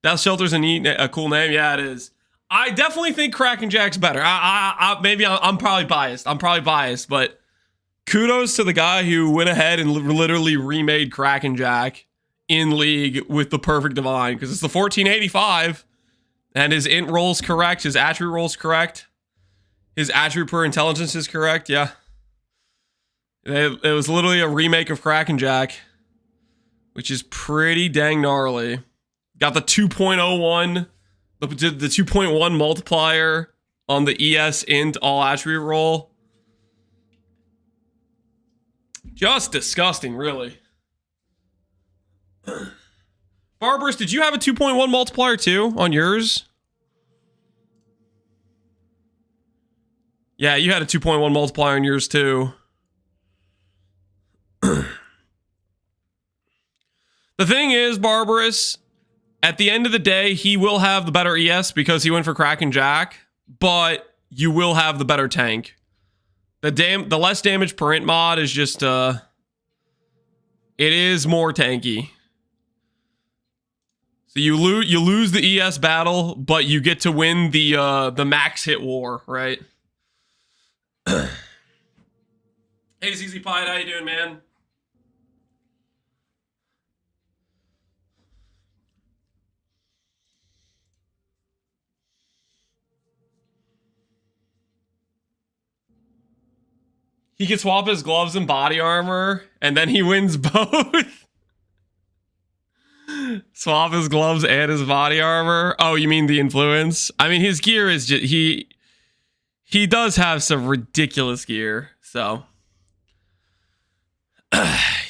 Death Shelter's a cool name. Yeah, it is. I definitely think Kraken Jack's better. Maybe I'm probably biased. But kudos to the guy who went ahead and literally remade Kraken Jack in League with the perfect divine, because it's the 1485 and his int roll's correct, his attribute roll's correct, his attribute per intelligence is correct. Yeah, it was literally a remake of Kraken Jack, which is pretty dang gnarly. Got the 2.01, the 2.1 multiplier on the ES int all attribute roll. Just disgusting, really. Barbarous, did you have a 2.1 multiplier too on yours? Yeah, you had a 2.1 multiplier on yours too. The thing is, Barbarous, at the end of the day, he will have the better ES because he went for Kraken Jack, but you will have the better tank. The less damage per int mod is just it is more tanky. So you lose the ES battle, but you get to win the max hit war, right? Hey, ZZ Pie, how you doing, man? He can swap his gloves and body armor, and then he wins both. Swap his gloves and his body armor. Oh, you mean the influence? I mean, his gear is just he does have some ridiculous gear. So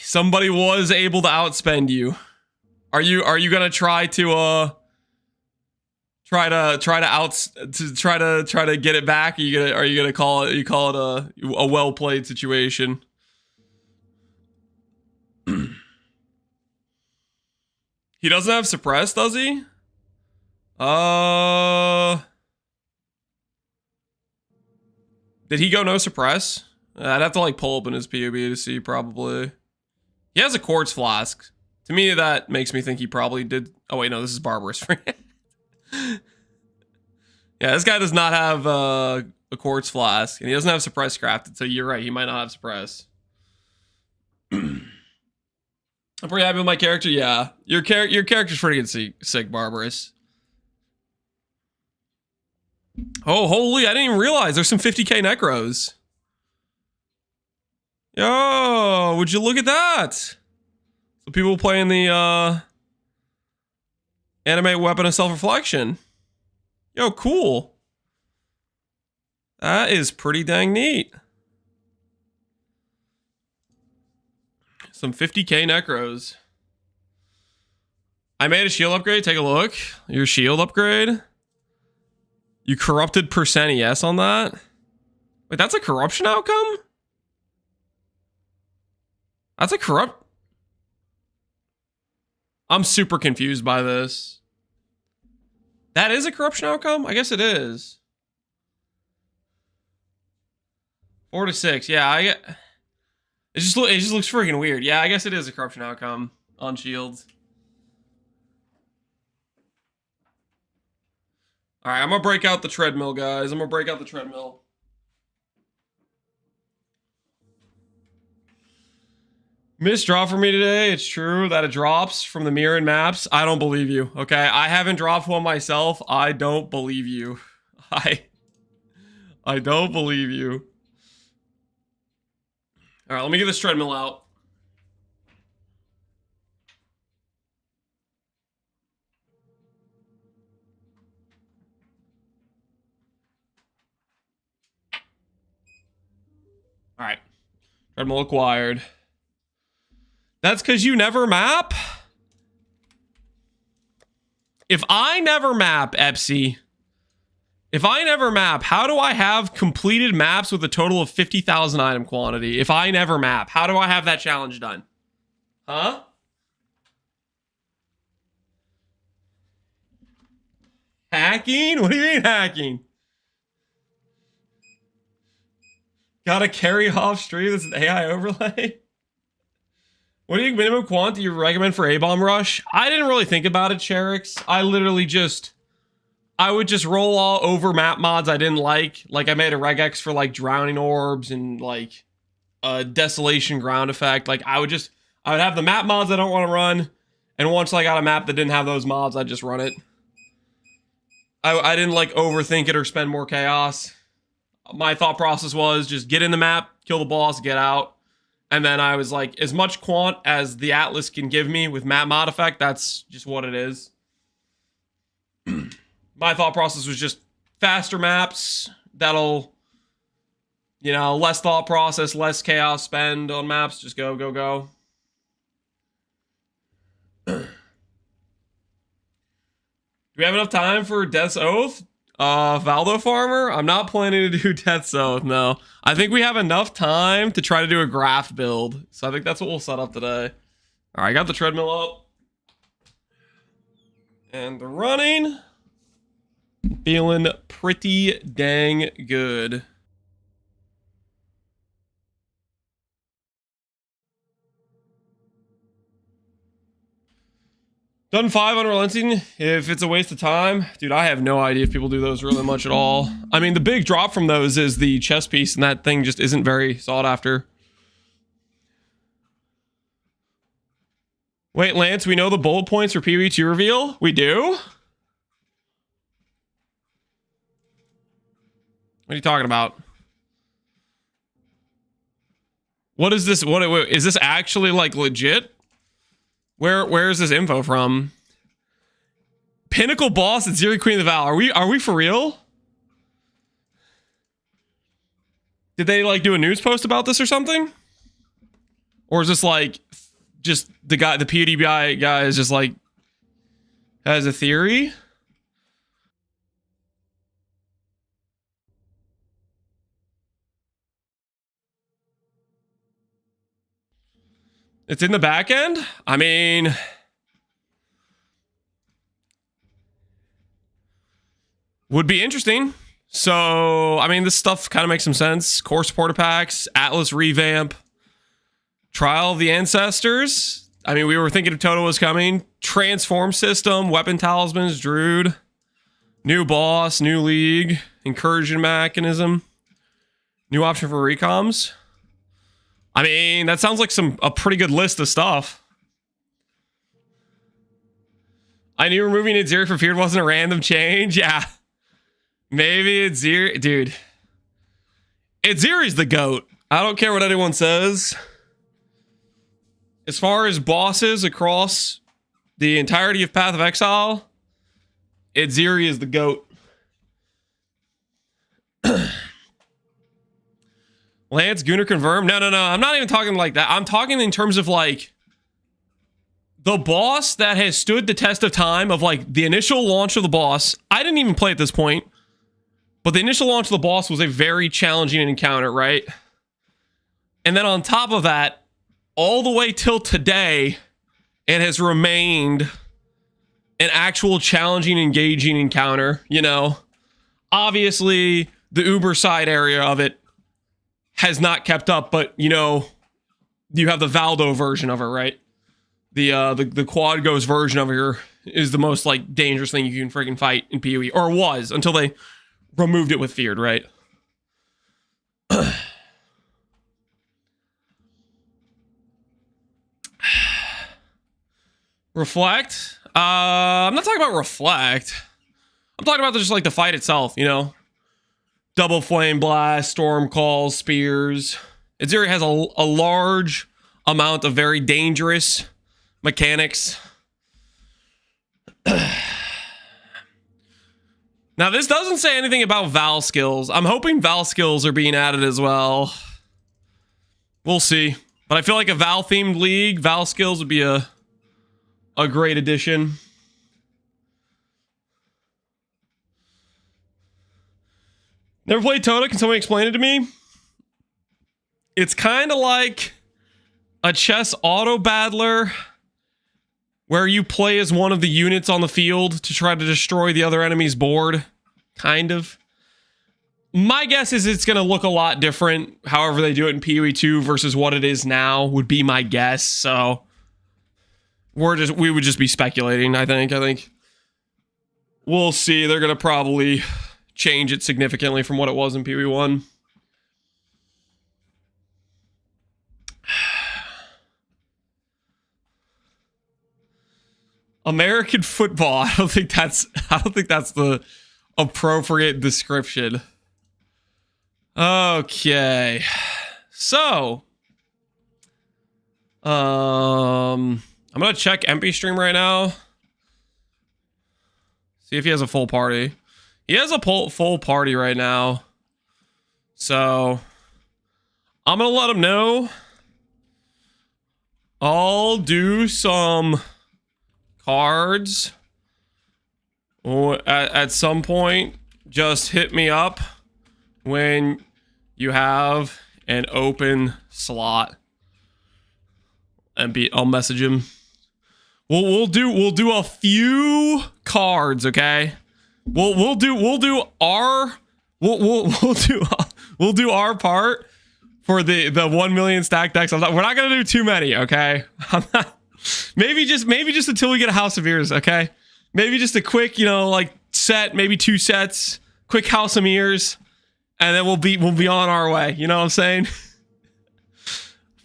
somebody was able to outspend you. Are you gonna try to get it back? Are you gonna call it a well played situation? He doesn't have suppress, does he? Did he go no suppress? I'd have to like pull up in his POB to see, probably. He has a quartz flask. To me, that makes me think he probably did. Oh wait, no, this is Barbarous. Yeah, this guy does not have a quartz flask, and he doesn't have suppress crafted, so you're right, he might not have suppress. I'm pretty happy with my character. Yeah, your character's pretty good, sick, Barbarous. Oh, holy, I didn't even realize there's some 50k necros. Yo, would you look at that? So people playing the animate weapon of self-reflection. Yo, cool. That is pretty dang neat. Some 50k necros. I made a shield upgrade. Take a look. Your shield upgrade. You corrupted percent ES on that? Wait, that's a corruption outcome? That's a corrupt... I'm super confused by this. That is a corruption outcome? I guess it is. 4 to 6. Yeah, I get... It just looks freaking weird. Yeah, I guess it is a corruption outcome on shields. All right, I'm gonna break out the treadmill, guys. I'm gonna break out the treadmill. Missed draw for me today. It's true that it drops from the mirror and maps. I don't believe you. Okay, I haven't dropped one myself. I don't believe you. I don't believe you. All right, let me get this treadmill out. All right, treadmill acquired. That's because you never map? If I never map, Epsy, if I never map, how do I have completed maps with a total of 50,000 item quantity? If I never map, how do I have that challenge done? Huh? Hacking? What do you mean hacking? Gotta carry off stream as an AI overlay? What do you minimum quant do you recommend for A-Bomb Rush? I didn't really think about it, Sherix. I literally just... I would just roll all over map mods I didn't like. Like, I made a regex for, like, Drowning Orbs and, like, a Desolation Ground Effect. Like, I would have the map mods I don't want to run, and once I got a map that didn't have those mods, I'd just run it. I didn't, like, overthink it or spend more chaos. My thought process was just get in the map, kill the boss, get out. And then I was like, as much quant as the Atlas can give me with map mod effect, that's just what it is. My thought process was just faster maps. That'll, you know, less thought process, less chaos spend on maps. Just go, go, go. Do we have enough time for Death's Oath? Valdo Farmer? I'm not planning to do Death's Oath, no. I think we have enough time to try to do a graft build. So I think that's what we'll set up today. All right, I got the treadmill up. And the running. Feeling pretty dang good. Done 5 unrelenting if it's a waste of time. Dude, I have no idea if people do those really much at all. I mean, the big drop from those is the chess piece, and that thing just isn't very sought after. Wait, Lance, we know the bullet points for PvT reveal? We do? What are you talking about? What is this? What is this actually like legit? Where is this info from? Pinnacle boss at Zeri Queen of the Val. Are we for real? Did they like do a news post about this or something? Or is this like just the PewDiePie guy is just like has a theory? It's in the back end? I mean, would be interesting. So, I mean, this stuff kind of makes some sense. Core supporter packs, Atlas revamp, Trial of the Ancestors. I mean, we were thinking if Toto was coming. Transform system, weapon talismans, Druid, new boss, new league, incursion mechanism, new option for recoms. I mean, that sounds like a pretty good list of stuff. I knew removing Zeri for Feared wasn't a random change. Yeah. Maybe it's Zeri. Dude. Zeri's the GOAT. I don't care what anyone says. As far as bosses across the entirety of Path of Exile, Zeri is the GOAT. Lance, Gunnar confirmed. No. I'm not even talking like that. I'm talking in terms of like the boss that has stood the test of time of like the initial launch of the boss. I didn't even play at this point, but the initial launch of the boss was a very challenging encounter, right? And then on top of that, all the way till today, it has remained an actual challenging, engaging encounter, you know? Obviously, the Uber side area of it has not kept up, but you know, you have the Valdo version of her, right? The quad goes version of her is the most like dangerous thing you can freaking fight in PoE, or was until they removed it with Feared, right? Reflect. I'm not talking about reflect. I'm talking about just like the fight itself, you know? Double flame blast, storm calls, spears. Zeri has a large amount of very dangerous mechanics. Now, this doesn't say anything about Val skills. I'm hoping Val skills are being added as well. We'll see. But I feel like a Val-themed league, Val skills would be a great addition. Never played Tota. Can someone explain it to me? It's kind of like a chess auto battler where you play as one of the units on the field to try to destroy the other enemy's board. Kind of. My guess is it's going to look a lot different. However they do it in PoE 2 versus what it is now would be my guess. So we would just be speculating. I think we'll see. They're going to probably change it significantly from what it was in PoE 1. American football. I don't think that's the appropriate description. Okay. So, I'm going to check MP stream right now. See if he has a full party. He has a full party right now. So, I'm going to let him know. I'll do some cards at some point. Just hit me up when you have an open slot, and I'll message him. We'll do a few cards, okay? We'll do our part for the 1 million stack decks. We're not gonna do too many, okay? Maybe just until we get a House of Ears, okay? Maybe just a quick, like set, maybe 2 sets, quick House of Ears, and then we'll be on our way. You know what I'm saying?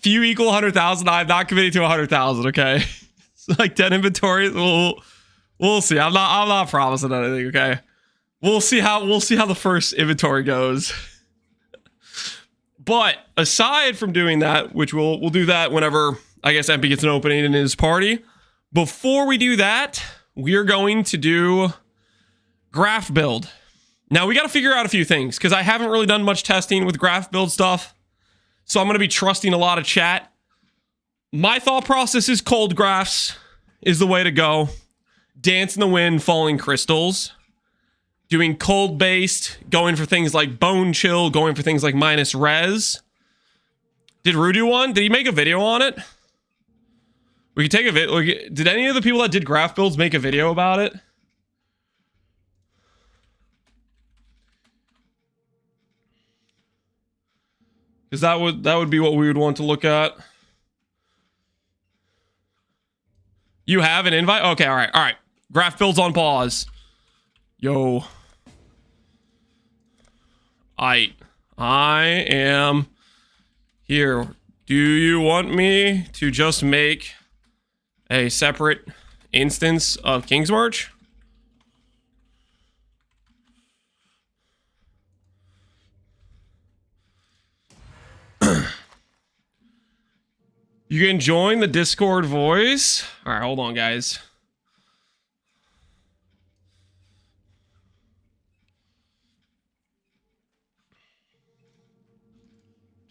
Few equal 100,000. I'm not committing to 100,000, okay? It's like 10 inventories. We'll see. I'm not promising anything, okay? We'll see how the first inventory goes. But aside from doing that, which we'll do that whenever I guess MP gets an opening in his party. Before we do that, we are going to do Graft Build. Now we got to figure out a few things because I haven't really done much testing with Graft Build stuff. So I'm going to be trusting a lot of chat. My thought process is cold grafts is the way to go. Dance in the Wind, Falling Crystals. Doing cold based, going for things like Bone Chill, going for things like minus res. Did Rue do one? Did he make a video on it? We could take a video. Did any of the people that did Graft Builds make a video about it? Because that would be what we would want to look at. You have an invite? Okay, all right. Graft Builds on pause. Yo. I am here. Do you want me to just make a separate instance of King's March? You can join the Discord voice. All right, hold on, guys.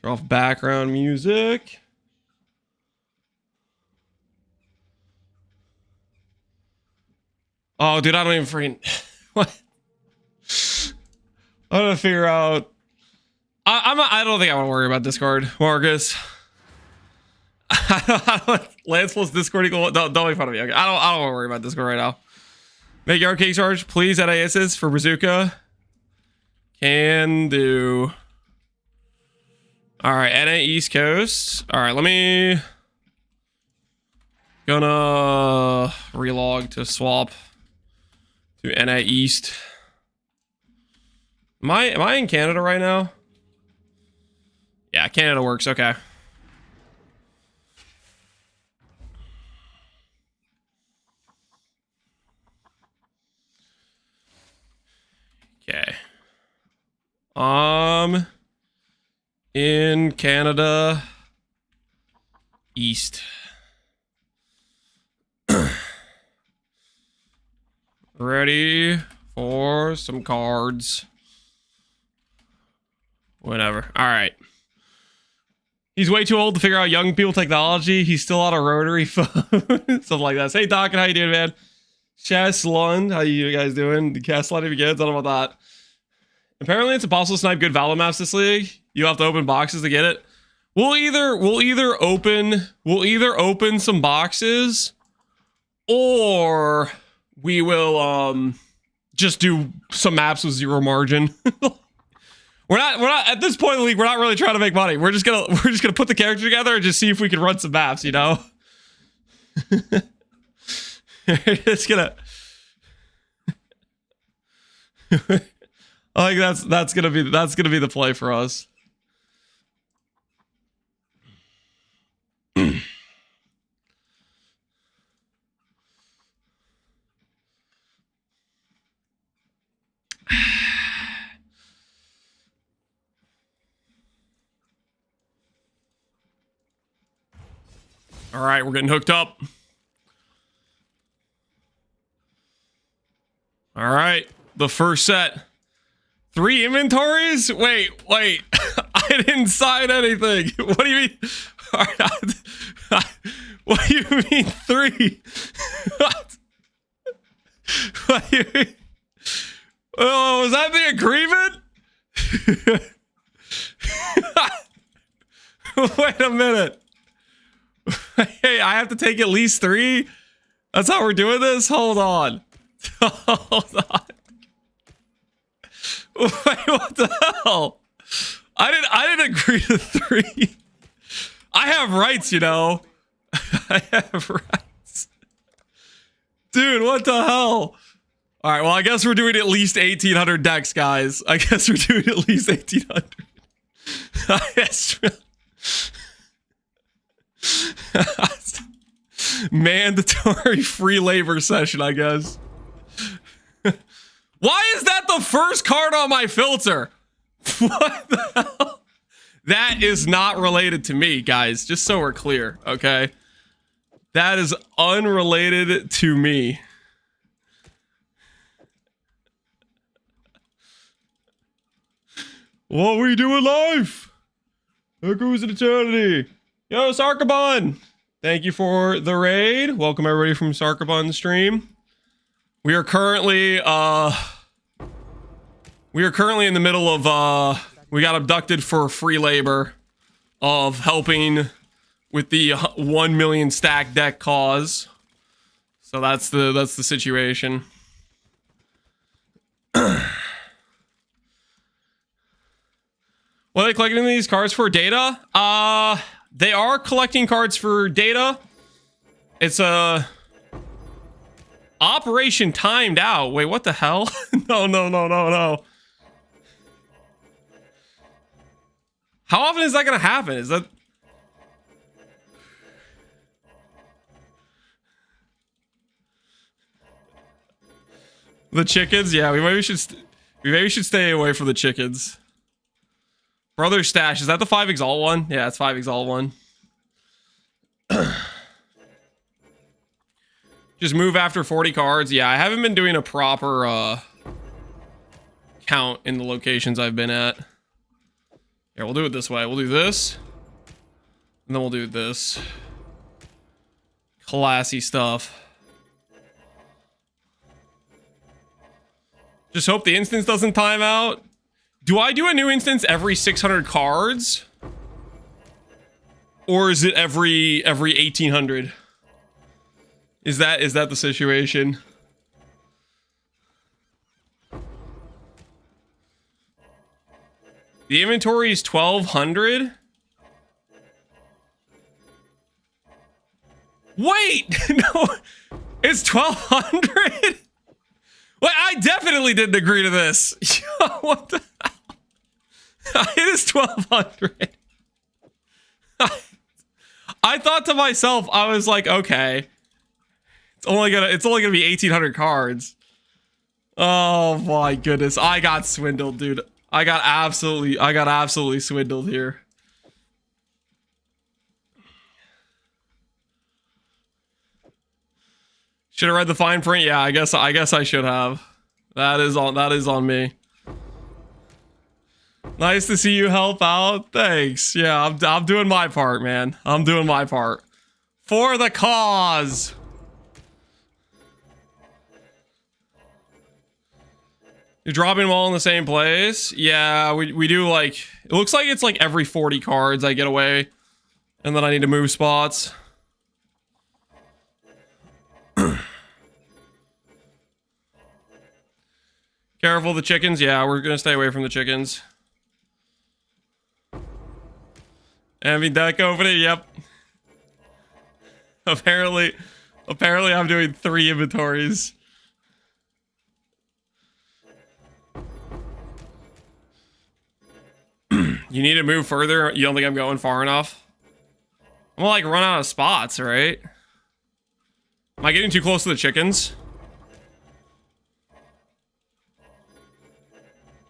Turn off background music. Oh, dude, I don't even freaking... What? I'm gonna figure out... I don't think I want to worry about Discord, Marcus. Lance plus Discord equal... Don't make fun of me. Okay. I don't want to worry about Discord right now. Make your arcade charge, please, at ASs for Bazooka. Can do... All right, NA East Coast. All right, let me... Gonna relog to swap to NA East. Am I in Canada right now? Yeah, Canada works. Okay. Okay. In Canada East. Ready for some cards. Whatever. All right. He's way too old to figure out young people technology. He's still on a rotary phone. Something like that. Hey, Doc, how you doing, man? Chess Lund, how you guys doing? The cast line begins. I don't know about that. Apparently, it's impossible to snipe good Valdo maps this league. You have to open boxes to get it. We'll either open some boxes, or we will just do some maps with zero margin. We're not at this point in the league. We're not really trying to make money. We're just gonna put the character together and just see if we can run some maps. You know. It's gonna. I think that's gonna be the play for us. All right, we're getting hooked up. All right, the first set. 3 inventories? Wait. I didn't sign anything. What do you mean? What do you mean 3? What do you mean? Oh, was that the agreement? Wait a minute. Hey, I have to take at least 3? That's how we're doing this? Hold on. Hold on. Wait, what the hell? I didn't agree to 3. I have rights, you know. I have rights. Dude, what the hell? All right, well, I guess we're doing at least 1,800 decks, guys. I guess we're doing at least 1,800. Mandatory free labor session, I guess. Why is that the first card on my filter? What the hell? That is not related to me, guys. Just so we're clear, okay? That is unrelated to me. What we do in life? Echoes in eternity. Yo, Sarkabon! Thank you for the raid. Welcome everybody from Sarkabon's stream. We are currently in the middle of we got abducted for free labor of helping with the 1 million stack deck cause. So that's the situation. What are they collecting these cards for? Data? They are collecting cards for data. It's a operation timed out. Wait, what the hell? No. How often is that gonna happen? Is that... The chickens? Yeah, we maybe should stay away from the chickens. Brother Stash, is that the 5 Exalt one? Yeah, it's 5 Exalt one. Just move after 40 cards. Yeah, I haven't been doing a proper count in the locations I've been at. Here, we'll do it this way. We'll do this. And then we'll do this. Classy stuff. Just hope the instance doesn't time out. Do I do a new instance every 600 cards? Or is it every 1800? Is that the situation? The inventory is 1200? Wait! No! It's 1200? Wait, I definitely didn't agree to this. What the hell? It is 1200. I thought to myself, I was like, okay. It's only gonna be 1800 cards. Oh my goodness. I got swindled, dude. I got absolutely swindled here. Should have read the fine print. Yeah, I guess I should have. That is on me. Nice to see you help out. Thanks. Yeah, I'm doing my part, man. I'm doing my part. For the cause. You're dropping them all in the same place? Yeah, we do like... It looks like it's like every 40 cards I get away. And then I need to move spots. Careful, the chickens. Yeah, we're gonna stay away from the chickens. Enemy deck opening, yep. Apparently I'm doing 3 inventories. You need to move further? You don't think I'm going far enough? I'm gonna like run out of spots, right? Am I getting too close to the chickens?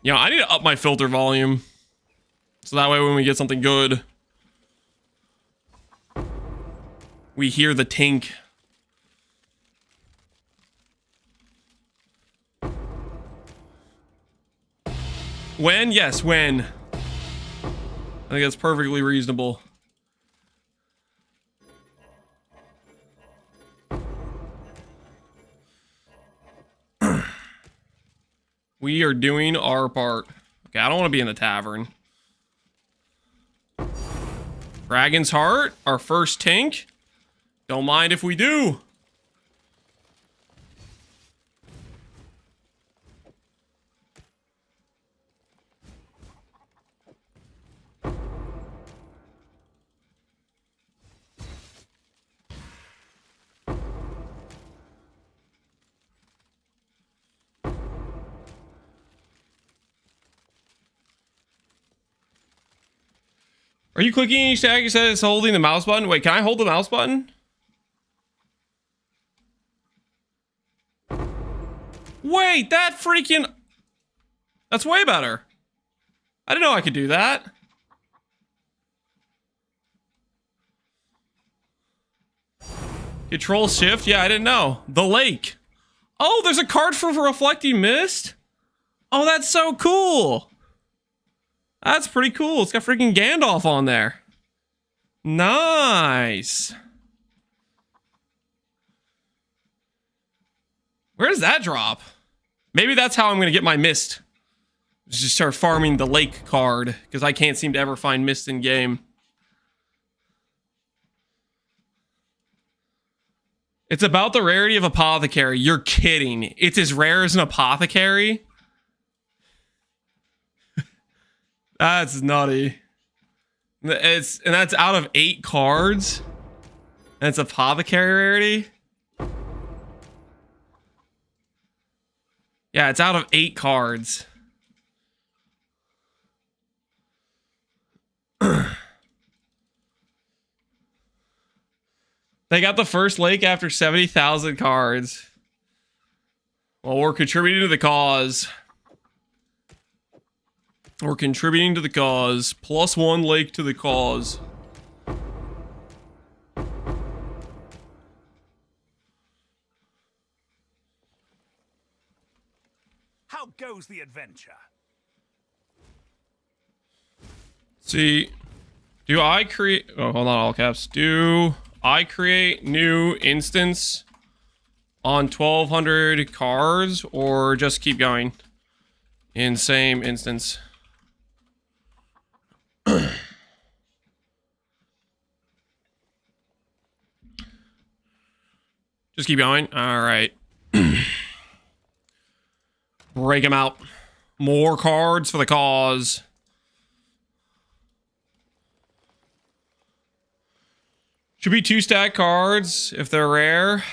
You know, I need to up my filter volume. So that way when we get something good, we hear the tink. When? Yes, when. I think that's perfectly reasonable. We are doing our part. Okay, I don't want to be in the tavern. Dragon's Heart, our first tink. Don't mind if we do. Are you clicking each tag? You said it's holding the mouse button. Wait, can I hold the mouse button? Wait, that freaking... That's way better. I didn't know I could do that. Control shift? Yeah, I didn't know. The lake. Oh, there's a card for reflecting mist? Oh, that's so cool. That's pretty cool. It's got freaking Gandalf on there. Nice. Where does that drop? Maybe that's how I'm going to get my mist. Just start farming the lake card, because I can't seem to ever find mist in game. It's about the rarity of apothecary. You're kidding. It's as rare as an apothecary? That's nutty. And that's out of 8 cards. And it's apothecary rarity. Yeah, it's out of 8 cards. They got the first lake after 70,000 cards. Well, we're contributing to the cause. We're contributing to the cause. +1 lake to the cause. How goes the adventure? See, do I create... Oh, hold on, all caps. Do I create new instance on 1,200 cards or just keep going in same instance? Just keep going. All right. Break them out. More cards for the cause. Should be 2-stack cards if they're rare.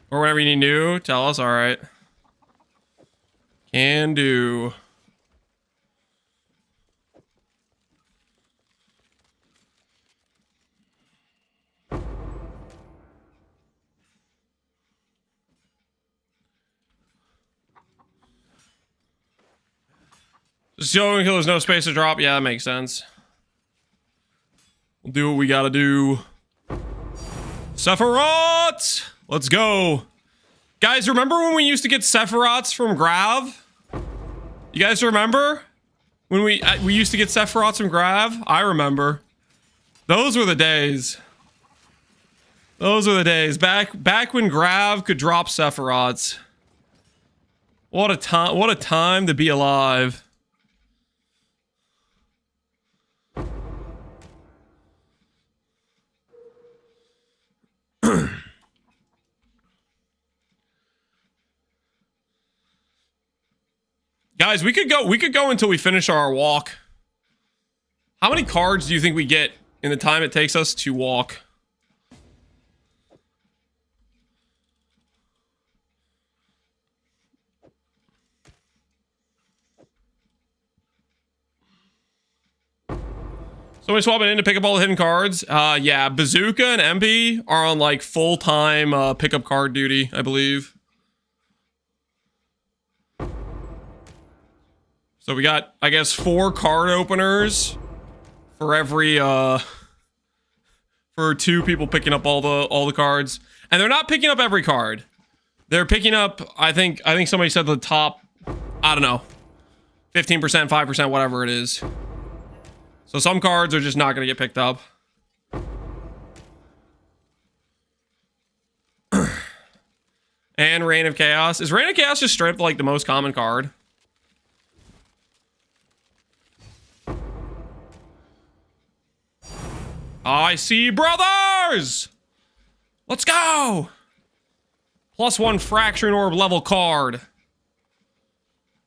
Or whenever you need new, tell us. All right. Can do. Just showing until there's no space to drop. Yeah, that makes sense. We'll do what we gotta do. Sephiroth! Let's go. Guys, remember when we used to get Sephiroths from Grav? You guys remember? When we used to get Sephiroths from Grav? I remember. Those were the days. Those were the days. Back when Grav could drop Sephiroths. What a time to be alive. Guys, we could go until we finish our walk. How many cards do you think we get in the time it takes us to walk? Somebody swapping in to pick up all the hidden cards. Yeah, Bazooka and MP are on like full-time pickup card duty, I believe. So we got, I guess, 4 card openers for every for 2 people picking up all the cards. And they're not picking up every card. They're picking up, I think somebody said the top, I don't know, 15%, 5%, whatever it is. So some cards are just not going to get picked up. And Reign of Chaos. Is Reign of Chaos just straight up like the most common card? I see brothers! Let's go! +1 Fracturing Orb level card.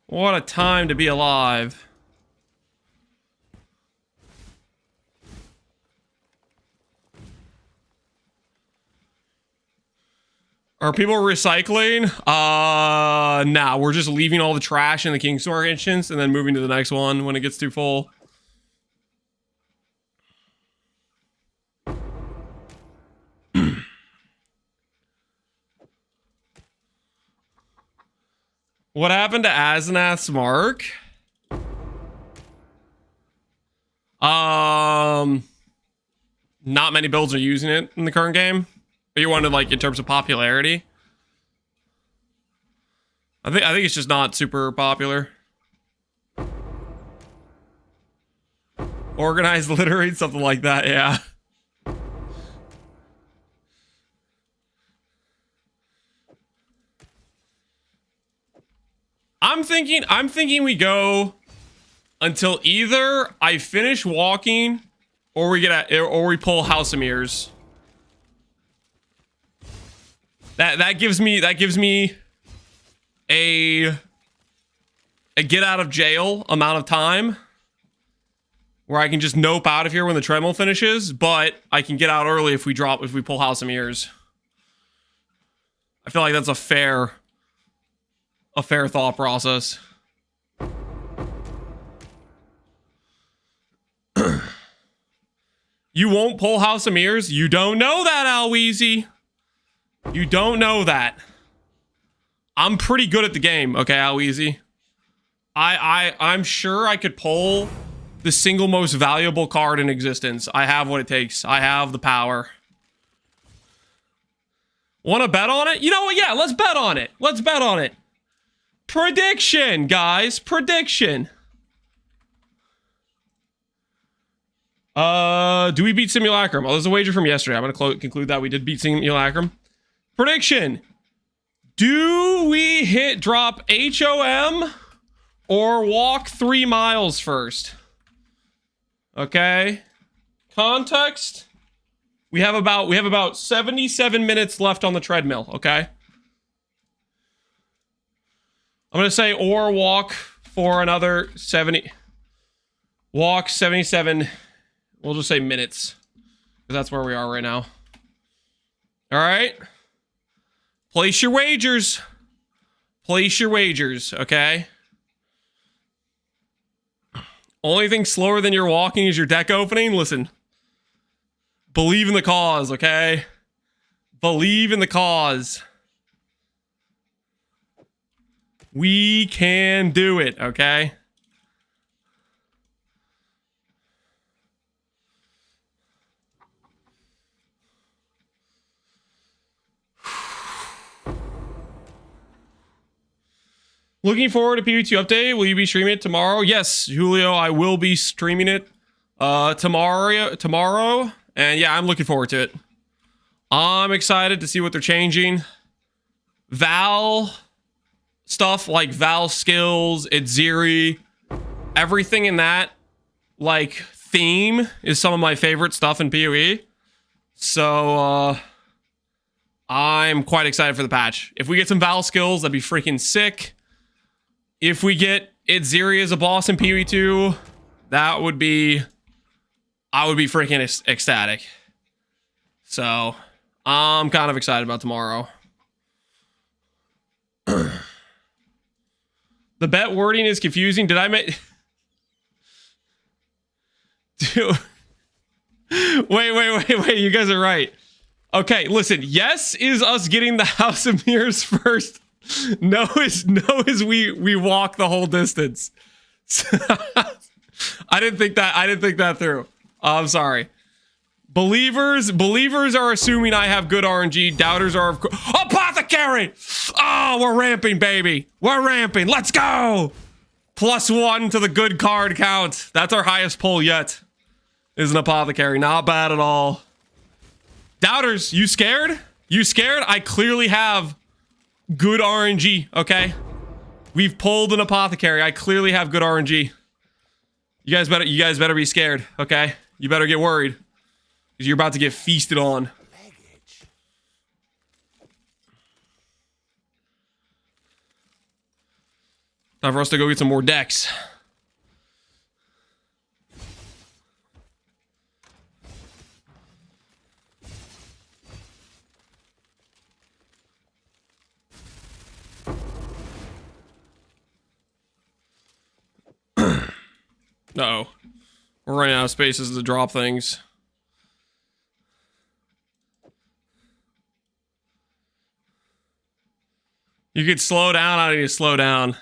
What a time to be alive. Are people recycling? Nah, we're just leaving all the trash in the Kingstorm instance and then moving to the next one when it gets too full. What happened to Asenath's mark? Not many builds are using it in the current game. But you wanted, like, in terms of popularity? I think it's just not super popular. Organized littering, something like that, yeah. I'm thinking we go until either I finish walking or we pull House of Mirrors. That gives me a get out of jail amount of time where I can just nope out of here when the treadmill finishes, but I can get out early if we pull House of Mirrors. I feel like that's a fair thought process. You won't pull House of Mirrors? You don't know that, Alweezy. You don't know that. I'm pretty good at the game, okay, Alweezy? I'm sure I could pull the single most valuable card in existence. I have what it takes. I have the power. Want to bet on it? You know what? Yeah, let's bet on it. Let's bet on it. Prediction, guys. Prediction. Do we beat Simulacrum? Oh, there's a wager from yesterday. I'm going to conclude that we did beat Simulacrum. Prediction. Do we drop HOM or walk 3 miles first? Okay. Context. We have about 77 minutes left on the treadmill, okay? I'm going to say or walk for another 70. Walk 77. We'll just say minutes. Because that's where we are right now. All right. Place your wagers. Place your wagers, okay? Only thing slower than your walking is your deck opening. Listen. Believe in the cause, okay? Believe in the cause. We can do it, okay? Looking forward to PV2 update. Will you be streaming it tomorrow? Yes, Julio, I will be streaming it tomorrow. And yeah, I'm looking forward to it. I'm excited to see what they're changing. Val stuff like Val skills, Itziri, everything in that like theme is some of my favorite stuff in PoE. So I'm quite excited for the patch. If we get some Val skills, that'd be freaking sick. If we get Itziri as a boss in PoE2, that would be I would be freaking ecstatic. So, I'm kind of excited about tomorrow. The bet wording is confusing. Did I make... Dude. Wait. You guys are right. Okay, listen. Yes is us getting the House of Mirrors first. No is we walk the whole distance. I didn't think that through. I'm sorry. Believers are assuming I have good RNG. Doubters are Apothecary. Oh, we're ramping, baby. We're ramping. Let's go. +1 to the good card count. That's our highest pull yet. Is an Apothecary. Not bad at all. Doubters, you scared? You scared? I clearly have good RNG, okay? We've pulled an Apothecary. I clearly have good RNG. You guys better be scared, okay? You better get worried. Because you're about to get feasted on. Time for us to go get some more decks. Uh-oh. We're running out of spaces to drop things. You could slow down. I need to slow down.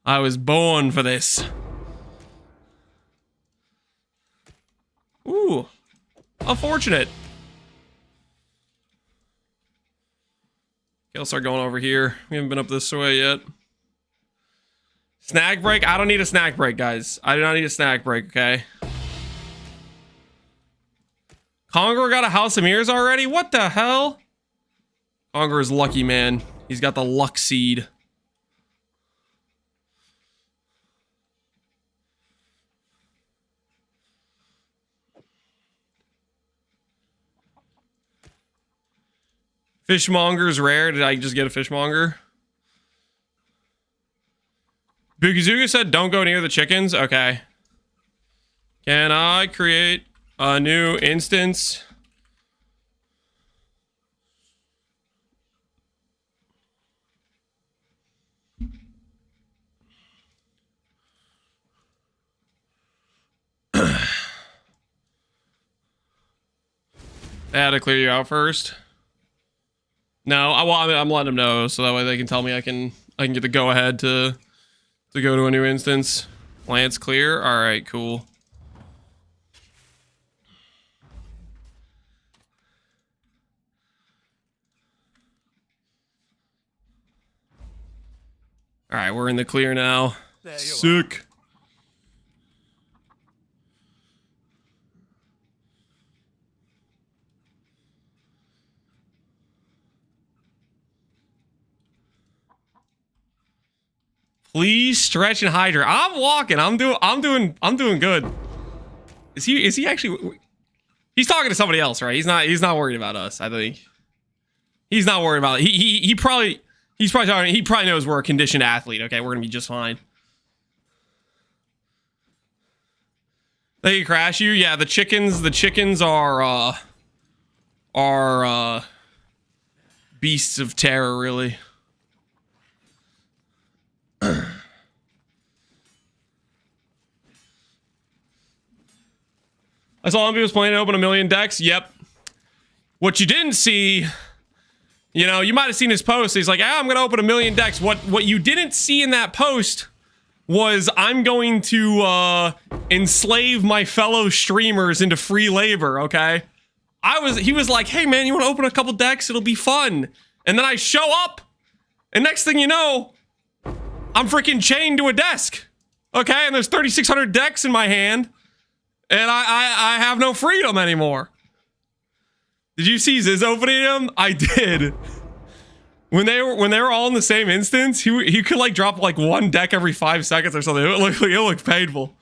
I was born for this. Ooh. Unfortunate. Okay, I'll start going over here. We haven't been up this way yet. Snack break? I don't need a snack break, guys. I do not need a snack break, okay? Conger got a House of Mirrors already? What the hell? Conger is lucky, man. He's got the luck seed. Fishmonger's rare. Did I just get a fishmonger? Bukizuga said don't go near the chickens. Okay. Can I create a new instance? I had to clear you out first. No, I'm letting them know so that way they can tell me I can get the go ahead to go to a new instance. Lance clear. All right, cool. All right, we're in the clear now. Sick. Please stretch and hydrate. I'm walking. I'm doing good. Is he actually? He's talking to somebody else, right? He's not worried about us. I think he's not worried about it. He probably talking. He probably knows we're a conditioned athlete. Okay, we're gonna be just fine. They crash you. Yeah, the chickens are beasts of terror, really. I saw people planning to open 1 million decks. Yep. What you didn't see, you know, you might have seen his post. He's like, I'm gonna open 1 million decks. What you didn't see in that post was I'm going to enslave my fellow streamers into free labor. Okay. He was like, hey man, you want to open a couple decks? It'll be fun. And then I show up, and next thing you know, I'm freaking chained to a desk. Okay, and there's 3,600 decks in my hand, and I have no freedom anymore. Did you see Ziz opening them? I did. When they were all in the same instance, he could like drop like one deck every 5 seconds or something. It looked painful.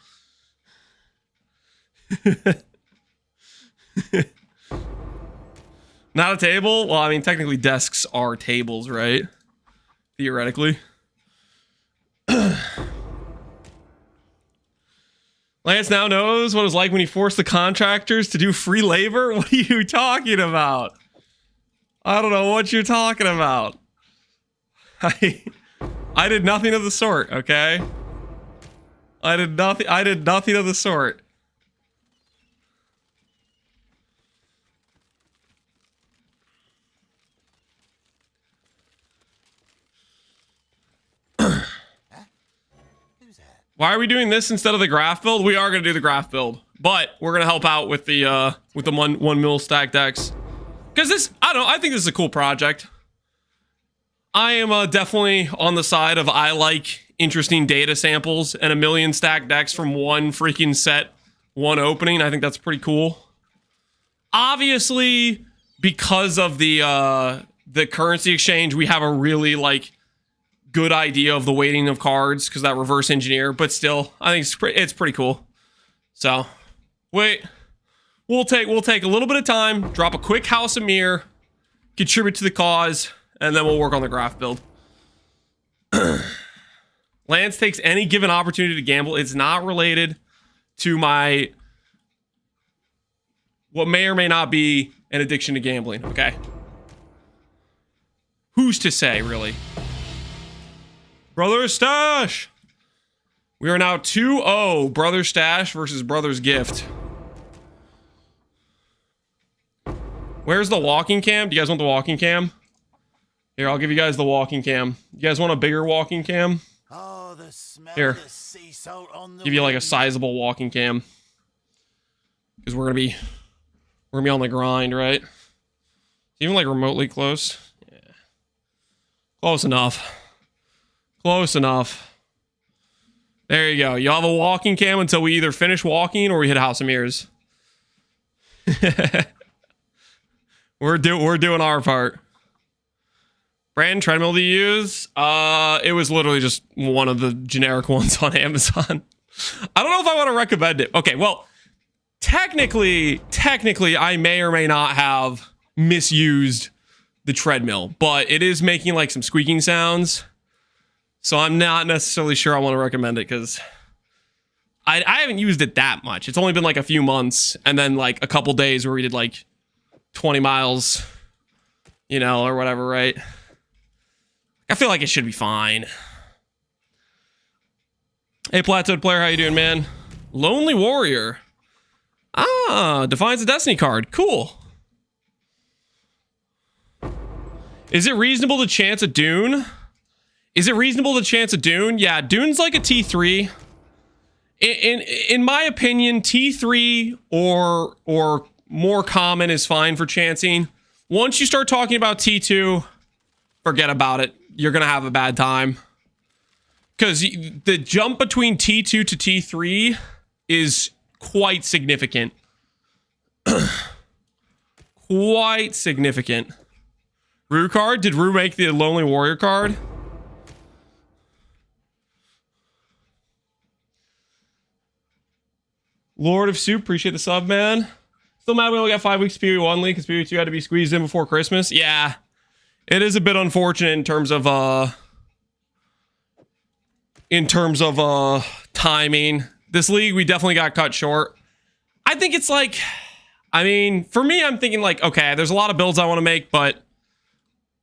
Not a table? Well, I mean, technically desks are tables, right? Theoretically. Lance now knows what it's like when you force the contractors to do free labor. What are you talking about? I don't know what you're talking about. I did nothing of the sort, okay? I did nothing of the sort. Why are we doing this instead of the graph build? We are going to do the graph build, but we're going to help out with the one mil stack decks. Because this, I don't know, I think this is a cool project. I am definitely on the side of I like interesting data samples and a million stack decks from one freaking set, one opening. I think that's pretty cool. Obviously, because of the currency exchange, we have a really like good idea of the weighting of cards because that reverse engineer, but still, I think it's pretty cool. So, wait, we'll take a little bit of time, drop a quick House of Mirror, contribute to the cause, and then we'll work on the graph build. Lance takes any given opportunity to gamble. It's not related to my what may or may not be an addiction to gambling. Okay, who's to say, really? Brother Stash! We are now 2-0. Brother Stash versus Brother's Gift. Where's the walking cam? Do you guys want the walking cam? Here, I'll give you guys the walking cam. You guys want a bigger walking cam? Oh, the smell Here. of the sea salt on the Give you like a wind. sizable walking cam. Because we're gonna be on the grind, right? Even like remotely close. Yeah. Close enough. Close enough. There you go. You'll have a walking cam until we either finish walking or we hit House of Mirrors. We're doing our part. Brand treadmill to use? It was literally just one of the generic ones on Amazon. I don't know if I want to recommend it. Okay, well, technically, I may or may not have misused the treadmill, but it is making like some squeaking sounds. So I'm not necessarily sure I want to recommend it because I haven't used it that much. It's only been like a few months and then like a couple days where we did like 20 miles, you know, or whatever, right? I feel like it should be fine. Hey, Plateaued Player, how you doing, man? Lonely Warrior. Ah, defines a Destiny card. Cool. Is it reasonable to chance a Dune? Is it reasonable to chance a Dune? Yeah, Dune's like a T3. In my opinion, T3 or more common is fine for chancing. Once you start talking about T2, forget about it. You're going to have a bad time. Because the jump between T2 to T3 is quite significant. Quite significant. Rue card? Did Rue make the Lonely Warrior card? Lord of Soup, appreciate the sub, man. Still mad we only got 5 weeks PoE1 league because PoE2 had to be squeezed in before Christmas. Yeah, it is a bit unfortunate in terms of timing. This league, we definitely got cut short. I think it's like, I mean, for me, I'm thinking like, okay, there's a lot of builds I want to make, but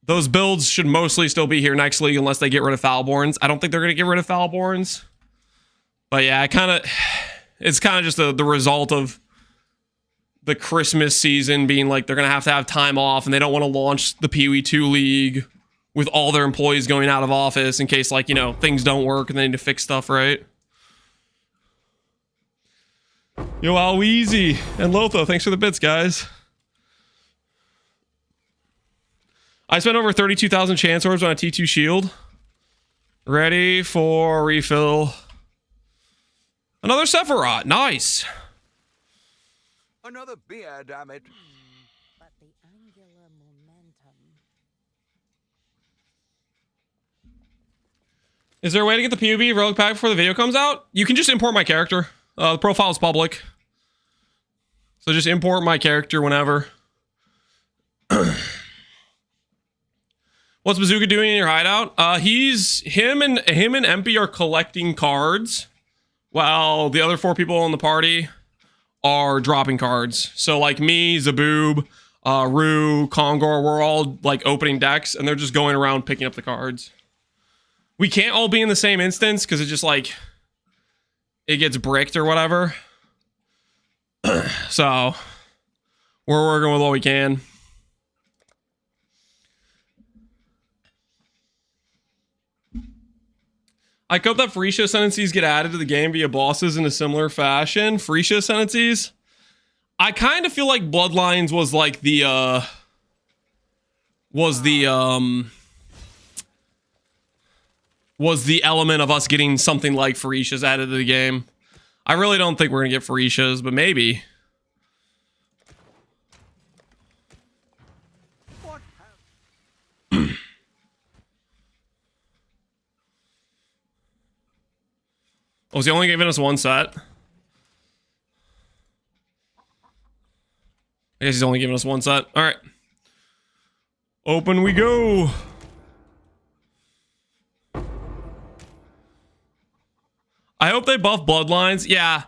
those builds should mostly still be here next league unless they get rid of Foulborns. I don't think they're going to get rid of Foulborns. But yeah, it's kind of just the result of the Christmas season being like they're going to have time off and they don't want to launch the PoE2 league with all their employees going out of office in case, like, you know, things don't work and they need to fix stuff, right? Yo, Alweezy and Lotho, thanks for the bits, guys. I spent over 32,000 chance orbs on a T2 shield. Ready for refill. Another Sephiroth. Nice. Another beer, damn it. But the angular momentum. Is there a way to get the PUB Relic Pack before the video comes out? You can just import my character. The profile is public. So just import my character whenever. What's Bazooka doing in your hideout? Him and Empy are collecting cards while the other 4 people in the party are dropping cards. So like me, Zaboob, Rue, Kongor, we're all like opening decks and they're just going around picking up the cards. We can't all be in the same instance because it just like, it gets bricked or whatever. So we're working with what we can. I hope that Phorecia Ascendancies get added to the game via bosses in a similar fashion. Phorecia Ascendancies? I kind of feel like Bloodlines was like the element of us getting something like Phorecia's added to the game. I really don't think we're gonna get Phorecia's, but maybe. Oh, is he only giving us 1 set? I guess he's only giving us 1 set. All right. Open we go. I hope they buff Bloodlines. Yeah.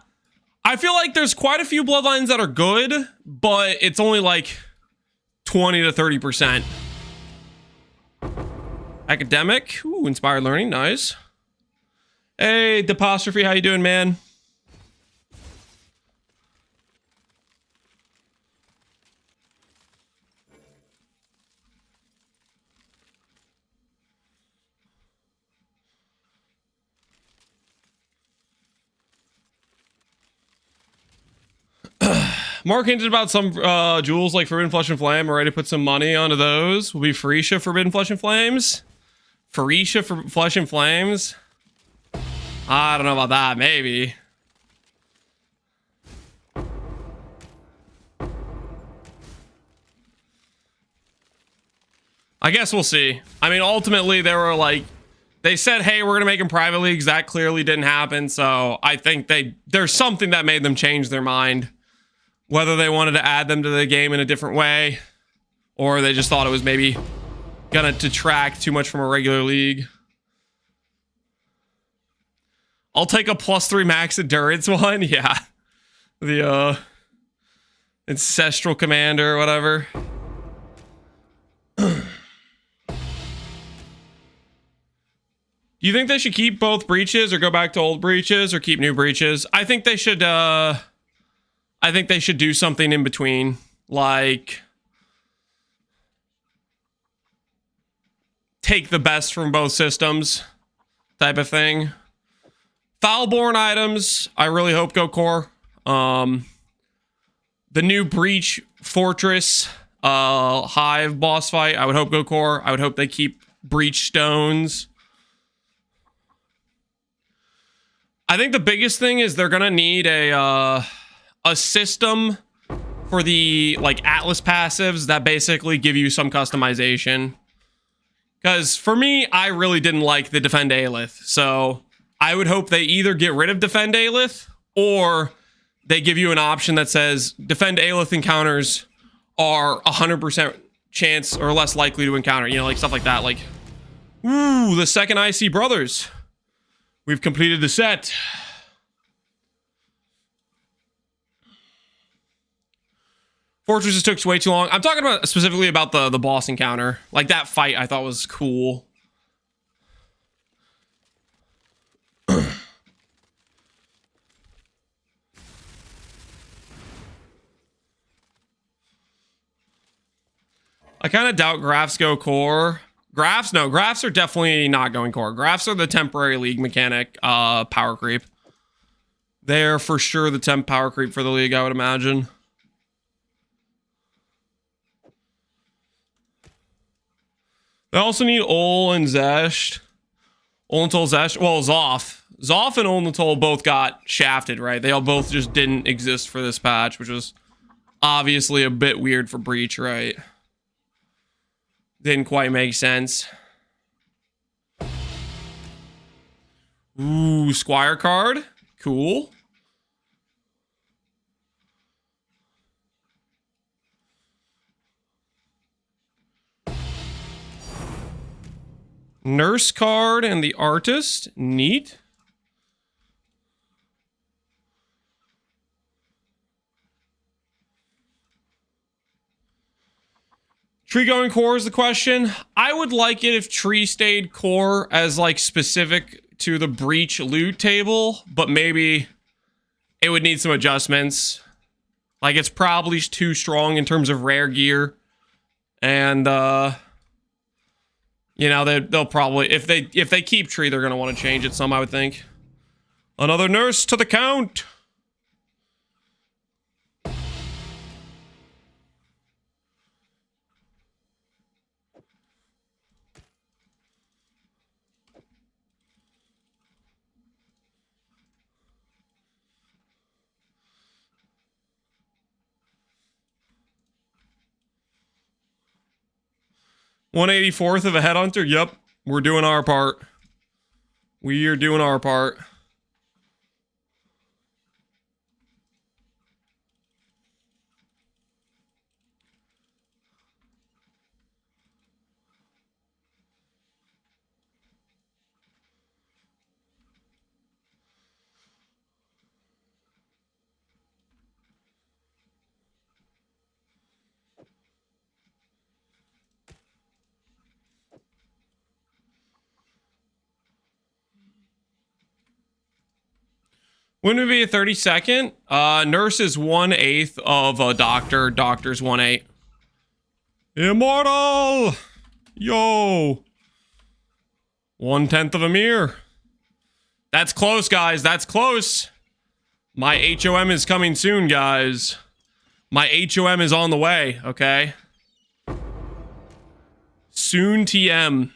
I feel like there's quite a few Bloodlines that are good, but it's only like 20 to 30%. Academic. Ooh, inspired learning. Nice. Hey, Depostrophe, how you doing, man? Mark hinted about some jewels like Forbidden Flesh and Flame. We're ready to put some money onto those. Will be Phorecia Forbidden Flesh and Flames. Phorecia for Flesh and Flames. I don't know about that. Maybe. I guess we'll see. I mean, ultimately, they were like, they said, hey, we're going to make them private leagues. That clearly didn't happen. So I think there's something that made them change their mind. Whether they wanted to add them to the game in a different way, or they just thought it was maybe going to detract too much from a regular league. I'll take a +3 max endurance one. Yeah. The Ancestral Commander or whatever. Do you think they should keep both breaches or go back to old breaches or keep new breaches? I think they should do something in between, like take the best from both systems type of thing. Foulborn items, I really hope go core. The new Breach Fortress Hive boss fight, I would hope go core. I would hope they keep Breach Stones. I think the biggest thing is they're gonna need a system for the like Atlas passives that basically give you some customization. Because for me, I really didn't like the Defend Aelith, so I would hope they either get rid of Defend Aelith or they give you an option that says Defend Aelith encounters are 100% chance or less likely to encounter, you know, like stuff like that. Like, ooh, the second IC Brothers. We've completed the set. Fortresses took way too long. I'm talking about specifically about the boss encounter. Like that fight I thought was cool. I kind of doubt Grafts go core. Grafts? No, Grafts are definitely not going core. Grafts are the temporary league mechanic power creep. They're for sure the temp power creep for the league, I would imagine. They also need Ol and Zesht. Ol and Tol Zesht. Well, Zoth. Zoth and Ol and Tol both got shafted, right? They all both just didn't exist for this patch, which was obviously a bit weird for Breach, right? Didn't quite make sense. Ooh, Squire card. Cool. Nurse card and the Artist. Neat. Tree going core is the question. I would like it if tree stayed core as like specific to the breach loot table, but maybe it would need some adjustments. Like it's probably too strong in terms of rare gear. And you know, they'll probably if they keep tree, they're gonna want to change it some, I would think. Another nurse to the count. $184th of a headhunter. Yep, we're doing our part. We are doing our part. Wouldn't it be a 32nd? Nurse is 1/8 of a doctor. Doctor's 1/8. Immortal! Yo! 1/10 of a mirror. That's close, guys. That's close. My HOM is coming soon, guys. My HOM is on the way, okay? Soon TM.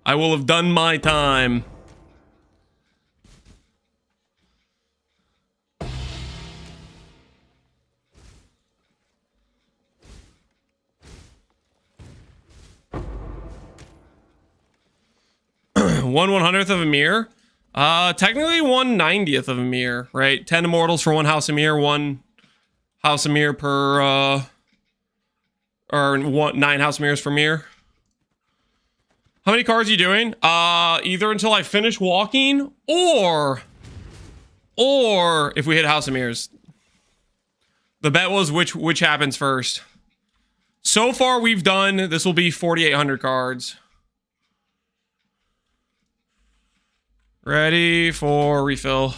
I will have done my time. One 1/100th of a mirror. Technically 1/90th of a mirror, right? 10 immortals for one house of mirror, one house of mirror per or 9 house mirrors for mirror. How many cards are you doing? Either until I finish walking or if we hit house of mirrors. The bet was which happens first. So far we've done, this will be 4,800 cards. Ready for refill.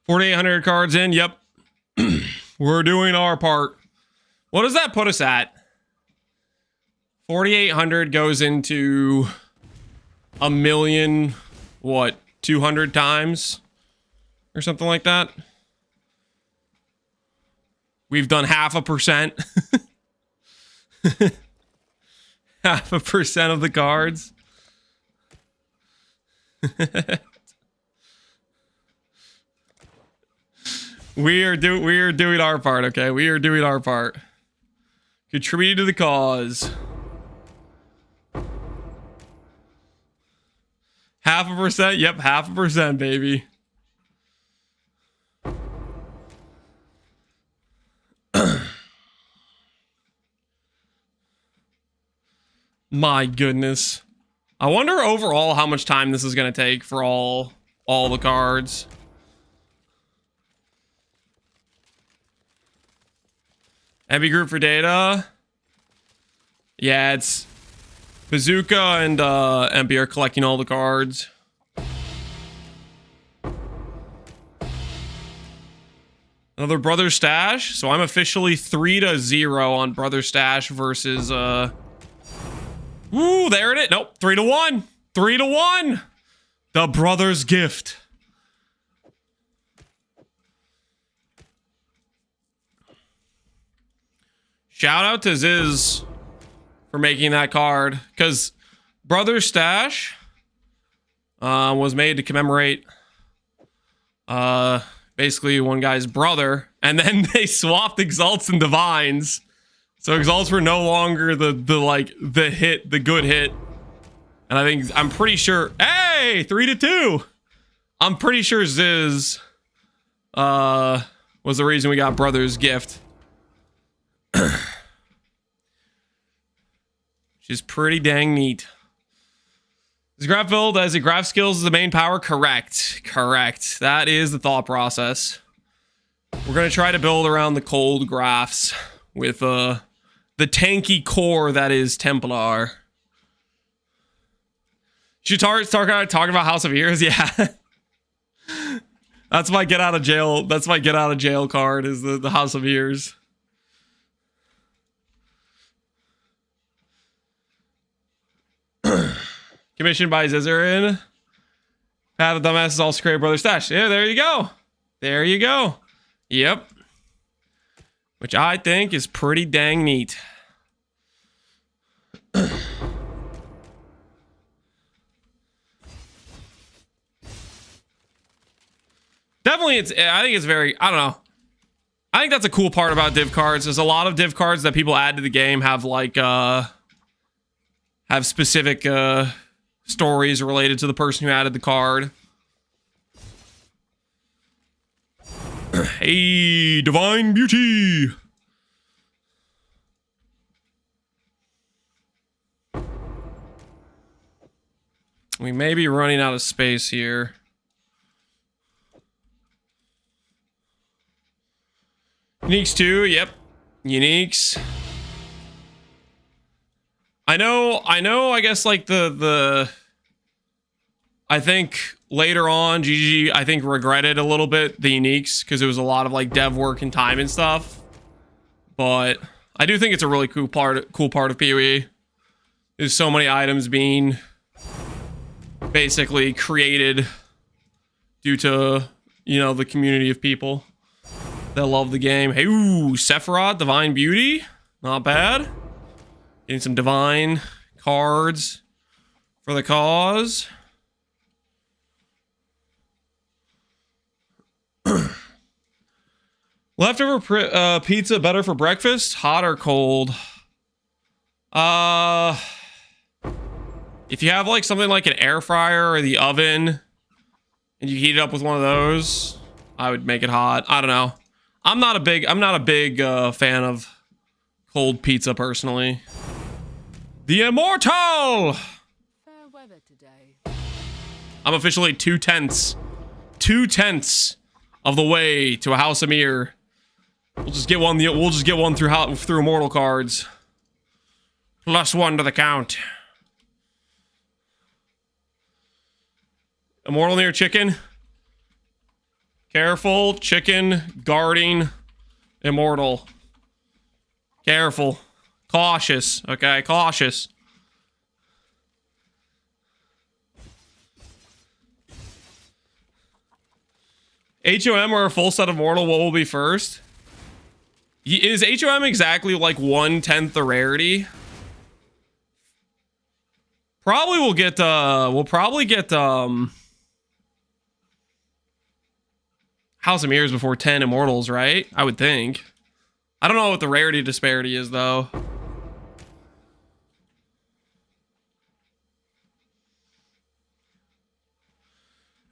$4,800 cards in. Yep. We're doing our part. What does that put us at? 4,800 goes into a million, what, 200 times? Or something like that? We've done 0.5%. 0.5% of the cards. We are doing our part, okay? We are doing our part. Contribute to the cause. 0.5%? Yep, 0.5%, baby. My goodness. I wonder overall how much time this is going to take for all the cards. MB group for data. Yeah, it's Bazooka and MB are collecting all the cards. Another Brother Stash. So I'm officially 3-0 on Brother Stash versus Ooh, there it is. Nope, 3-1. 3-1. The Brother's Gift. Shout out to Ziz for making that card, because Brother Stash was made to commemorate basically one guy's brother, and then they swapped Exalts and Divines. So Exalts were no longer the good hit. And I'm pretty sure, hey, 3-2. I'm pretty sure Ziz was the reason we got Brother's Gift. Which is pretty dang neat. Is Graft Build as a graph skills is the main power? Correct. Correct. That is the thought process. We're going to try to build around the cold graphs with the tanky core that is Templar. Should start talking about House of Years? Yeah. That's my get out of jail. That's my get out of jail card is the House of Years. Commissioned by Zizarin. Path of Dumbass is all Scrape Brothers stash. Yeah, there you go. There you go. Yep. Which I think is pretty dang neat. Definitely, I think it's very, I don't know. I think that's a cool part about div cards. There's a lot of div cards that people add to the game have like, have specific, stories related to the person who added the card. Hey, Divine Beauty. We may be running out of space here. Uniques too, yep. Uniques. I know, I guess like I think later on, GG, I think regretted a little bit the uniques because it was a lot of like dev work and time and stuff. But I do think it's a really cool part of PoE. There's so many items being basically created due to, you know, the community of people that love the game. Hey, ooh, Sephiroth, Divine Beauty. Not bad. Getting some divine cards for the cause. Leftover pizza better for breakfast? Hot or cold? If you have like something like an air fryer or the oven and you heat it up with one of those, I would make it hot. I don't know. I'm not a big fan of cold pizza personally. The Immortal! Fair weather today. I'm officially 2/10 of the way to a House of Mir. We'll just get one through Immortal cards. +1 to the count. Immortal near chicken. Careful, chicken, guarding, Immortal. Careful. Cautious, okay? Cautious. HOM or a full set of Mortal, what will be first? Is HOM exactly like 1/10 the rarity? We'll probably get House of Mirrors before 10 Immortals, right? I would think. I don't know what the rarity disparity is though.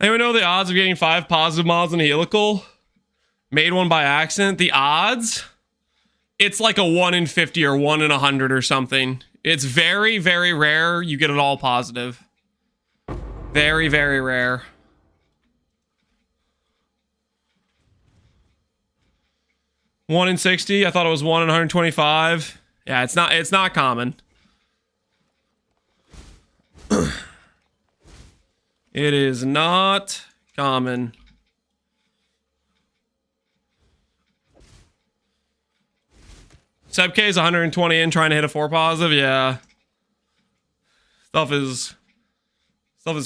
Anyone know the odds of getting 5 positive mods in a helical? Made one by accident. The odds? It's like a 1 in 50 or 1 in 100 or something. It's very, very rare you get it all positive. Very, very rare. One in 60. I thought it was 1 in 125. Yeah, it's not common. It is not common. Seb K is 120 in trying to hit a 4 positive. Yeah. Stuff is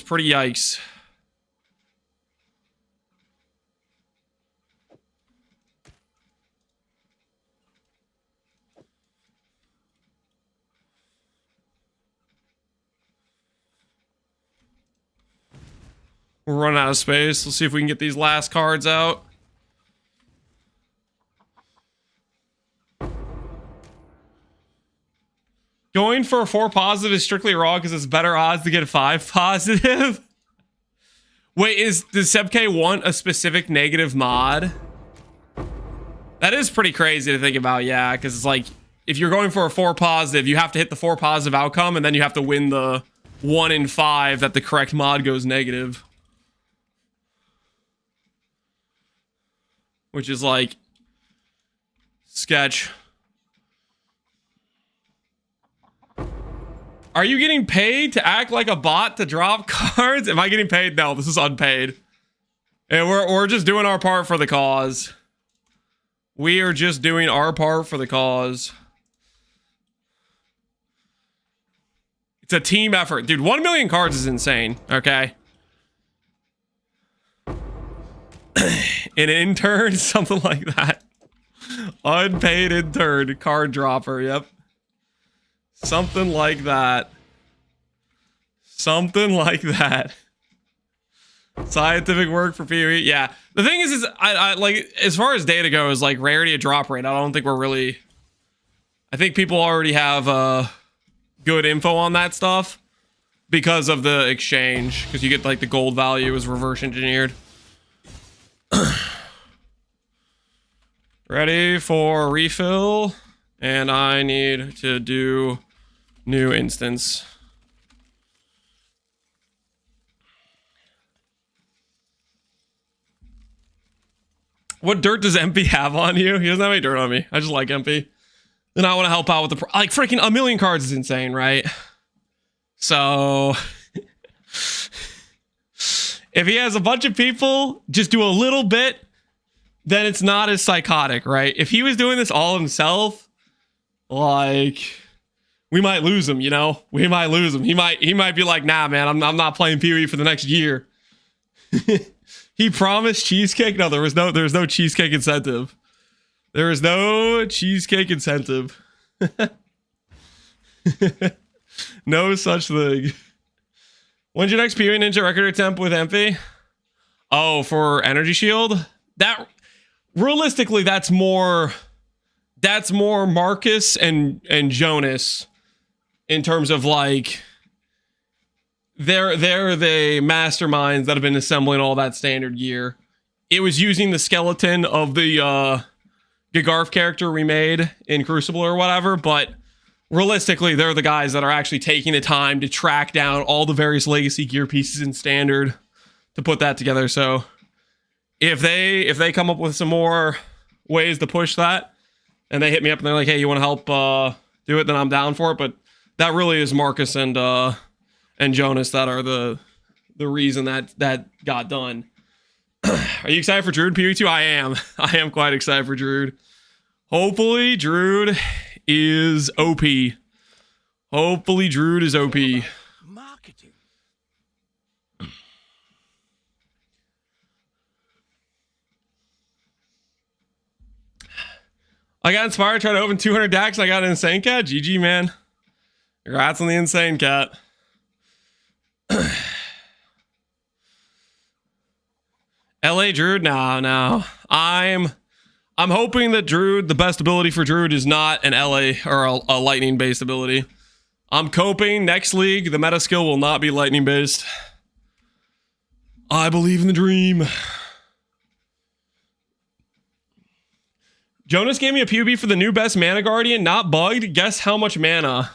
pretty yikes. We're running out of space. Let's see if we can get these last cards out. Going for a 4 positive is strictly wrong because it's better odds to get a 5 positive. Wait, does SebK want a specific negative mod? That is pretty crazy to think about, yeah, because it's like, if you're going for a 4 positive, you have to hit the 4 positive outcome, and then you have to win the 1 in 5 that the correct mod goes negative. Which is like sketch. Are you getting paid to act like a bot to drop cards? Am I getting paid? No, this is unpaid. And we're just doing our part for the cause. We are just doing our part for the cause. It's a team effort. Dude, 1 million cards is insane, okay? An intern, something like that. Unpaid intern, card dropper, yep. Something like that. Something like that. Scientific work for PoE. Yeah. The thing is I like, as far as data goes, like rarity of drop rate, I don't think we're really... I think people already have good info on that stuff because of the exchange. Because you get like the gold value is reverse engineered. Ready for refill. And I need to do new instance. What dirt does MP have on you? He doesn't have any dirt on me. I just like MP. And I want to help out with the... like, freaking 1 million cards is insane, right? So... if he has a bunch of people, just do a little bit, then it's not as psychotic, right? If he was doing this all himself, like... we might lose him, you know? We might lose him. He might be like, nah, man, I'm not playing PoE for the next year. He promised cheesecake? No, there was no cheesecake incentive. There is no cheesecake incentive. No such thing. When's your next PoE Ninja record attempt with MP? Oh, for Energy Shield? That realistically, that's more Marcus and Jonas in terms of like they're the masterminds that have been assembling all that standard gear. It was using the skeleton of the Gagarf character we made in Crucible or whatever, but realistically, they're the guys that are actually taking the time to track down all the various legacy gear pieces in standard to put that together. So if they come up with some more ways to push that and they hit me up and they're like, hey, you want to help do it, then I'm down for it. But that really is Marcus and Jonas that are the reason that got done. Are you excited for Druid PoE 2? I am. I am quite excited for Druid. Hopefully Druid is OP. Hopefully Druid is OP. Marketing. I got inspired, tried to open 200 decks, and I got an Insane Cat. GG, man. Congrats on the Insane Cat. LA Druid? No. I'm hoping that Druid, the best ability for Druid is not an LA or a lightning based ability. I'm coping next league, the meta skill will not be lightning based. I believe in the dream. Jonas gave me a PUB for the new best mana guardian, not bugged. Guess how much mana?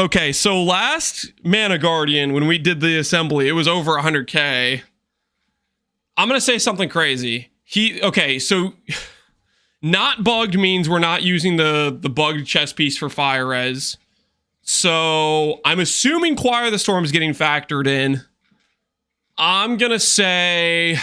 Okay, so last mana guardian, when we did the assembly, it was over 100k. I'm gonna say something crazy. Okay, so not bugged means we're not using the bugged chess piece for fire res. So I'm assuming Choir of the Storm is getting factored in. I'm gonna say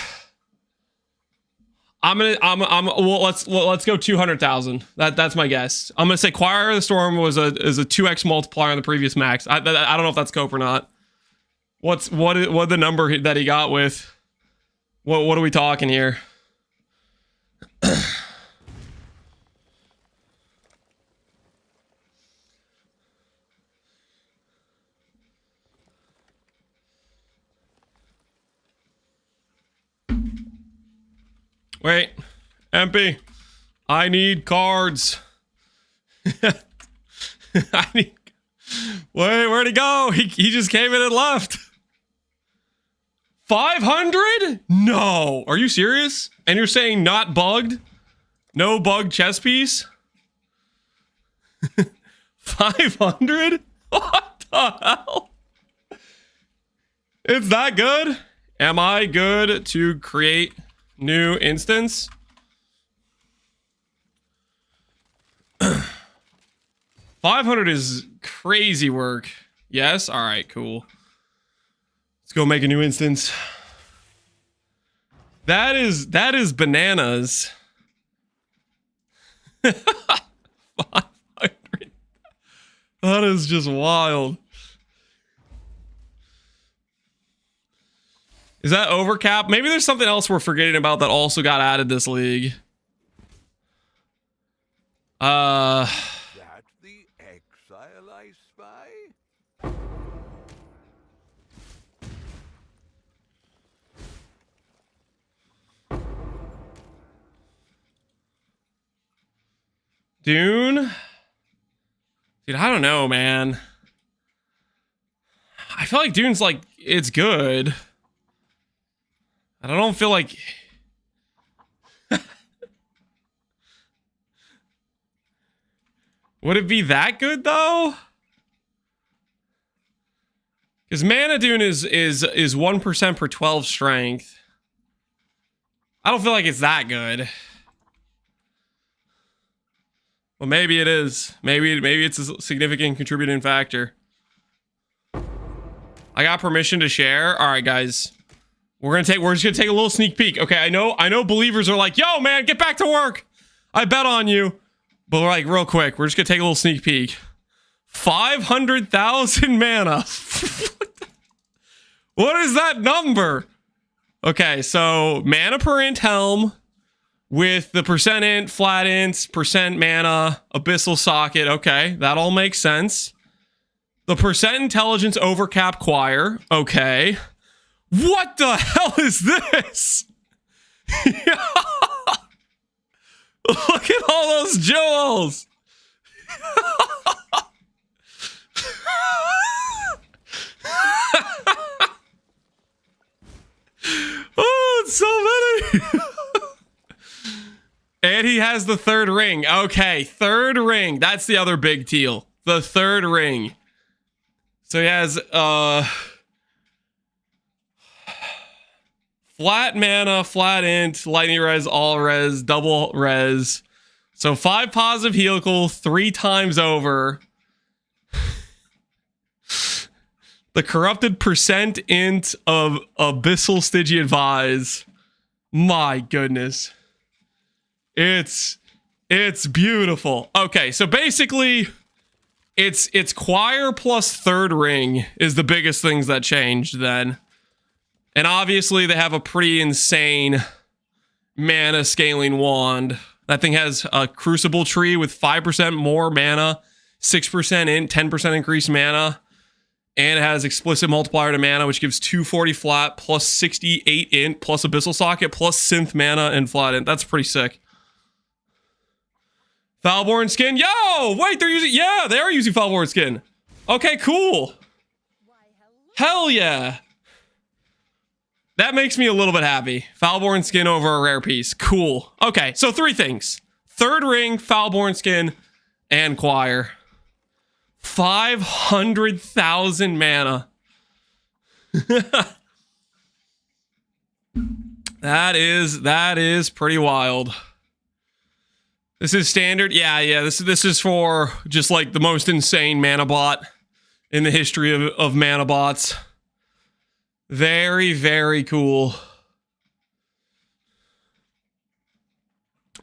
well, let's go 200,000. That's my guess. I'm gonna say Choir of the Storm is a 2x multiplier on the previous max. I don't know if that's cope or not. What the number that he got with? What are we talking here? Wait, MP, I need cards. Where'd he go? He just came in and left. 500? No. Are you serious? And you're saying not bugged? No bugged chess piece? 500? What the hell? It's that good? Am I good to create new instance? 500 is crazy work. Yes? All right, cool. Let's go make a new instance. That is bananas. 500. That is just wild. Is that overcap? Maybe there's something else we're forgetting about that also got added this league. That the Exile I spy? Dune? Dude, I don't know, man. I feel like Dune's like, it's good. I don't feel like... Would it be that good, though? Because Mana Dune is 1% per 12 strength. I don't feel like it's that good. Well, maybe it is. Maybe it's a significant contributing factor. I got permission to share. All right, guys. We're just gonna take a little sneak peek. Okay, I know believers are like, yo, man, get back to work. I bet on you. But we're like, real quick, we're just gonna take a little sneak peek. 500,000 mana. What is that number? Okay, so mana per int helm with the percent int, flat int, percent mana, abyssal socket. Okay, that all makes sense. The percent intelligence overcap choir. Okay. What the hell is this? Look at all those jewels. Oh, it's so many. And he has the third ring. Okay, third ring. That's the other big deal. The third ring. So he has flat mana, flat int, lightning res, all res, double res. So 5 positive helical 3 times over. The corrupted percent int of abyssal Stygian Vise. My goodness. It's beautiful. Okay, so basically it's choir plus third ring is the biggest things that changed then. And obviously they have a pretty insane mana scaling wand. That thing has a crucible tree with 5% more mana, 6% int, 10% increased mana. And it has explicit multiplier to mana, which gives 240 flat plus 68 int plus abyssal socket plus synth mana and flat int. That's pretty sick. Foulborn skin. Yo, wait, they are using Foulborn skin. Okay, cool. Hell yeah. That makes me a little bit happy. Foulborn skin over a rare piece. Cool. Okay, so 3 things. Third ring, Foulborn skin, and choir. 500,000 mana. That is pretty wild. This is standard. Yeah. This is for just like the most insane mana bot in the history of mana bots. Very, very cool.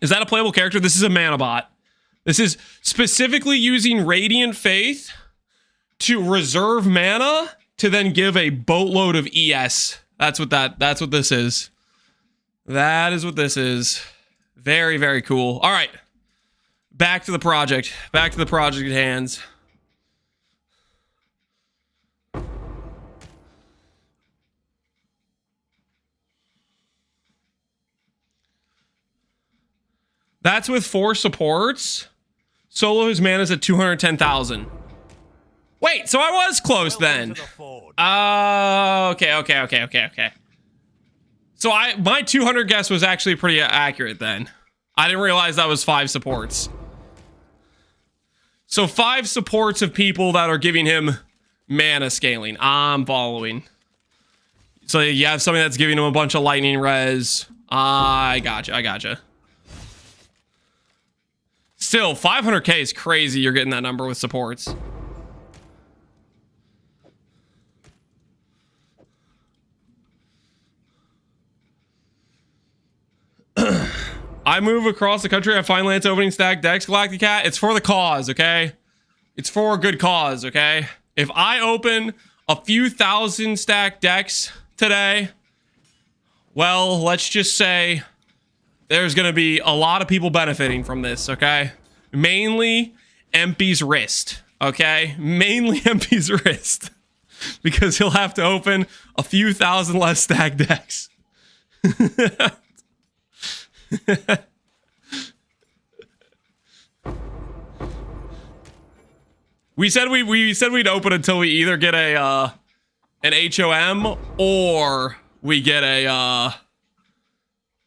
Is that a playable character? This is a mana bot. This is specifically using Radiant Faith to reserve mana to then give a boatload of ES. That's what this is. That is what this is. Very, very cool. All right. Back to the project. Back to the project at hands. That's with 4 supports. Solo, his mana's at 210,000. Wait, so I was close then. Okay. So my 200 guess was actually pretty accurate then. I didn't realize that was 5 supports. So 5 supports of people that are giving him mana scaling. I'm following. So you have something that's giving him a bunch of lightning res. I gotcha. Still, 500k is crazy. You're getting that number with supports. I move across the country. I find lands opening stack decks. Galactic Cat. It's for the cause, okay? It's for a good cause, okay? If I open a few thousand stack decks today, well, let's just say there's gonna be a lot of people benefiting from this, okay? Mainly Empy's wrist, okay? Mainly Empy's wrist. Because he'll have to open a few thousand less stack decks. we said we'd open until we either get a an HOM or we get a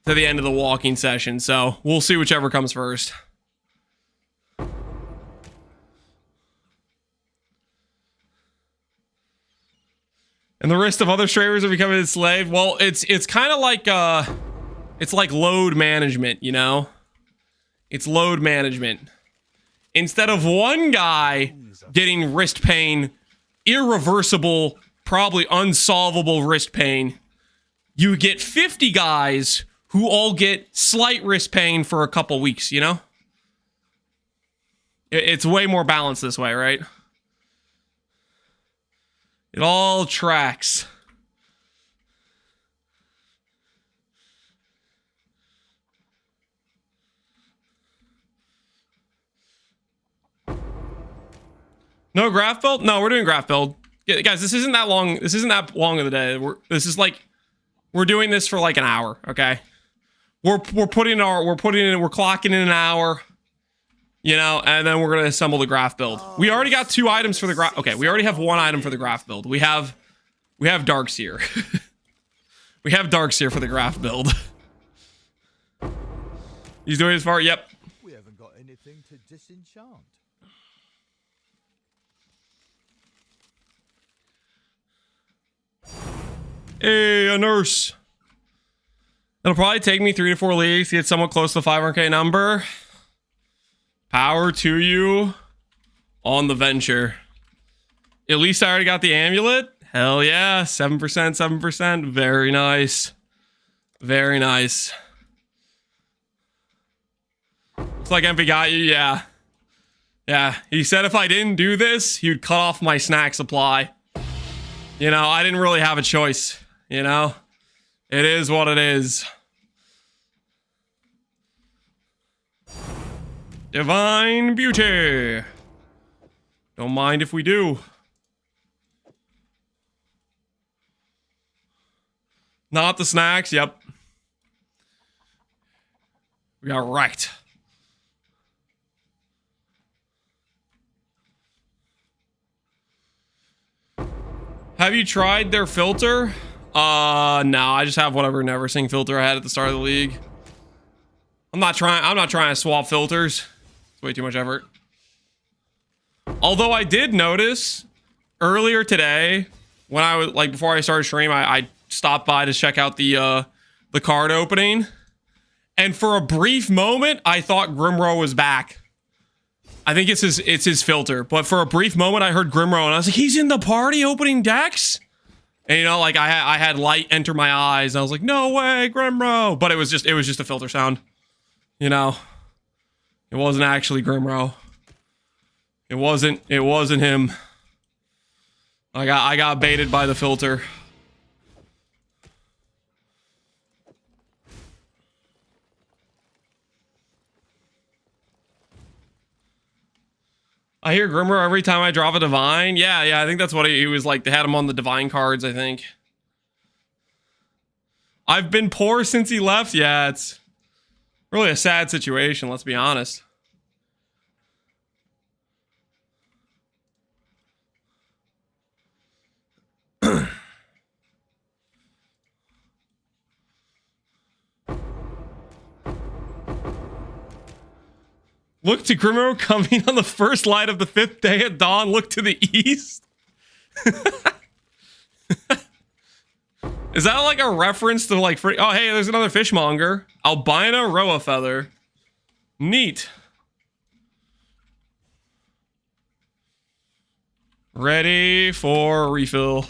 to the end of the walking session. So we'll see whichever comes first. And the wrist of other stravers are becoming enslaved. Well, it's kind of like it's like load management, you know? It's load management. Instead of one guy getting wrist pain, irreversible, probably unsolvable wrist pain, you get 50 guys who all get slight wrist pain for a couple weeks, you know? It's way more balanced this way, right? It all tracks. No graph build? No, we're doing graph build. Yeah, guys, this isn't that long. This isn't that long of the day. We're doing this for like an hour, okay? We're clocking in an hour, you know, and then we're gonna assemble the graph build. We already got 2 items for the graph. Okay, we already have 1 item for the graph build. We have Darkseer. We have Darkseer for the graph build. He's doing his part. Yep. We haven't got anything to disenchant. Hey, a nurse. It'll probably take me 3 to 4 leagues to get somewhat close to the 500k number. Power to you on the venture. At least I already got the amulet. Hell yeah. 7%, 7%. Very nice. Very nice. Looks like Empy got you. Yeah. Yeah. He said if I didn't do this, he'd cut off my snack supply. You know, I didn't really have a choice. You know? It is what it is. Divine Beauty. Don't mind if we do. Not the snacks. Yep. We got wrecked. Have you tried their filter? No, I just have whatever never sing filter I had at the start of the league. I'm not trying to swap filters. It's way too much effort. Although I did notice earlier today when I was like before I started stream, I stopped by to check out the card opening, and for a brief moment I thought Grimro was back. I think it's his filter, but for a brief moment I heard Grimro and I was like, he's in the party opening decks? And you know, like I had light enter my eyes and I was like, no way, Grimro. But it was just a filter sound. You know, it wasn't actually Grimro. It wasn't him. I got baited by the filter. I hear Grimmer every time I drop a divine. Yeah, I think that's what he was like. They had him on the divine cards, I think. I've been poor since he left. Yeah, it's really a sad situation, let's be honest. Look to Grimmer coming on the first light of the 5th day at dawn. Look to the east. Is that like a reference to like free? Oh, hey, there's another fishmonger. Albino Roa feather. Neat. Ready for refill.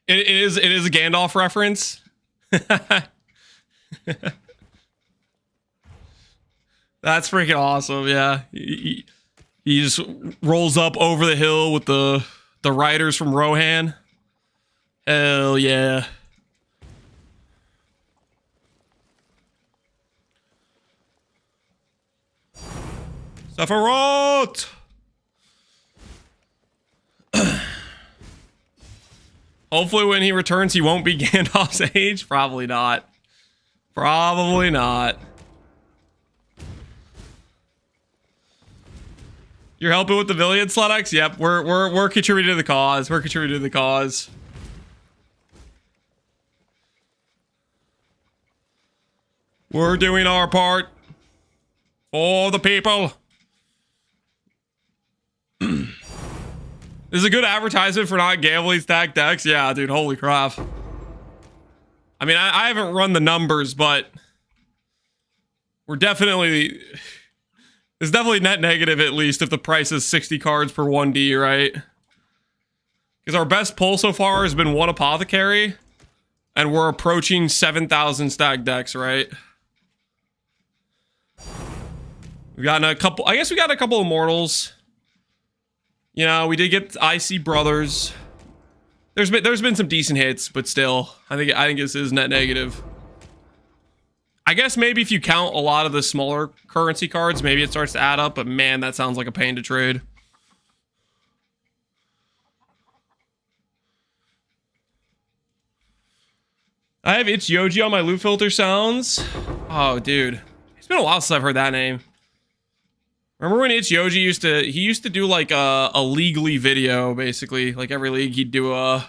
It is a Gandalf reference. That's freaking awesome. Yeah, he just rolls up over the hill with the riders from Rohan. Hell yeah. Sephiroth! Hopefully when he returns, he won't be Gandalf's age. Probably not. Probably not. You're helping with the Villian Sludex? Yep, we're contributing to the cause. We're contributing to the cause. We're doing our part. For the people. This is a good advertisement for not gambling stacked decks. Yeah, dude, holy crap. I mean, I haven't run the numbers, but we're definitely... It's definitely net negative, at least, if the price is 60 cards per 1D, right? Because our best pull so far has been one Apothecary, and we're approaching 7,000 stacked decks, right? We've gotten a couple... I guess we got a couple Immortals. You know, we did get IC Brothers. There's been some decent hits, but still, I think this is net negative. I guess maybe if you count a lot of the smaller currency cards, maybe it starts to add up, but man, that sounds like a pain to trade. I have It's Yoji on my loot filter sounds. Oh, dude. It's been a while since I've heard that name. Remember when It's Yoji used to do like a leaguely video, basically. Like every league he'd do a...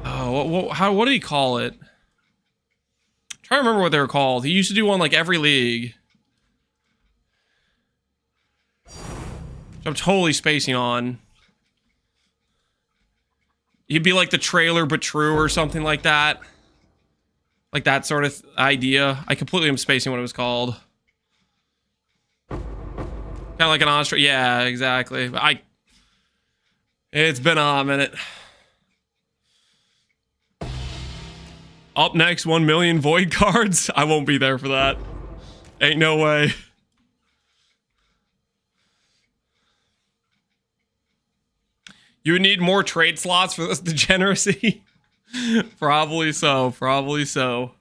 Oh, what did he call it? I don't remember what they were called. He used to do one like every league. I'm totally spacing on. He'd be like the trailer but true or something like that. Like that sort of idea. I completely am spacing what it was called. Kind of like an Australia. Yeah, exactly. It's been a minute. Up next, 1 million void cards. I won't be there for that. Ain't no way. You would need more trade slots for this degeneracy. Probably so. Probably so.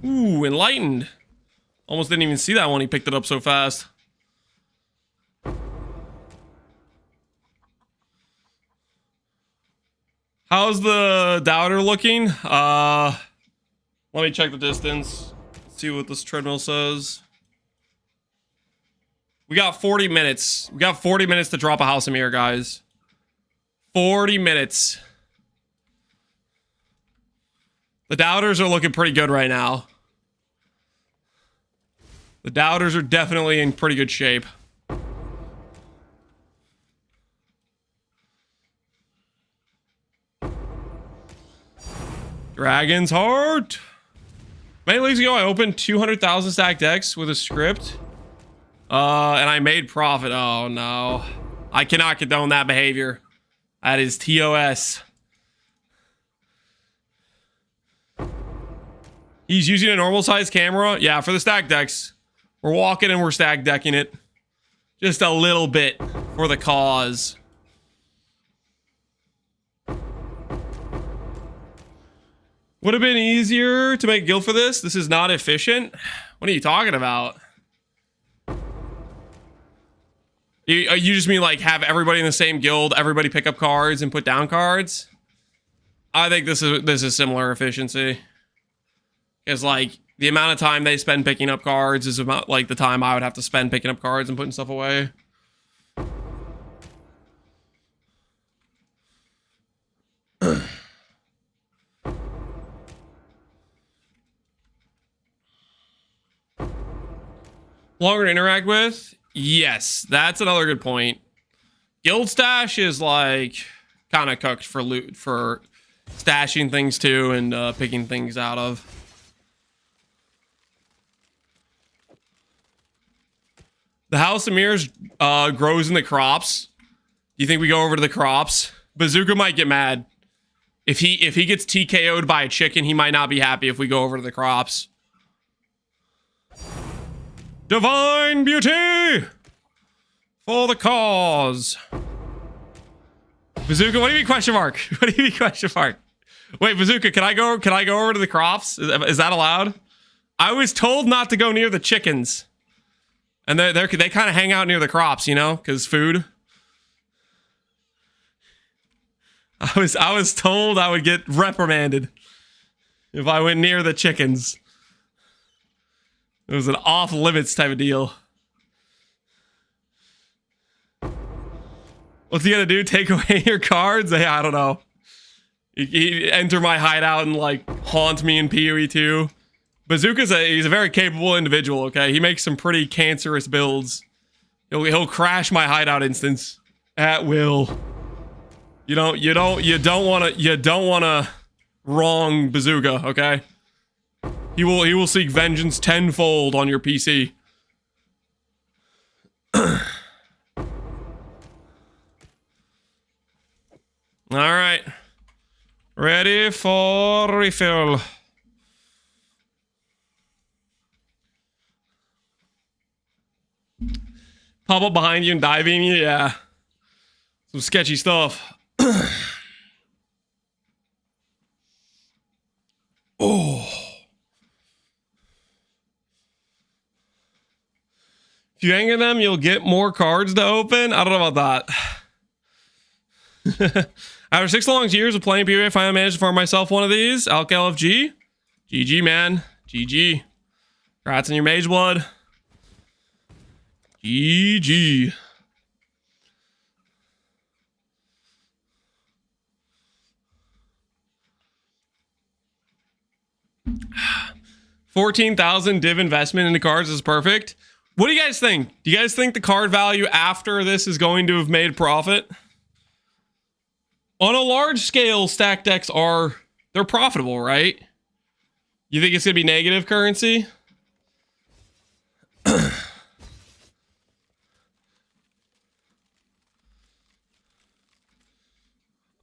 Ooh, enlightened. Almost didn't even see that one. He picked it up so fast. How's the doubter looking? Let me check the distance. See what this treadmill says. We got 40 minutes. We got 40 minutes to drop a House of Mirror, guys. 40 minutes. The doubters are looking pretty good right now. The doubters are definitely in pretty good shape. Dragon's Heart. Many leagues ago, I opened 200,000 stacked decks with a script. And I made profit. Oh, no. I cannot condone that behavior. That is TOS. He's using a normal size camera. Yeah, for the stack decks. We're walking and we're stack decking it. Just a little bit for the cause. Would have been easier to make guild for this. This is not efficient. What are you talking about? You just mean like have everybody in the same guild, everybody pick up cards and put down cards? I think this is similar efficiency. Because like the amount of time they spend picking up cards is about like the time I would have to spend picking up cards and putting stuff away. Longer to interact with? Yes, that's another good point. Guild stash is like kind of cooked for loot, for stashing things too and picking things out of. The House of Mirrors grows in the crops. Do you think we go over to the crops? Bazooka might get mad. If he gets TKO'd by a chicken, he might not be happy if we go over to the crops. Divine beauty for the cause. Bazooka, what do you mean question mark? What do you mean question mark? Wait, Bazooka, can I go over to the crops? Is that allowed? I was told not to go near the chickens. And they kind of hang out near the crops, you know, because food. I was told I would get reprimanded if I went near the chickens. It was an off limits type of deal. What's he gonna do? Take away your cards? Yeah, I don't know. He enter my hideout and like haunt me in PoE 2. Bazooka's he's a very capable individual. Okay, he makes some pretty cancerous builds. He'll crash my hideout instance at will. You don't wanna wrong Bazooka. Okay. He will seek vengeance tenfold on your PC. All right. Ready for refill. Pop up behind you and dive in you? Yeah. Some sketchy stuff. Oh. If you hang in them, you'll get more cards to open. I don't know about that. After 6 long years of playing PoE, I finally managed to farm myself one of these. Alk LFG. GG, man. GG. Congrats on your mage blood. GG. $14,000 div investment into cards is perfect. What do you guys think? Do you guys think the card value after this is going to have made profit? On a large scale, stack decks they're profitable, right? You think it's gonna be negative currency?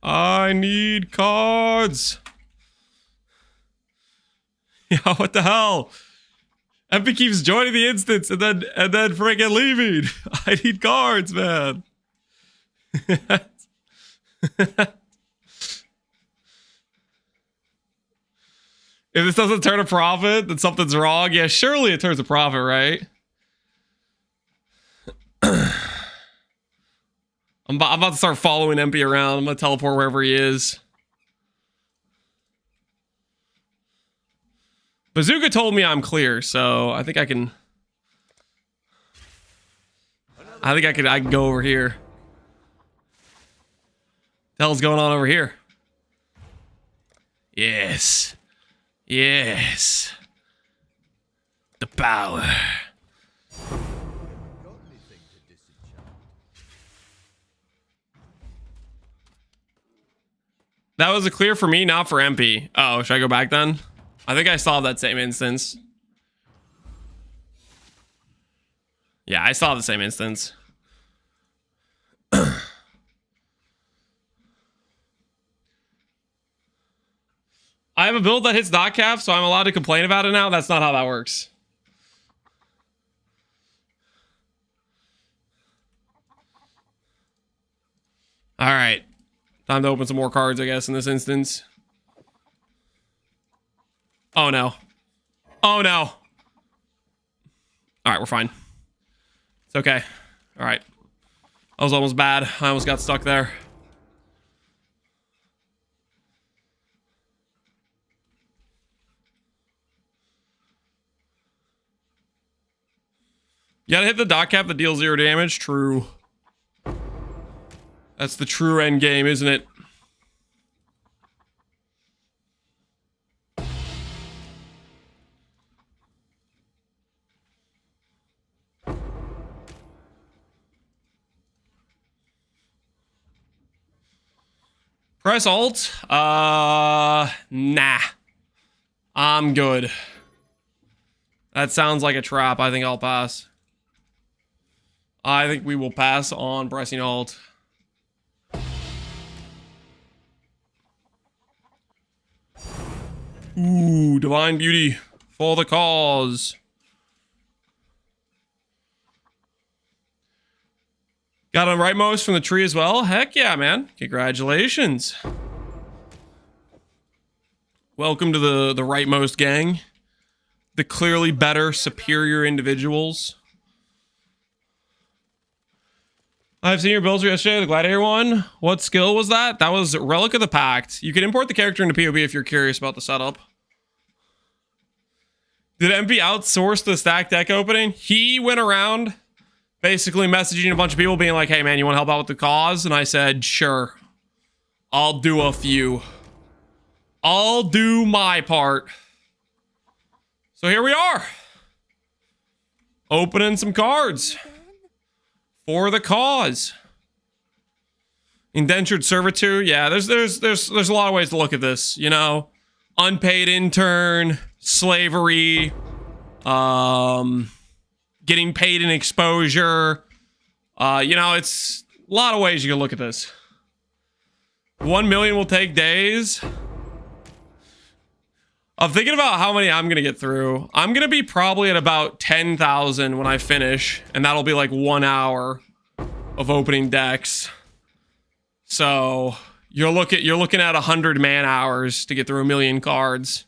I need cards. Yeah, what the hell? MP keeps joining the instance and then freaking leaving. I need cards, man. If this doesn't turn a profit, then something's wrong. Yeah, surely it turns a profit, right? I'm about to start following MP around. I'm gonna teleport wherever he is. Bazooka told me I'm clear, so I think I can. I can go over here. The hell's going on over here? Yes. Yes. The power. That was a clear for me, not for MP. Oh, should I go back then? I think I saw that same instance. Yeah, I saw the same instance. I have a build that hits dot cap, so I'm allowed to complain about it now. That's not how that works. All right. Time to open some more cards, I guess, in this instance. Oh, no. Oh, no. All right, we're fine. It's okay. All right. I was almost bad. I almost got stuck there. You gotta hit the dot cap that deals 0 damage. True. That's the true end game, isn't it? Press Alt? Nah. I'm good. That sounds like a trap. I think I'll pass. I think we will pass on pressing Alt. Ooh, Divine Beauty. For the cause. Got a rightmost from the tree as well? Heck yeah, man. Congratulations. Welcome to the rightmost gang. The clearly better, superior individuals. I've seen your builds yesterday, the Gladiator one. What skill was that? That was Relic of the Pact. You can import the character into PoB if you're curious about the setup. Did MP outsource the stack deck opening? He went around basically messaging a bunch of people being like, hey man, you want to help out with the cause? And I said, sure. I'll do a few. I'll do my part. So here we are. Opening some cards. For the cause. Indentured servitude. Yeah, there's a lot of ways to look at this, you know. Unpaid intern, slavery, getting paid in exposure. You know, it's a lot of ways you can look at this. 1 million will take days. I'm thinking about how many I'm gonna get through. I'm gonna be probably at about 10,000 when I finish, and that'll be like 1 hour of opening decks. So you're looking at 100 man hours to get through 1 million cards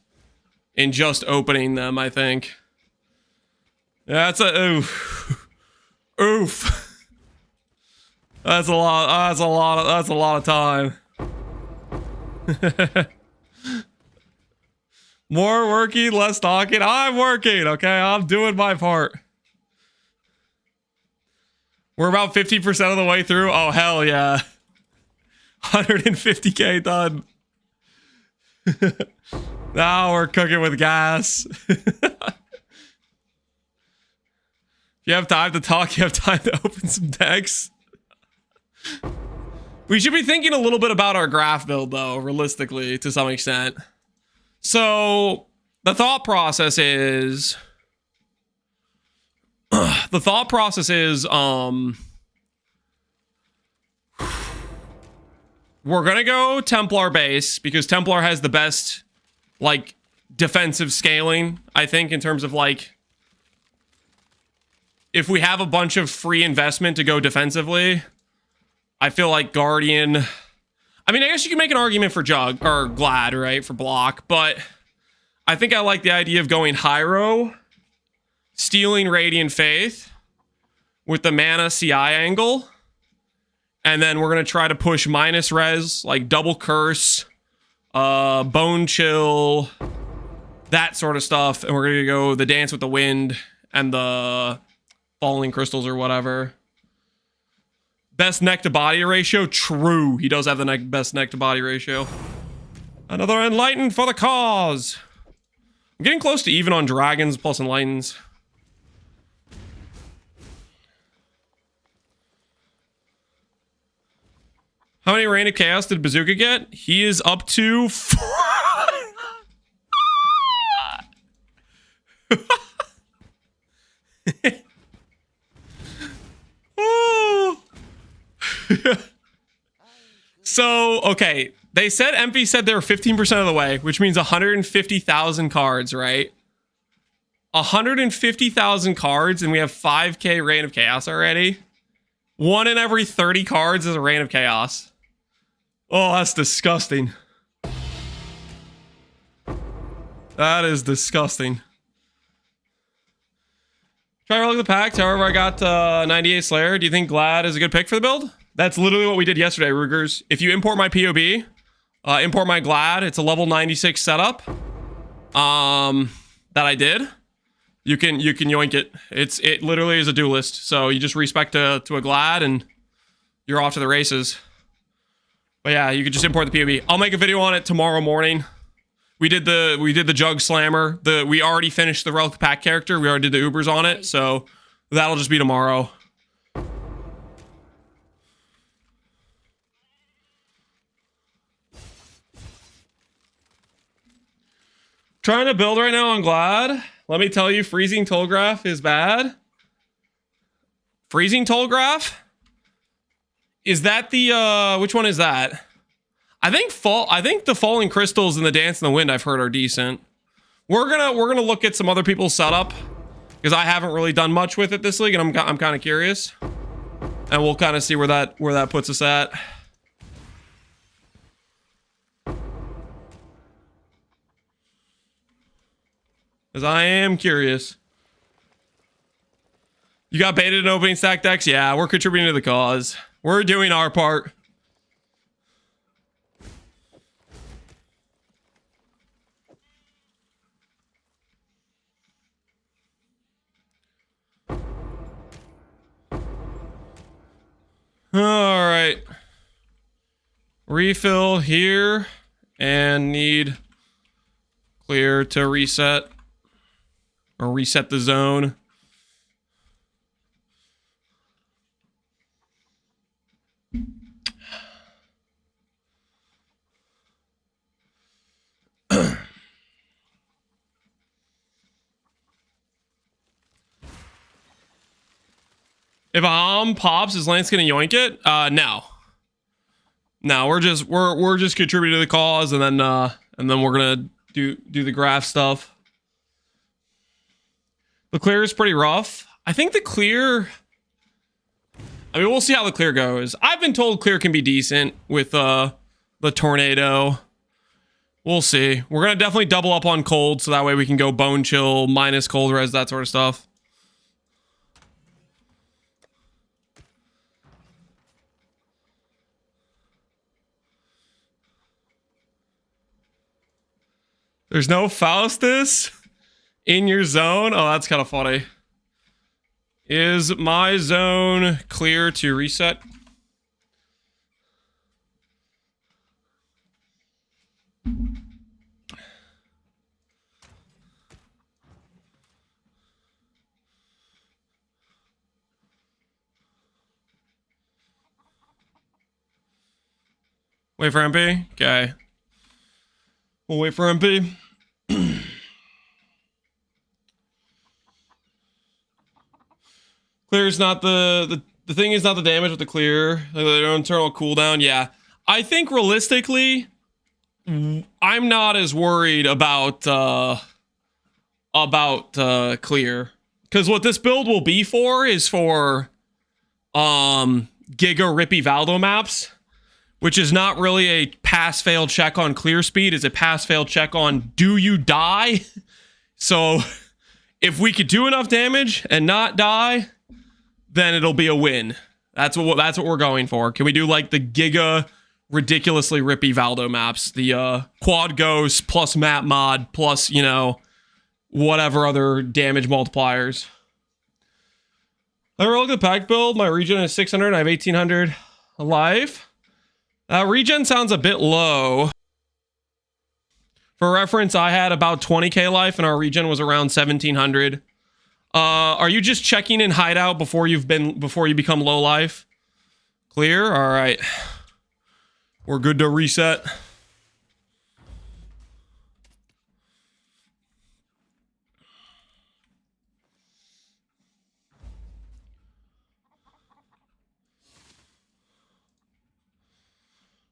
in just opening them. I think that's a oof. Oof. That's a lot. That's a lot of time. More working, less talking. I'm working, okay? I'm doing my part. We're about 50% of the way through. Oh, hell yeah. 150k done. Now we're cooking with gas. If you have time to talk, you have time to open some decks. We should be thinking a little bit about our graph build, though, realistically, to some extent. So the thought process is we're gonna go Templar base because Templar has the best like defensive scaling, I think, in terms of like if we have a bunch of free investment to go defensively, I feel like Guardian. I mean, I guess you can make an argument for Jug or Glad, right, for block, but I think I like the idea of going Hyro, stealing Radiant Faith with the mana CI angle, and then we're gonna try to push minus res, like double curse, bone chill, that sort of stuff, and we're gonna go the Dance with the Wind and the Falling Crystals or whatever. Best neck to body ratio? True. He does have the best neck to body ratio. Another Enlightened for the cause. I'm getting close to even on dragons plus Enlightens. How many Reign of Chaos did Bazooka get? He is up to 4. Oh. So, okay. They said MP said they were 15% of the way, which means 150,000 cards, right? 150,000 cards, and we have 5k Reign of Chaos already. 1 in every 30 cards is a Reign of Chaos. Oh, that's disgusting. That is disgusting. Try to look at the pack. However, I got 98 Slayer. Do you think Glad is a good pick for the build? That's literally what we did yesterday, Rugers. If you import my POB, import my Glad, it's a level 96 setup. That I did. You can yoink it. It literally is a duelist. So you just respec to a Glad and you're off to the races. But yeah, you could just import the POB. I'll make a video on it tomorrow morning. We did the Jug Slammer. We already finished the Relic Pack character. We already did the Ubers on it, so that'll just be tomorrow. Trying to build right now on Glad. Let me tell you, freezing Tolgraph is bad. Freezing Tolgraph? Is that the which one is that? I think the Falling Crystals and the Dance in the Wind I've heard are decent. We're gonna look at some other people's setup because I haven't really done much with it this league, and I'm kind of curious, and we'll kind of see where that puts us at. Because I am curious. You got baited in opening stack decks? Yeah, we're contributing to the cause. We're doing our part. All right. Refill here and need clear to reset or reset the zone. If a pops, is Lance gonna yoink it? No. No, we're just contributing to the cause, and then we're gonna do the graph stuff. The clear is pretty rough. I think the clear. I mean, we'll see how the clear goes. I've been told clear can be decent with the tornado. We'll see. We're gonna definitely double up on cold, so that way we can go bone chill minus cold res, that sort of stuff. There's no Faustus in your zone? Oh, that's kind of funny. Is my zone clear to reset? Wait for MP? Okay. We'll wait for MP. Clear is not the thing is not the damage with the clear. Like their internal cooldown. Yeah. I think realistically, I'm not as worried about clear. Because what this build will be for is for Giga Rippy Valdo maps. Which is not really a pass-fail check on clear speed. It's a pass-fail check on do you die? So if we could do enough damage and not die, then it'll be a win. That's what we're going for. Can we do like the Giga ridiculously rippy Valdo maps? The quad ghost plus map mod plus, you know, whatever other damage multipliers. I roll the pack build. My regen is 600. I have 1800 alive. Regen sounds a bit low. For reference, I had about 20k life and our regen was around 1700. Are you just checking in hideout before you become low life? Clear? All right. We're good to reset.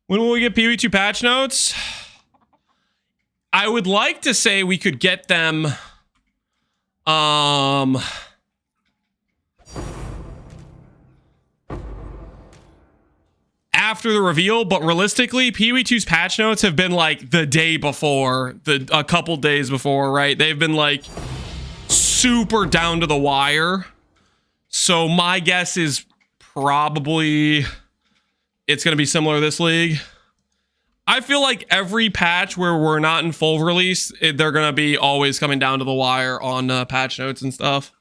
When will we get PV2 patch notes? I would like to say we could get them after the reveal, but realistically, PV2's patch notes have been like the day before, a couple days before, right? They've been like super down to the wire. So my guess is probably it's going to be similar to this league. I feel like every patch where we're not in full release, they're going to be always coming down to the wire on patch notes and stuff.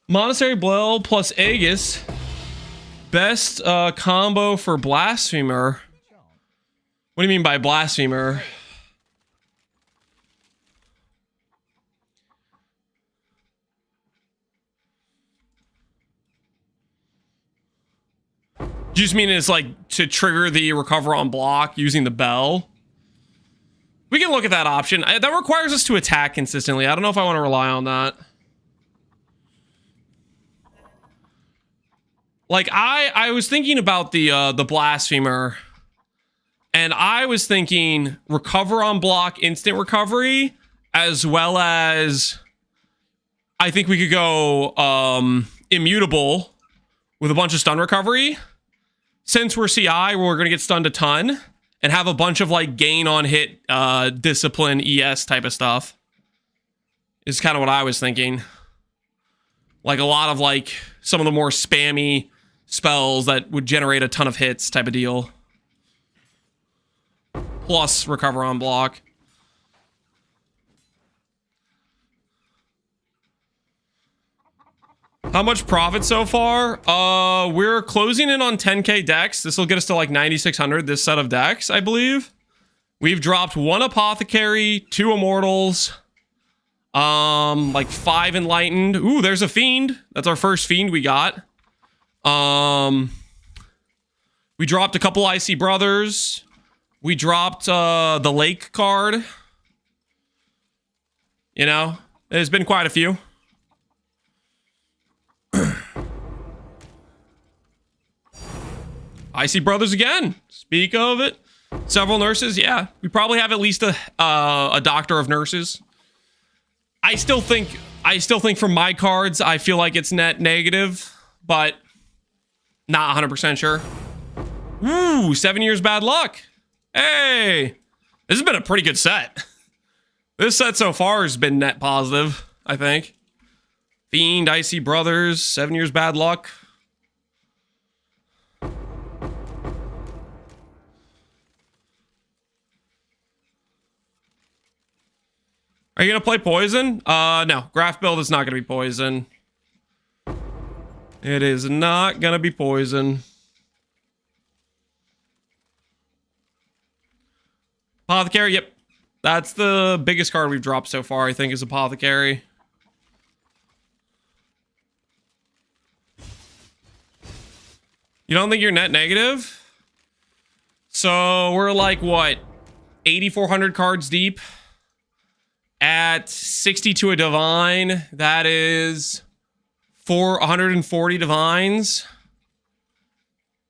Monastery Blow plus Aegis. Best combo for Blasphemer. What do you mean by Blasphemer? Do you just mean it's like to trigger the recover on block using the bell? We can look at that option. That requires us to attack consistently. I don't know if I want to rely on that. Like I was thinking about the Blasphemer, and I was thinking recover on block, instant recovery, as well as I think we could go immutable with a bunch of stun recovery. Since we're CI, we're going to get stunned a ton and have a bunch of like gain on hit, discipline, ES type of stuff. Is kind of what I was thinking. Like a lot of like some of the more spammy spells that would generate a ton of hits type of deal. Plus recover on block. How much profit so far? We're closing in on 10k decks. This will get us to like 9,600, this set of decks, I believe. We've dropped 1 Apothecary, 2 Immortals, like 5 Enlightened. Ooh, there's a Fiend. That's our first Fiend we got. We dropped a couple Icy Brothers. We dropped the Lake card. You know, there's been quite a few. Icy Brothers again. Speak of it. Several nurses. Yeah, we probably have at least a doctor of nurses. I still think from my cards, I feel like it's net negative, but not 100% sure. Ooh, 7 years bad luck. Hey, this has been a pretty good set. This set so far has been net positive, I think. Fiend, Icy Brothers, 7 years bad luck. Are you gonna play Poison? No. Graft Build is not gonna be Poison. It is not gonna be Poison. Apothecary, yep. That's the biggest card we've dropped so far, I think, is Apothecary. You don't think you're net negative? So we're like, what? 8,400 cards deep. At 62 a divine, that is 140 divines.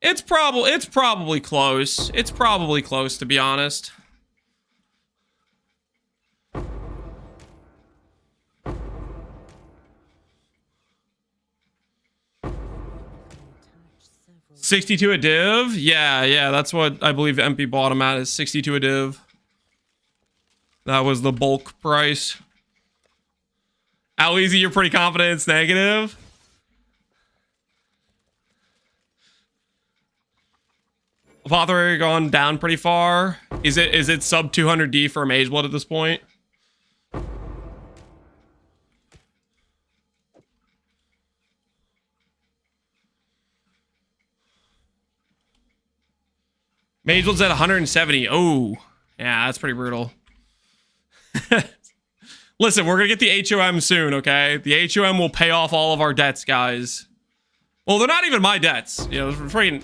It's probably close. It's probably close, to be honest. $62 a div? Yeah, that's what I believe MP bought him at, is $62 a div. That was the bulk price. How easy, you're pretty confident it's negative? Apothecary gone down pretty far. Is it sub 200D for Mage Blood at this point? Mage Blood's at 170. Oh, yeah, that's pretty brutal. Listen, we're gonna get the HOM soon, okay? The HOM will pay off all of our debts, guys. Well, they're not even my debts. You know,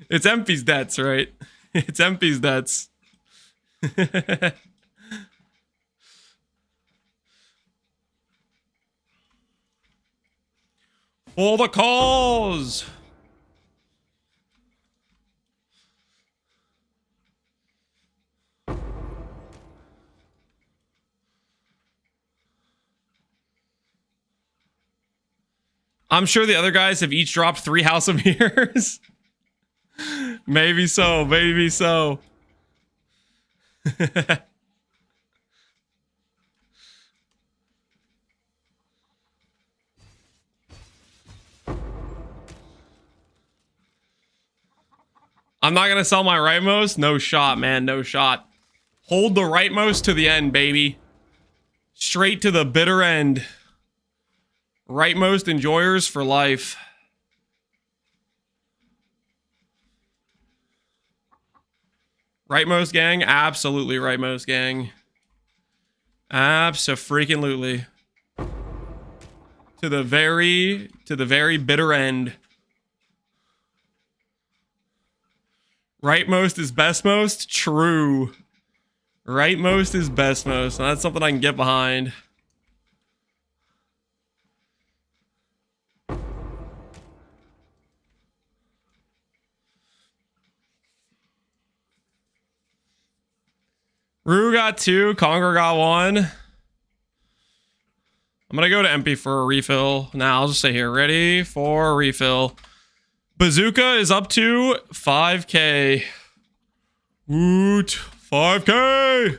it's Empy's debts, right? It's Empy's debts. For the cause! I'm sure the other guys have each dropped 3 House of Mirrors. Maybe so, maybe so. I'm not gonna sell my rightmost. No shot, man. No shot. Hold the rightmost to the end, baby. Straight to the bitter end. Rightmost enjoyers for life. Rightmost gang? Absolutely rightmost gang. Abso-freaking-lutely. To the very bitter end. Rightmost is bestmost? True. Rightmost is bestmost. That's something I can get behind. Rue got 2. Conger got 1. I'm gonna go to MP for a refill. Now I'll just say here, ready for a refill. Bazooka is up to 5k. Woot, 5k.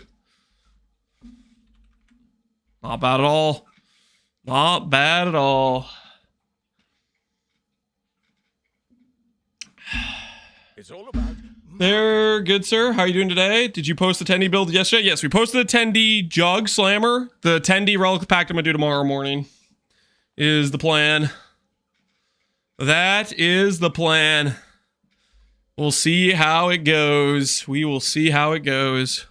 Not bad at all. Not bad at all. It's all about There, good sir. How are you doing today? Did you post the 10D build yesterday? Yes, we posted the 10D Jug Slammer. The 10D Relic Pact I'm gonna do tomorrow morning is the plan. That is the plan. We'll see how it goes. We will see how it goes.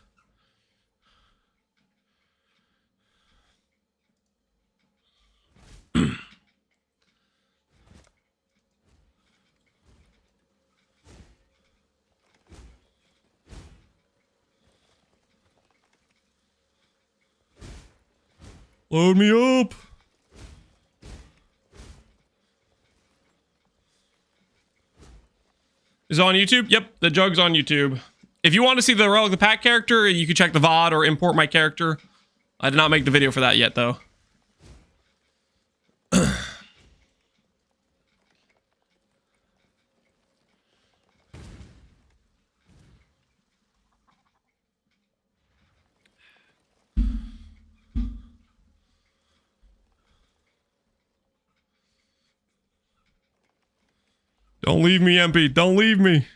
Load me up. Is it on YouTube? Yep, the Jug's on YouTube. If you want to see the Relic of the Pack character, you can check the VOD or import my character. I did not make the video for that yet, though. Don't leave me, MP. Don't leave me.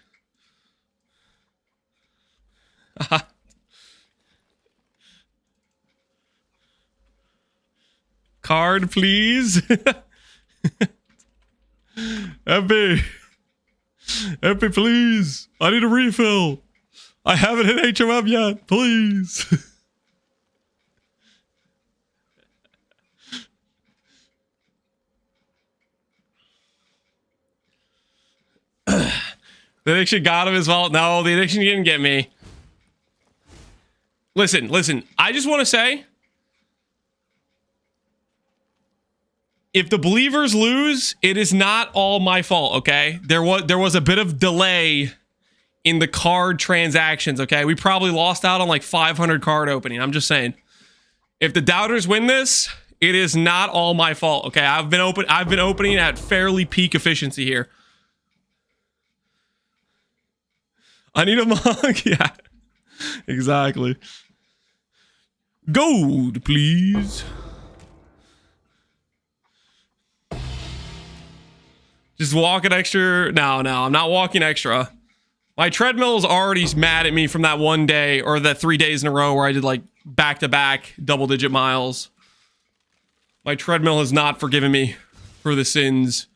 Card, please. MP. MP, please. I need a refill. I haven't hit HMM yet. Please. The addiction got him as well. No, the addiction didn't get me. Listen. I just want to say, if the believers lose, it is not all my fault, okay? There was a bit of delay in the card transactions, okay? We probably lost out on like 500 card opening. I'm just saying. If the doubters win this, it is not all my fault, okay? I've been opening at fairly peak efficiency here. I need a monk. Yeah, exactly. Gold, please. Just walking extra. No, I'm not walking extra. My treadmill is already mad at me from that one day or that 3 days in a row where I did like back-to-back double-digit miles. My treadmill has not forgiven me for the sins.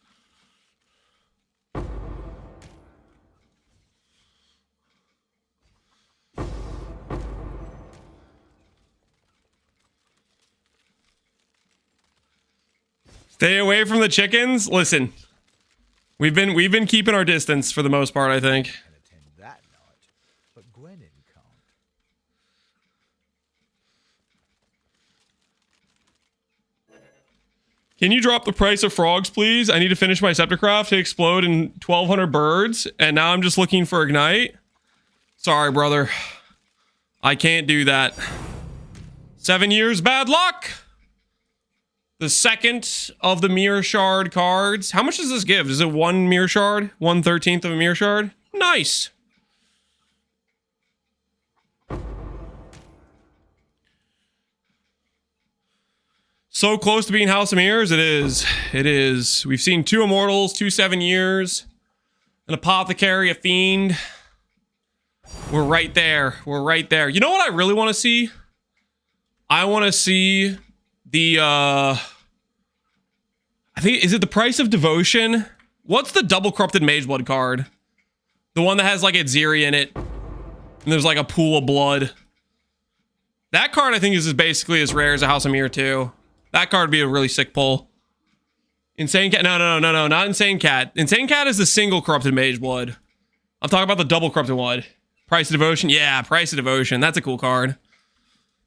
Stay away from the chickens. Listen, we've been keeping our distance for the most part, I think. Can attend that night, but Gwenin can't. Can you drop the price of frogs, please? I need to finish my Sceptercraft to explode in 1,200 birds, and now I'm just looking for Ignite. Sorry, brother. I can't do that. 7 years bad luck. The second of the Mirror Shard cards. How much does this give? Is it 1 Mirror Shard? 1/13 of a Mirror Shard? Nice. So close to being House of Mirrors. It is. It is. We've seen 2 Immortals, 2 7 years. An Apothecary, a Fiend. We're right there. We're right there. You know what I really want to see? I want to see the, I think, is it the Price of Devotion? What's the double corrupted Mageblood card? The one that has like Adziri in it. And there's like a pool of blood. That card I think is basically as rare as a House of Mirror too. That card would be a really sick pull. Insane Cat, no, not Insane Cat. Insane Cat is the single corrupted Mageblood. I'm talking about the double corrupted one. Price of Devotion, yeah, Price of Devotion. That's a cool card.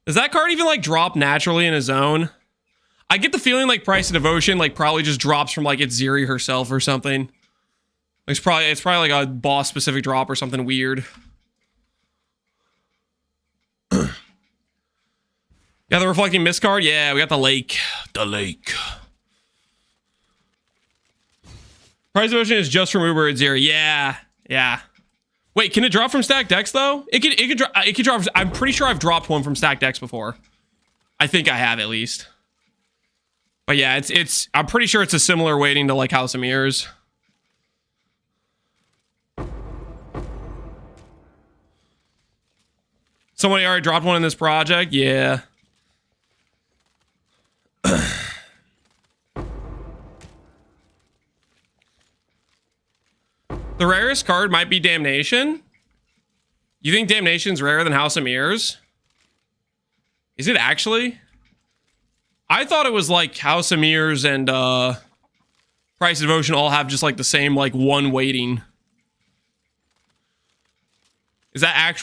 Does that card even like drop naturally in a zone? I get the feeling like Price of Devotion like probably just drops from like Adziri herself or something. It's probably like a boss specific drop or something weird. Yeah, the Reflecting Mist card. Yeah, we got the lake. The lake. Price of Devotion is just from Uber Adziri. Yeah, yeah. Wait, can it drop from stacked decks though? It could drop. I'm pretty sure I've dropped one from stacked decks before. I think I have at least. But yeah, it's. I'm pretty sure it's a similar weighting to like House of Mirrors. Somebody already dropped one in this project. Yeah. The rarest card might be Damnation. You think Damnation's rarer than House of Mirrors? Is it actually? I thought it was like House of Mirrors and Price of Devotion all have just like the same like one weighting. Is that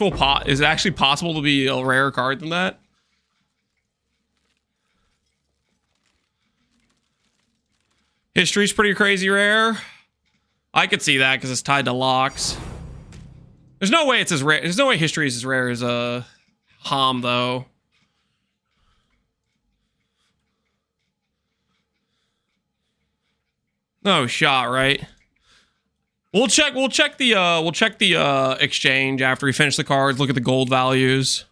is it actually possible to be a rarer card than that? History's pretty crazy rare. I could see that because it's tied to locks. There's no way it's as rare. There's no way History is as rare as a Hom though. No shot, right? We'll check the exchange after we finish the cards, look at the gold values.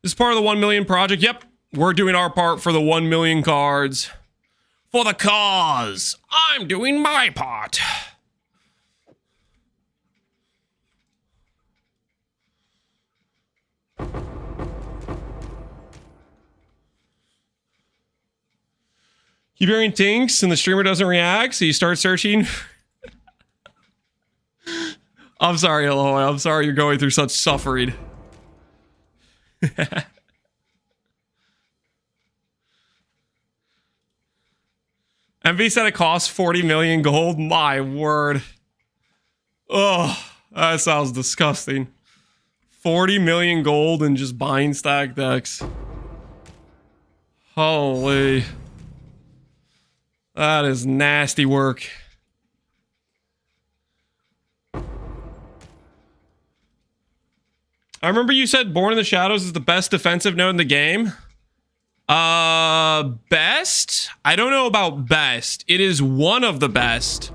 This is part of the 1 million project. Yep. We're doing our part for the 1 million cards. For the cause. I'm doing my part. Keep hearing tinks and the streamer doesn't react, so you start searching. I'm sorry, Eloy. I'm sorry you're going through such suffering. MV said it costs 40 million gold. My word. Oh, that sounds disgusting. 40 million gold and just buying stack decks. Holy. That is nasty work. I remember you said Born in the Shadows is the best defensive node in the game. Best? I don't know about best. It is one of the best.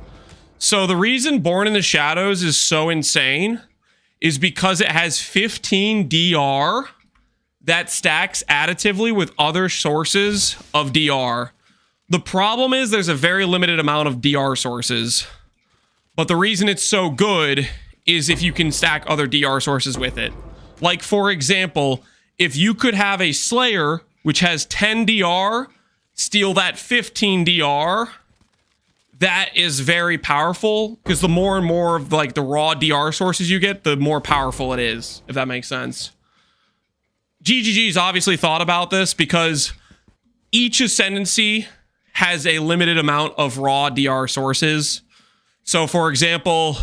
So the reason Born in the Shadows is so insane is because it has 15 DR that stacks additively with other sources of DR. The problem is there's a very limited amount of DR sources. But the reason it's so good is if you can stack other DR sources with it. Like, for example, if you could have a Slayer, which has 10 DR, steal that 15 DR, that is very powerful, because the more and more of like the raw DR sources you get, the more powerful it is, if that makes sense. GGG's obviously thought about this because each Ascendancy has a limited amount of raw DR sources. So for example,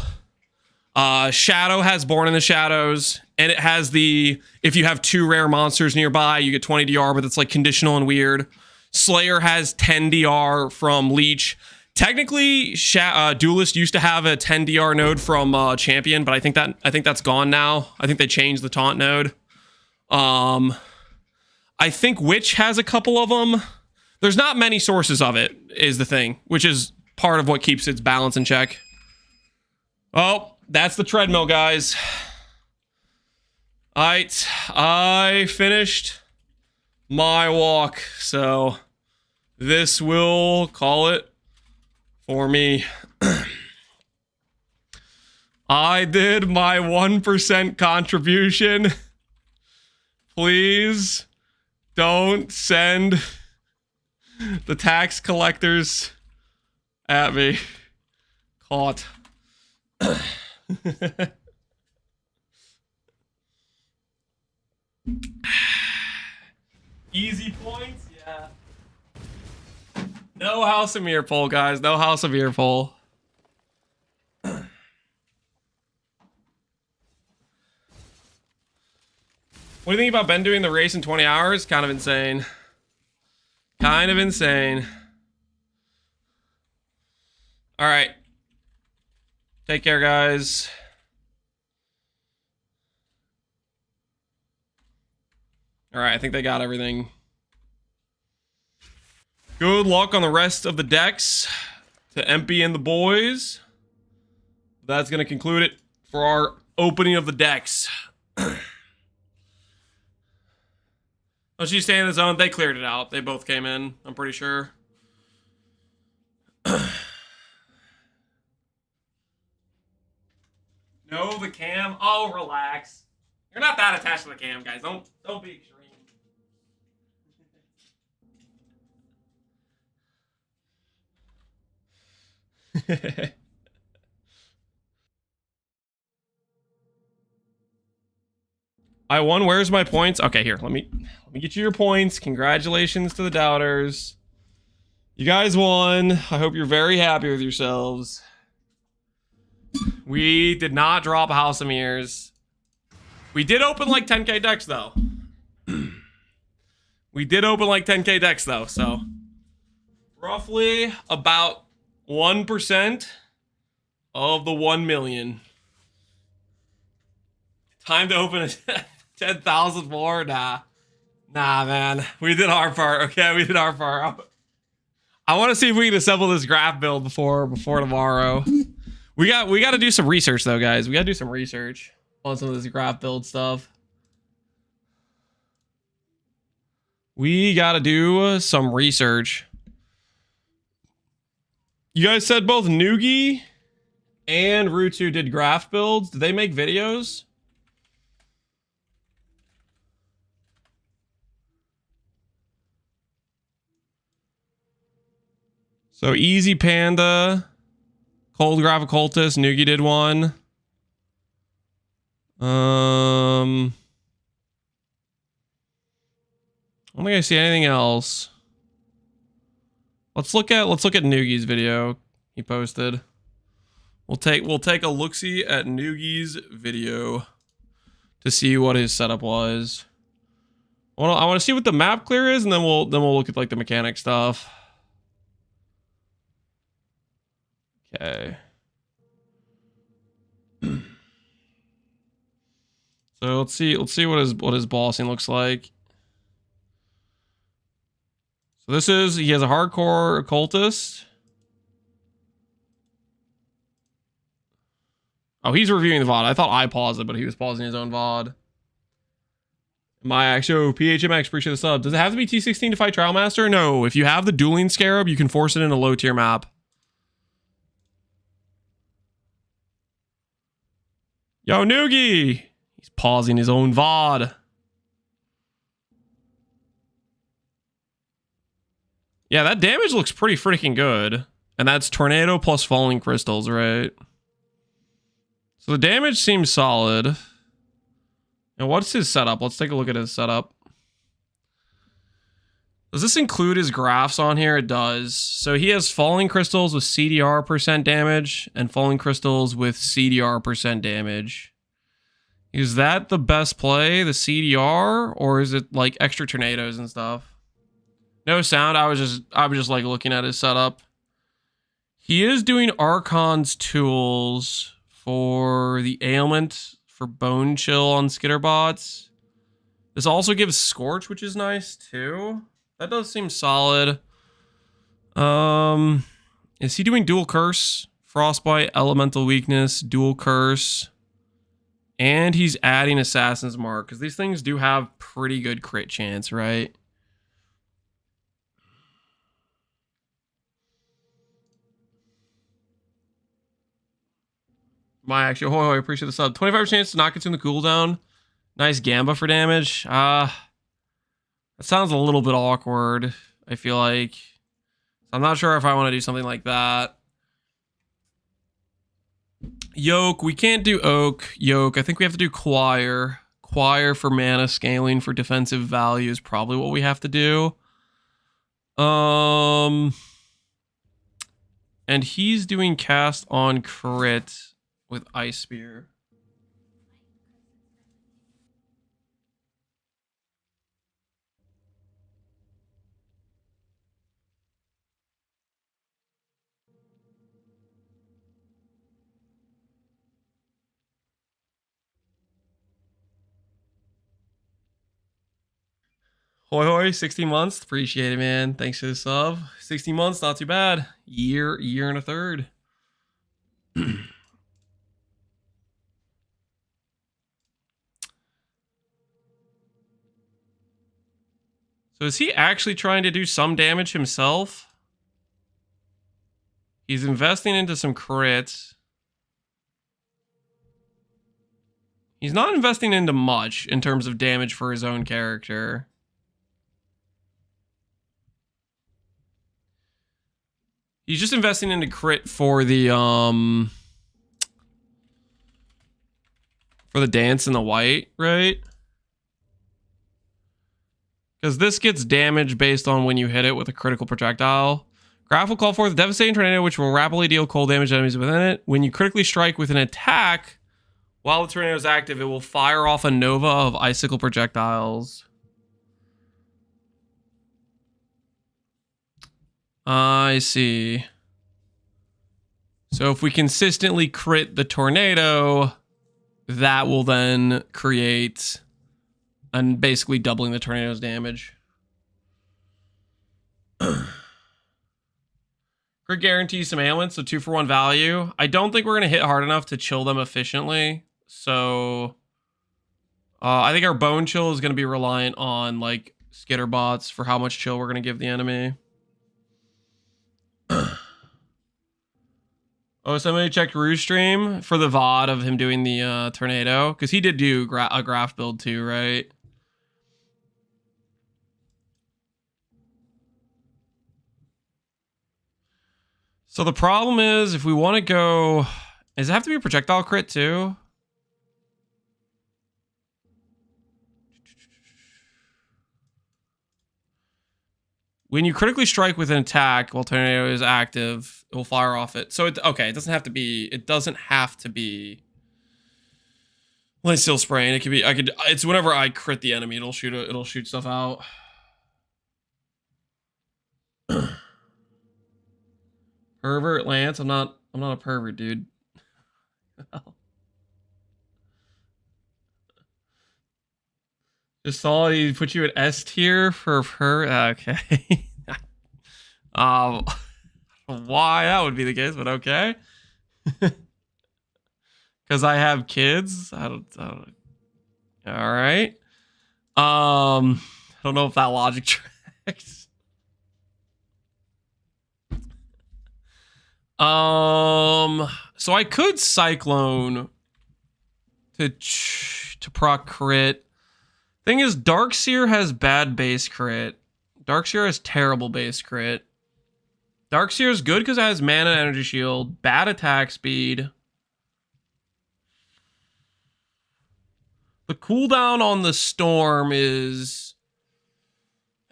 Shadow has Born in the Shadows, and it has the, if you have 2 rare monsters nearby, you get 20 DR, but it's like conditional and weird. Slayer has 10 DR from Leech. Technically, Duelist used to have a 10 DR node from Champion, but I think that's gone now. I think they changed the taunt node. I think Witch has a couple of them. There's not many sources of it, is the thing, which is part of what keeps its balance in check. Oh, that's the treadmill, guys. All right, I finished my walk, so this will call it for me. I did my 1% contribution. Please don't send the tax collectors at me. Caught. Easy points? Yeah. No House of Mirror poll, guys. No House of Mirror poll. What do you think about Ben doing the race in 20 hours? Kind of insane. Kind of insane. All right. Take care, guys. All right, I think they got everything. Good luck on the rest of the decks to Empy and the boys. That's going to conclude it for our opening of the decks. Oh, she's staying in the zone. They cleared it out. They both came in, I'm pretty sure. No, the cam. Oh, relax. You're not that attached to the cam, guys. Don't be extreme. I won. Where's my points? Okay, here. Let me get you your points. Congratulations to the doubters. You guys won. I hope you're very happy with yourselves. We did not drop a House of Mirrors. We did open like 10k decks though. We did open like 10k decks though, so roughly about 1% of the 1 million. Time to open a 10,000 more? Nah, man. We did our part. Okay, we did our part. I want to see if we can assemble this graph build before tomorrow. We got to do some research though, guys. We got to do some research on some of this graph build stuff. We got to do some research. You guys said both Noogie and Rutu did graph builds. Did they make videos? So Easy Panda, Cold Graph Occultist, Noogie did one. I don't think I see anything else. Let's look at Noogie's video he posted. We'll take a look-see at Noogie's video to see what his setup was. I want to see what the map clear is, and then we'll look at like the mechanic stuff. Okay. So let's see what his bossing looks like. So he has a hardcore occultist. Oh, he's reviewing the VOD. I thought I paused it, but he was pausing his own VOD. My actual PHMX, appreciate the sub. Does it have to be T16 to fight Trial Master? No. If you have the Dueling Scarab, you can force it in a low tier map. Yo, Noogie! He's pausing his own VOD. Yeah, that damage looks pretty freaking good. And that's Tornado plus Falling Crystals, right? So the damage seems solid. And what's his setup? Let's take a look at his setup. Does this include his graphs on here? It does. So he has Falling Crystals with CDR % damage and Falling Crystals with CDR % damage. Is that the best play, the CDR, or is it like extra tornadoes and stuff? No sound. I was just like looking at his setup. He is doing Archon's tools for the ailment for Bone Chill on Skitterbots. This also gives Scorch, which is nice too. That does seem solid. Is he doing dual curse? Frostbite, elemental weakness, dual curse. And he's adding Assassin's Mark, because these things do have pretty good crit chance, right? My actually, I appreciate the sub. 25% chance to not consume the cooldown. Nice Gamba for damage. That sounds a little bit awkward, I feel like. I'm not sure if I want to do something like that. Yoke, we can't do Oak. Yoke, I think we have to do Choir. Choir for mana scaling for defensive value is probably what we have to do. And he's doing cast on crit with Ice Spear. Hoi hoi, 16 months. Appreciate it, man. Thanks for the sub. 16 months, not too bad. Year and a third. So is he actually trying to do some damage himself? He's investing into some crits. He's not investing into much in terms of damage for his own character. He's just investing into crit for the dance in the white, right? Because this gets damage based on when you hit it with a critical projectile. Graph will call forth a devastating tornado, which will rapidly deal cold damage to enemies within it. When you critically strike with an attack, while the tornado is active, it will fire off a nova of icicle projectiles. I see. So if we consistently crit the tornado, that will then create and basically doubling the tornado's damage. Crit guarantees some ailments, so 2-for-1 value. I don't think we're going to hit hard enough to chill them efficiently. So I think our bone chill is going to be reliant on like skitter bots for how much chill we're going to give the enemy. Oh, somebody checked Rue stream for the VOD of him doing the tornado, because he did do a graft build too, right? So the problem is, if we want to go, does it have to be a projectile crit too? When you critically strike with an attack while tornado is active, it will fire off it. So okay, it doesn't have to be. It doesn't have to be. Lance Steel Spraying. It could be. It's whenever I crit the enemy, it'll shoot stuff out. Pervert Lance. I'm not a pervert, dude. Just saw he put you at S tier for her. Okay. Why that would be the case, but okay. Because I have kids. I don't. All right. I don't know if that logic tracks. So I could Cyclone to proc crit. Thing is, Darkseer has bad base crit. Darkseer has terrible base crit. Darkseer is good because it has mana and energy shield, bad attack speed. The cooldown on the storm is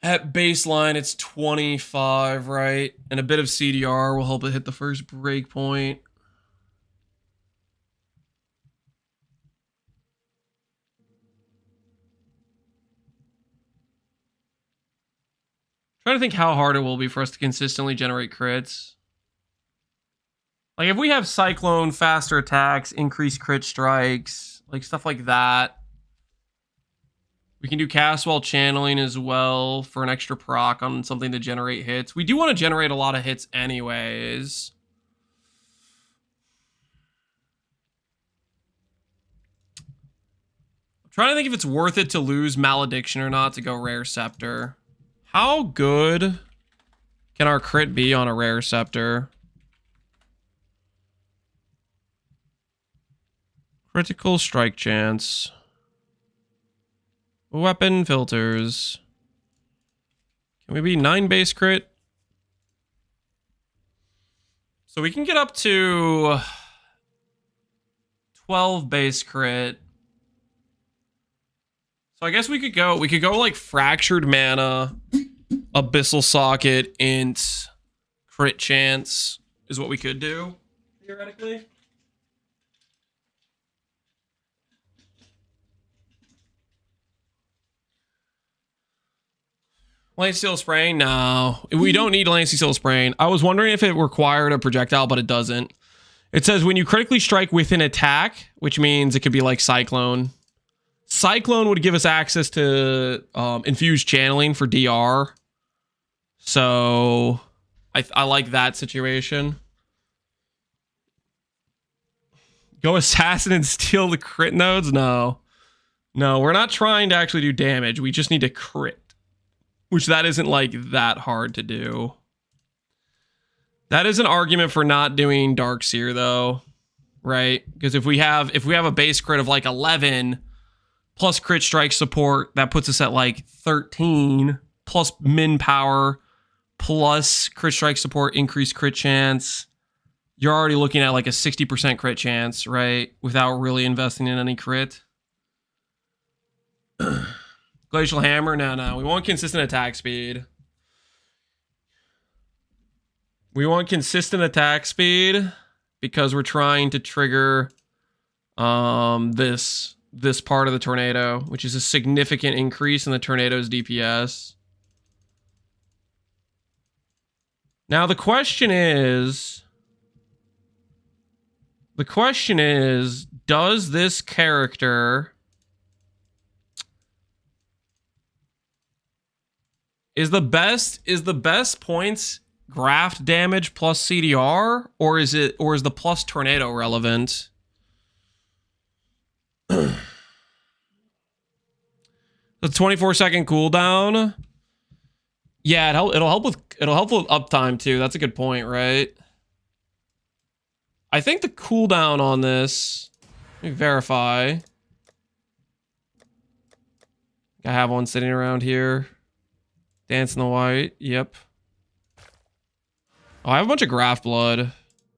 at baseline, it's 25, right? And a bit of CDR will help it hit the first breakpoint. Trying to think how hard it will be for us to consistently generate crits. Like if we have Cyclone, faster attacks, increased crit strikes, like stuff like that. We can do cast while channeling as well for an extra proc on something to generate hits. We do want to generate a lot of hits anyways. I'm trying to think if it's worth it to lose Malediction or not to go Rare Scepter. How good can our crit be on a Rare Scepter? Critical strike chance. Weapon filters. Can we be 9 base crit? So we can get up to 12 base crit. So I guess we could go like Fractured Mana, Abyssal Socket, Int, Crit Chance is what we could do, theoretically. Lance Steel Spraying? No. We don't need Lance Steel Spraying. I was wondering if it required a projectile, but it doesn't. It says when you critically strike with an attack, which means it could be like Cyclone. Cyclone would give us access to infused channeling for DR. So I like that situation. Go Assassin and steal the crit nodes? No. No, we're not trying to actually do damage. We just need to crit. Which that isn't like that hard to do. That is an argument for not doing Darkseer though. Right? Because if we have a base crit of like 11 plus crit strike support, that puts us at like 13 plus min power plus crit strike support, increased crit chance. You're already looking at like a 60% crit chance, right? Without really investing in any crit. Glacial Hammer? No. We want consistent attack speed. We want consistent attack speed because we're trying to trigger this part of the tornado, which is a significant increase in the tornado's DPS. Now the question is, does this character is the best points graft damage plus CDR, or is the plus tornado relevant? The 24-second cooldown. Yeah, it'll help with uptime too. That's a good point, right? I think the cooldown on this, let me verify. I have one sitting around here. Dance in the White, yep. Oh, I have a bunch of graft blood.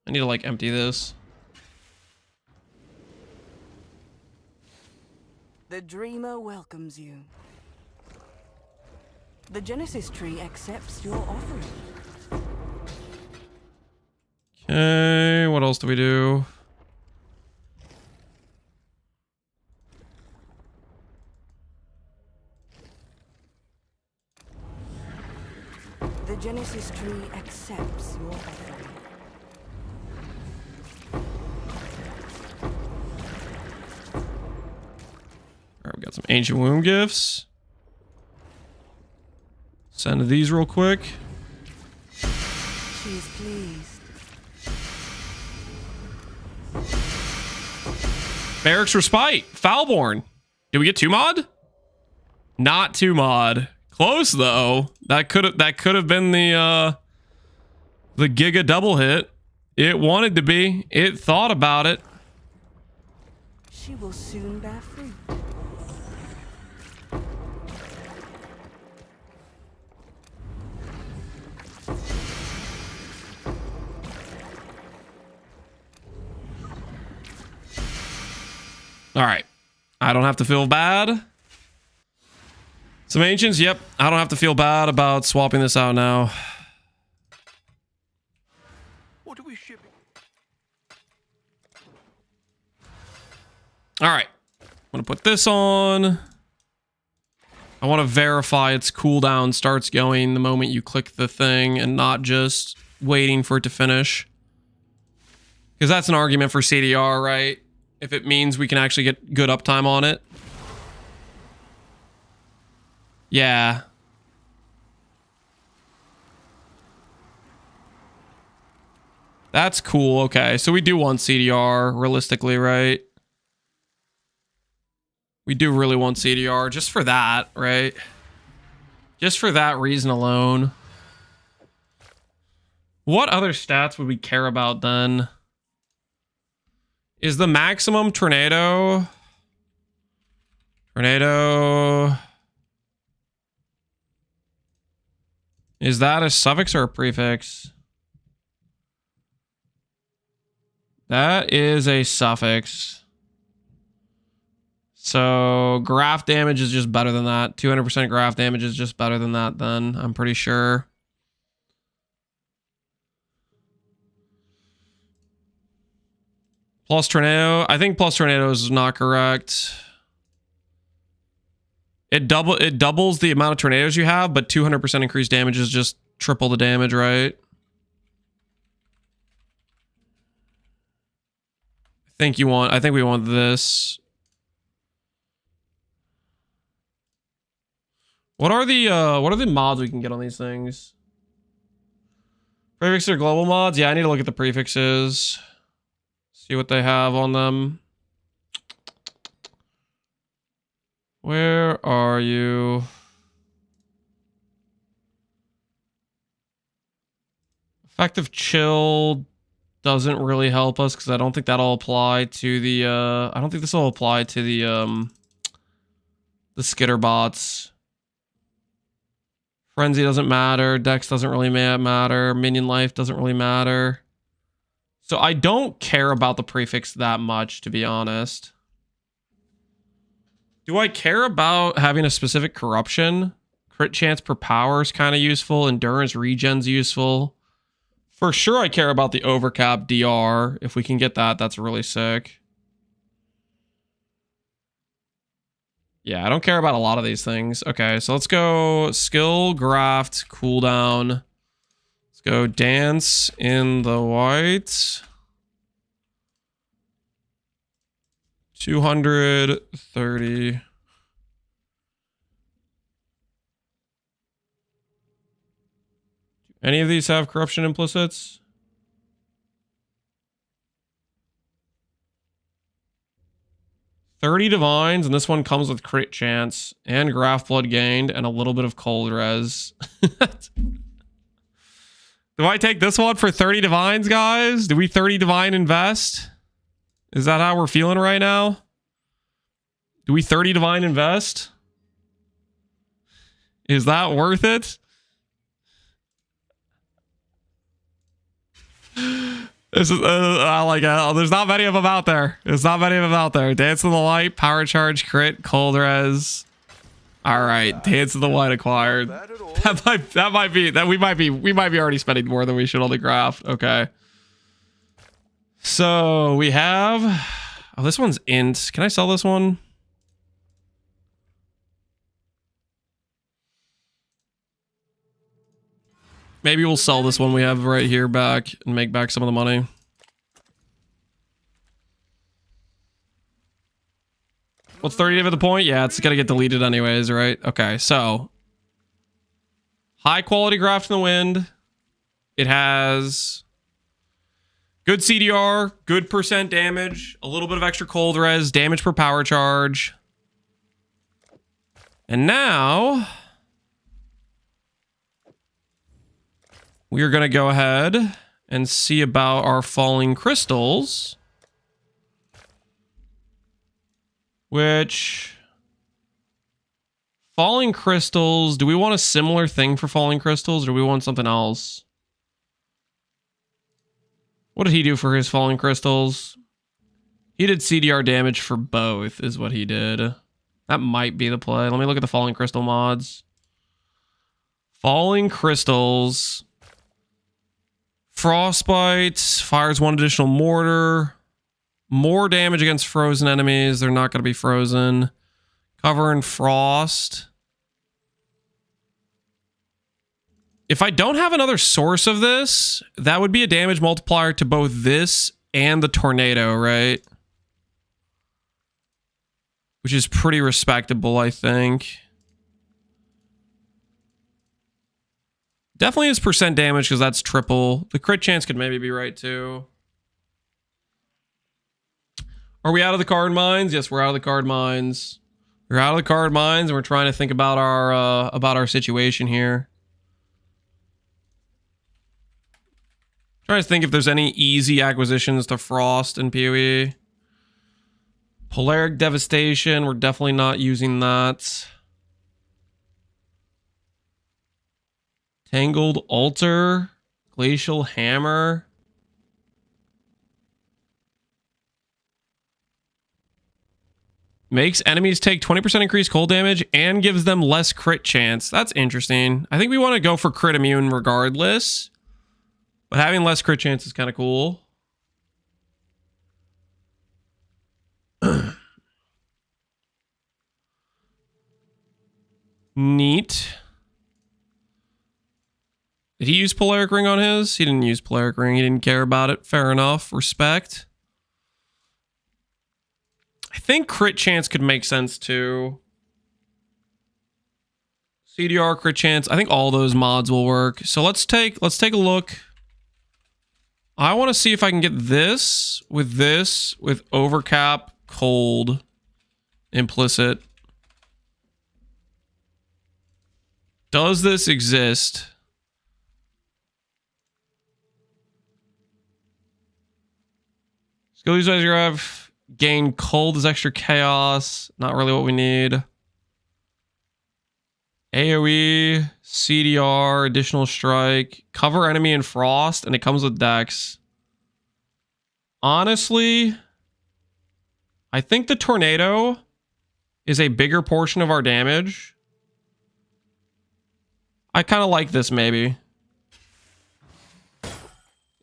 I need to like empty this. The Dreamer welcomes you. The Genesis tree accepts your offering. Okay, what else do we do? The Genesis tree accepts your offering. Alright, we got some Ancient Womb gifts. Send these real quick. She is pleased. Barracks Respite. Foulborn. Did we get 2 mod? Not 2 mod. Close though. That could have been the Giga double hit. It wanted to be. It thought about it. She will soon bear fruit. All right. I don't have to feel bad. Some Ancients, yep. I don't have to feel bad about swapping this out now. What are we shipping? All right. I'm going to put this on. I want to verify its cooldown starts going the moment you click the thing and not just waiting for it to finish. Because that's an argument for CDR, right? If it means we can actually get good uptime on it. Yeah. That's cool. Okay, so we do want CDR realistically, right? We do really want CDR just for that, right? Just for that reason alone. What other stats would we care about then? Is the maximum tornado? Tornado. Is that a suffix or a prefix? That is a suffix. So graft damage is just better than that. 200% graft damage is just better than that then, I'm pretty sure. Plus tornado. I think plus tornado is not correct. It doubles the amount of tornadoes you have, but 200% increased damage is just triple the damage, right? I think we want this. What are the mods we can get on these things? Prefix or global mods? Yeah, I need to look at the prefixes. See what they have on them. Where are you? Effective chill doesn't really help us because I don't think that'll apply to the I don't think this will apply to the skitter bots. Frenzy doesn't matter, Dex doesn't really matter, minion life doesn't really matter. So I don't care about the prefix that much, to be honest. Do I care about having a specific corruption? Crit chance per power is kind of useful. Endurance regen's useful. For sure I care about the overcap DR. If we can get that, that's really sick. Yeah, I don't care about a lot of these things. Okay, so let's go skill, graft, cooldown. Let's go dance in the white. 230. Any of these have corruption implicits? $30 divines, and this one comes with crit chance and graft blood gained and a little bit of cold res. Do I take this one for 30 divines, guys? Do we 30 divine invest? Is that how we're feeling right now? Do we 30 divine invest? Is that worth it? This is, I like it. There's not many of them out there. There's not many of them out there. Dance in the Light, Power Charge, Crit, Cold Res. All right, Dance in the Light acquired. That might be we might be already spending more than we should on the graft. Okay. So we have, oh, this one's int. Can I sell this one? Maybe we'll sell this one we have right here back and make back some of the money. What's 30 of the point? Yeah, it's gonna get deleted anyways, right? Okay, so high quality graft in the wind. It has good CDR, good percent damage, a little bit of extra cold res, damage per power charge. And now we are going to go ahead and see about our falling crystals, which falling crystals, do we want a similar thing for falling crystals or do we want something else? What did he do for his falling crystals? He did CDR damage for both is what he did. That might be the play. Let me look at the falling crystal mods. Falling crystals. Frostbite. Fires one additional mortar. More damage against frozen enemies. They're not going to be frozen. Cover in frost. If I don't have another source of this, that would be a damage multiplier to both this and the tornado, right? Which is pretty respectable, I think. Definitely is percent damage because that's triple. The crit chance could maybe be right too. Are we out of the card mines? Yes, we're out of the card mines. We're out of the card mines and we're trying to think about our situation here. Trying to think if there's any easy acquisitions to Frost and PoE. Polaric Devastation, we're definitely not using that. Tangled Altar, Glacial Hammer. Makes enemies take 20% increased cold damage and gives them less crit chance. That's interesting. I think we want to go for crit immune regardless. But having less crit chance is kind of cool. Neat. Did he use Polaric Ring on his? He didn't use Polaric Ring. He didn't care about it. Fair enough. Respect. I think crit chance could make sense too. CDR, crit chance. I think all those mods will work. So let's take a look. I want to see if I can get this with overcap, cold, implicit. Does this exist? Skill user have gain cold as extra chaos. Not really what we need. AoE, CDR, additional strike, cover enemy in frost, and it comes with dex. Honestly, I think the tornado is a bigger portion of our damage. I kind of like this maybe.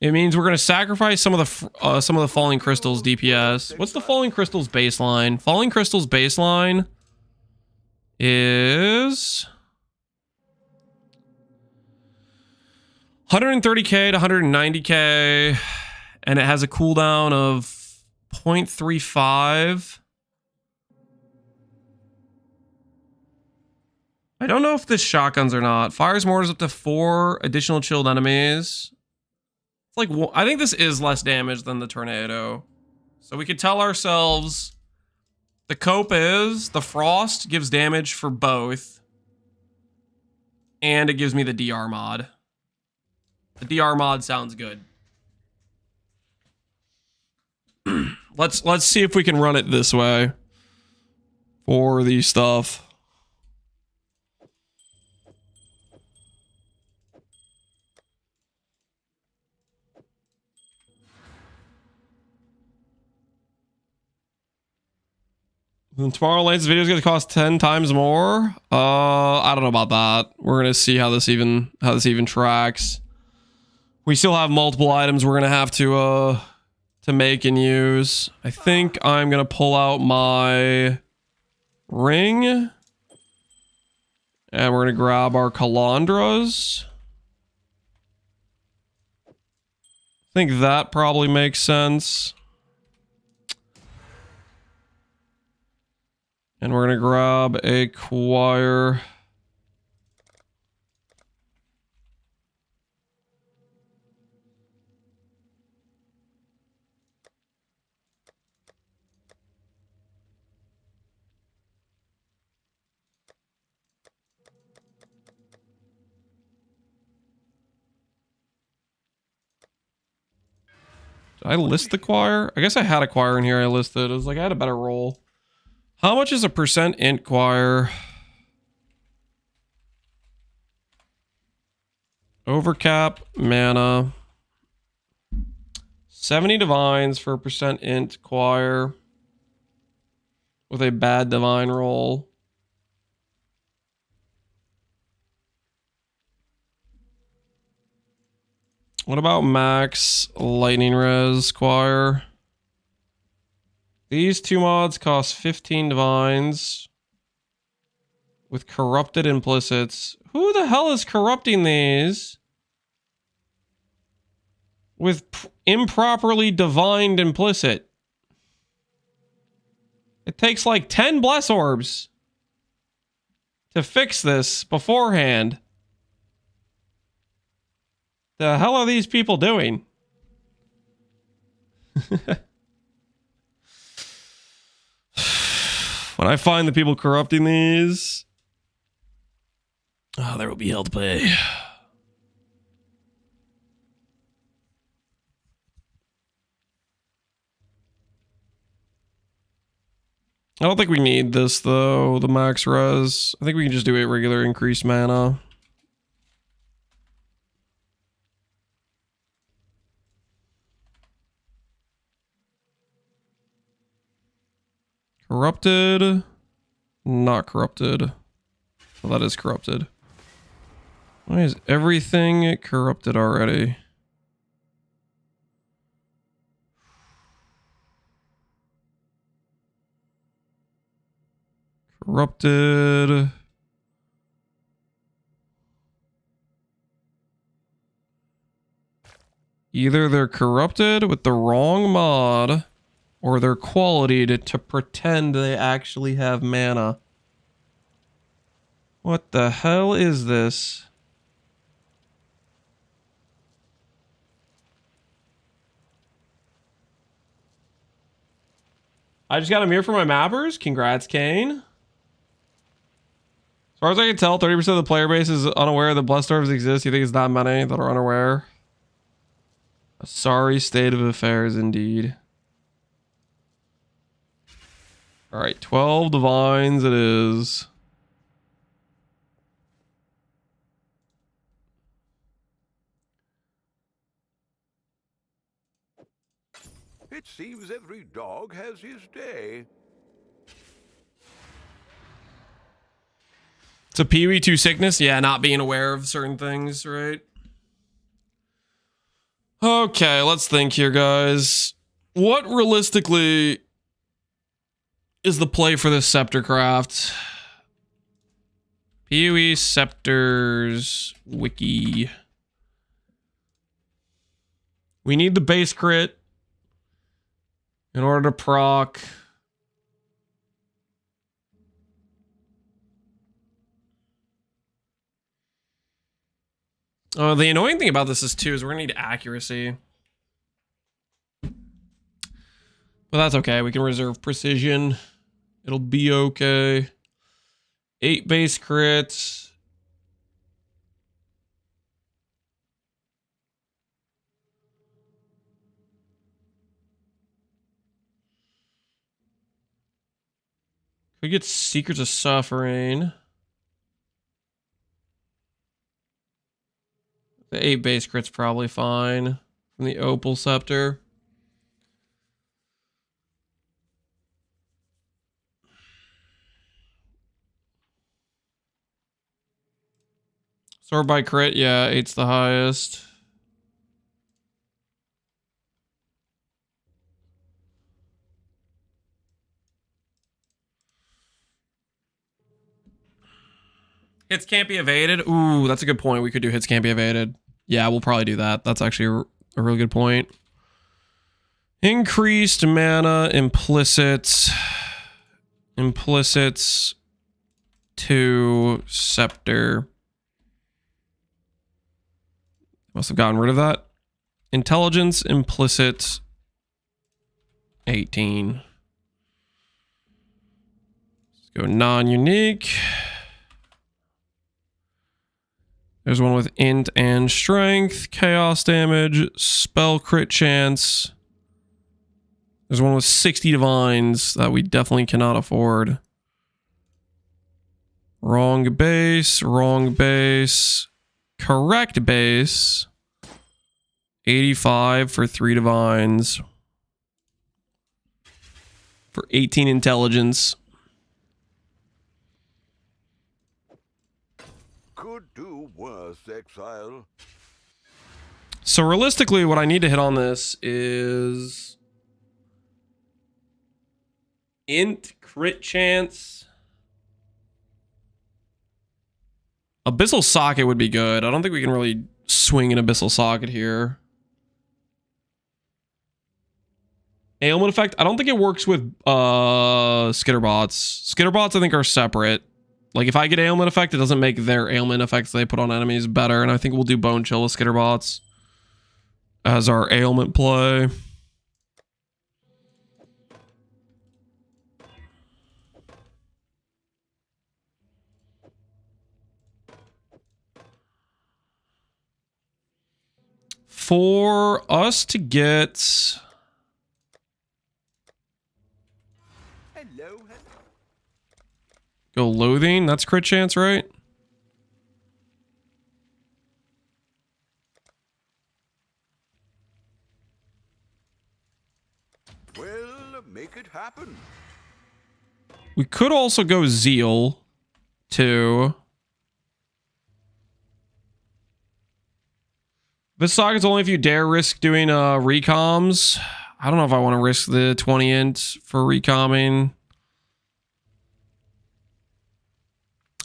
It means we're going to sacrifice some of the falling crystals DPS. What's the falling crystals baseline? Falling crystals baseline is 130k to 190k, and it has a cooldown of 0.35. I don't know if this shotguns or not. Fires mortars up to 4 additional chilled enemies. It's like, I think this is less damage than the tornado. So we could tell ourselves the cope is the frost gives damage for both, and it gives me the DR mod. The DR mod sounds good. Let's see if we can run it this way for the stuff. And Tomorrowland's video is going to cost 10 times more. I don't know about that. We're going to see how this even tracks. We still have multiple items we're going to have to make and use. I think I'm going to pull out my ring. And we're going to grab our Calandras. I think that probably makes sense. And we're going to grab a choir. Did I list the choir? I guess I had a choir in here I listed. It was like I had a better roll. How much is a percent int choir? Overcap, mana. 70 divines for a percent int choir. With a bad divine roll. What about max lightning res choir? These two mods cost 15 divines with corrupted implicits. Who the hell is corrupting these with improperly divined implicit? It takes like 10 bless orbs to fix this beforehand. The hell are these people doing? When I find the people corrupting these, there will be hell to pay. I don't think we need this though, the max res. I think we can just do a regular increased mana. Corrupted. Not corrupted. Well, that is corrupted. Why is everything corrupted already? Corrupted. Either they're corrupted with the wrong mod, or they're qualityed to pretend they actually have mana. What the hell is this? I just got a mirror for my mappers. Congrats, Kane. As far as I can tell, 30% of the player base is unaware that Blessed Dwarves exist. You think it's that many that are unaware? A sorry state of affairs indeed. Alright, 12 divines it is. It seems every dog has his day. It's a PoE2 sickness? Yeah, not being aware of certain things, right? Okay, let's think here, guys. What realistically is the play for this scepter craft? PoE scepters wiki. We need the base crit in order to proc. The annoying thing about this is too is we're gonna need accuracy. But that's okay. We can reserve precision. It'll be okay. 8 base crits. We get Secrets of Suffering. The 8 base crit's probably fine from the Opal Scepter. Sword by crit, yeah, 8's the highest. Hits can't be evaded. Ooh, that's a good point. We could do hits can't be evaded. Yeah, we'll probably do that. That's actually a really good point. Increased mana, implicits. Implicits to scepter. Must have gotten rid of that. Intelligence, implicit, 18. Let's go non-unique. There's one with int and strength, chaos damage, spell crit chance. There's one with 60 divines that we definitely cannot afford. Wrong base, correct base. 85 for 3 divines. For 18 intelligence. Could do worse, Exile. So realistically, what I need to hit on this is int, crit chance. Abyssal Socket would be good. I don't think we can really swing an Abyssal Socket here. Ailment effect. I don't think it works with Skitterbots. Skitterbots I think are separate. Like if I get ailment effect, it doesn't make their ailment effects they put on enemies better. And I think we'll do Bone Chill with Skitterbots as our ailment play. For us to get... Hello, hello. go Loathing. That's crit chance, right? Well, make it happen. We could also go Zeal too. This socket's only if you dare risk doing recoms. I don't know if I want to risk the 20 int for recomming.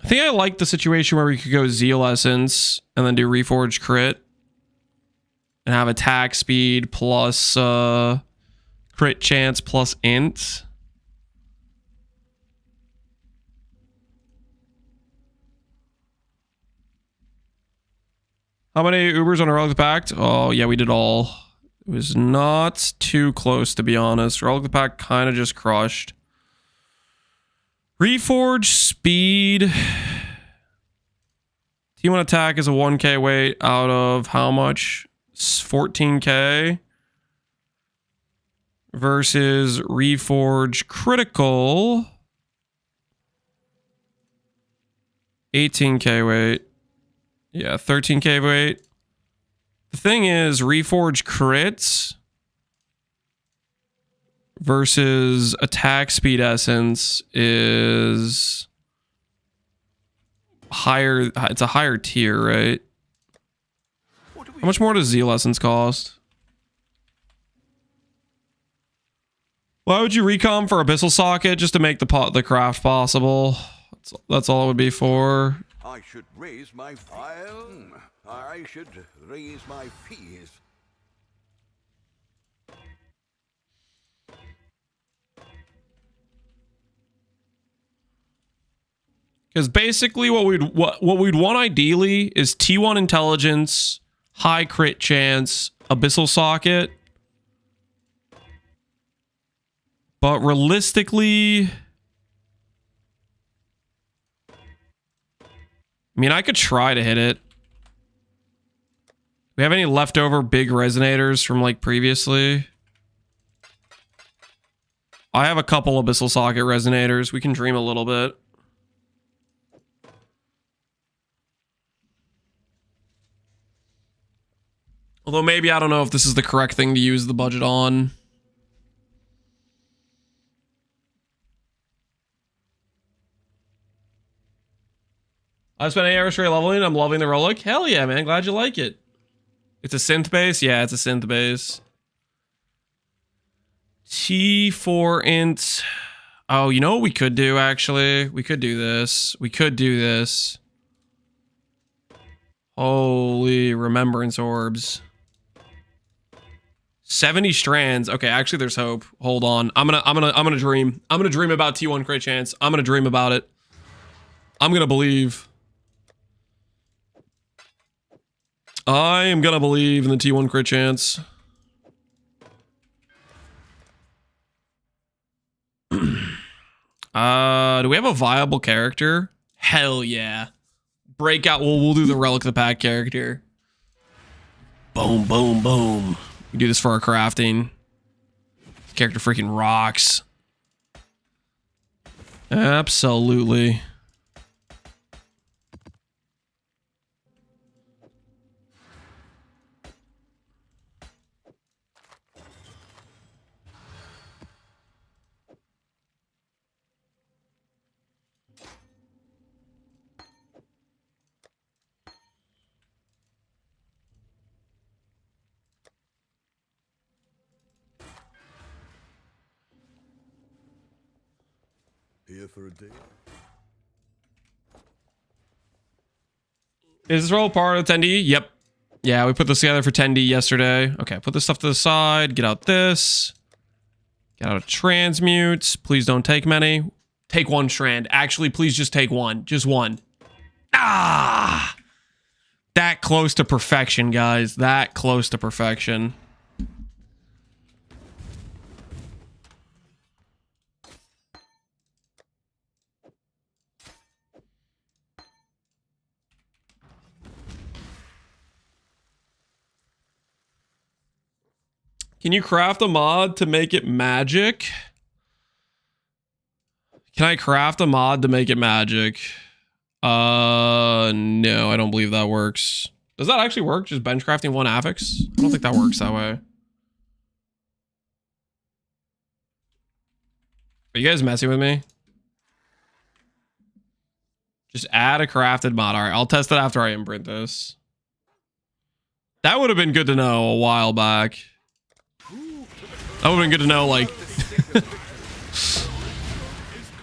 I think I like the situation where we could go Zeal Essence and then do Reforged Crit and have attack speed plus crit chance plus int. How many Ubers on a Relic of the Pact? Oh, yeah, we did all. It was not too close, to be honest. Relic of the Pact kind of just crushed. Reforge speed. T1 attack is a 1k weight out of how much? 14k. Versus Reforge critical. 18k weight. Yeah, 13k weight. The thing is, Reforge crits versus attack speed essence is higher. It's a higher tier, right? How much more does Zeal Essence cost? Why would you recom for Abyssal Socket just to make the craft possible? That's all it would be for. I should raise my I should raise my fees. Because basically what we'd want ideally is T1 intelligence, high crit chance, Abyssal Socket. But realistically, I mean, I could try to hit it. We have any leftover big resonators from like previously? I have a couple Abyssal Socket resonators. We can dream a little bit. Although maybe I don't know if this is the correct thing to use the budget on. I spent 8 hours straight leveling. I'm loving the relic. Hell yeah, man. Glad you like it. It's a synth base? Yeah, it's a synth base. T4 int. Oh, you know what we could do, actually? We could do this. We could do this. Holy remembrance orbs. 70 strands. Okay, actually there's hope. Hold on. I'm gonna dream. I'm gonna dream about T1 crit chance. I'm gonna dream about it. I'm gonna believe. I am gonna believe in the T1 crit chance. Do we have a viable character? Hell yeah. Breakout. We'll do the Relic of the Pack character. Boom, boom, boom. We do this for our crafting. This character freaking rocks. Absolutely. Here for a day. Is this role part of 10D? Yep. Yeah, we put this together for 10D yesterday. Okay, put this stuff to the side. Get out this. Get out a transmute. Please don't take many. Take one strand. Actually, please just take one. Just one. Ah! That close to perfection, guys. That close to perfection. Can you craft a mod to make it magic? Can I craft a mod to make it magic? No, I don't believe that works. Does that actually work? Just bench crafting one affix? I don't think that works that way. Are you guys messing with me? Just add a crafted mod. All right, I'll test it after I imprint this. That would have been good to know a while back. That would have been good to know, like...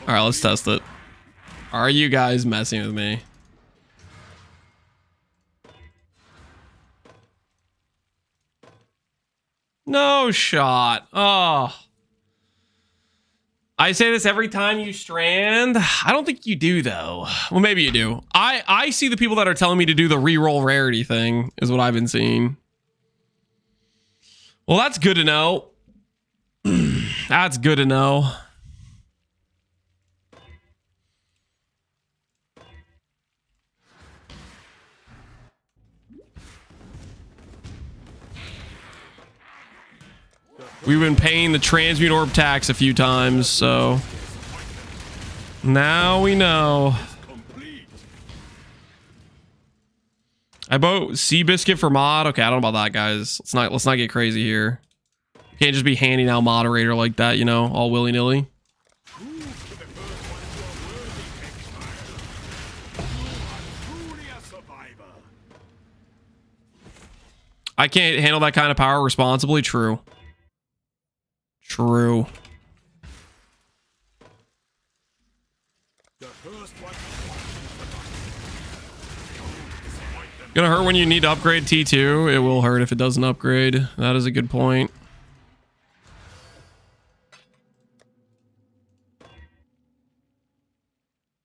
All right, let's test it. Are you guys messing with me? No shot. Oh. I say this every time you strand. I don't think you do, though. Well, maybe you do. I see the people that are telling me to do the reroll rarity thing is what I've been seeing. Well, that's good to know. That's good to know. We've been paying the transmute orb tax a few times, so now we know. I bought Seabiscuit for mod. Okay, I don't know about that, guys. Let's not get crazy here. You can't just be handing out moderator like that, you know, all willy-nilly. I can't handle that kind of power responsibly. True. True. Gonna hurt when you need to upgrade T2. It will hurt if it doesn't upgrade. That is a good point.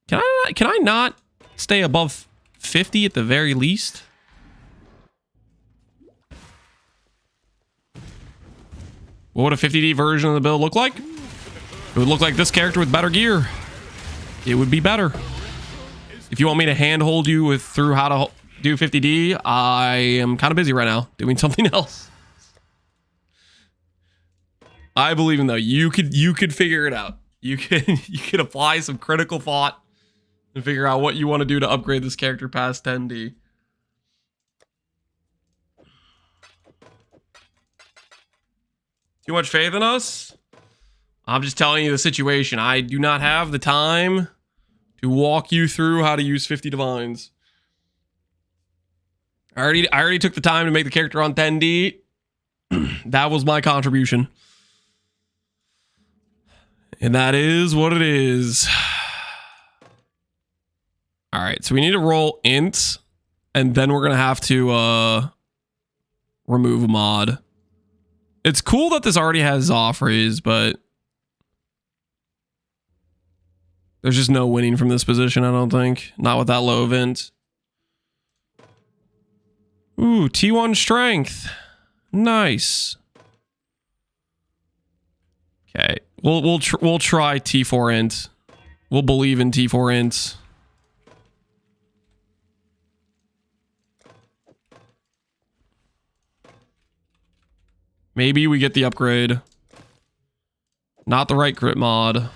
Can I not stay above 50 at the very least? What would a 50D version of the build look like? It would look like this character with better gear. It would be better. If you want me to handhold you through how to do 50D, I am kind of busy right now doing something else. I believe in though. You could figure it out. You could apply some critical thought and figure out what you want to do to upgrade this character past 10D. Too much faith in us? I'm just telling you the situation. I do not have the time to walk you through how to use 50 divines. I already took the time to make the character on 10D. That was my contribution. And that is what it is. All right, so we need to roll int, and then we're going to have to remove a mod. It's cool that this already has Zoffreys, but there's just no winning from this position, I don't think. Not with that low of int. Ooh, T1 strength. Nice. Okay, we'll try T4 int. We'll believe in T4 int. Maybe we get the upgrade. Not the right crit mod.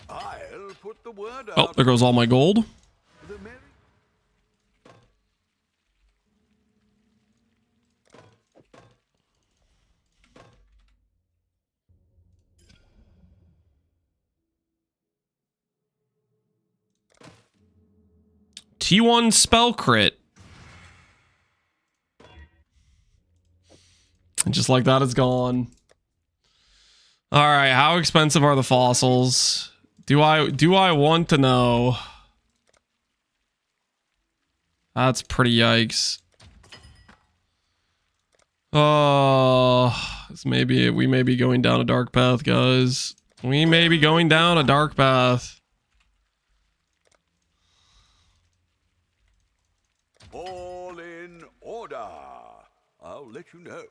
I'll put the word Oh, out. there goes all my gold. The merry- T1 spell crit. And just like that, it's gone. All right, how expensive are the fossils? Do I want to know? That's pretty yikes. Oh, we may be going down a dark path, guys. We may be going down a dark path. All in order. I'll let you know.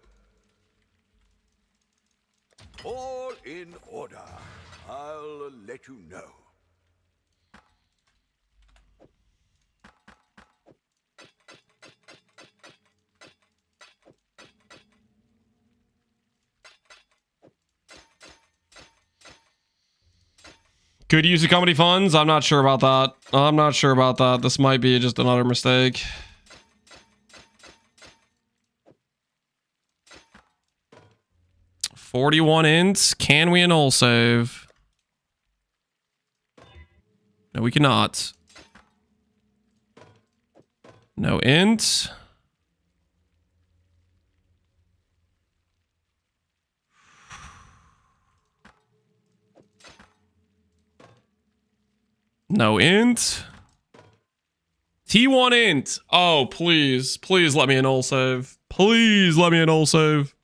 All in order. I'll let you know. Good use of company funds? I'm not sure about that. I'm not sure about that. This might be just another mistake. $41 ints. Can we annul save? No, we cannot. No int. No int. T1 int. Oh, please. Please let me annul save. Please let me annul save.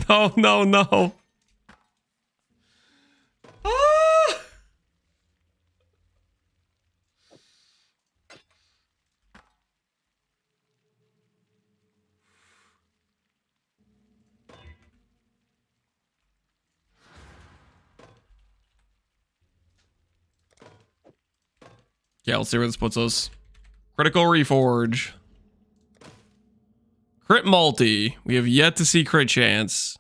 No, no, no. Ah! Yeah, let's see where this puts us. Critical Reforge. Crit multi. We have yet to see crit chance.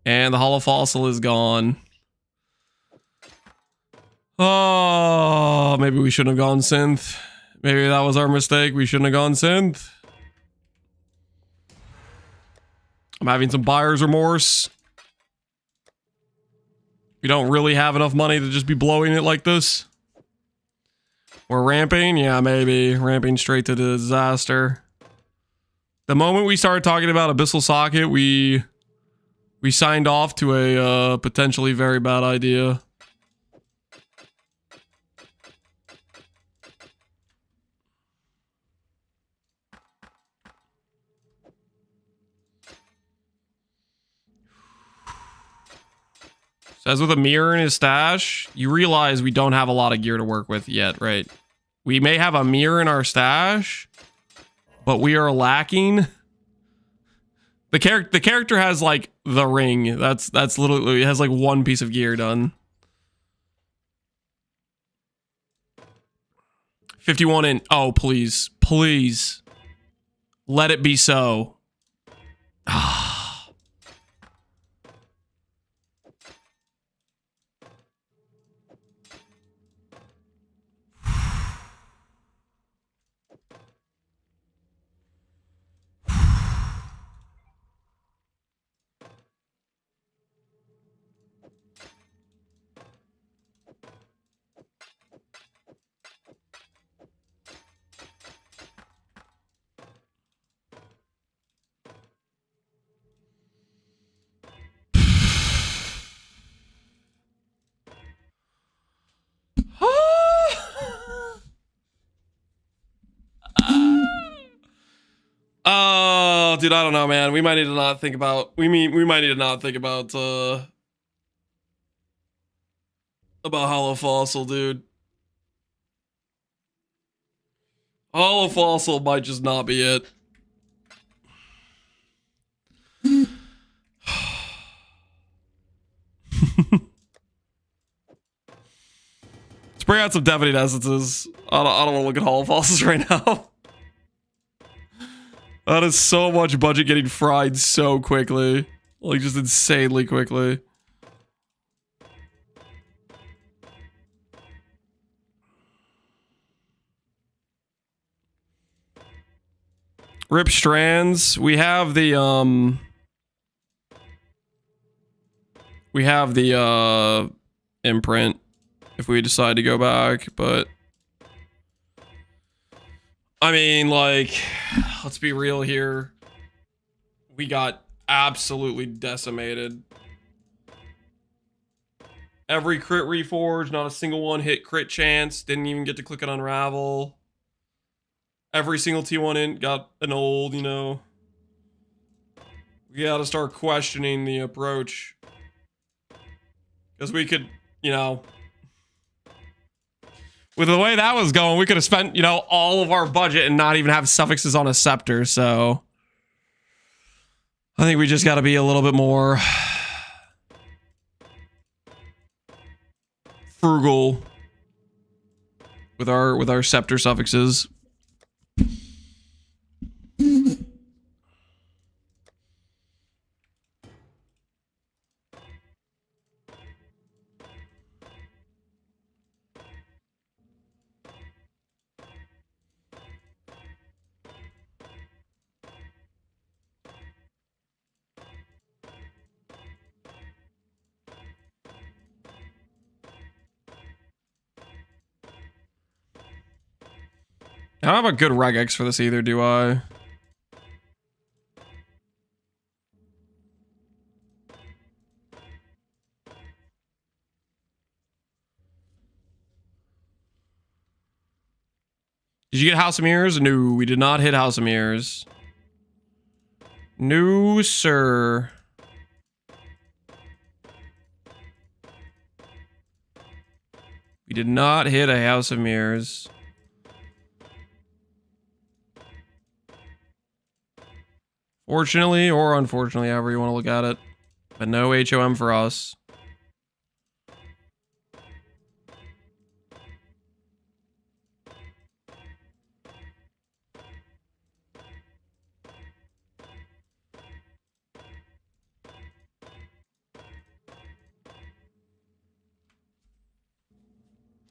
And the Hollow Fossil is gone. Oh, maybe we shouldn't have gone synth. Maybe that was our mistake. We shouldn't have gone synth. I'm having some buyer's remorse. We don't really have enough money to just be blowing it like this. We're ramping? Yeah, maybe. Ramping straight to the disaster. The moment we started talking about Abyssal Socket, we signed off to a potentially very bad idea. Says with a mirror in his stash, you realize we don't have a lot of gear to work with yet, right? We may have a mirror in our stash, but we are lacking. The character has like the ring. That's literally, it has like one piece of gear done. 51 in. Oh, please. Please. Let it be so. Ah. Oh, dude, I don't know, man. We might need to not think about. We might need to not think about Hollow Fossil, dude. Hollow Fossil might just not be it. Let's bring out some Definite Essences. I don't want to look at Hollow Fossils right now. That is so much budget getting fried so quickly. Like, just insanely quickly. Rip Strands. We have the imprint if we decide to go back, but I mean, like, let's be real here. We got absolutely decimated. Every crit reforge, not a single one hit crit chance. Didn't even get to click it unravel. Every single T1 int got an old, you know. We gotta start questioning the approach. Because we could, you know, with the way that was going, we could have spent, you know, all of our budget and not even have suffixes on a scepter, so I think we just gotta be a little bit more frugal with our scepter suffixes. I don't have a good regex for this either, do I? Did you get House of Mirrors? No, we did not hit House of Mirrors. No, sir. We did not hit a House of Mirrors. Fortunately or unfortunately, however you want to look at it. But no HOM for us.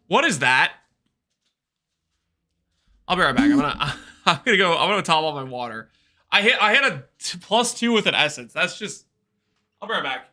What is that? I'll be right back. I'm gonna top off my water. I hit a +2 with an essence. That's just, I'll be right back.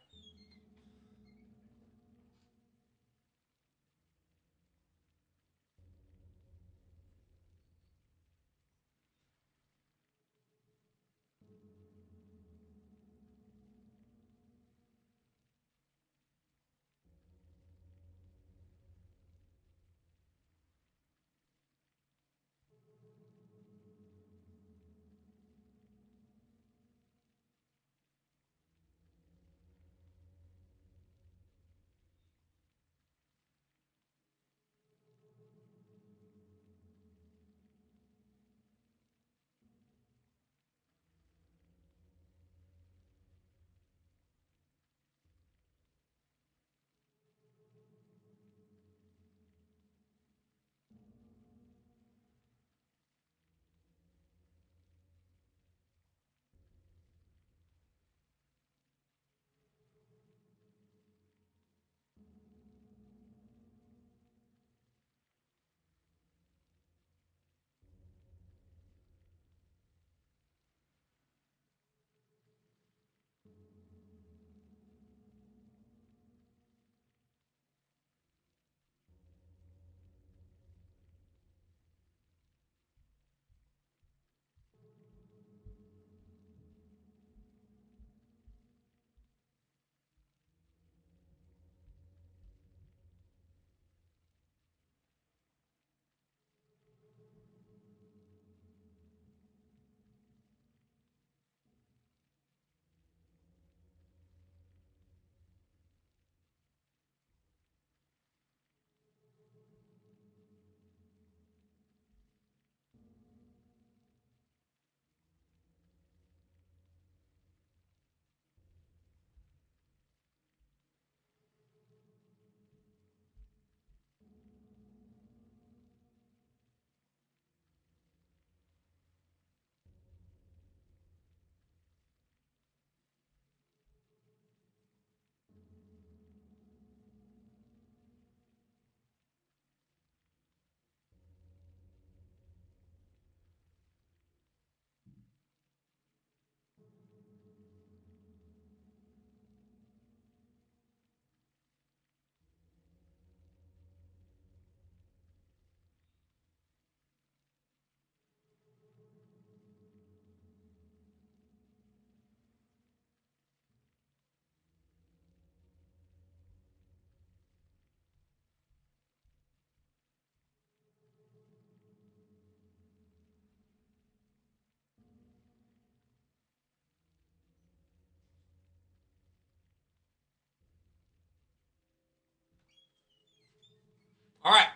All right,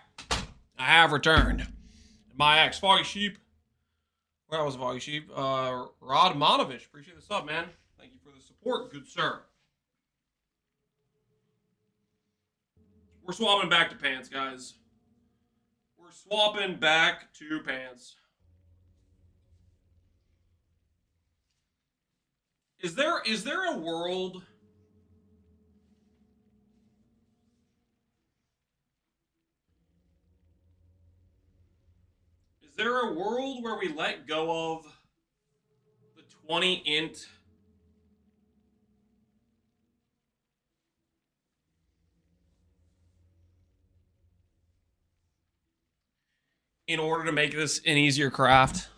I have returned. My ex, Foggy Sheep. Where was Foggy Sheep? Rod Monovich, appreciate the sub, man. Thank you for the support, good sir. We're swapping back to pants, guys. We're swapping back to pants. Is there a world? Is there a world where we let go of the 20 int? in order to make this an easier craft.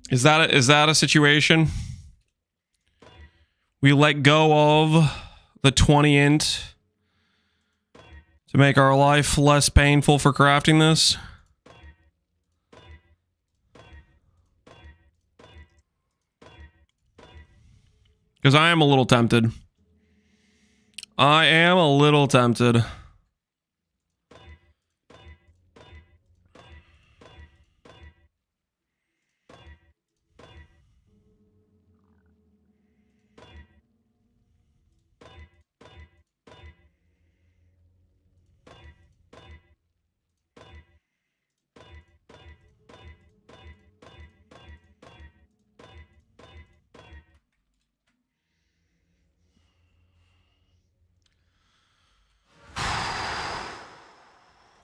Is that a situation? We let go of the 20 int to make our life less painful for crafting this. Because I am a little tempted. I am a little tempted.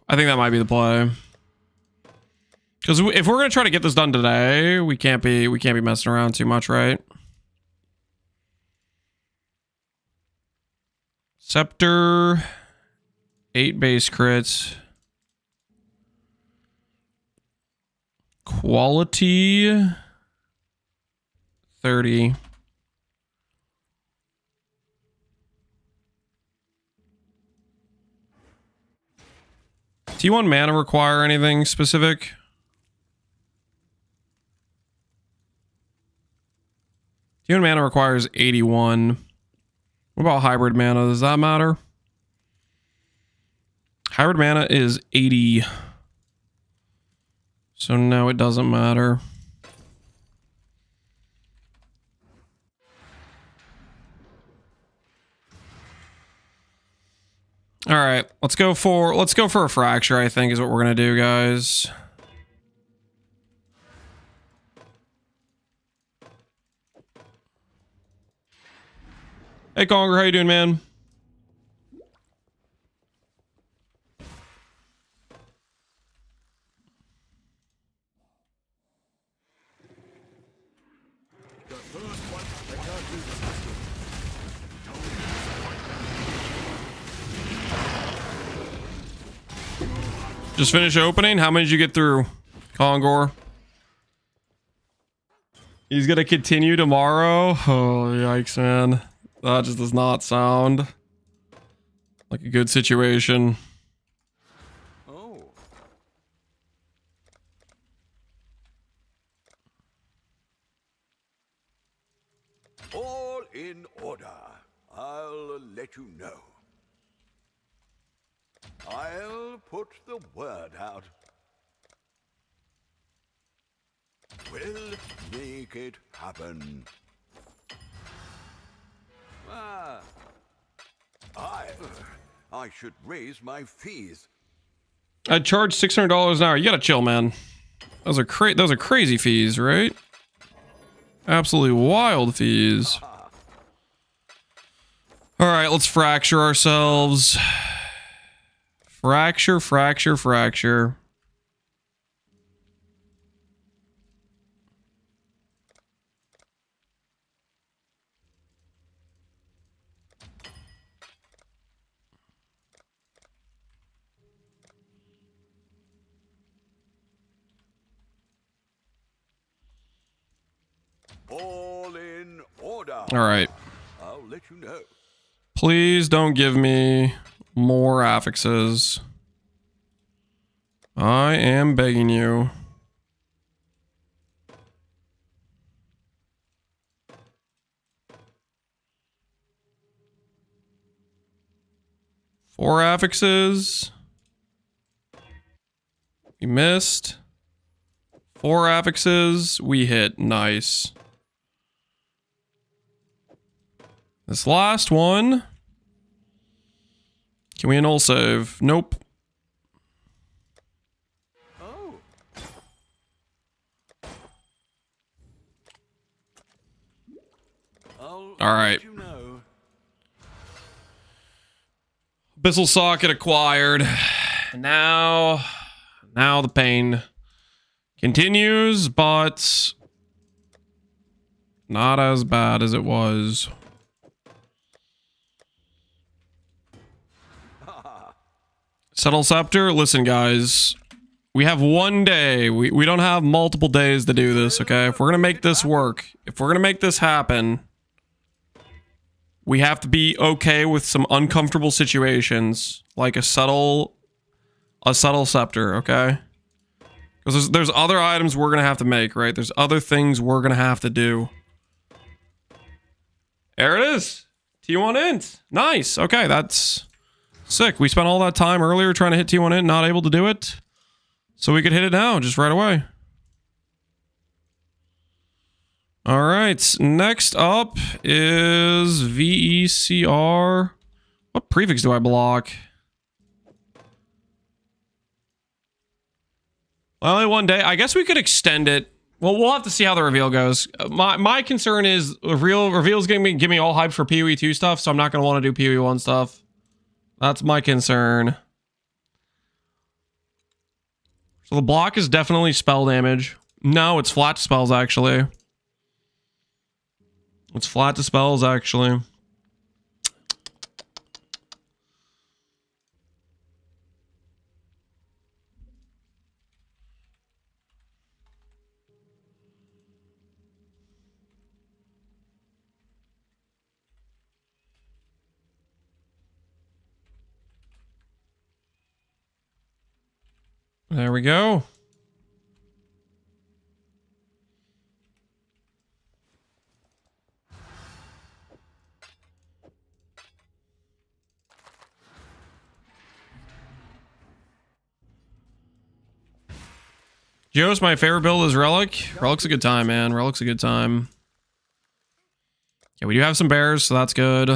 I think that might be the play. Because if we're gonna try to get this done today, we can't be messing around too much, right? Scepter, 8 base crits, quality 30. T1 mana require anything specific? T1 mana requires 81. What about hybrid mana? Does that matter? Hybrid mana is 80. So no, it doesn't matter. All right, let's go for a fracture, I think is what we're going to do, guys. Hey Conger, how you doing, man? Just finish opening? How many did you get through, Conger? He's gonna continue tomorrow? Oh, yikes, man. That just does not sound like a good situation. Oh. All in order. I'll let you know. I'll put the word out. We'll make it happen. I should raise my fees. I charge $600 an hour. You gotta chill, man. Those are crazy fees, right? Absolutely wild fees. All right, let's fracture ourselves. Fracture, fracture, fracture. All in order. All right. I'll let you know. Please don't give me more affixes. I am begging you. Four affixes. We missed. Four affixes. We hit. Nice. This last one. Can we annul save? Nope. Oh. All right. Let you know. Abyssal socket acquired. And now the pain continues, but not as bad as it was. Settle Scepter. Listen, guys. We have one day. We don't have multiple days to do this, okay? If we're gonna make this work, if we're gonna make this happen, we have to be okay with some uncomfortable situations, like a subtle scepter, okay? Because there's other items we're gonna have to make, right? There's other things we're gonna have to do. There it is. T1 int. Nice. Okay, that's sick. We spent all that time earlier trying to hit T1 int, not able to do it. So we could hit it now, just right away. All right, next up is VECR. What prefix do I block? Only one day. I guess we could extend it. Well, we'll have to see how the reveal goes. My concern is reveal's going to give me all hyped for PoE 2 stuff, so I'm not going to want to do PoE 1 stuff. That's my concern. So the block is definitely spell damage. No, it's flat to spells, actually. It's flat to spells, actually. There we go. Joe's my favorite build is Relic. Relic's a good time, man. Relic's a good time. Yeah, we do have some bears, so that's good.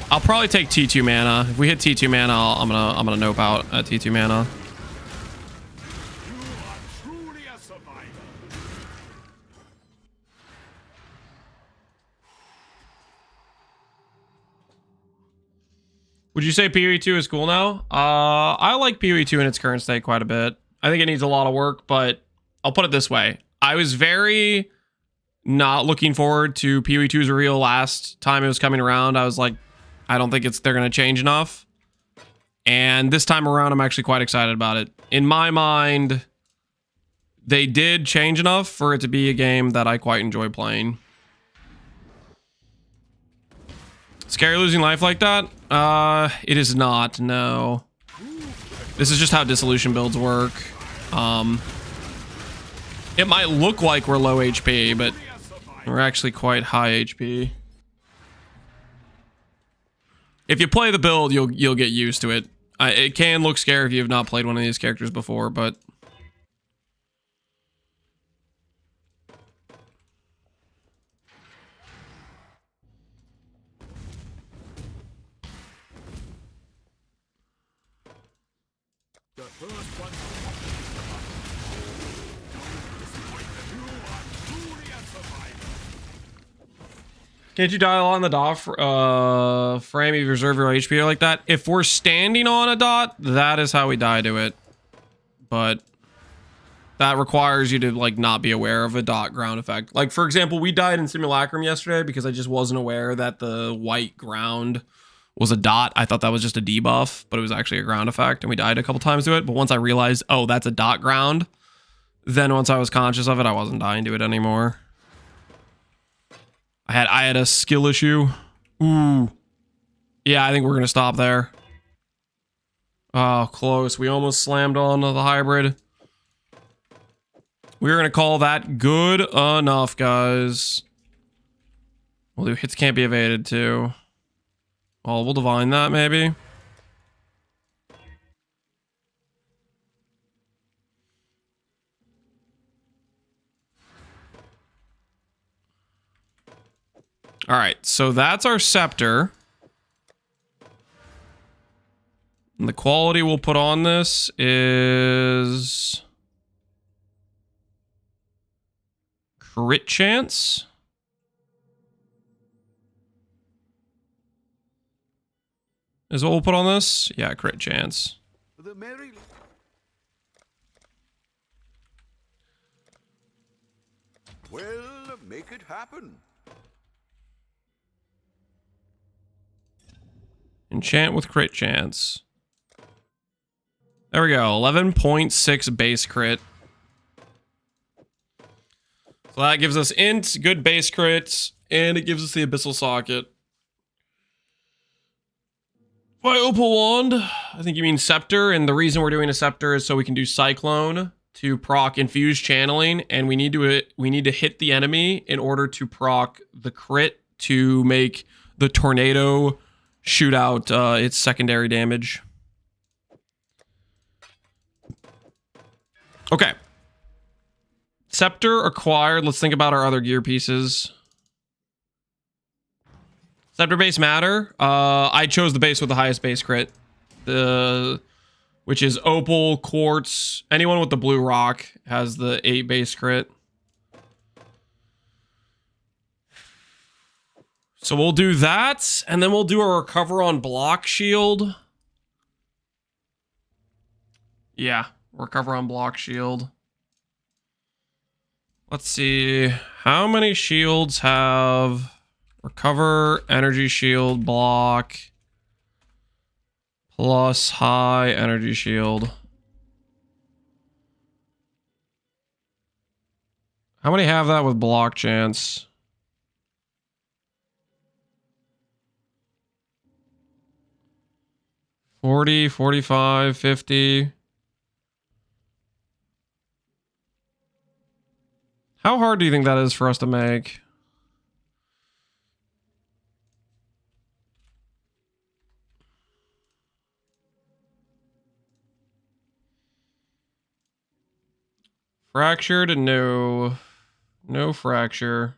I'll probably take T2 mana. If we hit T2 mana, I'm gonna nope out at T2 mana. Would you say PoE 2 is cool now? I like PoE 2 in its current state quite a bit. I think it needs a lot of work, but I'll put it this way. I was very not looking forward to PoE 2's reveal last time it was coming around. I was like, I don't think they're going to change enough. And this time around, I'm actually quite excited about it. In my mind, they did change enough for it to be a game that I quite enjoy playing. Scary losing life like that? It is not, no. This is just how dissolution builds work. It might look like we're low HP, but we're actually quite high HP. If you play the build, you'll get used to it. It can look scary if you have not played one of these characters before, but can't you dial on the dot frame if you reserve your HP like that? If we're standing on a dot, that is how we die to it. But that requires you to like not be aware of a dot ground effect. Like for example, we died in Simulacrum yesterday because I just wasn't aware that the white ground was a dot. I thought that was just a debuff, but it was actually a ground effect, and we died a couple times to it. But once I realized, oh, that's a dot ground, then once I was conscious of it, I wasn't dying to it anymore. I had a skill issue. Ooh. Yeah, I think we're gonna stop there. Oh, close. We almost slammed on the hybrid. We're gonna call that good enough, guys. We'll do hits can't be evaded too. Oh, we'll divine that maybe. All right, so that's our scepter. And the quality we'll put on this is crit chance. Is what we'll put on this? Yeah, crit chance. The merry... Well, make it happen. Enchant with crit chance. There we go. 11.6 base crit. So that gives us int, good base crits, and it gives us the abyssal socket. By Opal Wand, I think you mean Scepter, and the reason we're doing a Scepter is so we can do Cyclone to proc Infused Channeling, and we need to hit the enemy in order to proc the crit to make the Tornado shoot out its secondary damage. Okay. Scepter acquired. Let's think about our other gear pieces. Scepter base matter. I chose the base with the highest base crit. Which is Opal, Quartz. Anyone with the blue rock has the 8 base crit. So we'll do that, and then we'll do a recover on block shield. Yeah, recover on block shield. Let's see. How many shields have recover, energy shield, block, plus high energy shield? How many have that with block chance? 40, 45, 50. How hard do you think that is for us to make? Fractured and no fracture.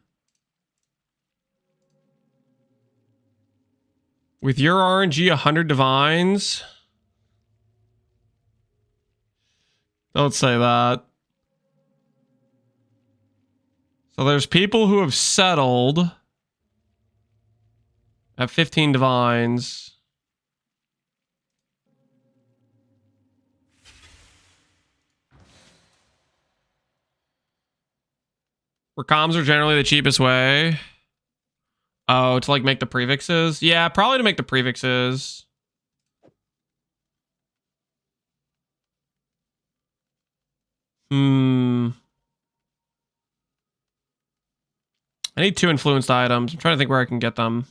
With your RNG, 100 divines. Don't say that. So there's people who have settled at 15 divines. Recomms are generally the cheapest way. Oh, to like make the prefixes? Yeah, probably to make the prefixes. I need 2 influenced items. I'm trying to think where I can get them.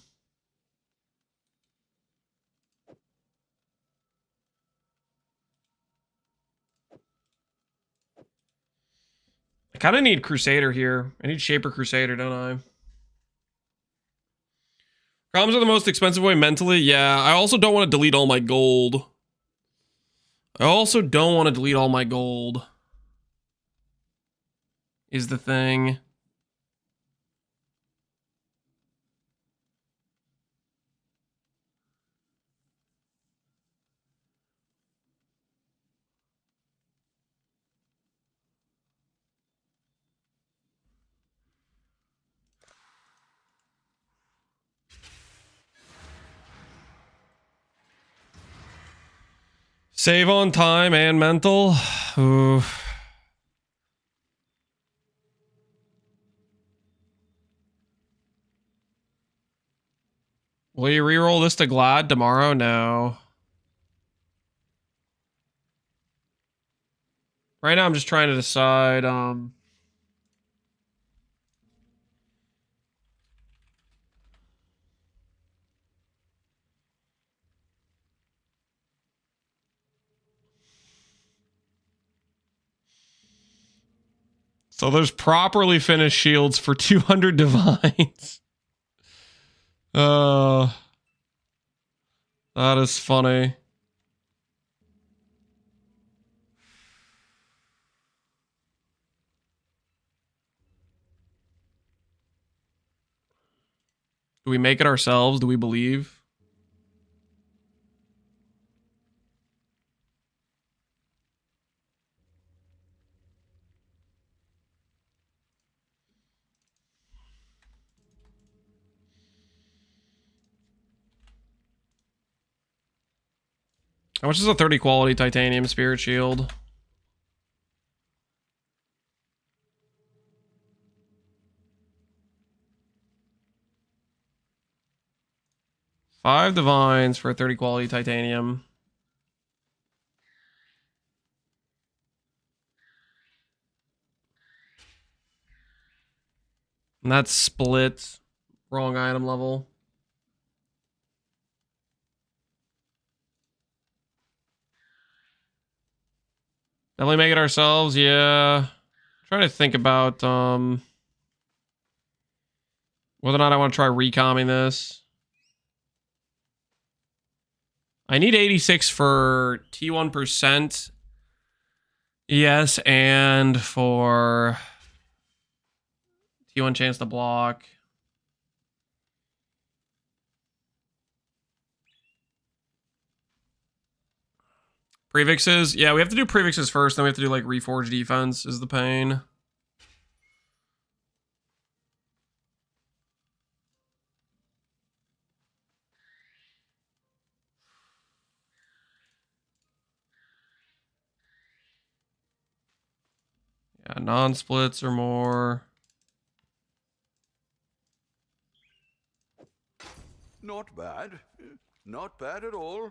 I kind of need Crusader here. I need Shaper Crusader, don't I? Problems are the most expensive way mentally. Yeah, I also don't want to delete all my gold. Is the thing. Save on time and mental. Oof. Will you reroll this to Glad tomorrow? No. Right now I'm just trying to decide. So there's properly finished shields for 200 divines. That is funny. Do we make it ourselves? Do we believe? How much is a 30 quality titanium spirit shield? $5 divines for a 30 quality titanium. And that's split. Wrong item level. Definitely make it ourselves, yeah. Trying to think about whether or not I want to try recomming this. I need 86 for T1%. Yes, and for T1 chance to block. Prefixes? Yeah, we have to do prefixes first, then we have to do like reforge defense is the pain. Yeah, non-splits or more. Not bad. Not bad at all.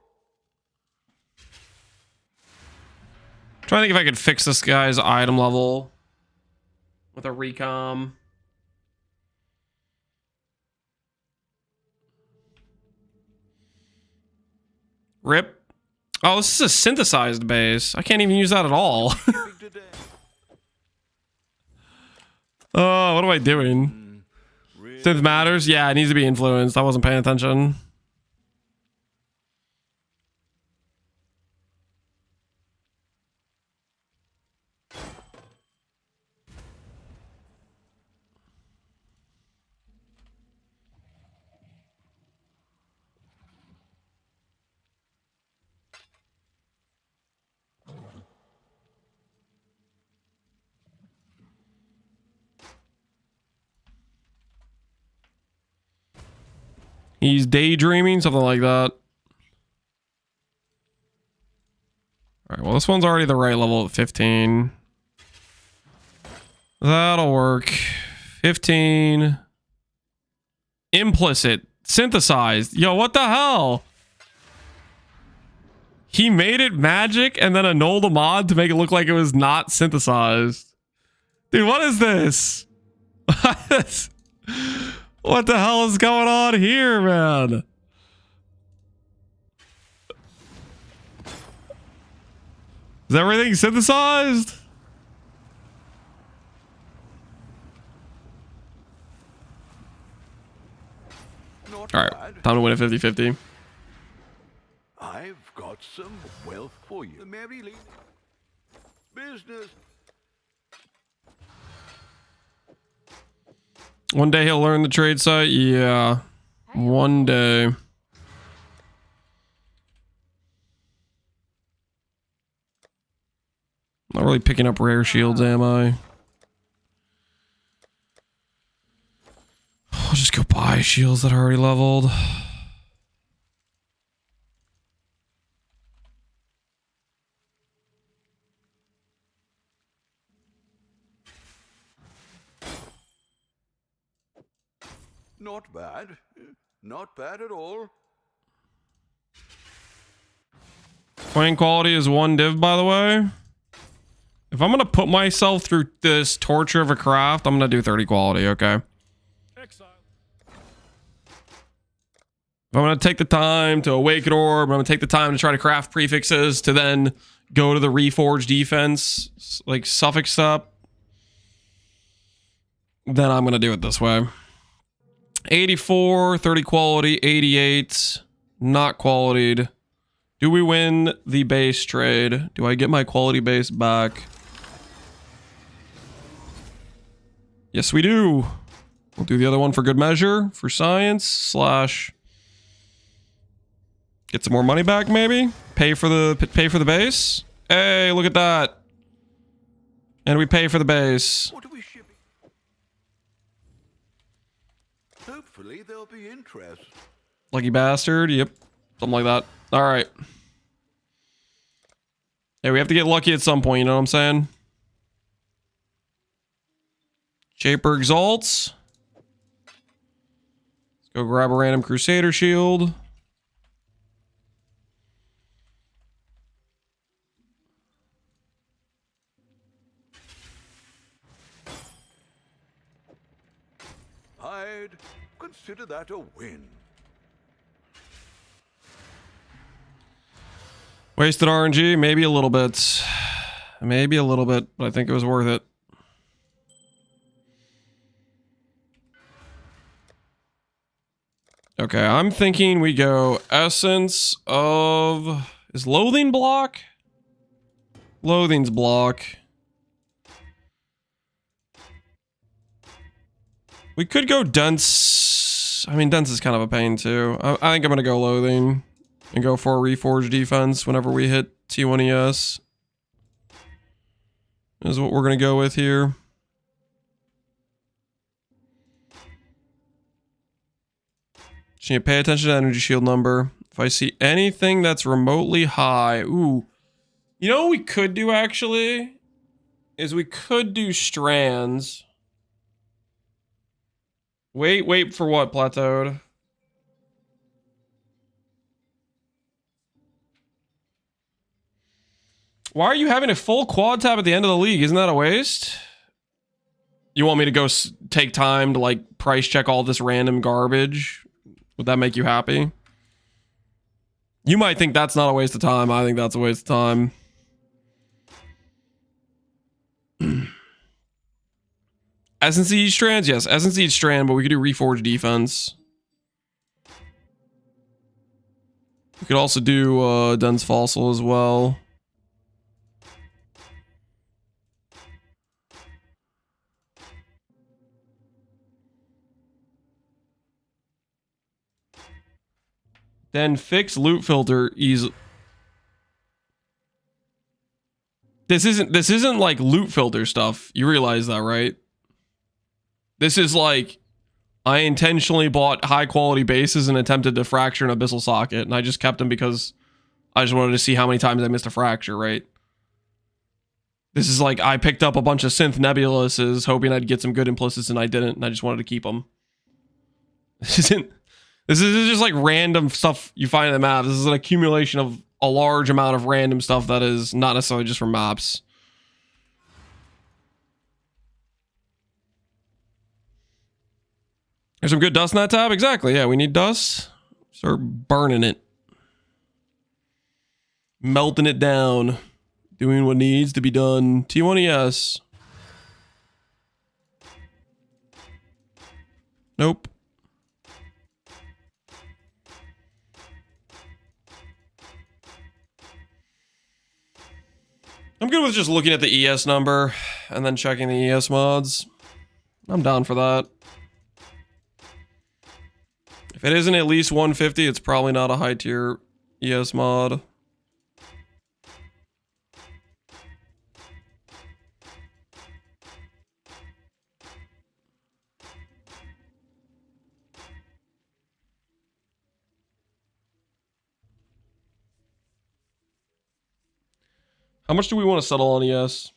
Trying to think if I could fix this guy's item level with a recom. Rip. Oh, this is a synthesized base. I can't even use that at all. Oh, what am I doing? Synth matters? Yeah, it needs to be influenced. I wasn't paying attention. He's daydreaming, something like that. All right, well, this one's already the right level at 15. That'll work. 15. Implicit. Synthesized. Yo, what the hell? He made it magic and then annulled a mod to make it look like it was not synthesized. Dude, what is this? What the hell is going on here, man? Is everything synthesized? All right, time to win a 50-50. I've got some wealth for you. Mary Lee. Business. One day he'll learn the trade site. Yeah, one day. Not really picking up rare shields, am I? I'll just go buy shields that are already leveled. Not bad. Not bad at all. Coin quality is 1 div, by the way. If I'm gonna put myself through this torture of a craft, I'm gonna do 30 quality, okay? Exile. If I'm gonna take the time to awaken orb, I'm gonna take the time to try to craft prefixes to then go to the reforge defense, like suffix step, then I'm gonna do it this way. 84, 30 quality, 88, not qualityed. Do we win the base trade? Do I get my quality base back? Yes, we do. We'll do the other one for good measure, for science, slash get some more money back, maybe? Pay for the base? Hey, look at that. And we pay for the base. What are we shipping? Hopefully there'll be interest. Lucky bastard. Yep. Something like that. All right. Hey, we have to get lucky at some point, you know what I'm saying? Shaper exalts. Let's go grab a random Crusader shield. I'd consider that a win. Wasted RNG, maybe a little bit. Maybe a little bit, but I think it was worth it. Okay, I'm thinking we go Essence of... Is Loathing block? Loathing's block. We could go Dunce. I mean, Dunce is kind of a pain too. I think I'm going to go Loathing and go for a Reforge defense whenever we hit T1ES. Is what we're going to go with here. Just need to pay attention to energy shield number. If I see anything that's remotely high, ooh. You know what we could do actually? Is we could do strands. Wait for what, plateaued? Why are you having a full quad tab at the end of the league? Isn't that a waste? You want me to go take time to like price check all this random garbage? Would that make you happy? You might think that's not a waste of time. I think that's a waste of time. Ascendancy strands? Yes, Ascendancy strand, but we could do Reforge defense. We could also do Duns Fossil as well. Then fix loot filter easily. This isn't like loot filter stuff. You realize that, right? This is like I intentionally bought high quality bases and attempted to fracture an abyssal socket, and I just kept them because I just wanted to see how many times I missed a fracture, right? This is like I picked up a bunch of synth nebuluses hoping I'd get some good implicits and I didn't, and I just wanted to keep them. This is just like random stuff you find in the map. This is an accumulation of a large amount of random stuff that is not necessarily just from maps. There's some good dust in that tab? Exactly, yeah, we need dust. Start burning it. Melting it down. Doing what needs to be done. T1ES. Nope. I'm good with just looking at the ES number and then checking the ES mods. I'm down for that. If it isn't at least 150, it's probably not a high tier ES mod. How much do we want to settle on ES?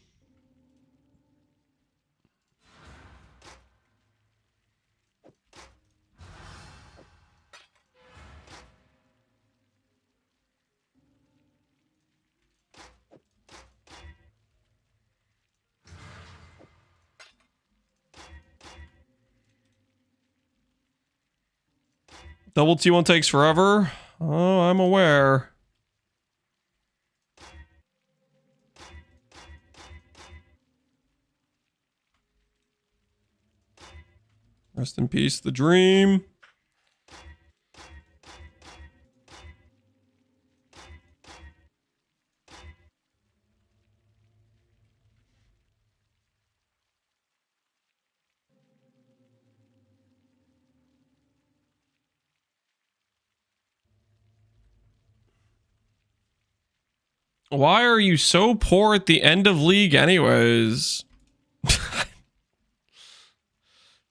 Double T1 takes forever. Oh, I'm aware. Rest in peace, the dream. Why are you so poor at the end of league anyways?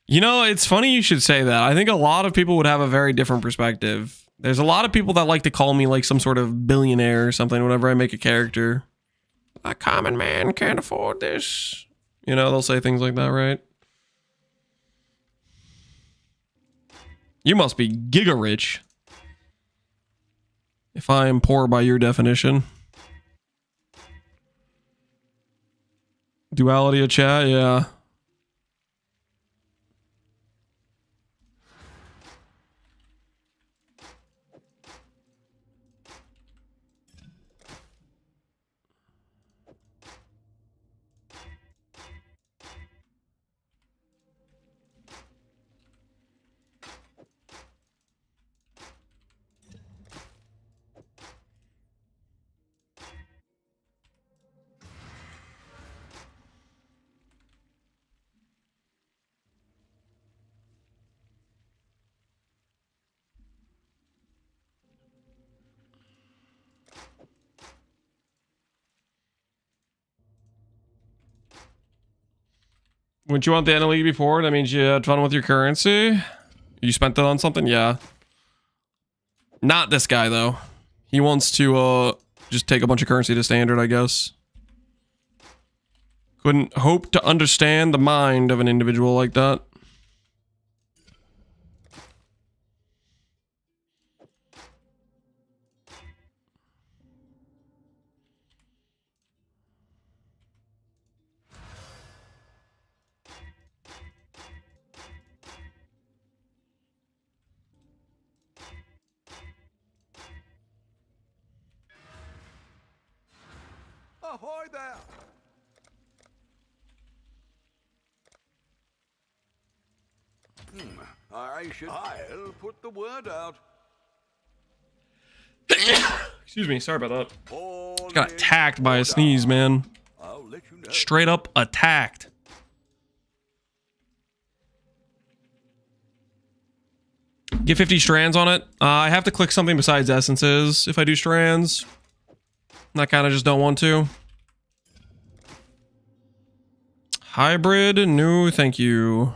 You know, it's funny you should say that. I think a lot of people would have a very different perspective. There's a lot of people that like to call me like some sort of billionaire or something whenever I make a character. A common man can't afford this. You know, they'll say things like that, right? You must be giga rich. If I am poor by your definition. Duality of chat, yeah. Wouldn't you want the NLE before? That means you had fun with your currency. You spent it on something? Yeah. Not this guy, though. He wants to just take a bunch of currency to standard, I guess. Couldn't hope to understand the mind of an individual like that. Ahoy there! I should. I'll put the word out. Excuse me, sorry about that. All Got in attacked by a order. sneeze, man. I'll let you know. Straight up attacked. Get 50 strands on it. I have to click something besides essences if I do strands. And I kind of just don't want to. Hybrid? No, thank you.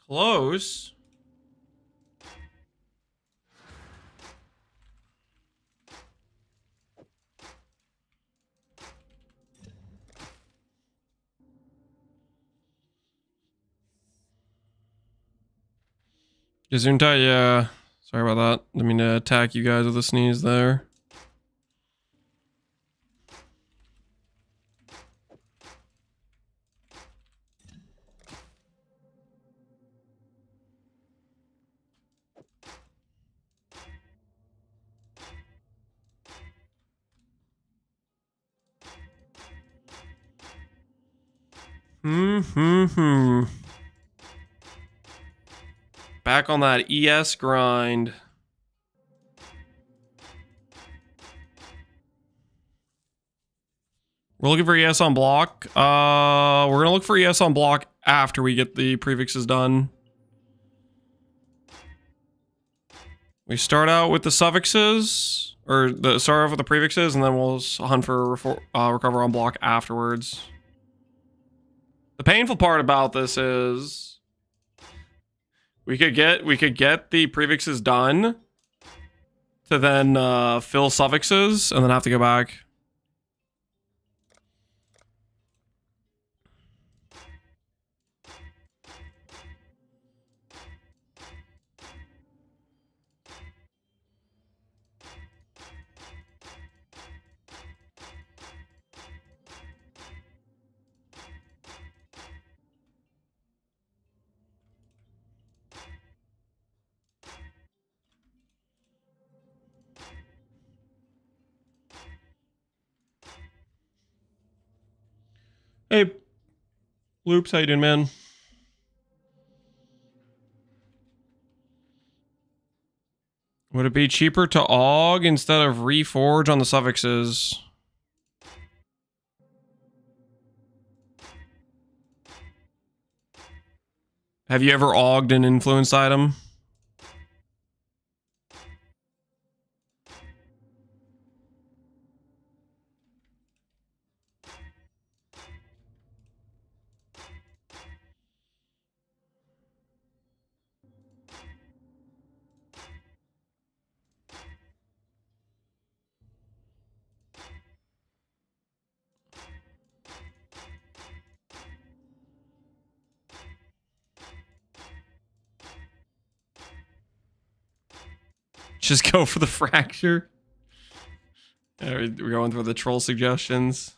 Close. Gesundheit, yeah. Sorry about that. Didn't mean to attack you guys with a sneeze there. Back on that ES grind. We're looking for ES on block. We're gonna look for ES on block after we get the prefixes done. We start out with the suffixes, or start off with the prefixes, and then we'll hunt for recover on block afterwards. The painful part about this is we could get the prefixes done to then fill suffixes and then have to go back. Hey, Loops, how you doing, man? Would it be cheaper to aug instead of reforge on the suffixes? Have you ever auged an influenced item? Just go for the fracture. Yeah, we're going for the troll suggestions.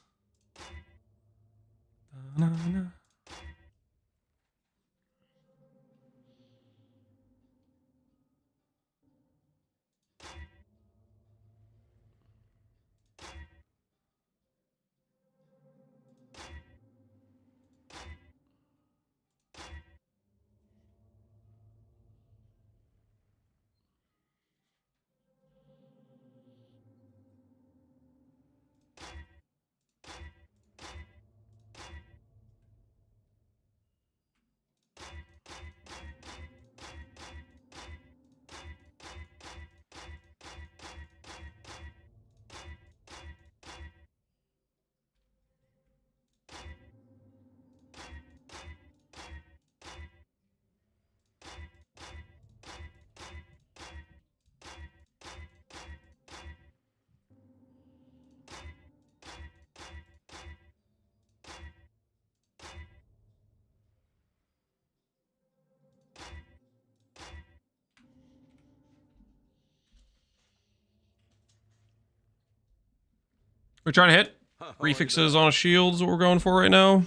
We're trying to hit prefixes on a shield is what we're going for right now.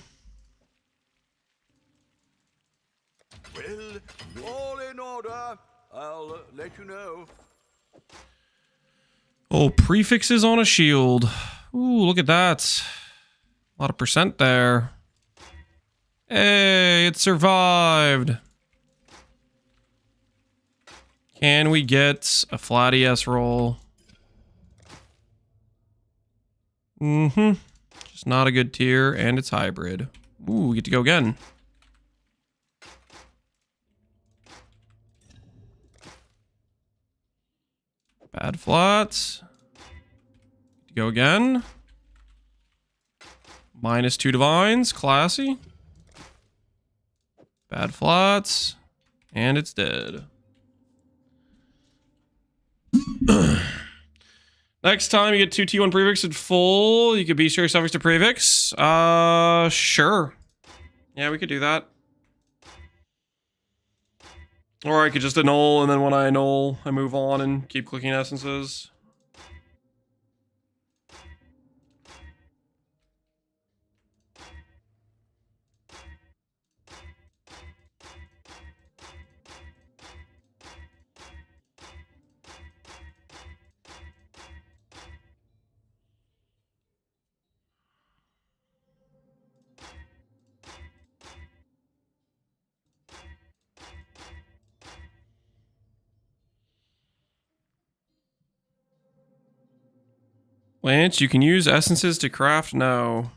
Well, all in order. I'll let you know. Oh, prefixes on a shield. Ooh, look at that. A lot of percent there. Hey, it survived. Can we get a flat ES roll? Mm-hmm. Just not a good tier, and it's hybrid. Ooh, we get to go again. Bad flats. Go again. -2 divines. Classy. Bad flats. And it's dead. Next time you get 2 T1 prefix at full, you could be sure suffix to prefix. Sure. Yeah, we could do that. Or I could just annul, and then when I annul, I move on and keep clicking essences. Lance, you can use essences to craft now.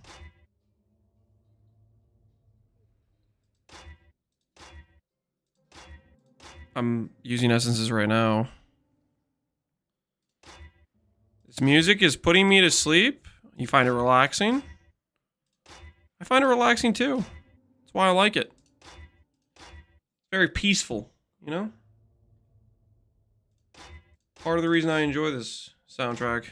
I'm using essences right now. This music is putting me to sleep. You find it relaxing? I find it relaxing too. That's why I like it. Very peaceful, you know? Part of the reason I enjoy this soundtrack.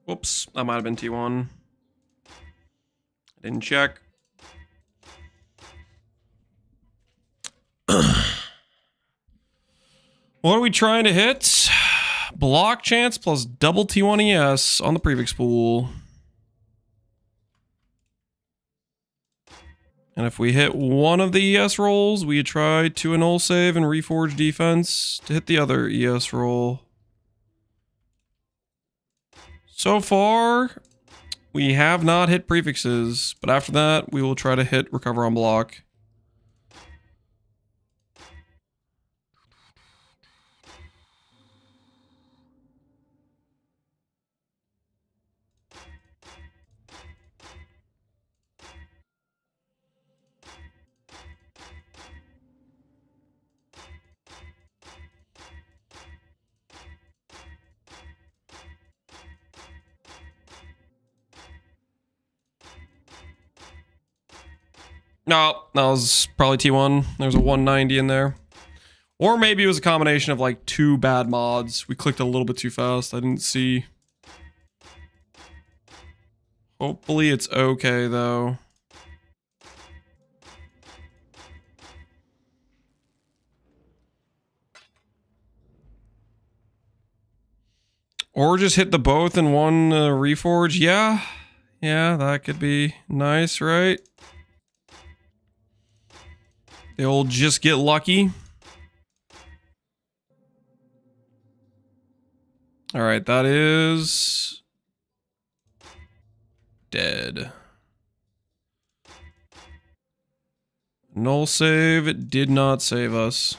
Whoops, that might have been T1. I didn't check. What are we trying to hit? Block chance plus double T1 ES on the prefix pool. And if we hit one of the ES rolls, we try to annul save and reforge defense to hit the other ES roll. So far, we have not hit prefixes, but after that, we will try to hit recover on block. No, that was probably T1. There's a 190 in there. Or maybe it was a combination of like 2 bad mods. We clicked a little bit too fast. I didn't see. Hopefully it's okay though. Or just hit the both in one reforge. Yeah. Yeah, that could be nice, right? The old just get lucky. All right, that is dead. Null save, it did not save us.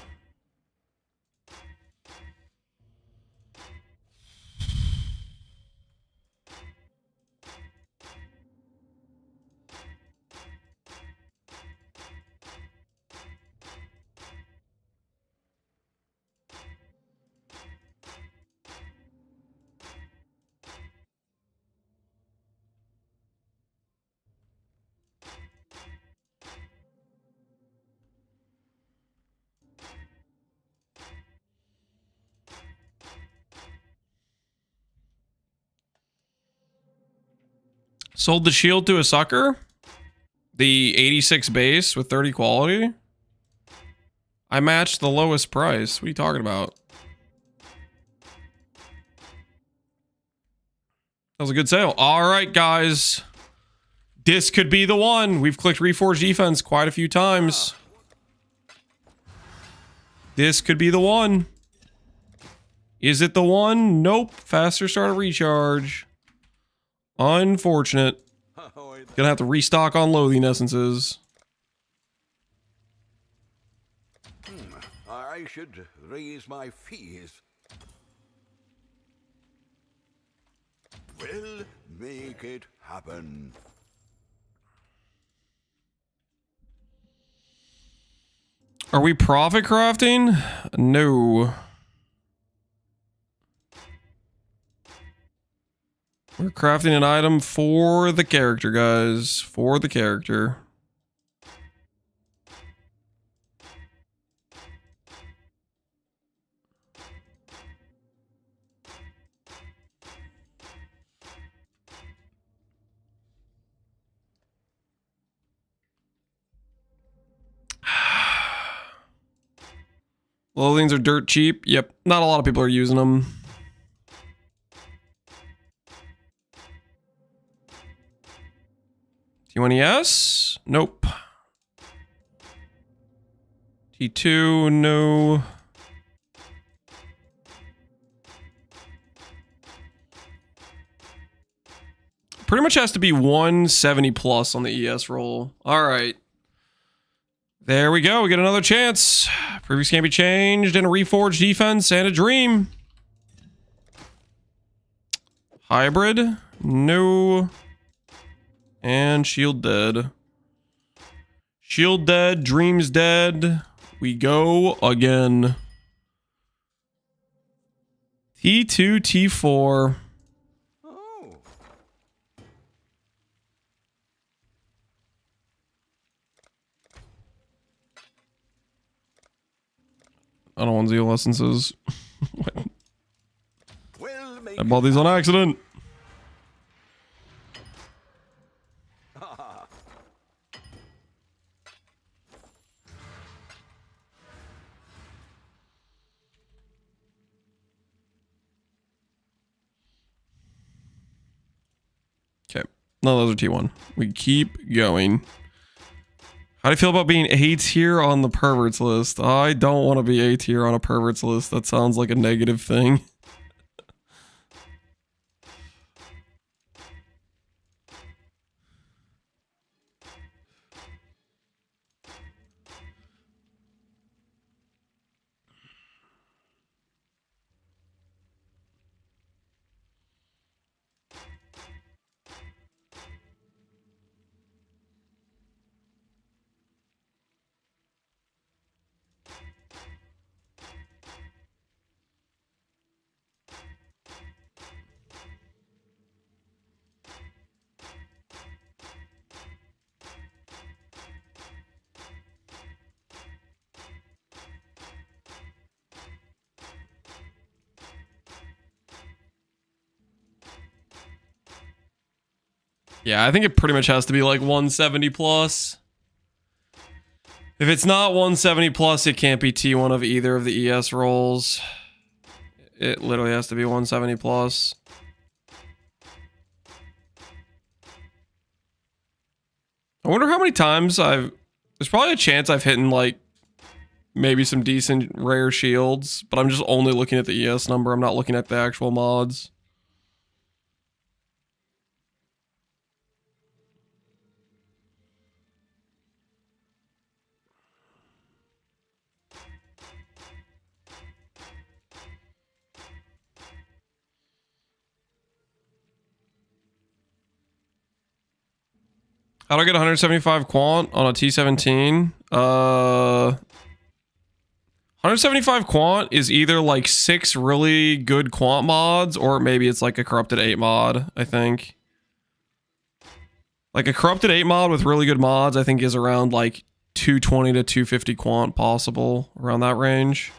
Sold the shield to a sucker. The 86 base with 30 quality. I matched the lowest price. What are you talking about? That was a good sale. All right, guys. This could be the one. We've clicked Reforge Defense quite a few times. This could be the one. Is it the one? Nope. Faster start of recharge. Unfortunate. Gonna have to restock on Loathing Essences. I should raise my fees. We'll make it happen. Are we profit crafting? No. We're crafting an item for the character, guys. For the character. Loathings are dirt cheap. Yep. Not a lot of people are using them. T1ES? Nope. T2? No. Pretty much has to be 170 plus on the ES roll. All right. There we go. We get another chance. Previous can't be changed, and a Reforged Defense and a Dream. Hybrid? No. And Shield dead. Shield dead. Dream's dead. We go again. T2, T4. Oh. I don't want Zeal Essences. We'll make I bought these on accident. Okay. No, those are T1. We keep going. How do you feel about being A tier on the perverts list? I don't want to be A tier on a perverts list. That sounds like a negative thing. Yeah, I think it pretty much has to be like 170 plus. If it's not 170 plus, it can't be T1 of either of the ES rolls. It literally has to be 170 plus. I wonder how many times there's probably a chance I've hit in like maybe some decent rare shields, but I'm just only looking at the ES number. I'm not looking at the actual mods. How do I get 175 quant on a T17? 175 quant is either like 6 really good quant mods, or maybe it's like a corrupted 8 mod, I think. Like a corrupted 8 mod with really good mods, I think is around like 220 to 250 quant possible, around that range.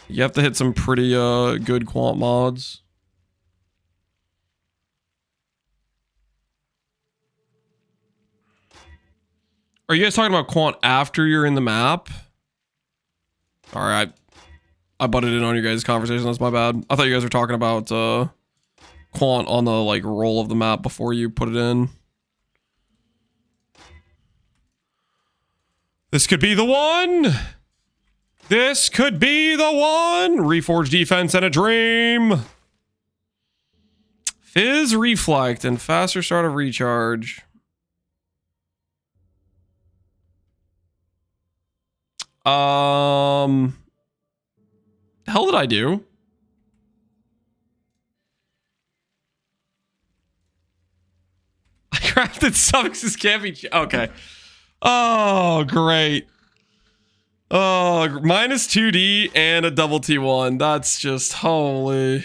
You have to hit some pretty good quant mods. Are you guys talking about quant after you're in the map? All right. I butted in on your guys' conversation. That's my bad. I thought you guys were talking about quant on the like roll of the map before you put it in. This could be the one. This could be the one. Reforged defense and a dream. Fizz reflect and faster start of recharge. Hell did I do? I crafted suffixes can't be. Okay. Oh, great. Oh, minus 2D and a double T1. That's just holy.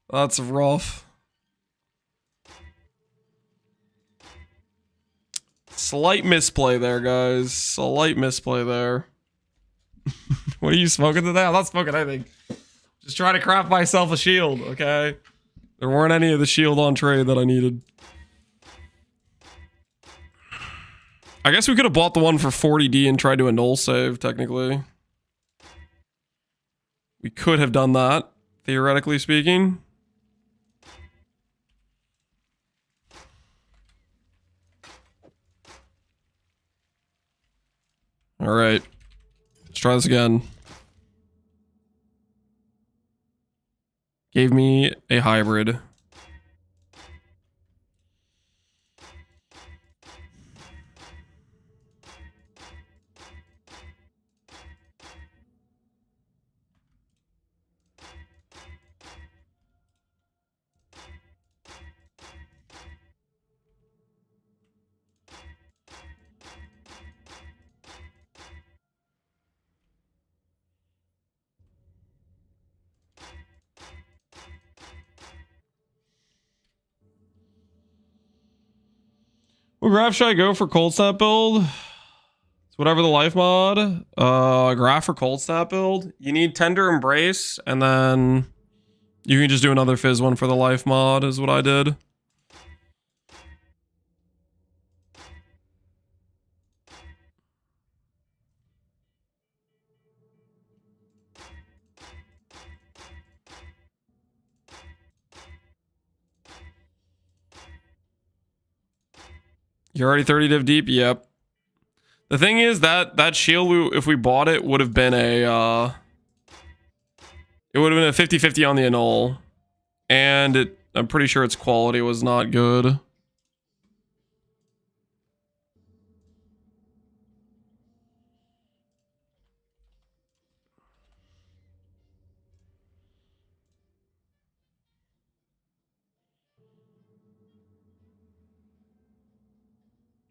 That's rough. Slight misplay there, guys. Slight misplay there. What are you smoking today? I'm not smoking anything. Just trying to craft myself a shield, okay? There weren't any of the shield on trade that I needed. I guess we could have bought the one for 40D and tried to annul save, technically. We could have done that, theoretically speaking. All right. Let's try this again. Gave me a hybrid. What graph should I go for cold snap build? It's whatever the life mod. Graph for cold snap build. You need tender embrace, and then you can just do another fizz one for the life mod, is what I did. You're already 30 div deep? Yep. The thing is that shield, if we bought it, would have been a, it would have been a 50-50 on the annul. And I'm pretty sure its quality was not good.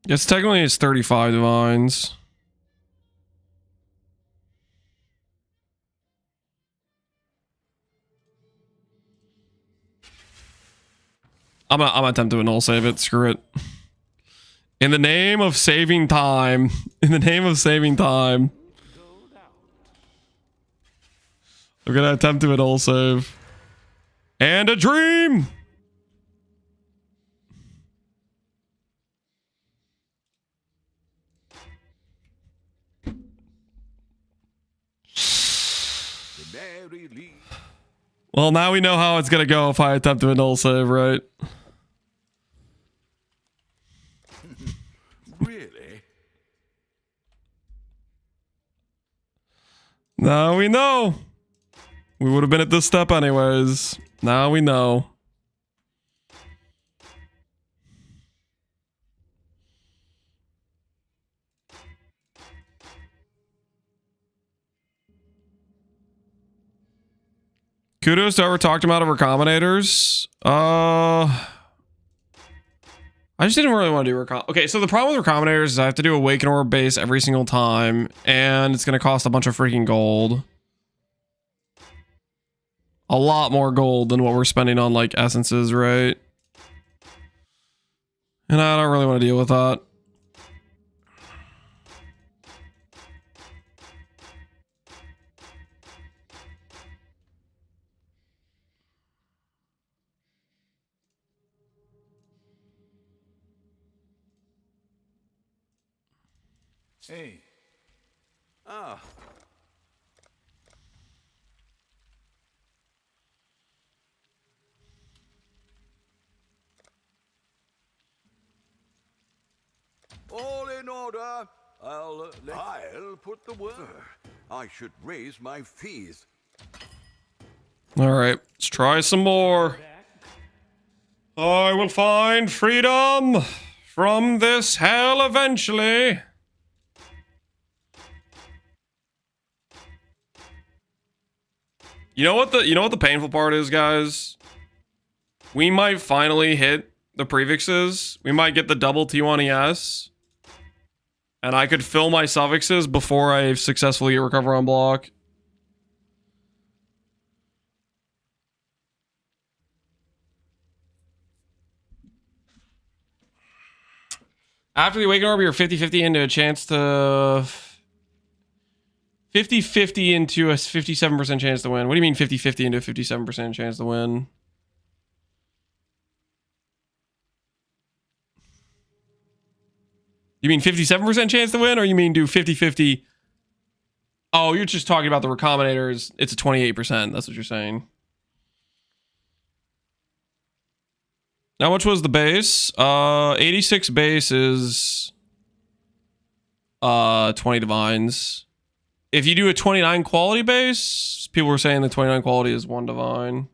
Yes, technically it's 35 divines. I'm gonna attempt to annul save it. Screw it. In the name of saving time. In the name of saving time. I'm gonna attempt to annul save. And a dream! Well, now we know how it's gonna go if I attempt to annul save, right? Really? Now we know. We would have been at this step anyways. Now we know. Kudos to whoever talked him out of her combinators. I just didn't really want to do recom. Okay, so the problem with recombinators is I have to do Awaken Orb base every single time, and it's going to cost a bunch of freaking gold. A lot more gold than what we're spending on, like, essences, right? And I don't really want to deal with that. Hey. Ah. All in order. I'll put the word. I should raise my fees. All right, let's try some more. I will find freedom from this hell eventually. You know what the painful part is, guys? We might finally hit the prefixes. We might get the double T1ES. And I could fill my suffixes before I successfully recover on block. After the Awakened Orb, you're 50-50 into a chance to... 50-50 into a 57% chance to win. What do you mean 50-50 into a 57% chance to win? You mean 57% chance to win, or you mean do 50-50? Oh, you're just talking about the recombinators. It's a 28%. That's what you're saying. How much was the base? 86 base is 20 divines. If you do a 29 quality base, people were saying the 29 quality is 1 divine.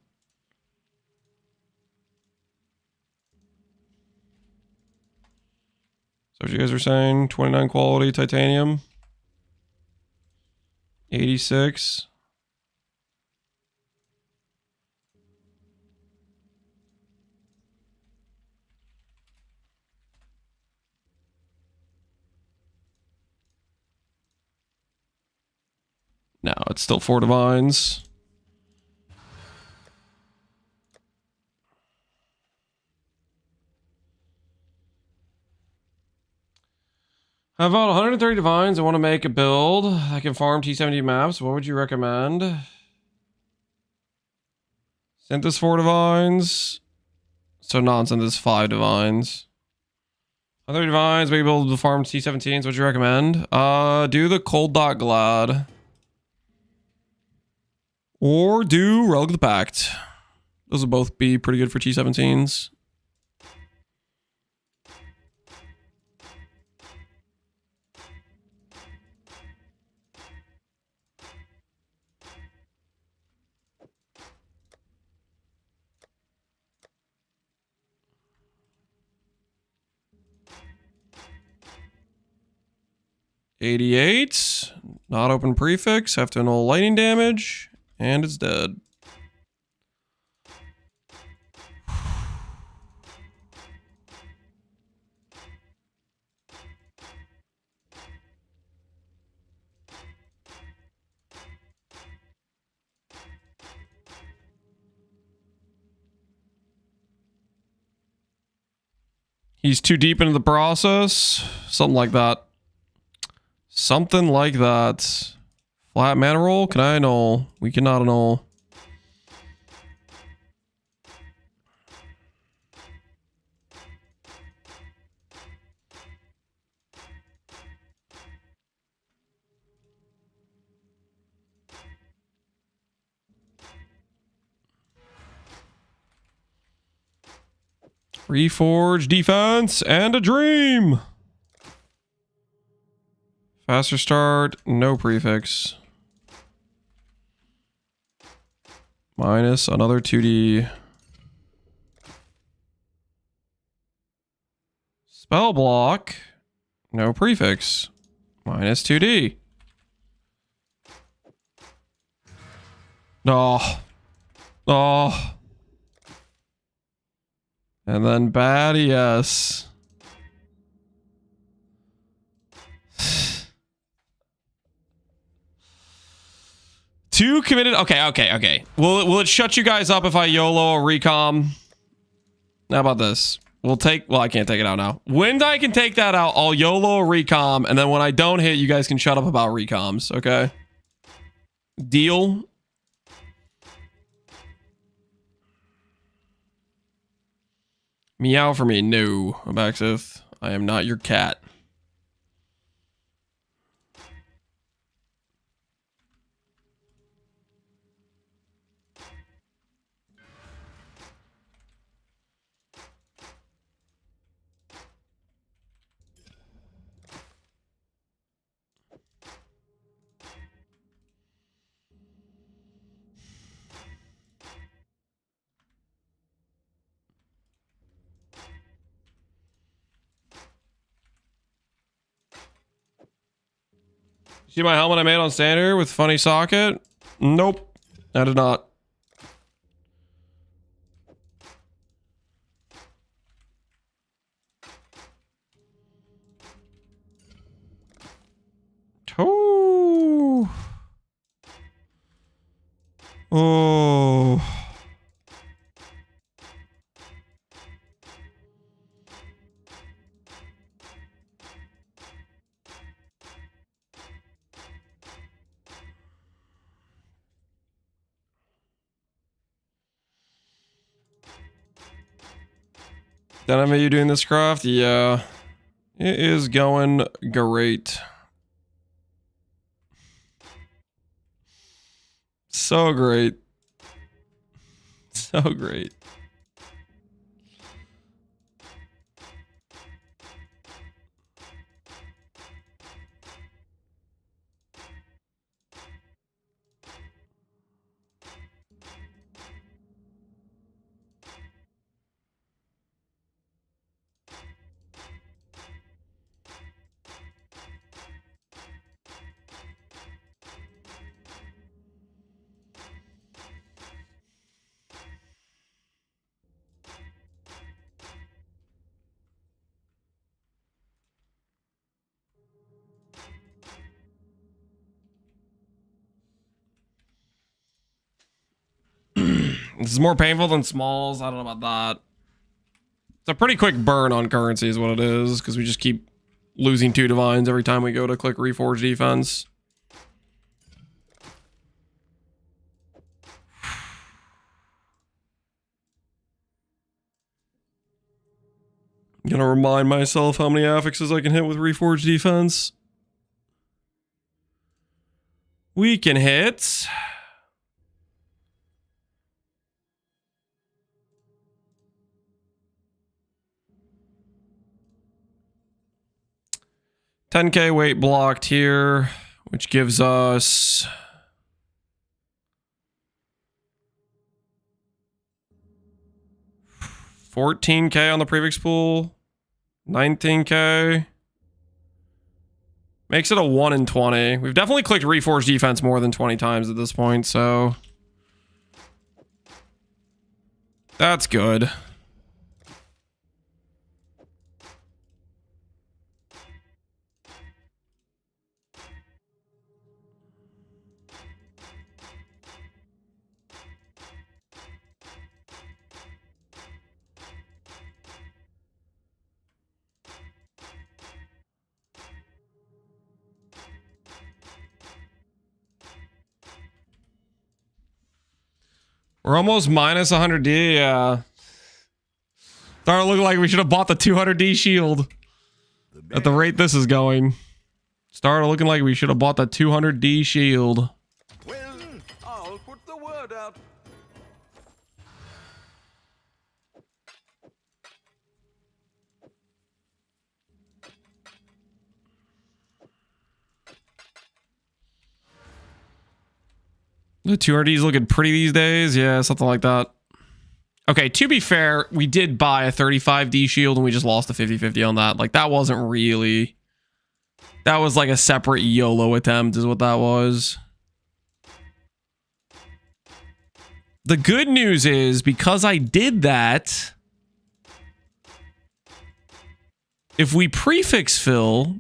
So what you guys are saying? 29 quality titanium. 86. No, it's still 4 divines. I have about 130 divines. I want to make a build. I can farm T70 maps. What would you recommend? Synthis 4 divines. So non-synthis 5 divines. 130 divines, maybe able to farm T17s. What'd you recommend? Do the Cold Dot Glad. Or do Relic of the Pact. Those will both be pretty good for T17s. $88. Not open prefix. Have to annul lightning damage. And it's dead. He's too deep into the process. Something like that. Something like that. Flat mana roll? Can I annul? We cannot annul. Reforge defense and a dream. Faster start, no prefix. Minus another 2D. Spell block, no prefix. Minus 2D. Oh. Oh. And then bad, yes. Two committed. Okay. Will it shut you guys up if I YOLO a recom? How about this? Well, I can't take it out now. When I can take that out, I'll YOLO a recom, and then when I don't hit, you guys can shut up about recoms, okay? Deal? Meow for me. No, Abaxith. I am not your cat. See my helmet I made on standard with funny socket? Nope. I did not. Oh. Oh. Then are you doing this craft? Yeah. It is going great. So great. So great. This is more painful than smalls. I don't know about that. It's a pretty quick burn on currency is what it is, because we just keep losing 2 divines every time we go to click Reforge Defense. I'm gonna remind myself how many affixes I can hit with Reforge Defense. We can hit... $10K weight blocked here, which gives us $14K on the prefix pool, 19K. Makes it a 1 in 20. We've definitely clicked Reforge Defense more than 20 times at this point, so that's good. We're almost minus 100D, yeah. Starting to look like we should have bought the 200D shield. At the rate this is going. Started looking like we should have bought the 200D shield. Well, I'll put the word out. The 200D's looking pretty these days. Yeah, something like that. Okay, to be fair, we did buy a 35D shield and we just lost a 50-50 on that. Like, that wasn't really... That was like a separate YOLO attempt is what that was. The good news is, because I did that, if we prefix fill,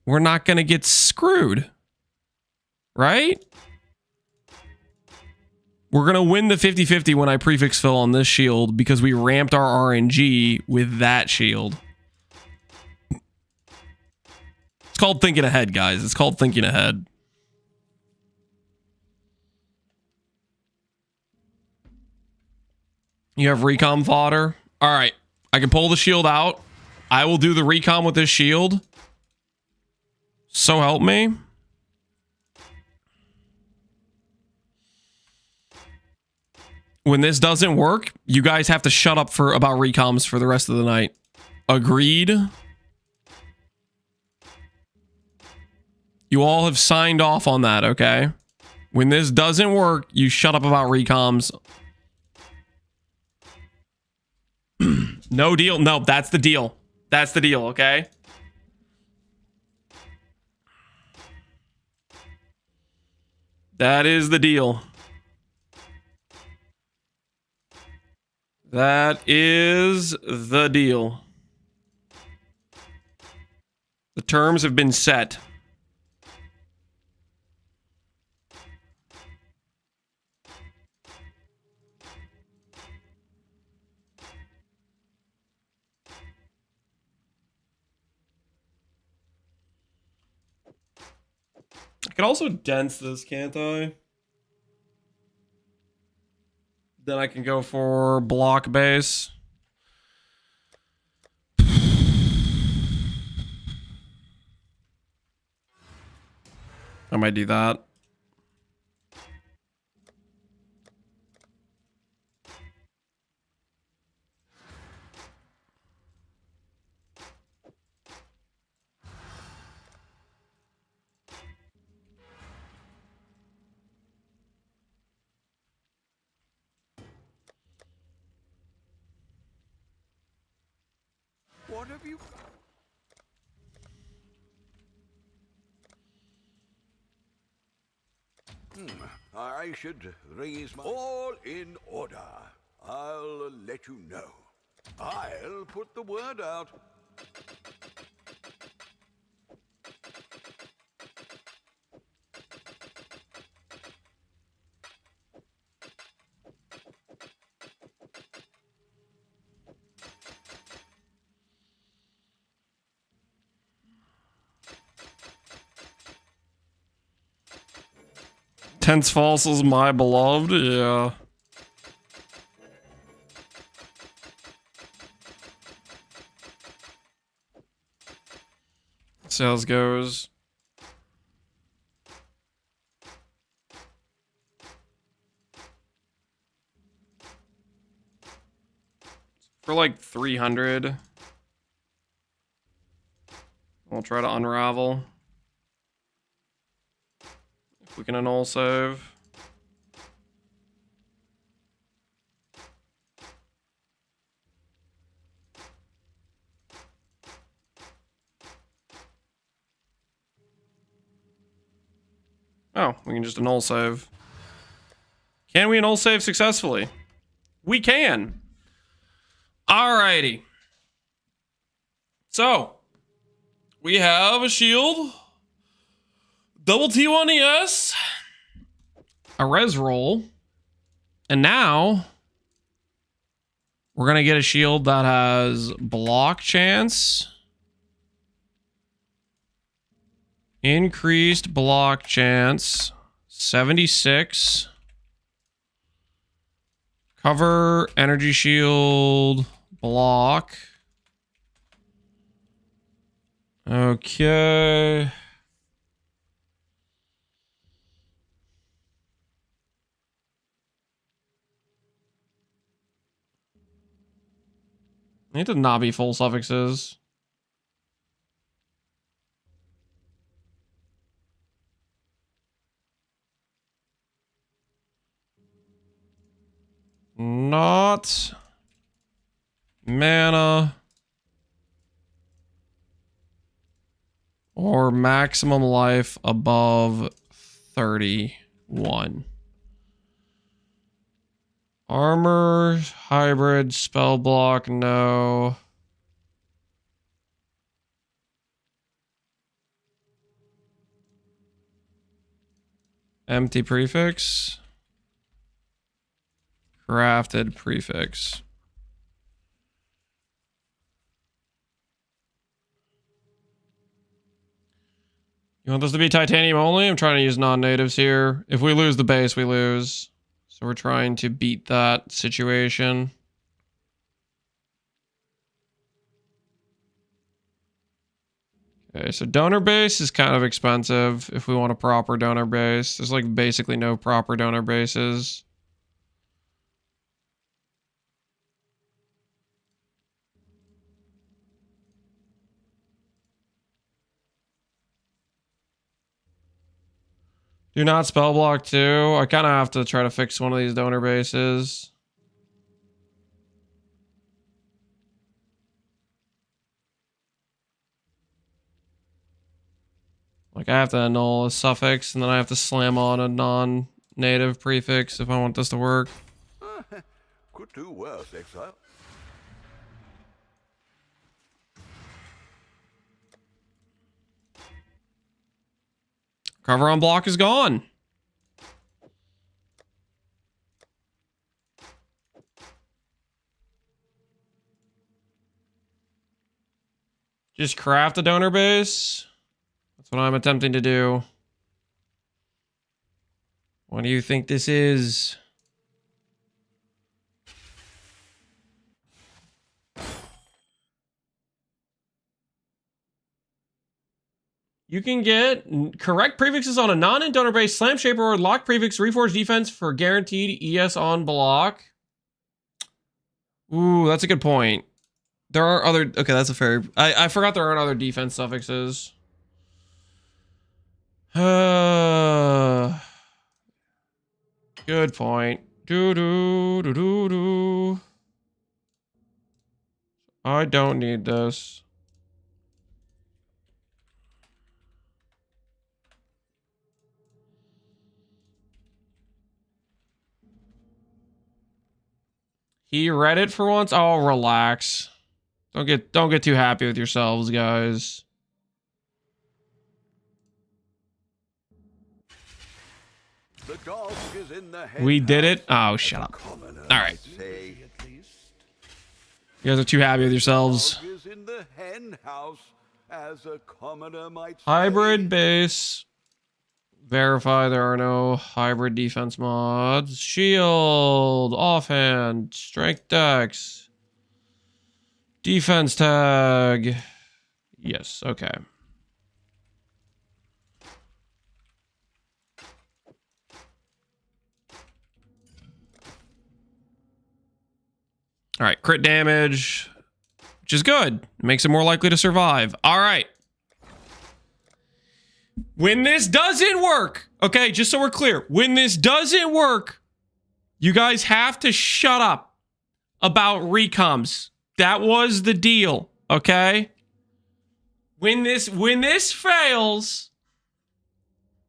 we're not going to get screwed. Right? We're going to win the 50-50 when I prefix fill on this shield because we ramped our RNG with that shield. It's called thinking ahead, guys. It's called thinking ahead. You have recom fodder? All right. I can pull the shield out. I will do the recom with this shield. So help me. When this doesn't work, you guys have to shut up for about recoms for the rest of the night. Agreed? You all have signed off on that, okay? When this doesn't work, you shut up about recoms. No deal. No, that's the deal. That's the deal, okay? That is the deal. That is the deal. The terms have been set. I can also dense this, can't I? Then I can go for block base. I might do that. What have you... I should raise my... All in order. I'll let you know. I'll put the word out. Tense fossils, my beloved. Yeah. Sales goes. For like 300. We'll try to unravel. If we can annul save. Oh, we can just annul save. Can we annul save successfully? We can. Alrighty. So, we have a shield. Double T1ES. A res roll. And now, we're going to get a shield that has block chance. Increased block chance. 76. Cover, energy shield, block. Okay. I need to not be full suffixes. Not mana or maximum life above 31. Armor, hybrid, spell block, no. Empty prefix. Crafted prefix. You want this to be titanium only? I'm trying to use non-natives here. If we lose the base, we lose. So we're trying to beat that situation. Okay, so donor base is kind of expensive if we want a proper donor base. There's like basically no proper donor bases. Do not spell block too. I kind of have to try to fix one of these donor bases. Like, I have to annul a suffix, and then I have to slam on a non-native prefix if I want this to work. Could do worse, Exile. Cover on block is gone. Just craft a donor base. That's what I'm attempting to do. What do you think this is? You can get correct prefixes on a non-donor base slam shaper or lock prefix reforged defense for guaranteed ES on block. Ooh, that's a good point. There are other... Okay, that's a fair... I forgot there aren't other defense suffixes. Good point. Do. I don't need this. He read it for once. Oh, relax. Don't get too happy with yourselves, guys. The dog is in the hen We did house, it. Oh, as shut a up. commoner All right. might say. You guys are too happy with yourselves. Dog is in the hen house, as a commoner might say. Hybrid base. Verify there are no hybrid defense mods. Shield. Offhand. Strength dex. Defense tag. Yes, okay. All right, crit damage, which is good. It makes it more likely to survive. All right. When this doesn't work, okay, just so we're clear, when this doesn't work, you guys have to shut up about recoms. That was the deal, okay? When this fails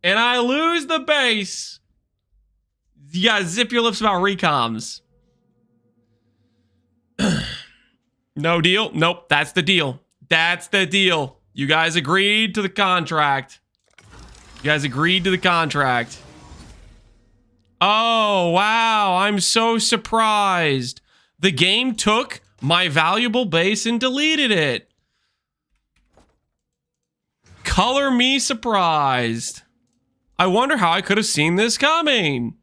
and I lose the base, you gotta zip your lips about recoms. No deal? Nope, that's the deal. That's the deal. You guys agreed to the contract. You guys agreed to the contract. Oh, wow. I'm so surprised. The game took my valuable base and deleted it. Color me surprised. I wonder how I could have seen this coming.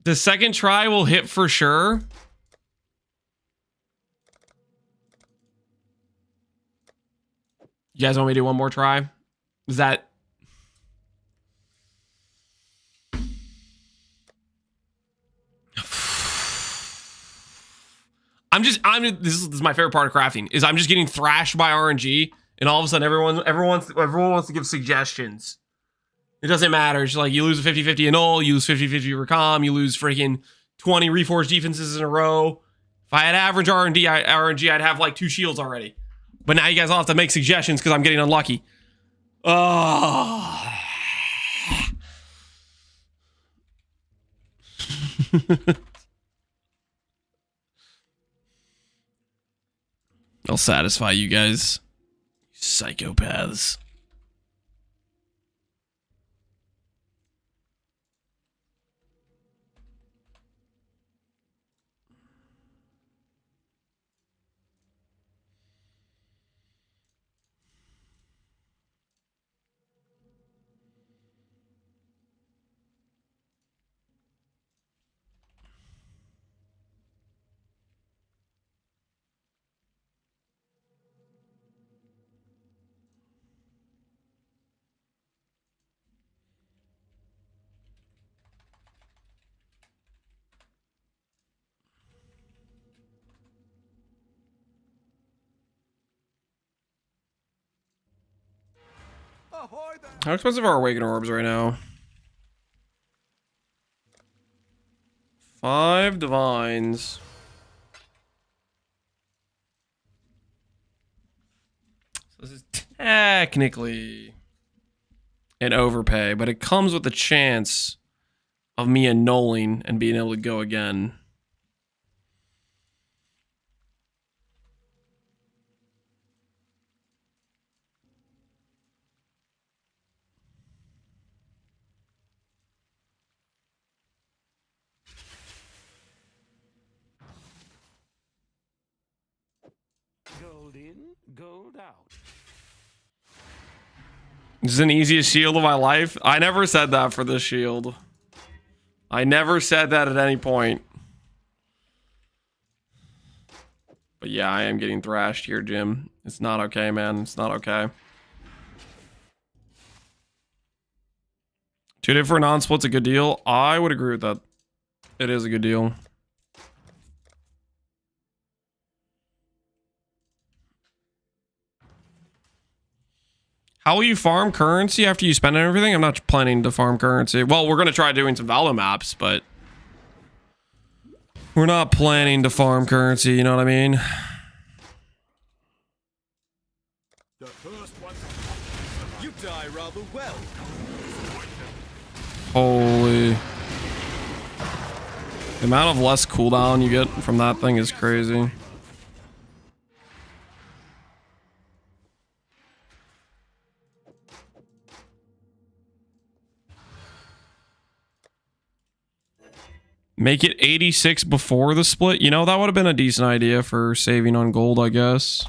The second try will hit for sure. You guys want me to do one more try? Is that... this is my favorite part of crafting, is I'm just getting thrashed by RNG, and all of a sudden everyone wants to give suggestions. It doesn't matter. It's like you lose a 50-50 annul, you lose 50-50 recom, you lose freaking 20 reforged defenses in a row. If I had average RNG, I'd have like 2 shields already. But now you guys all have to make suggestions because I'm getting unlucky. Oh. I'll satisfy you guys. Psychopaths. Ahoy there! How expensive are Awakened Orbs right now? 5 Divines. So this is technically an overpay, but it comes with the chance of me annulling and being able to go again. Gold in, gold out. This is an easiest shield of my life. I never said that for this shield. I never said that at any point. But yeah, I am getting thrashed here, Jim. It's not okay, man. It's not okay. 2 different non-split's a good deal. I would agree with that. It is a good deal. How will you farm currency after you spend everything? I'm not planning to farm currency. Well, we're going to try doing some Valdo maps, but we're not planning to farm currency, you know what I mean? The first one. You die rather well. Holy. The amount of less cooldown you get from that thing is crazy. Make it 86 before the split. You know, that would have been a decent idea for saving on gold, I guess.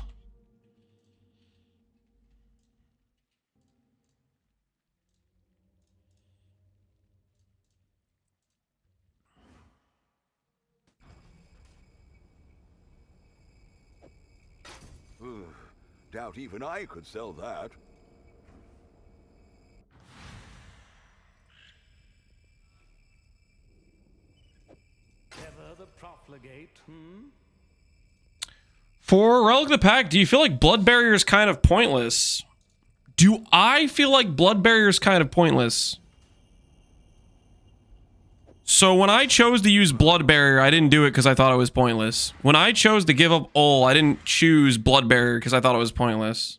Doubt even I could sell that. Ever the profligate, For Relic of the Pack, do you feel like Blood Barrier is kind of pointless? Do I feel like Blood Barrier is kind of pointless? So when I chose to use Blood Barrier, I didn't do it because I thought it was pointless. When I chose to give up Ol, I didn't choose Blood Barrier because I thought it was pointless.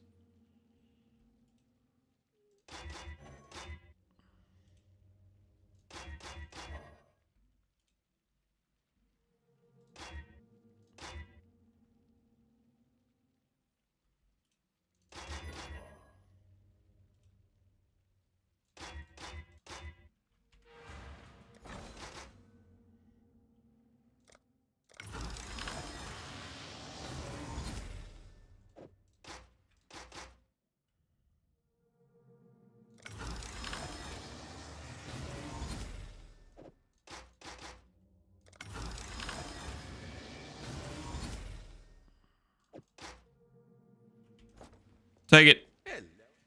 Take it.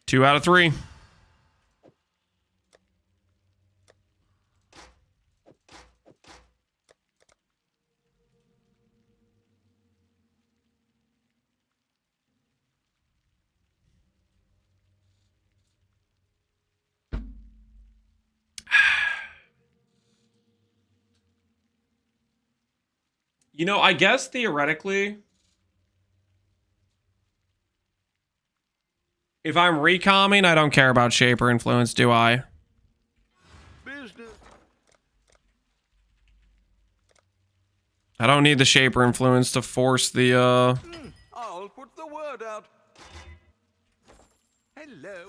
2 out of 3. You know, I guess theoretically, if I'm recomming, I don't care about shape or influence, do I? Business. I don't need the shape or influence to force the, I'll put the word out. Hello.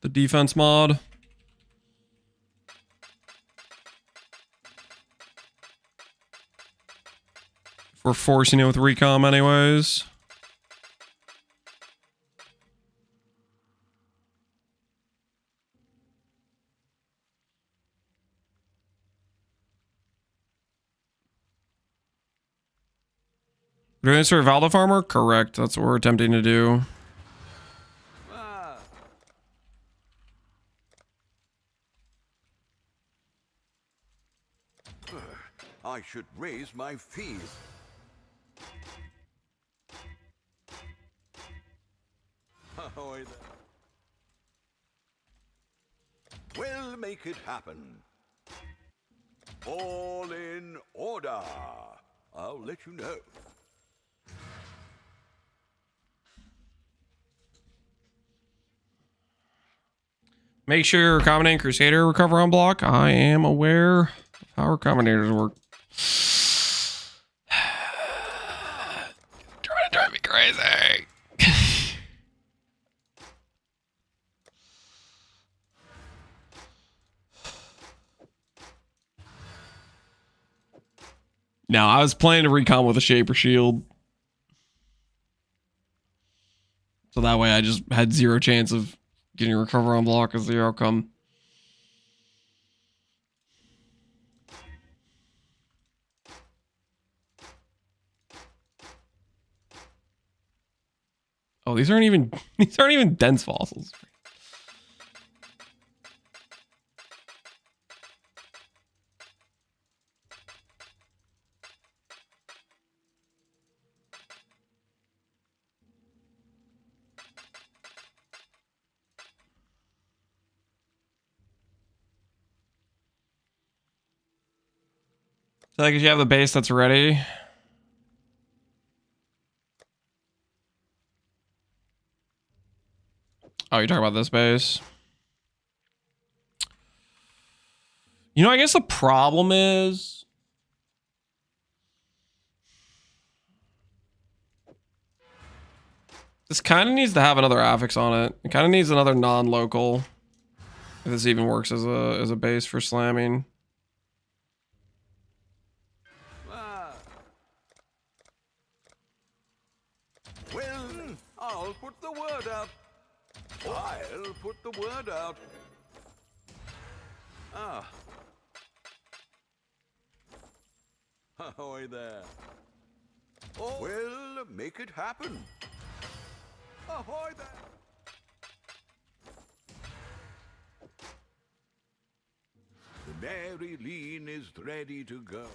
the defense mod. If we're forcing it with recom anyways. We're doing this for Valdo Farmer? Correct. That's what we're attempting to do. Ah. I should raise my fees. Ahoy there. We'll make it happen. All in order. I'll let you know. Make sure your Recombinant Crusader recover on block. I am aware of how Recombinators work. Trying to drive me crazy. No, I was planning to recon with a Shaper Shield. So that way I just had zero chance of getting a recover on block as the outcome. Oh, these aren't even dense fossils. So like, if you have the base that's ready. Oh, you're talking about this base? You know, I guess the problem is... this kind of needs to have another affix on it. It kind of needs another non-local. If this even works as a base for slamming. Well, I'll put the word out. I'll put the word out. Ah. Ahoy there. Oh. Well, make it happen. Ahoy there. The Mary Lean is ready to go.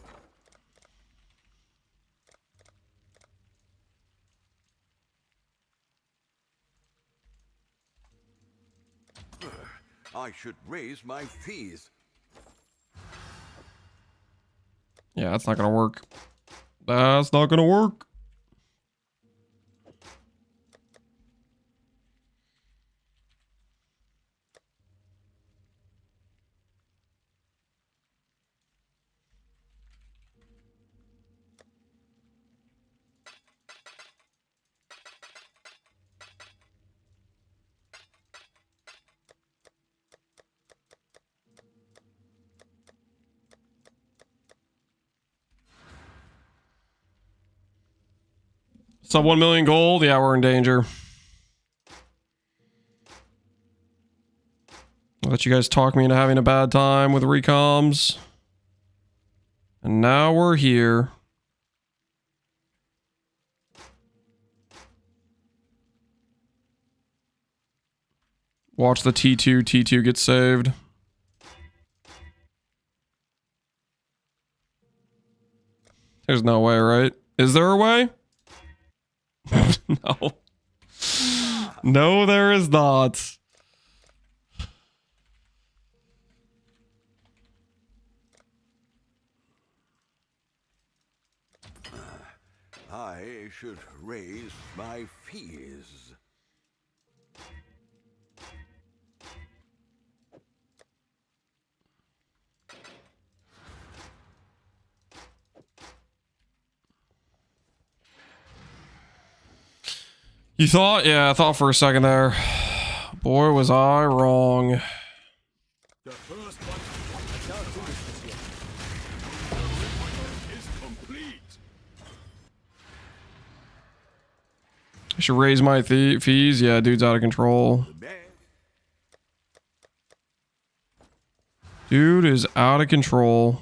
I should raise my fees. Yeah, that's not gonna work. That's not gonna work. Sub 1 million gold. Yeah, we're in danger. I'll let you guys talk me into having a bad time with recoms. And now we're here. Watch the T2. T2 gets saved. There's no way, right? Is there a way? No. No, there is not. I should raise my fees. You thought? Yeah, I thought for a second there. Boy, was I wrong. The first one. I can't do this yet. The is complete. I should raise my fees. Yeah, dude's out of control. Dude is out of control.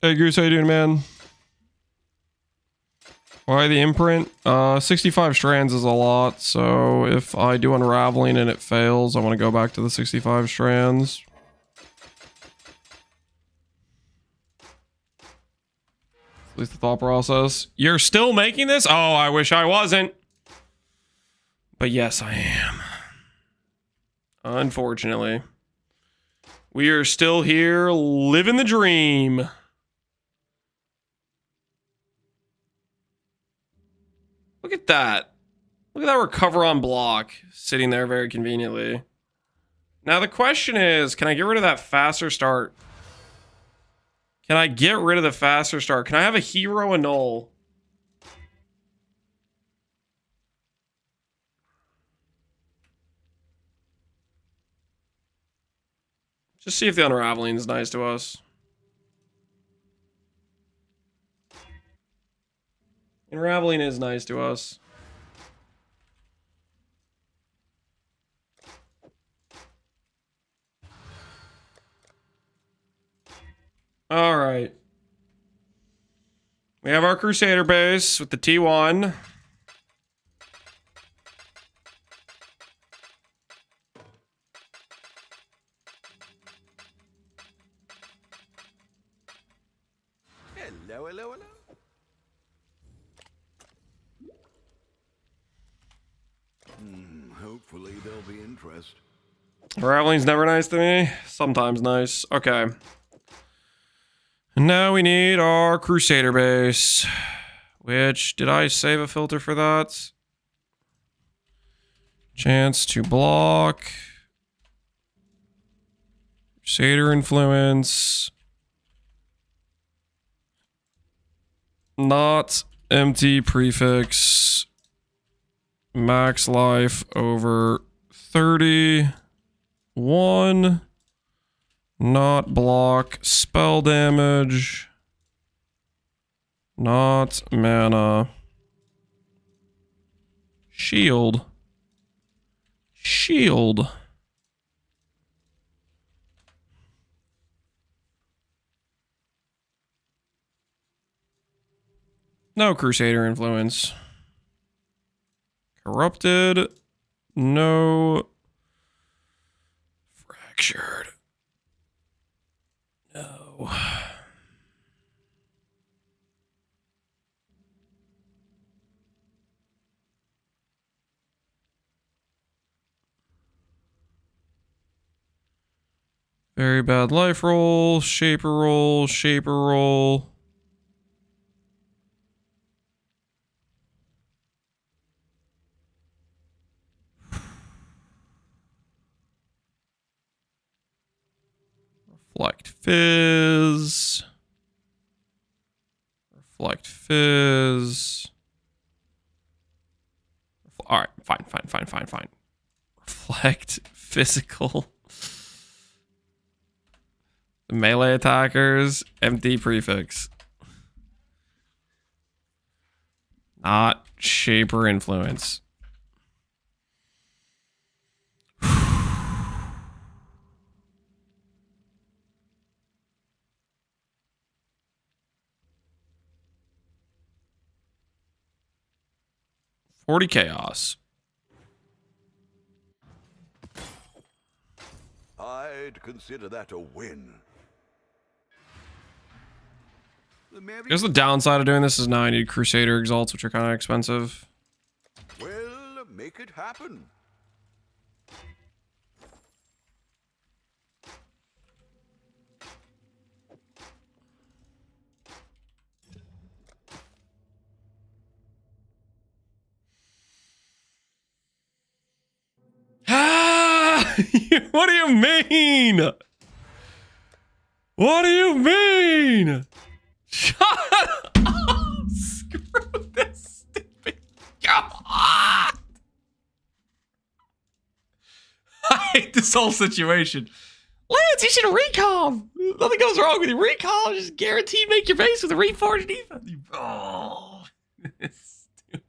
Hey Goose, how you doing, man? Why the imprint? 65 strands is a lot, so if I do unraveling and it fails, I want to go back to the 65 strands. At least the thought process. You're still making this? Oh, I wish I wasn't. But yes, I am. Unfortunately. We are still here living the dream. Look at that. Look at that recover on block sitting there very conveniently. Now the question is, can I get rid of that faster start? Can I get rid of the faster start? Can I have a hero annul? Just see if the unraveling is nice to us. Unraveling is nice to us. All right. We have our Crusader base with the T1. Hello, hello, hello. Hopefully there'll be interest. Unraveling's never nice to me. Sometimes nice. Okay. And now we need our Crusader base. Which, did I save a filter for that? Chance to block. Crusader influence. Not empty prefix. Max life over 30. 1. Not block. Spell damage. Not mana. Shield. Shield. No Crusader influence. Corrupted. No. Fractured. No. Very bad life roll. Shaper roll. Shaper roll. Reflect Fizz. Reflect Fizz. Alright, fine. Reflect Physical. Melee attackers. Empty prefix. Not Shaper influence. $40 chaos. I'd consider that a win. Here's the downside of doing this is now I need Crusader Exalts, which are kind of expensive. Well, make it happen. Ah! What do you mean? What do you mean? Shut up! Screw this stupid god! I hate this whole situation. Lance, you should recall. Nothing goes wrong with your recall. Just guaranteed make your base with a reforged defense. Oh, it's stupid.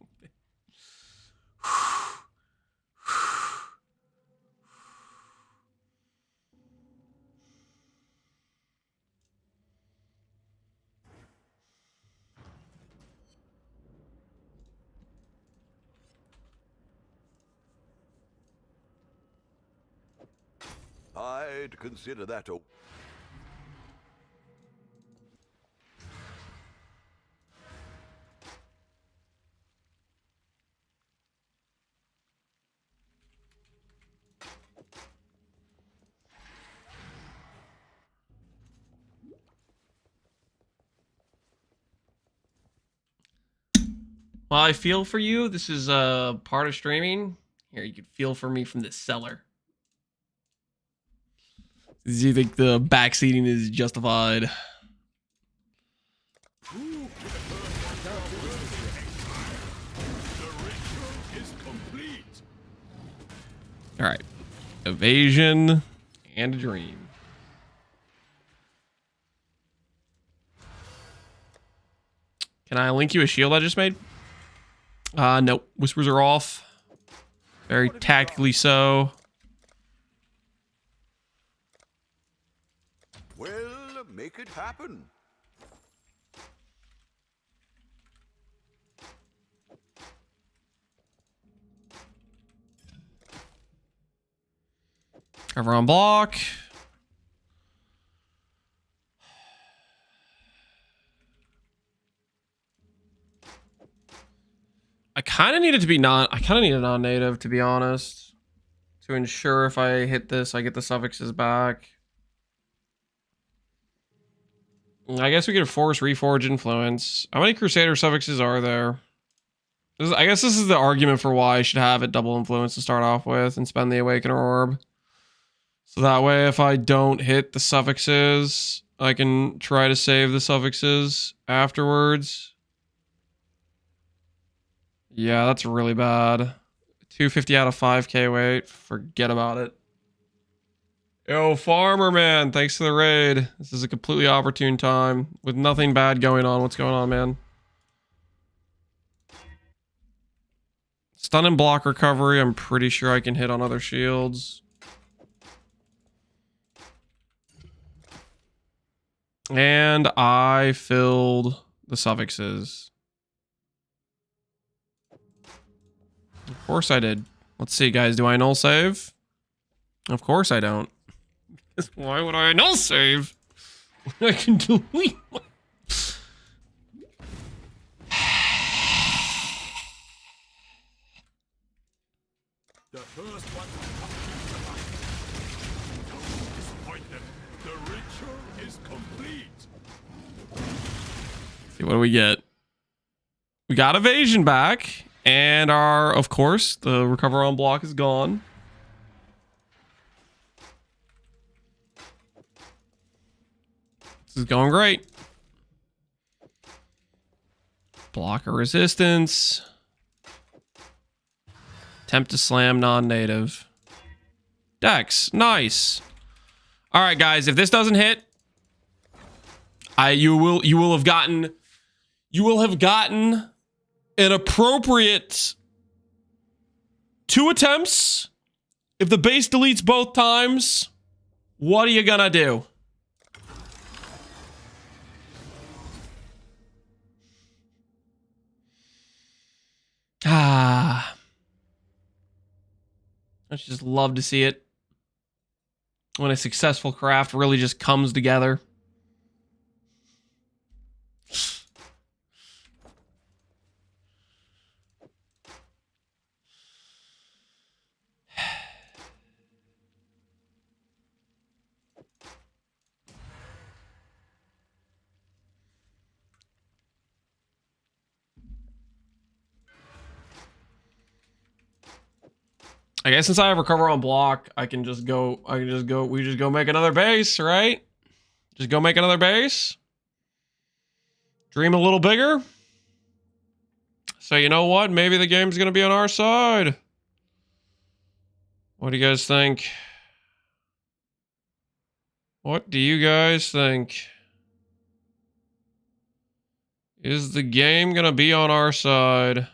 I'd consider that a... Well, I feel for you. This is part of streaming. Here, you can feel for me from the cellar. Do you think the backseating is justified? The ritual is complete. All right. Evasion and a dream. Can I link you a shield I just made? Nope. Whispers are off. Very tactically so. Well, make it happen. Cover on block. I kind of need it to be not. I kind of need a non-native, to be honest, to ensure if I hit this, I get the suffixes back. I guess we could force Reforge Influence. How many Crusader suffixes are there? I guess this is the argument for why I should have it double influence to start off with and spend the Awakener Orb. So that way, if I don't hit the suffixes, I can try to save the suffixes afterwards. Yeah, that's really bad. 250 out of 5k weight. Forget about it. Yo, Farmer Man, thanks for the raid. This is a completely opportune time with nothing bad going on. What's going on, man? Stun and block recovery. I'm pretty sure I can hit on other shields. And I filled the suffixes. Of course I did. Let's see, guys. Do I null save? Of course I don't. Why would I null save? I can delete my... The first one don't disappoint them. The ritual is complete. See, what do we get? We got evasion back. And our, of course, the recover on block is gone. This is going great. Blocker resistance. Attempt to slam non-native. Dex, nice. All right, guys, if this doesn't hit, you will have gotten an appropriate 2 attempts. If the base deletes both times, what are you gonna do? Ah. I just love to see it. When a successful craft really just comes together. I guess since I have recover on block, we just go make another base, right? Just go make another base. Dream a little bigger. So you know what? Maybe the game's gonna be on our side. What do you guys think? What do you guys think? Is the game gonna be on our side?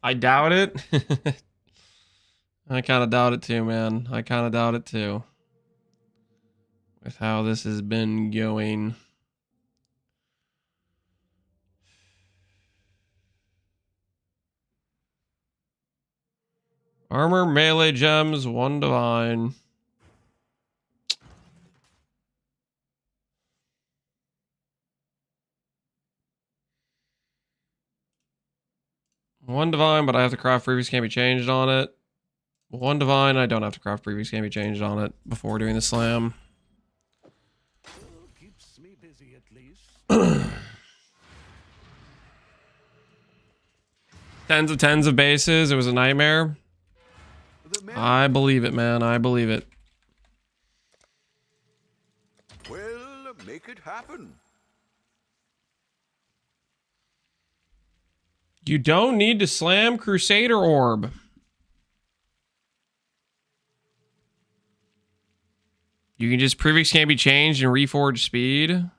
I doubt it. I kind of doubt it too, man. I kind of doubt it too. With how this has been going. Armor, melee gems, 1 divine. One divine, but I have to craft previous can't be changed on it. 1 divine, I don't have to craft previous can't be changed on it before doing the slam. Well, keeps me busy at least. Tens of bases. It was a nightmare. The men I believe it, man. I believe it. will make it happen. You don't need to slam Crusader Orb. You can just previous can't be changed and reforge speed.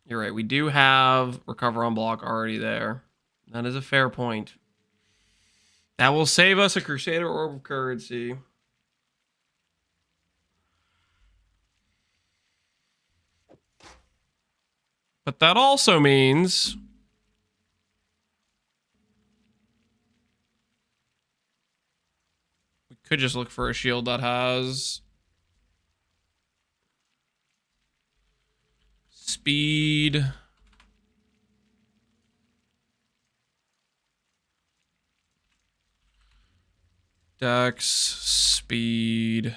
You're right. We do have recover on block already there. That is a fair point. That will save us a Crusader Orb of currency. But that also means we could just look for a shield that has speed. Dex, speed,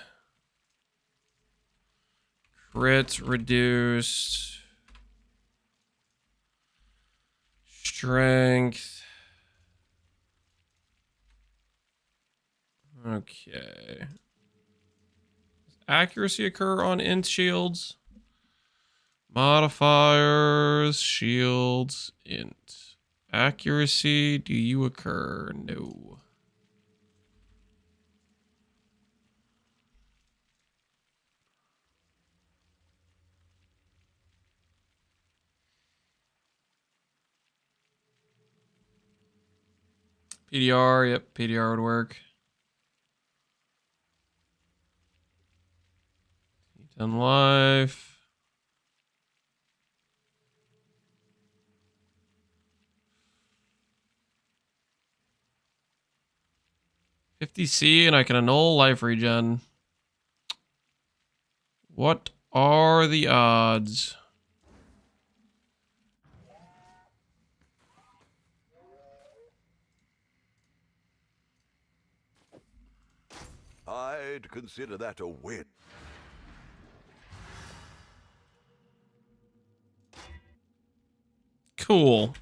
crit reduced, strength. Okay. Does accuracy occur on int shields? Modifiers, shields, int. Accuracy, do you occur? No. PDR, yep, PDR would work. 10 life. $50C and I can annul life regen. What are the odds? I'd consider that a win. Cool.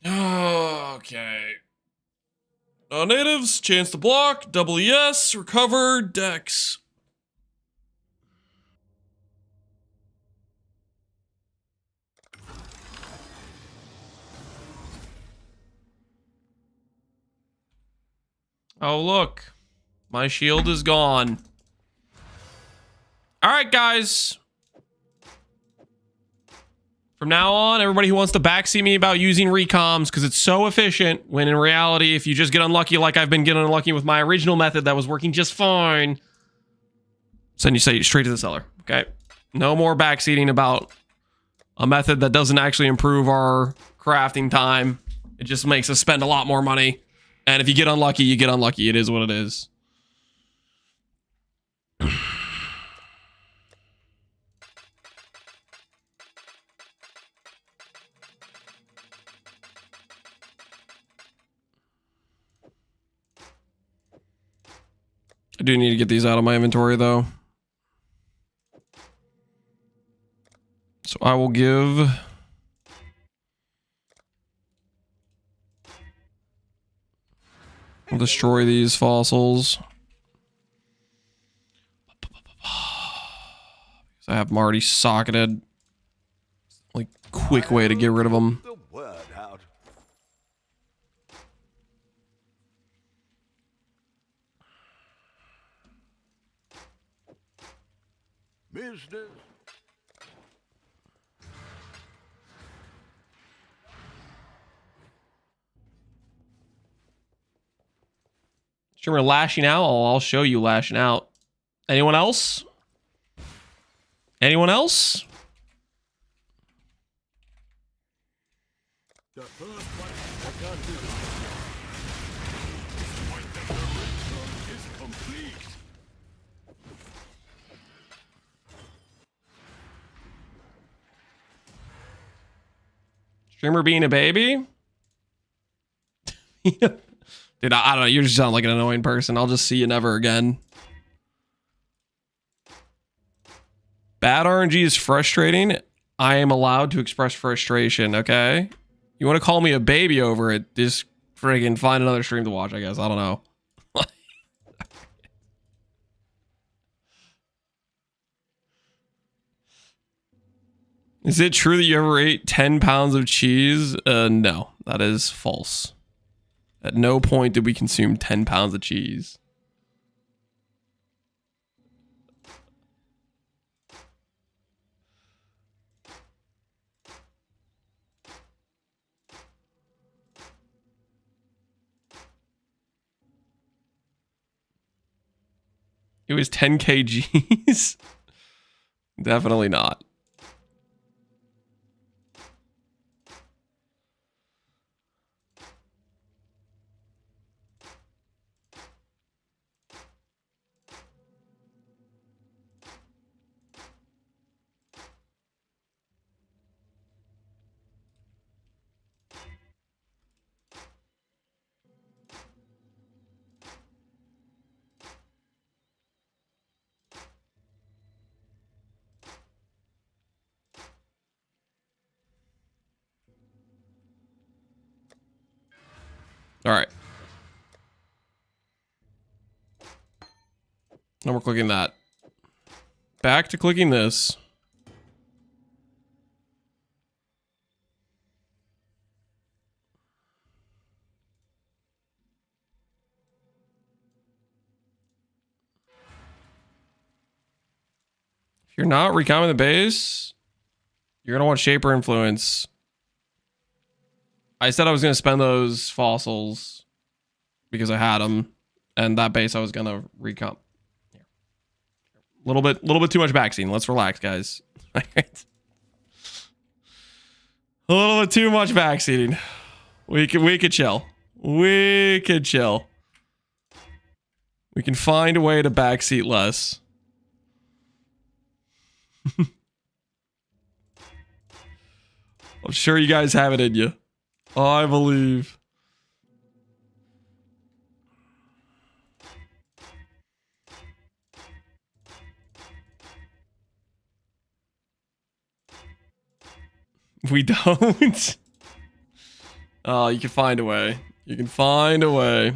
Okay. Natives, chance to block, double yes, recover, dex. Oh, look. My shield is gone. All right, guys. From now on, everybody who wants to backseat me about using recoms because it's so efficient, when in reality, if you just get unlucky like I've been getting unlucky with my original method that was working just fine, send you straight to the cellar, okay? No more backseating about a method that doesn't actually improve our crafting time. It just makes us spend a lot more money. And if you get unlucky, you get unlucky. It is what it is. I do need to get these out of my inventory, though. So I will give... I'll destroy these fossils. I have them already socketed. Like, quick way to get rid of them. The word out. Business. Streamer lashing out. Oh, I'll show you lashing out. Anyone else? Anyone else? The first one, I can't do this. This point that the ritual is complete. Streamer being a baby? Dude, I don't know. You just sound like an annoying person. I'll just see you never again. Bad RNG is frustrating. I am allowed to express frustration, okay? You want to call me a baby over it, just friggin' find another stream to watch, I guess. I don't know. Is it true that you ever ate 10 pounds of cheese? No, that is false. At no point did we consume 10 pounds of cheese. It was 10 kgs. Definitely not. All right. Now we're clicking that. Back to clicking this. If you're not recombing the base, you're going to want Shaper Influence. I said I was going to spend those fossils because I had them, and that base I was going to recomp. A little bit too much backseating. Let's relax, guys. All right. A little bit too much backseating. We could chill. We could chill. We can find a way to backseat less. I'm sure you guys have it in you. I believe. We don't. Oh, you can find a way. You can find a way.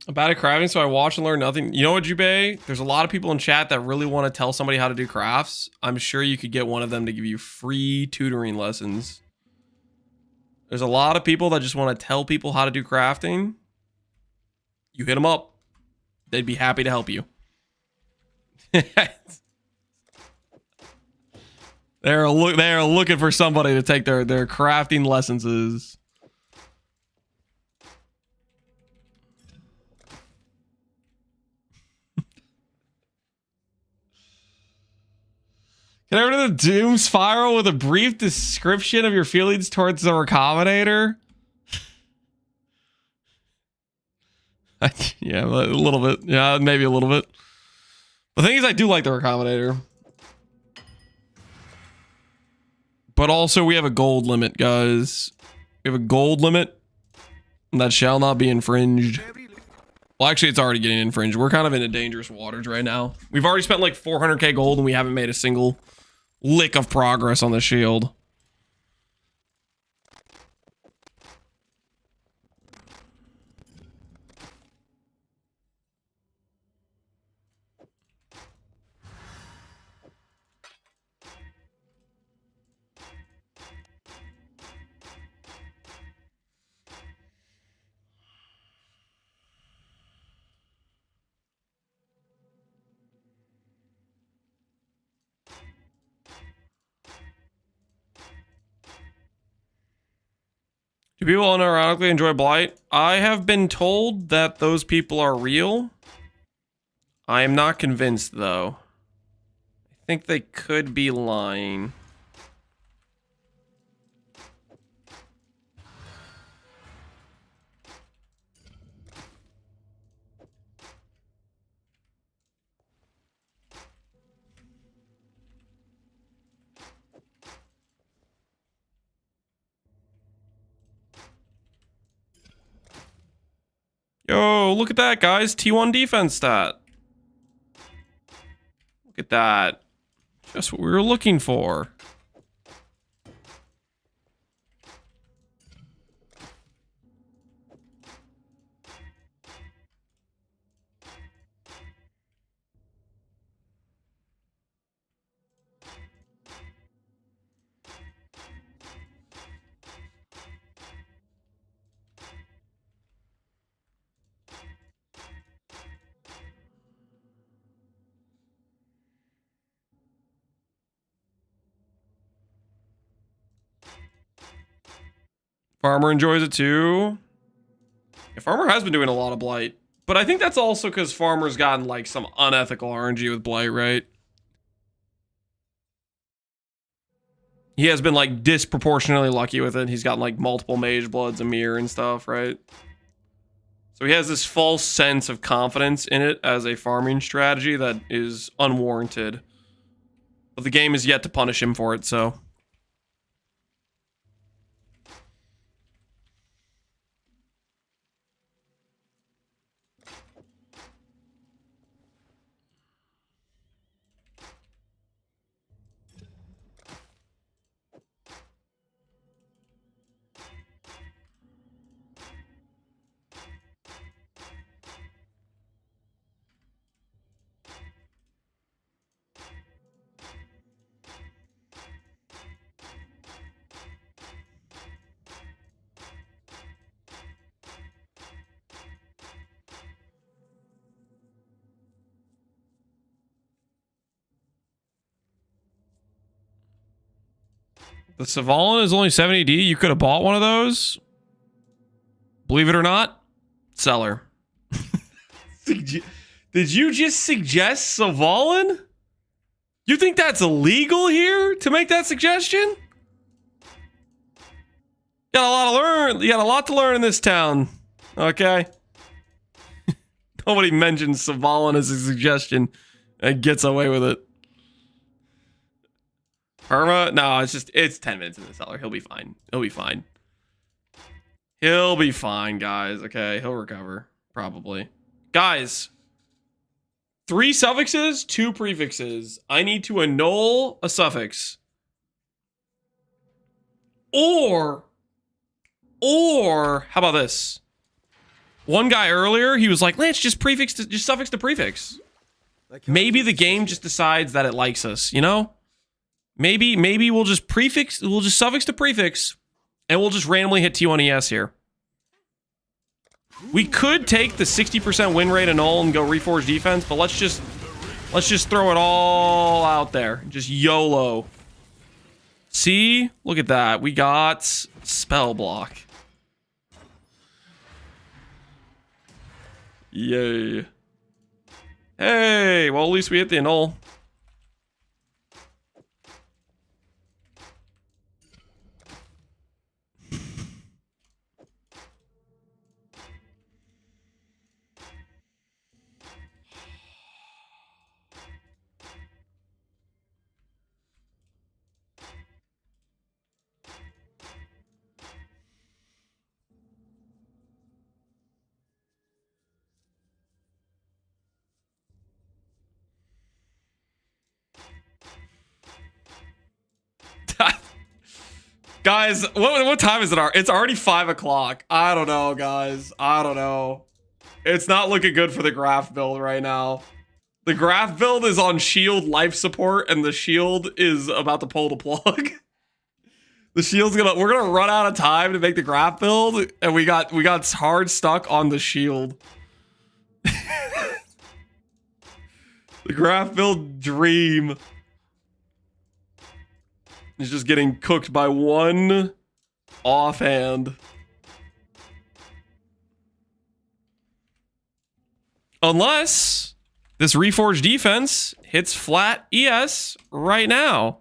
I'm bad at crafting, so I watch and learn nothing. You know what, Jubei? There's a lot of people in chat that really want to tell somebody how to do crafts. I'm sure you could get one of them to give you free tutoring lessons. There's a lot of people that just want to tell people how to do crafting. You hit them up. They'd be happy to help you. They're looking for somebody to take their crafting lessons. Get over to the doom spiral with a brief description of your feelings towards the Recombinator. Yeah, a little bit. Yeah, maybe a little bit. The thing is, I do like the Accommodator. But also, we have a gold limit, guys. We have a gold limit that shall not be infringed. Well, actually, it's already getting infringed. We're kind of into dangerous waters right now. We've already spent like 400k gold, and we haven't made a single lick of progress on the shield. Do people unironically enjoy Blight? I have been told that those people are real. I am not convinced, though. I think they could be lying. Yo, look at that, guys. T1 defense stat. Look at that. Just what we were looking for. Farmer enjoys it too. Yeah, Farmer has been doing a lot of Blight. But I think that's also because Farmer's gotten like some unethical RNG with Blight, right? He has been like disproportionately lucky with it. He's gotten like multiple Mage Bloods, a mirror and stuff, right? So he has this false sense of confidence in it as a farming strategy that is unwarranted. But the game is yet to punish him for it, so... The Savalan is only 70D. You could have bought one of those. Believe it or not, seller. Did you just suggest Savalan? You think that's illegal here to make that suggestion? Got a lot to learn. You got a lot to learn in this town. Okay. Nobody mentions Savalan as a suggestion and gets away with it. Perma? No, it's 10 minutes in the cellar. He'll be fine. He'll be fine. He'll be fine, guys. Okay, he'll recover. Probably. Guys. 3 suffixes, 2 prefixes. I need to annul a suffix. Or, how about this? One guy earlier, he was like, Lance, just suffix to prefix. Maybe the game just decides that it likes us, you know? Maybe we'll just suffix to prefix, and we'll just randomly hit T1ES here. We could take the 60% win rate annul and go reforge defense, but let's just throw it all out there. Just YOLO. See? Look at that. We got spell block. Yay. Hey, well, at least we hit the annul. Guys, what time is it? It's already 5 o'clock. I don't know, guys. I don't know. It's not looking good for the graft build right now. The graft build is on shield life support, and the shield is about to pull the plug. The shield's we're gonna run out of time to make the graft build, and we got hard stuck on the shield. The graft build dream is just getting cooked by one offhand. Unless this reforged defense hits flat ES right now.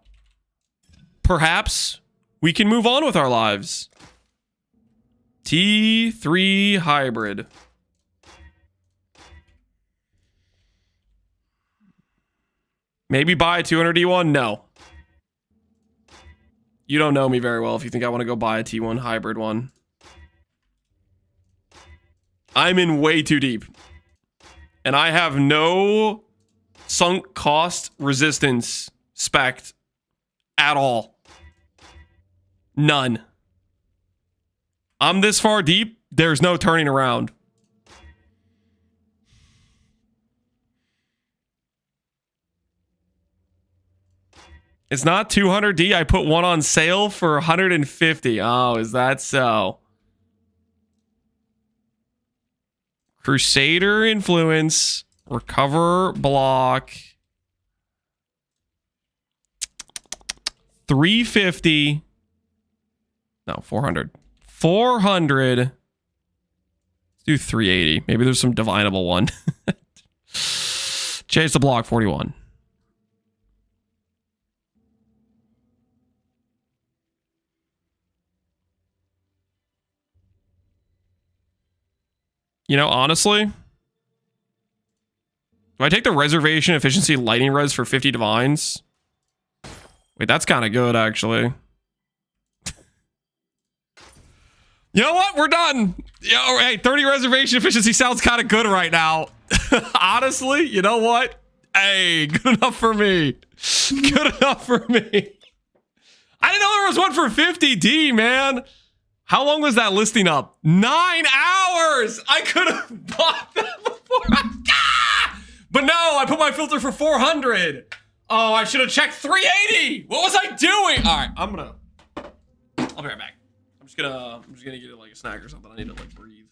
Perhaps we can move on with our lives. T3 hybrid. Maybe buy a 200 D1? No. You don't know me very well if you think I want to go buy a T1 hybrid one. I'm in way too deep. And I have no sunk cost resistance spect at all. None. I'm this far deep, there's no turning around. It's not 200D. I put one on sale for 150. Oh, is that so? Crusader influence. Recover block. 350. No, 400. 400. Let's do 380. Maybe there's some divinable one. Chase the block, 41. You know, honestly, do I take the reservation efficiency lightning res for 50 divines? Wait, that's kind of good, actually. You know what? We're done. Yeah, hey, 30 reservation efficiency sounds kind of good right now. Honestly, you know what? Hey, good enough for me. Good enough for me. I didn't know there was one for 50D, man. How long was that listing up? 9 hours! I could have bought that before. But no, I put my filter for 400. Oh, I should have checked 380. What was I doing? All right, I'll be right back. I'm just gonna get like a snack or something. I need to like breathe.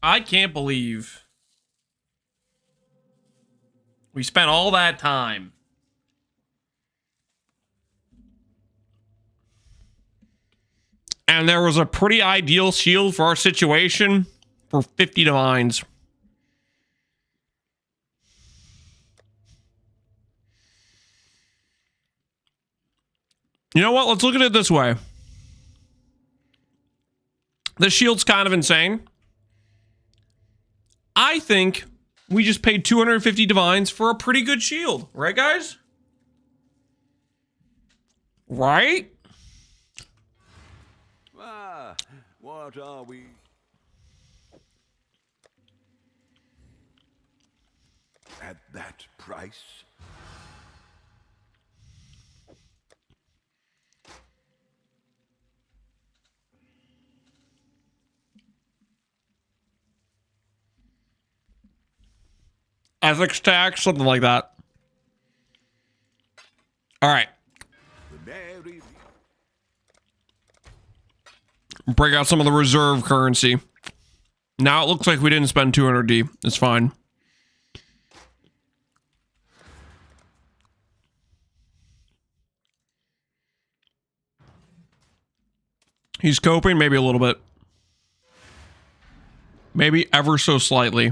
I can't believe we spent all that time. And there was a pretty ideal shield for our situation for 50 divines. You know what? Let's look at it this way. The shield's kind of insane. I think we just paid 250 divines for a pretty good shield. Right, guys? Right? Ah, what are we? At that price? Ethics tax, something like that. All right. The merry... Break out some of the reserve currency. Now it looks like we didn't spend 200D. It's fine. He's coping, maybe a little bit. Maybe ever so slightly.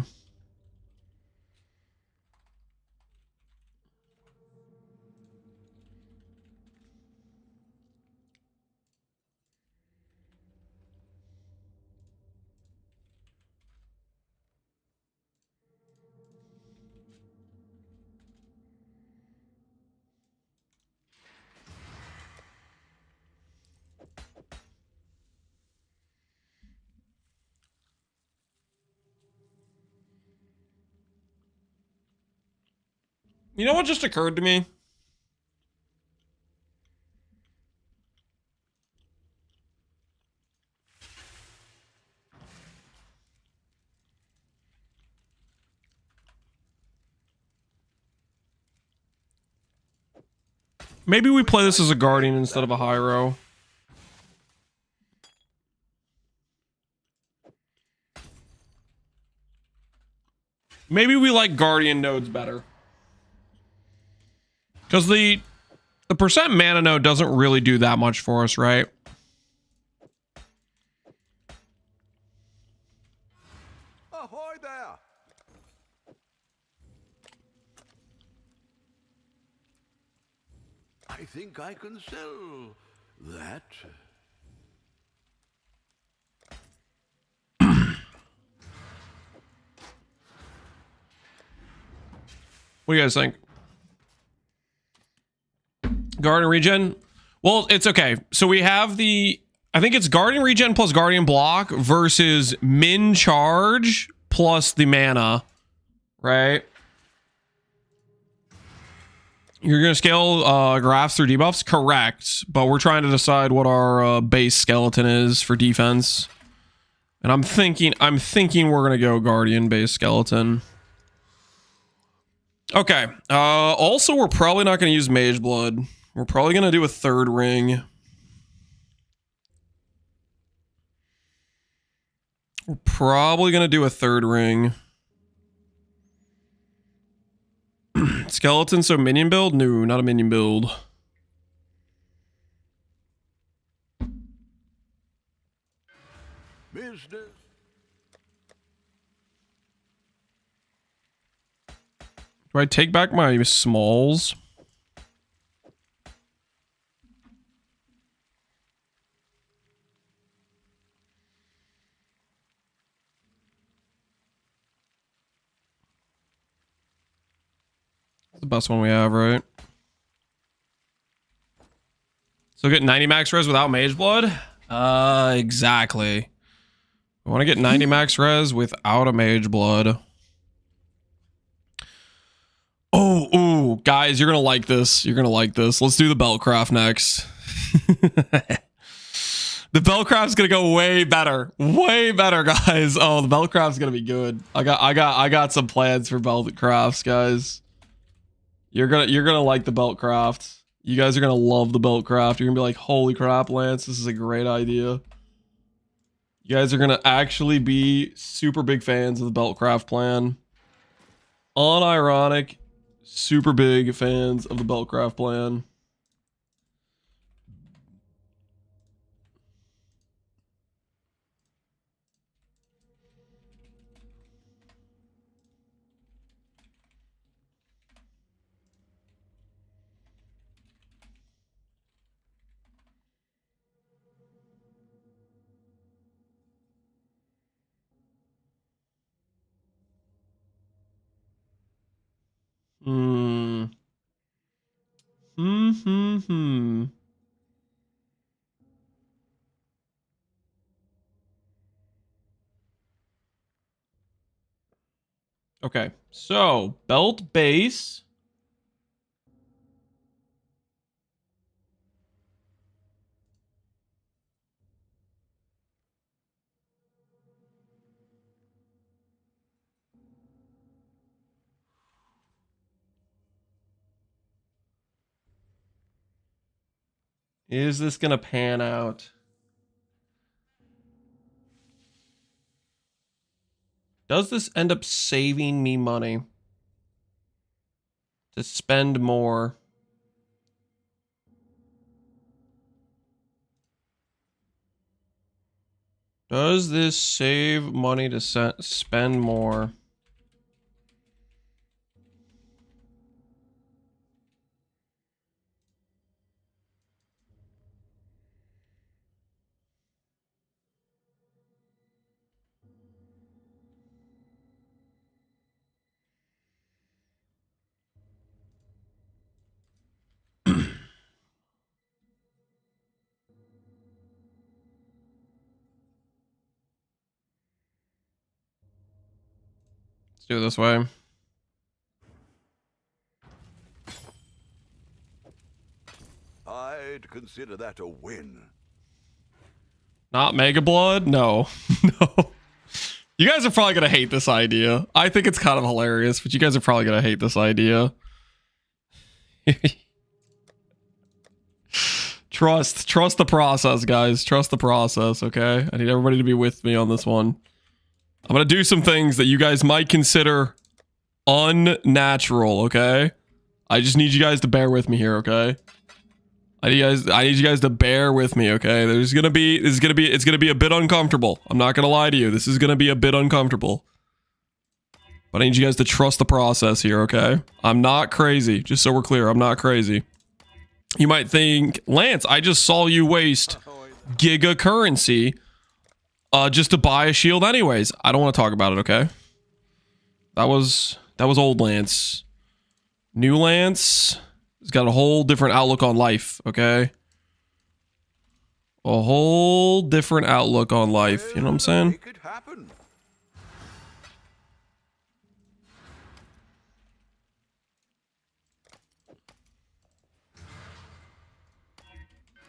You know what just occurred to me? Maybe we play this as a guardian instead of a Hyro. Maybe we like guardian nodes better. Because the percent mana node doesn't really do that much for us, right? Ahoy there! I think I can sell that. What do you guys think? Guardian regen? Well, it's okay. So we have I think it's Guardian regen plus Guardian block versus min charge plus the mana, right? You're going to scale graphs through debuffs? Correct. But we're trying to decide what our base skeleton is for defense. And I'm thinking we're going to go Guardian base skeleton. Okay. Also, we're probably not going to use Mage Blood. We're probably going to do a third ring. We're probably going to do a third ring. Skeleton, so minion build? No, not a minion build. Business. Do I take back my smalls? The best one we have, right? So get 90 max res without mage blood? Exactly. I want to get 90 max res without a mage blood. Oh, ooh, guys, you're gonna like this. You're gonna like this. Let's do the Beltcraft next. The Beltcraft's gonna go way better. Way better, guys. Oh, the Beltcraft's gonna be good. I got some plans for Beltcrafts, guys. You're gonna like the Beltcraft. You guys are gonna love the Beltcraft. You're gonna be like, holy crap, Lance, this is a great idea. You You guys are gonna actually be super big fans of the Beltcraft plan. Unironic, super big fans of the Beltcraft plan. Hmm. Hmm. Okay, so belt base. Is this gonna pan out? Does this end up saving me money to spend more? Does this save money to spend more? Let's do it this way. I'd consider that a win. Not Mega Blood? No. No. You guys are probably going to hate this idea. I think it's kind of hilarious, but you guys are probably going to hate this idea. Trust the process, guys. Trust the process, okay? I need everybody to be with me on this one. I'm going to do some things that you guys might consider unnatural, okay? I just need you guys to bear with me here, okay? I need you guys to bear with me, okay? It's gonna be a bit uncomfortable. I'm not gonna lie to you. This is gonna be a bit uncomfortable. But I need you guys to trust the process here, okay? I'm not crazy. Just so we're clear, I'm not crazy. You might think, Lance, I just saw you waste giga currency just to buy a shield anyways. I don't want to talk about it, okay? That was old Lance. New Lance has got a whole different outlook on life, okay? A whole different outlook on life, you know what I'm saying? Make it happen.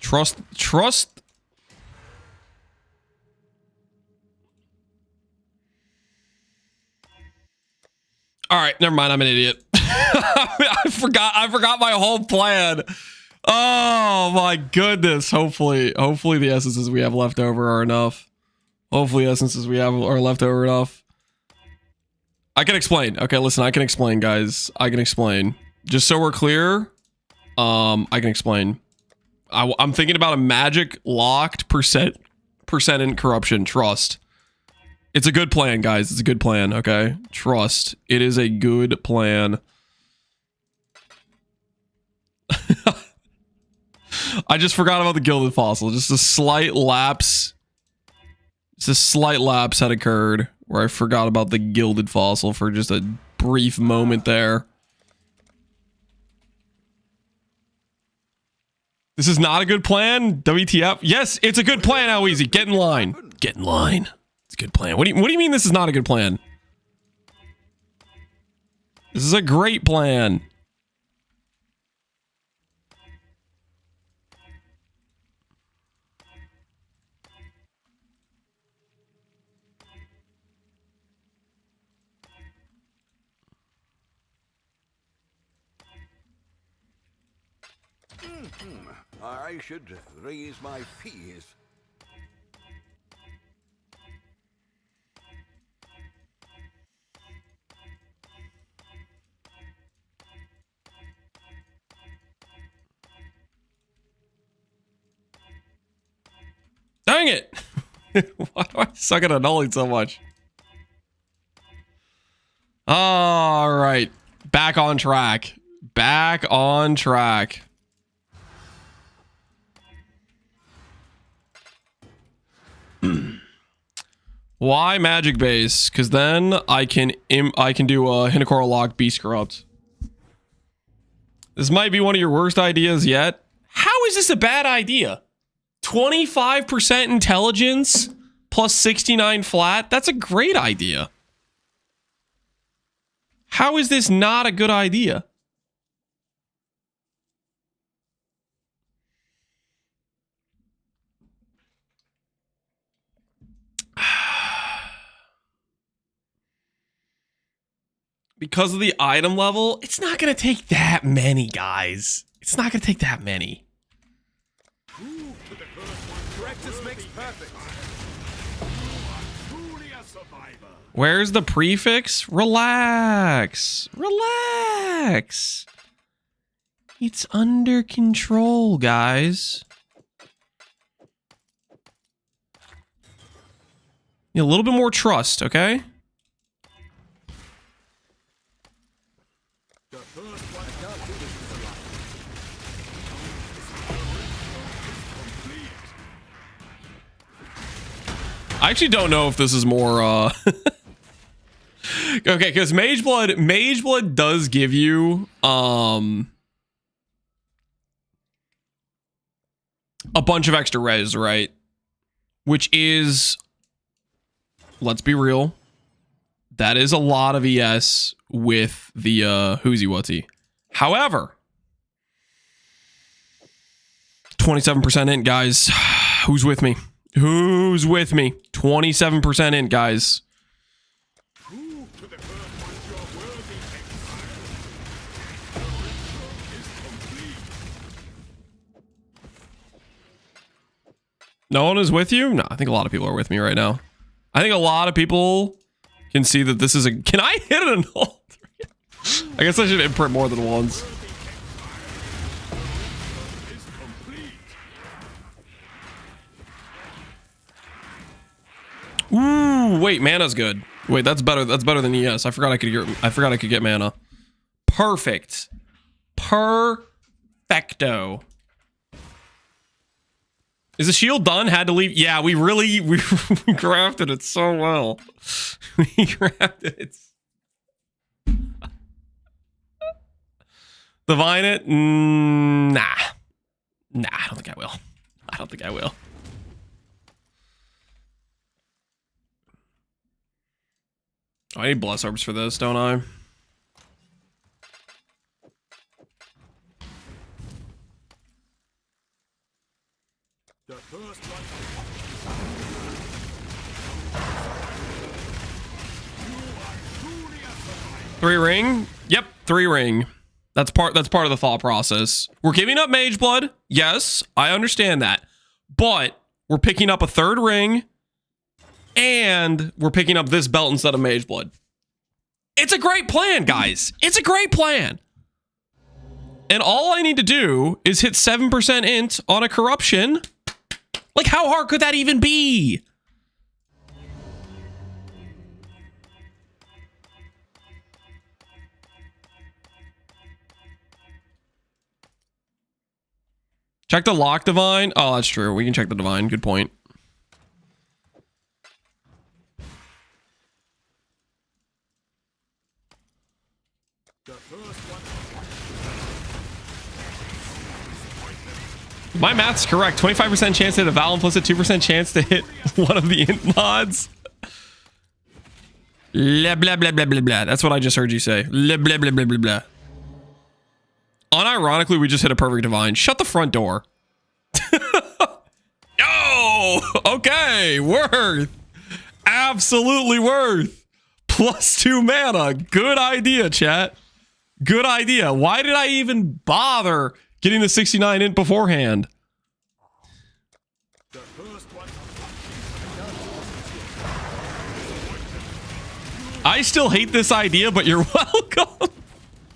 Trust. All right, never mind. I'm an idiot. I forgot my whole plan. Oh my goodness. Hopefully the essences we have left over are enough. Hopefully essences we have are left over enough. I can explain. Okay, listen, I can explain, guys. I can explain. Just so we're clear, I can explain. I'm thinking about a magic locked percent in corruption. Trust. It's a good plan, guys. It's a good plan, okay? Trust. It is a good plan. I just forgot about the gilded fossil. Just a slight lapse. Just a slight lapse had occurred where I forgot about the gilded fossil for just a brief moment there. This is not a good plan? WTF? Yes, it's a good plan, how easy. Get in line. Get in line. It's a good plan. What do you mean this is not a good plan? This is a great plan. I should raise my fees. Why do I suck at annulling so much? All right. Back on track. Back on track. Why magic base? Because then I can do a Hinakora lock beast corrupt. This might be one of your worst ideas yet. How is this a bad idea? 25% intelligence plus 69 flat. That's a great idea. How is this not a good idea? Because of the item level, it's not going to take that many, guys. It's not going to take that many. Practice makes perfect. Truly a survivor. Where's the prefix? Relax. Relax. It's under control, guys. A little bit more trust, okay? The first one can't do this to the light. I actually don't know if this is more okay, because Mage Blood does give you a bunch of extra res, right? Which is, let's be real, that is a lot of ES with the Whoozy Whatsy. However, 27% int, guys. Who's with me? Who's with me? 27% int, guys. Prove to the first one you're worthy, Exile. The ritual is complete. No one is with you? No, I think a lot of people are with me right now. I think a lot of people can see that this is a... Can I hit an annul? I guess I should imprint more than once. Is complete. Ooh, wait, mana's good. Wait, that's better. That's better than ES. I forgot I could get mana. Perfect. Perfecto. Is the shield done? Had to leave. Yeah, we crafted it so well. We crafted it. Divine it? Nah. Nah, I don't think I will. I don't think I will. I need bless orbs for this, don't I? The first one. Truly a survivor. 3 ring? Yep, 3 ring. That's part of the thought process. We're giving up Mage Blood. Yes, I understand that. But we're picking up a 3rd ring and we're picking up this belt instead of Mage Blood. It's a great plan, guys. It's a great plan. And all I need to do is hit 7% int on a corruption. Like, how hard could that even be? Check the lock divine. Oh, that's true. We can check the divine. Good point. The first one. My math's correct. 25% chance to hit a Val implicit, 2% chance to hit one of the int mods. Blah, blah, blah, blah, blah, blah. That's what I just heard you say. Blah, blah, blah, blah, blah, blah. Unironically, we just hit a perfect divine. Shut the front door. Yo! Okay, worth. Absolutely worth. +2 mana. Good idea, chat. Good idea. Why did I even bother getting the 69 int beforehand? The first one. I still hate this idea, but you're welcome.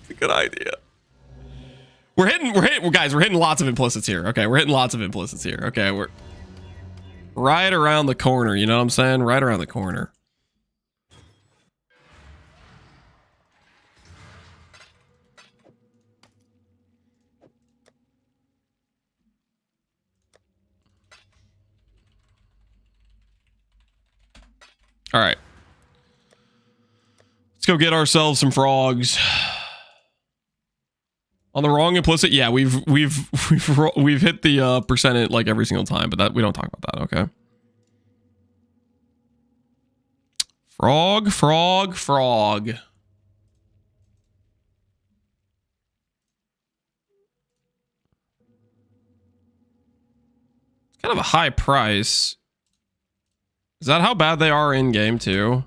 It's a good idea. We're hitting, guys, we're hitting lots of implicits here. Okay, we're hitting lots of implicits here. Okay, we're Right around the corner, you know what I'm saying? Right around the corner. All right. Let's go get ourselves some frogs. On the wrong implicit, yeah, we've hit the percent like every single time, but that we don't talk about that, okay? Frog, frog, frog. It's kind of a high price. Is that how bad they are in game too?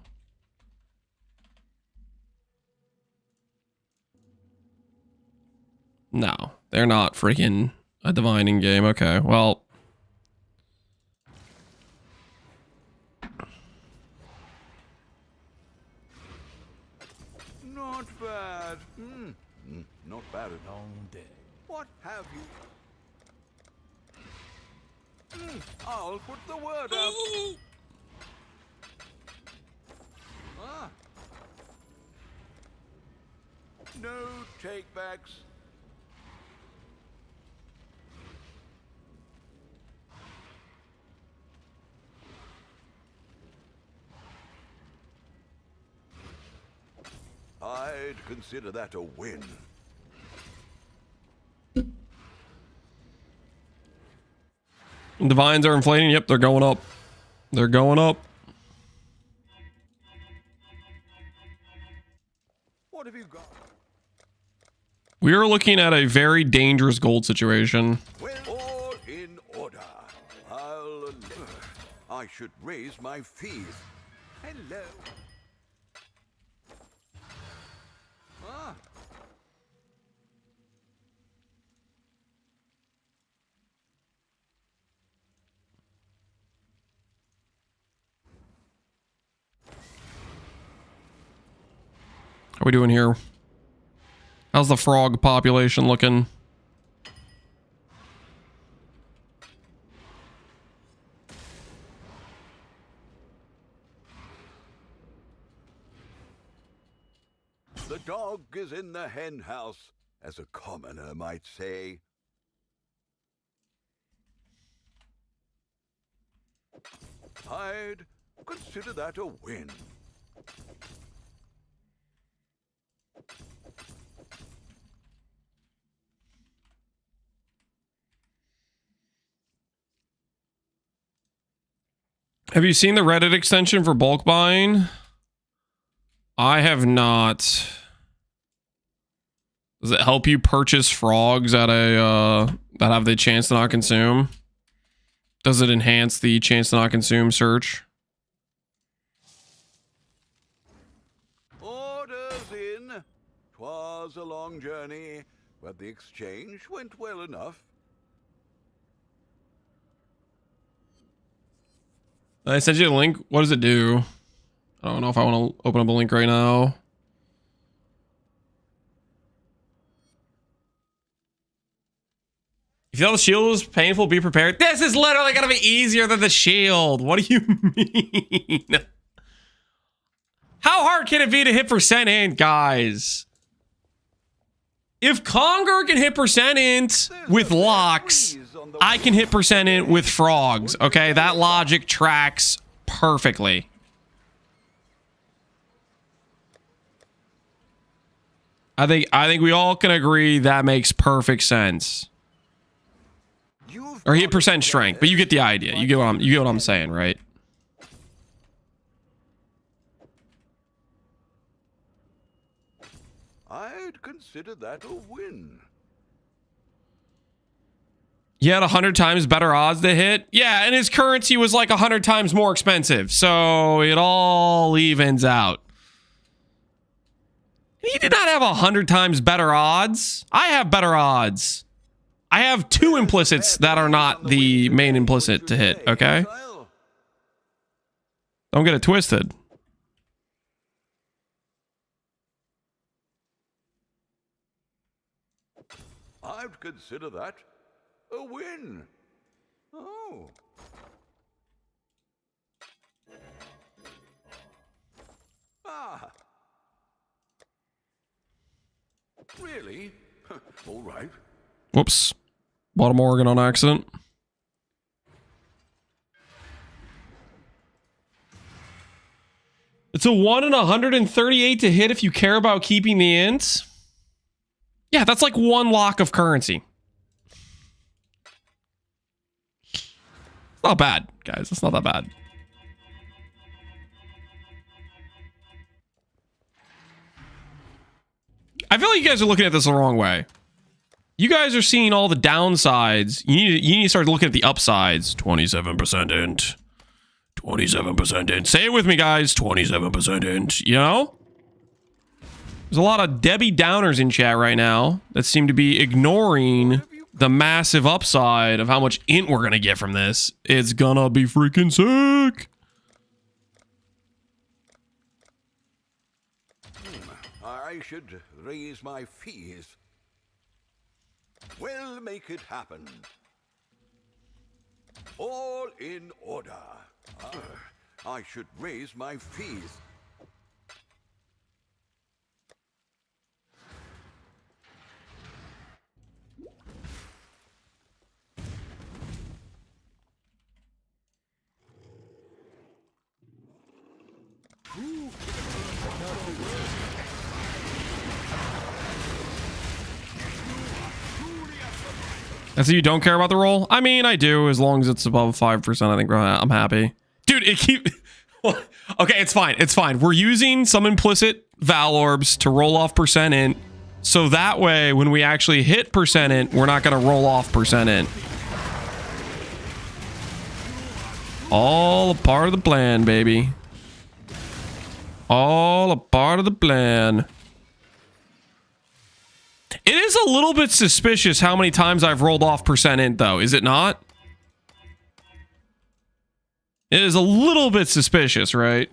No, they're not freaking a divine in game. Okay, well. Not bad. Not bad at all. Long day. What have you? I'll put the word up. Ah. No takebacks. I'd consider that a win. Divines are inflating. Yep, they're going up. They're going up. What have you got? We are looking at a very dangerous gold situation. Well, all in order. I should raise my fees. Hello. Ah. How are we doing here? How's the frog population looking? The dog is in the hen house, as a commoner might say. I'd consider that a win. Have you seen the Reddit extension for bulk buying? I have not. Does it help you purchase frogs at a that have the chance to not consume? Does it enhance the chance to not consume search? Orders in. 'Twas a long journey, but the exchange went well enough. I sent you a link. What does it do? I don't know if I want to open up a link right now. If you feel the shield is painful, be prepared. This is literally gonna be easier than the shield. What do you mean? How hard can it be to hit percent int, guys? If Conger can hit percent int with locks, I can hit percent int with frogs. Okay, that logic tracks perfectly. I think we all can agree that makes perfect sense. Or hit percent strength, but you get the idea. You get what I'm saying, right? I'd consider that a win. He had 100 times better odds to hit. Yeah, and his currency was like 100 times more expensive. So it all evens out. He did not have 100 times better odds. I have better odds. I have 2 implicits that are not the main implicit to hit, okay? Don't get it twisted. I'd consider that a win. Oh. Really? All right. Whoops. Bought a Morgan on accident. It's a 1 in 138 to hit if you care about keeping the ints. Yeah, that's like 1 lock of currency. It's not bad, guys. It's not that bad. I feel like you guys are looking at this the wrong way. You guys are seeing all the downsides. You need to start looking at the upsides. 27% int. 27% int. Say it with me, guys. 27% int. You know? There's a lot of Debbie Downers in chat right now that seem to be ignoring the massive upside of how much int we're going to get from this. It's gonna be freaking sick. I should raise my fees. We'll make it happen. All in order. I should raise my fees. And so you don't care about the roll? I mean, I do, as long as it's above 5%. I think I'm happy. Dude, it keep... Okay, it's fine. It's fine. We're using some implicit Val Orbs to roll off percent int. So that way, when we actually hit percent int, we're not going to roll off percent int. All a part of the plan, baby. All a part of the plan. It is a little bit suspicious how many times I've rolled off percent int, though, is it not? It is a little bit suspicious, right?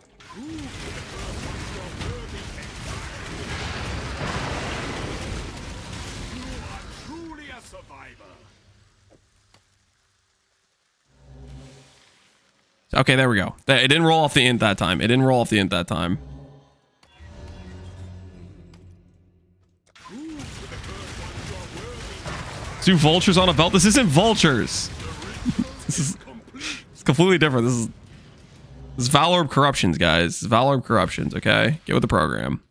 Truly a survivor. Okay, there we go. It didn't roll off the int that time. It didn't roll off the int that time. Two vultures on a belt. This isn't vultures. It's completely different. This is Valorb Corruptions, guys. This is Valorb Corruptions, okay? Get with the program.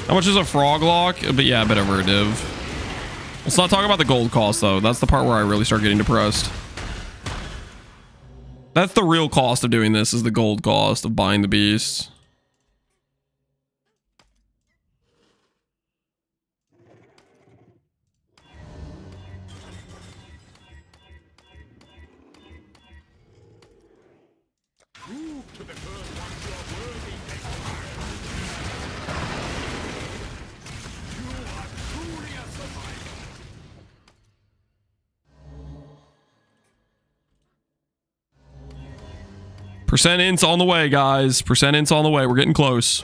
How much is a frog lock? But yeah, a bit over a div. Let's not talk about the gold cost, though. That's the part where I really start getting depressed. That's the real cost of doing this, is the gold cost of buying the beast. Percent int's on the way, guys. Percent int's on the way. We're getting close.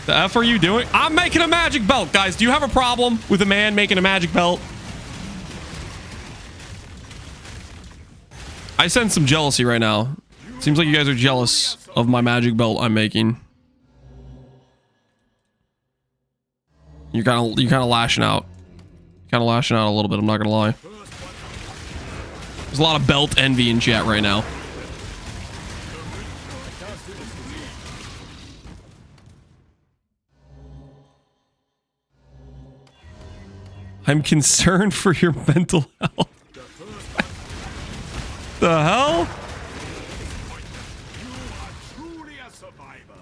The F are you doing? I'm making a magic belt, guys. Do you have a problem with a man making a magic belt? I sense some jealousy right now. Seems like you guys are jealous of my magic belt I'm making. You're kind of lashing out. Kind of lashing out a little bit. I'm not gonna lie. There's a lot of belt envy in chat right now. I'm concerned for your mental health. The hell? Truly a survivor.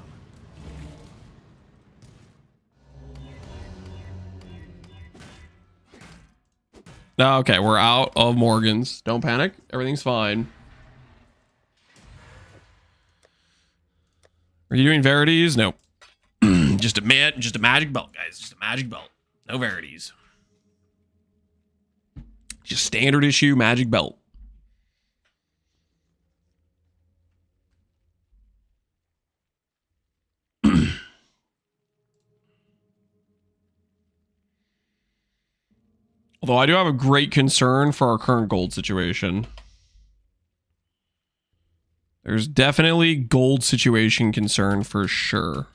Okay, we're out of Morgans. Don't panic. Everything's fine. Are you doing Verities? Nope. just a magic belt, guys. Just a magic belt. No verities. Just standard issue magic belt. Although I do have a great concern for our current gold situation. There's definitely gold situation concern for sure.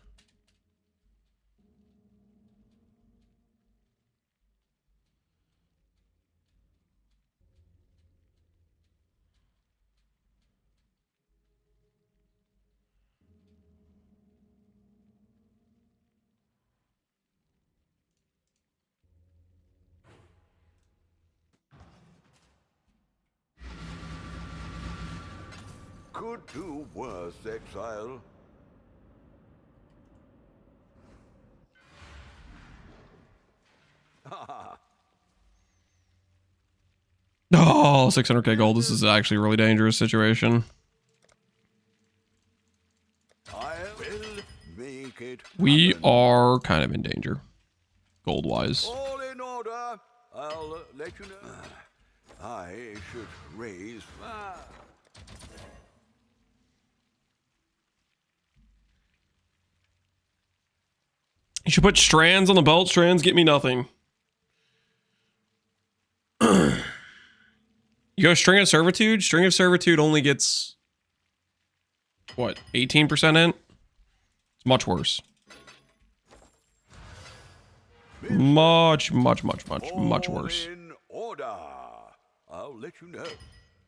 Could do worse, Exile. Oh, 600k gold. This is actually a really dangerous situation. I will make it We happen. are kind of in danger, gold-wise. All in order. I'll let you know. I should raise. You should put strands on the belt. Strands get me nothing. You go string of servitude. String of servitude only gets what, 18% in? It's much worse. Much worse. In order. I'll let you know.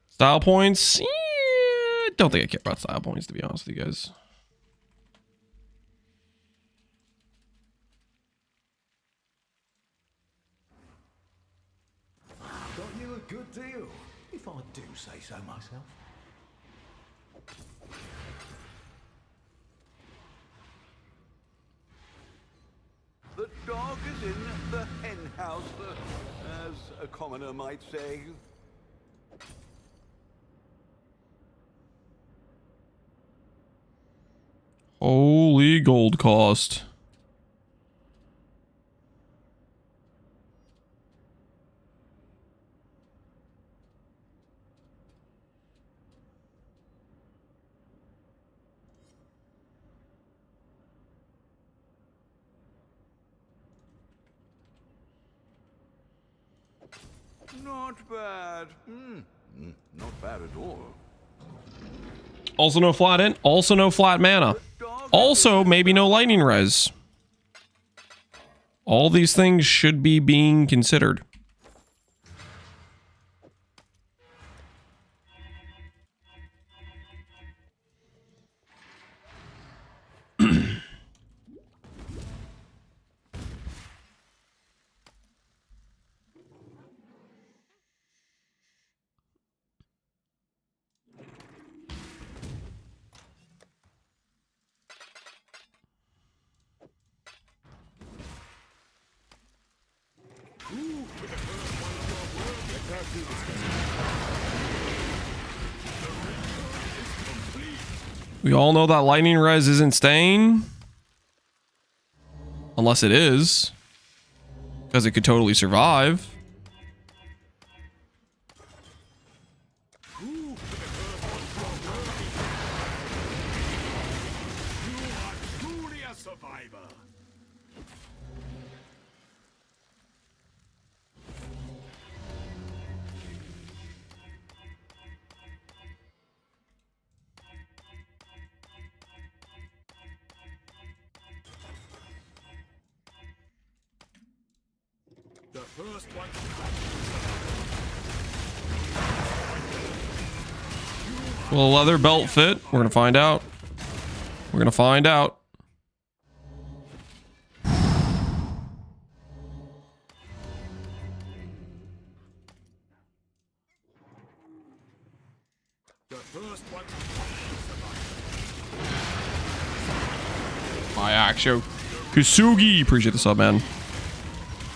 Style points. Don't think I care about style points, to be honest with you guys. Got you a good deal, if I do say so myself. The dog is in the hen house, as a commoner might say. Holy gold cost. Not bad. Not bad at all. Also no flat int. Also no flat mana. Also maybe no lightning res. All these things should be being considered. We all know that lightning res isn't staying. Unless it is. Because it could totally survive. Truly a survivor. The first one. Will a leather belt fit? We're gonna find out. We're gonna find out. The first one. My Axio. Kusugi. Appreciate the sub, man.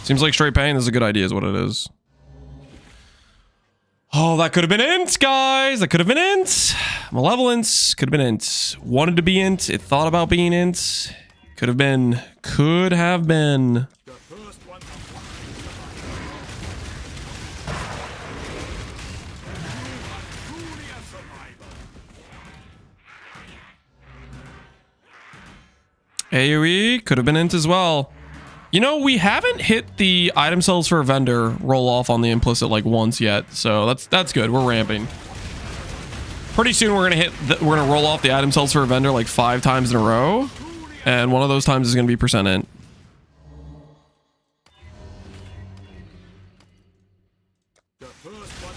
Seems like straight pain is a good idea, is what it is. Oh, that could have been int, guys. That could have been int. Malevolence could have been int. Wanted to be int. It thought about being int. Could have been. Could have been. The first one to truly a survivor. AoE could have been int as well. You know, we haven't hit the item cells for a vendor roll off on the implicit like once yet, so that's good. We're ramping. Pretty soon we're gonna roll off the item cells for a vendor like 5 times in a row, and one of those times is gonna be percent int. The first one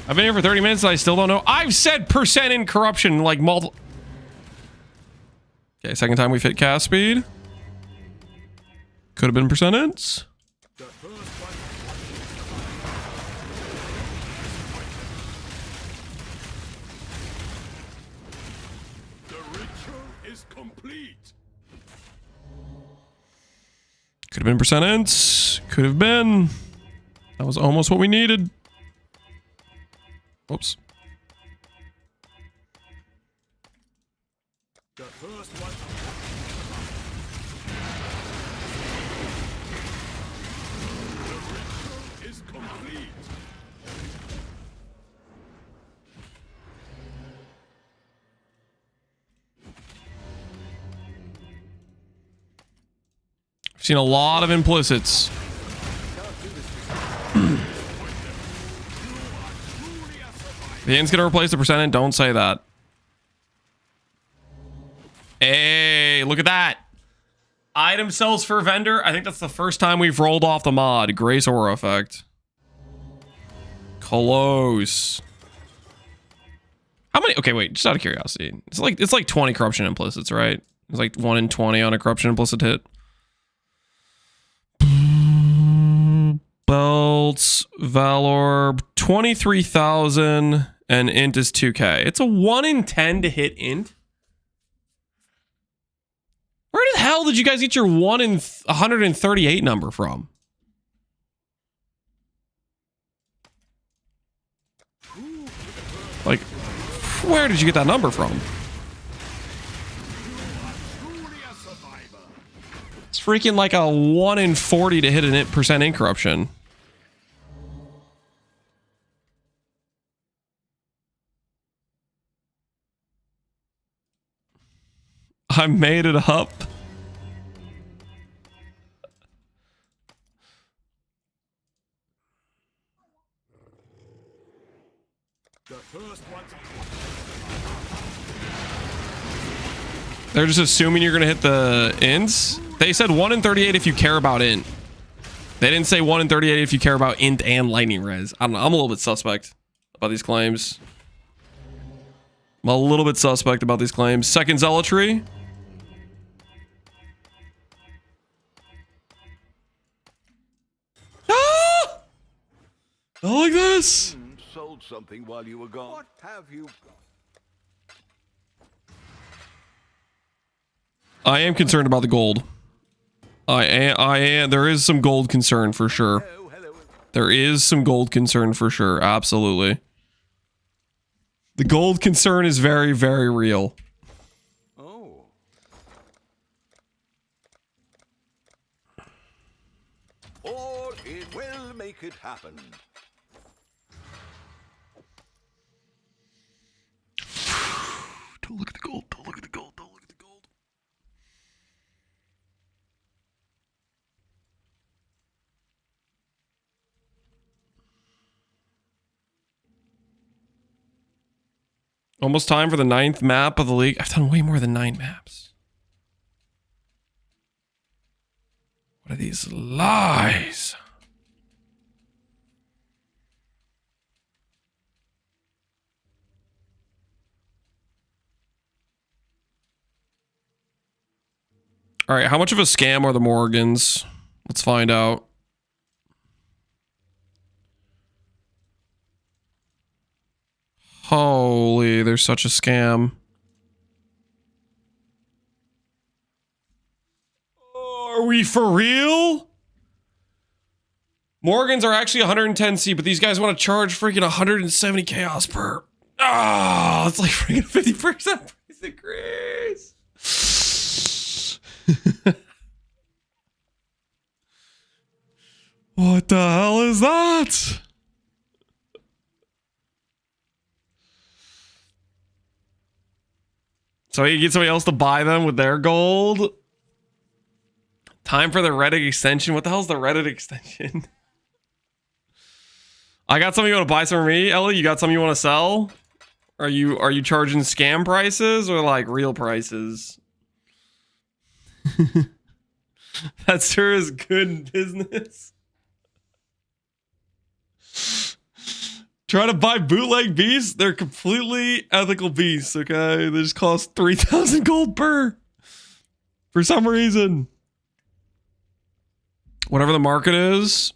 I've been here for 30 minutes and I still don't know. I've said percent in corruption like multiple. Okay, second time we've hit cast speed. Could have been percent ints. the first one the ritual is complete. Could have been percent ints. Could have been. That was almost what we needed. Whoops. The first one the ritual is complete. I've seen a lot of implicits. The int's gonna replace the percent int. Don't say that. Hey, look at that. Item sells for vendor. I think that's the first time we've rolled off the mod. Grace Aura effect. Close. How many? Okay, wait. Just out of curiosity, it's like 20 corruption implicits, right? It's like 1 in 20 on a corruption implicit hit. Belts, Valor, 23,000, and int is 2k. It's a 1 in 10 to hit int. Where the hell did you guys get your 1 in 138 number from? Like, where did you get that number from? It's freaking like a 1 in 40 to hit an percent int corruption. I made it up. The first one They're just assuming you're gonna hit the ints. They said 1 in 38 if you care about int. They didn't say 1 in 38 if you care about int and lightning res. I don't know. I'm a little bit suspect about these claims. I'm a little bit suspect about these claims. Second zealotry. Ah! Not like this. sold something while you were gone. What have you got? I am concerned about the gold. I am. There is some gold concern for sure. Hello. There is some gold concern for sure. Absolutely. The gold concern is very, very real. Oh. All in will make it happen. Don't look at the gold. Don't look at the gold. Don't look at the gold. Almost time for the 9th map of the league. I've done way more than 9 maps. What are these lies? All right, how much of a scam are the Morgans? Let's find out. Holy, they're such a scam. Are we for real? Morgans are actually 110C, but these guys want to charge freaking 170 chaos per. Oh, it's like freaking 50% price increase. What the hell is that? So you get somebody else to buy them with their gold. Time for the Reddit extension. What the hell is the Reddit extension? I got something you want to buy some for me, Ellie. You got something you want to sell? Are you charging scam prices or like real prices? That sure is good business. Try to buy bootleg beasts. They're completely ethical beasts. Okay, they just cost 3,000 gold per. For some reason. Whatever the market is,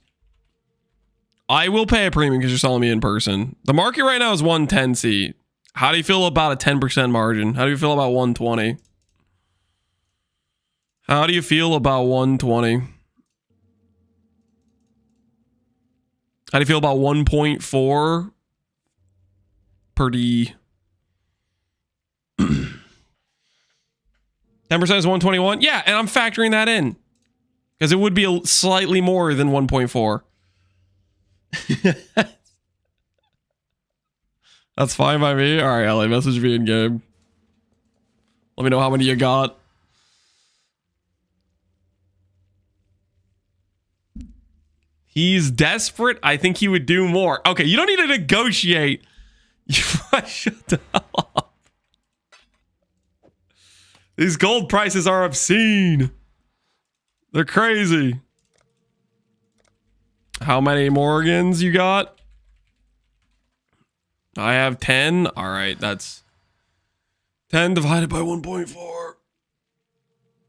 I will pay a premium because you're selling me in person. The market right now is 110C. How do you feel about a 10% margin? How do you feel about 120? How do you feel about 120? How do you feel about 1.4 per D? 10% is 121? Yeah, and I'm factoring that in. Because it would be slightly more than 1.4. That's fine by me. All right, Ellie, message me in game. Let me know how many you got. He's desperate. I think he would do more. Okay, you don't need to negotiate. You shut the hell up. These gold prices are obscene. They're crazy. How many Morgans you got? I have 10. All right, that's 10 divided by 1.4.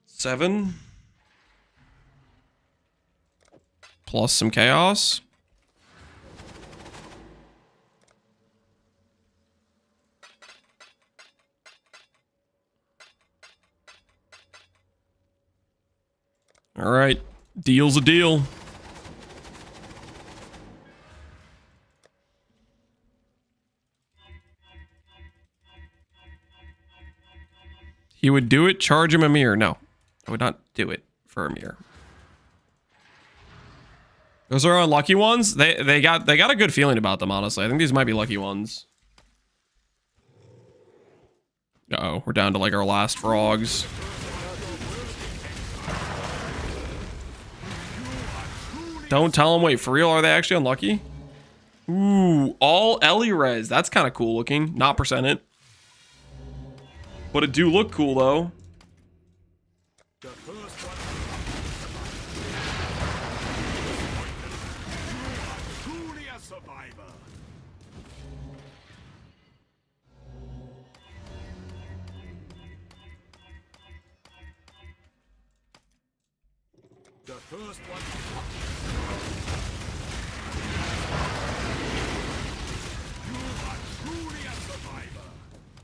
7. Plus some chaos. All right, deal's a deal. He would do it, charge him a mirror. No, I would not do it for a mirror. Those are unlucky ones. They got a good feeling about them, honestly. I think these might be lucky ones. Uh-oh, we're down to like our last frogs. Don't tell them. Wait, for real? Are they actually unlucky? Ooh, all Ellie res. That's kind of cool looking. Not percented. But it do look cool, though. The first one. You are truly a survivor.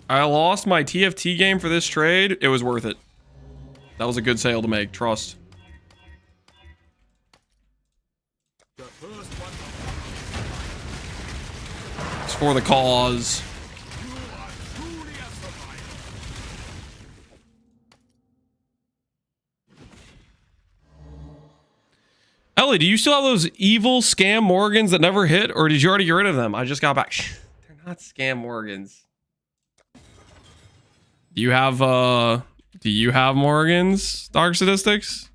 I lost my TFT game for this trade. It was worth it. That was a good sale to make. Trust. The first one. It's for the cause. You are truly a survivor. Ellie, do you still have those evil scam Morgans that never hit, or did you already get rid of them? I just got back. They're not scam Morgans. Do you have Morgans, Dark Statistics?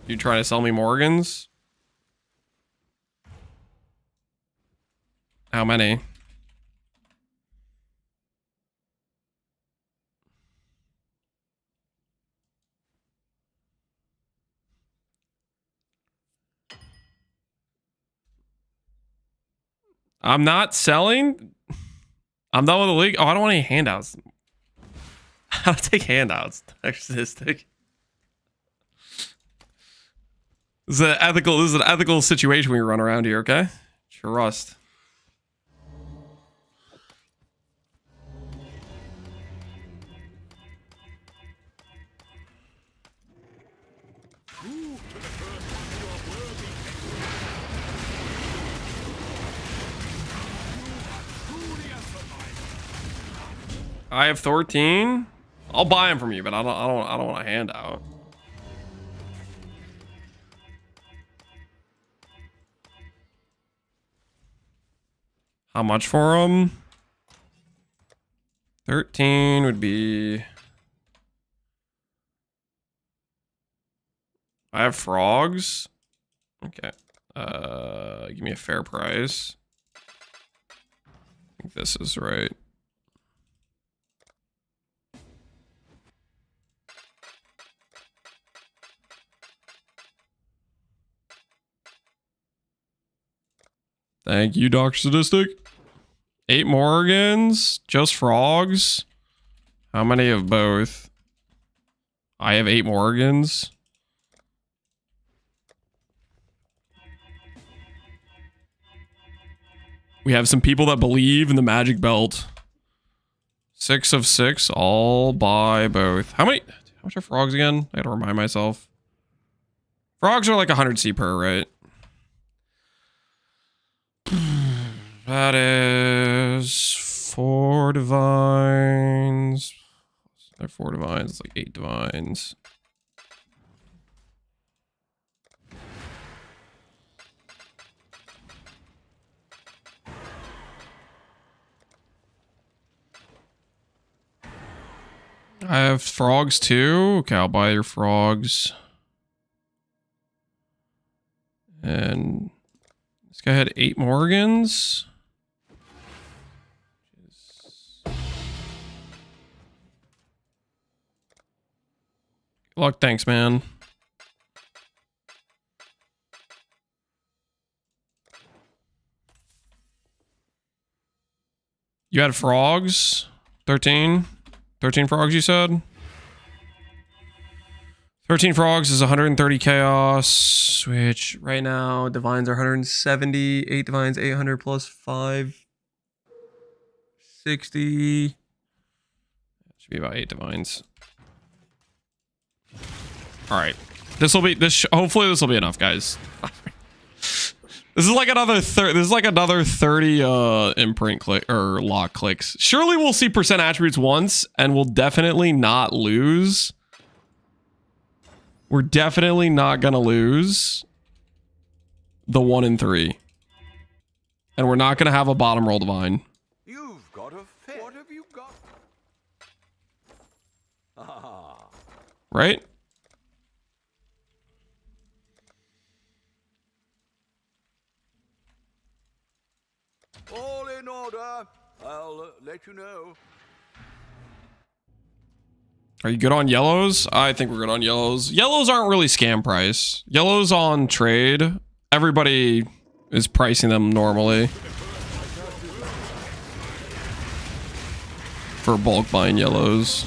You trying to sell me Morgans? How many? I'm not selling. I'm done with the league. Oh, I don't want any handouts. I don't take handouts. Statistic. This is an ethical situation we run around here, okay? Trust. I have 13. I'll buy them from you, but I don't want a handout. How much for them? 13 would be. I have frogs. Okay. Give me a fair price. I think this is right. Thank you, Dr. Sadistic. 8 Morgans, just frogs. How many of both? I have 8 Morgans. We have some people that believe in the magic belt. 6 of 6. I'll buy both. How much are frogs again? I gotta remind myself. Frogs are like 100 C per, right? That is 4 divines. 4 divines. It's like 8 divines. I have frogs too. Okay, I'll buy your frogs. And this guy had 8 Morgans. Good luck, thanks, man. You had frogs? 13? 13 frogs, you said? 13 frogs is 130 chaos, which right now divines are 170. 8 divines, 800 plus 5. 60. Should be about 8 divines. Alright. Hopefully this will be enough, guys. This is like another 30 imprint click or lock clicks. Surely we'll see percent attributes once and we'll definitely not lose. We're definitely not gonna lose the 1 in 3. And we're not gonna have a bottom roll divine. You've got a fit. What have you got? Ah. Right? All in order. I'll let you know. Are you good on yellows? I think we're good on yellows. Yellows aren't really scam price. Yellows on trade. Everybody is pricing them normally. For bulk buying yellows.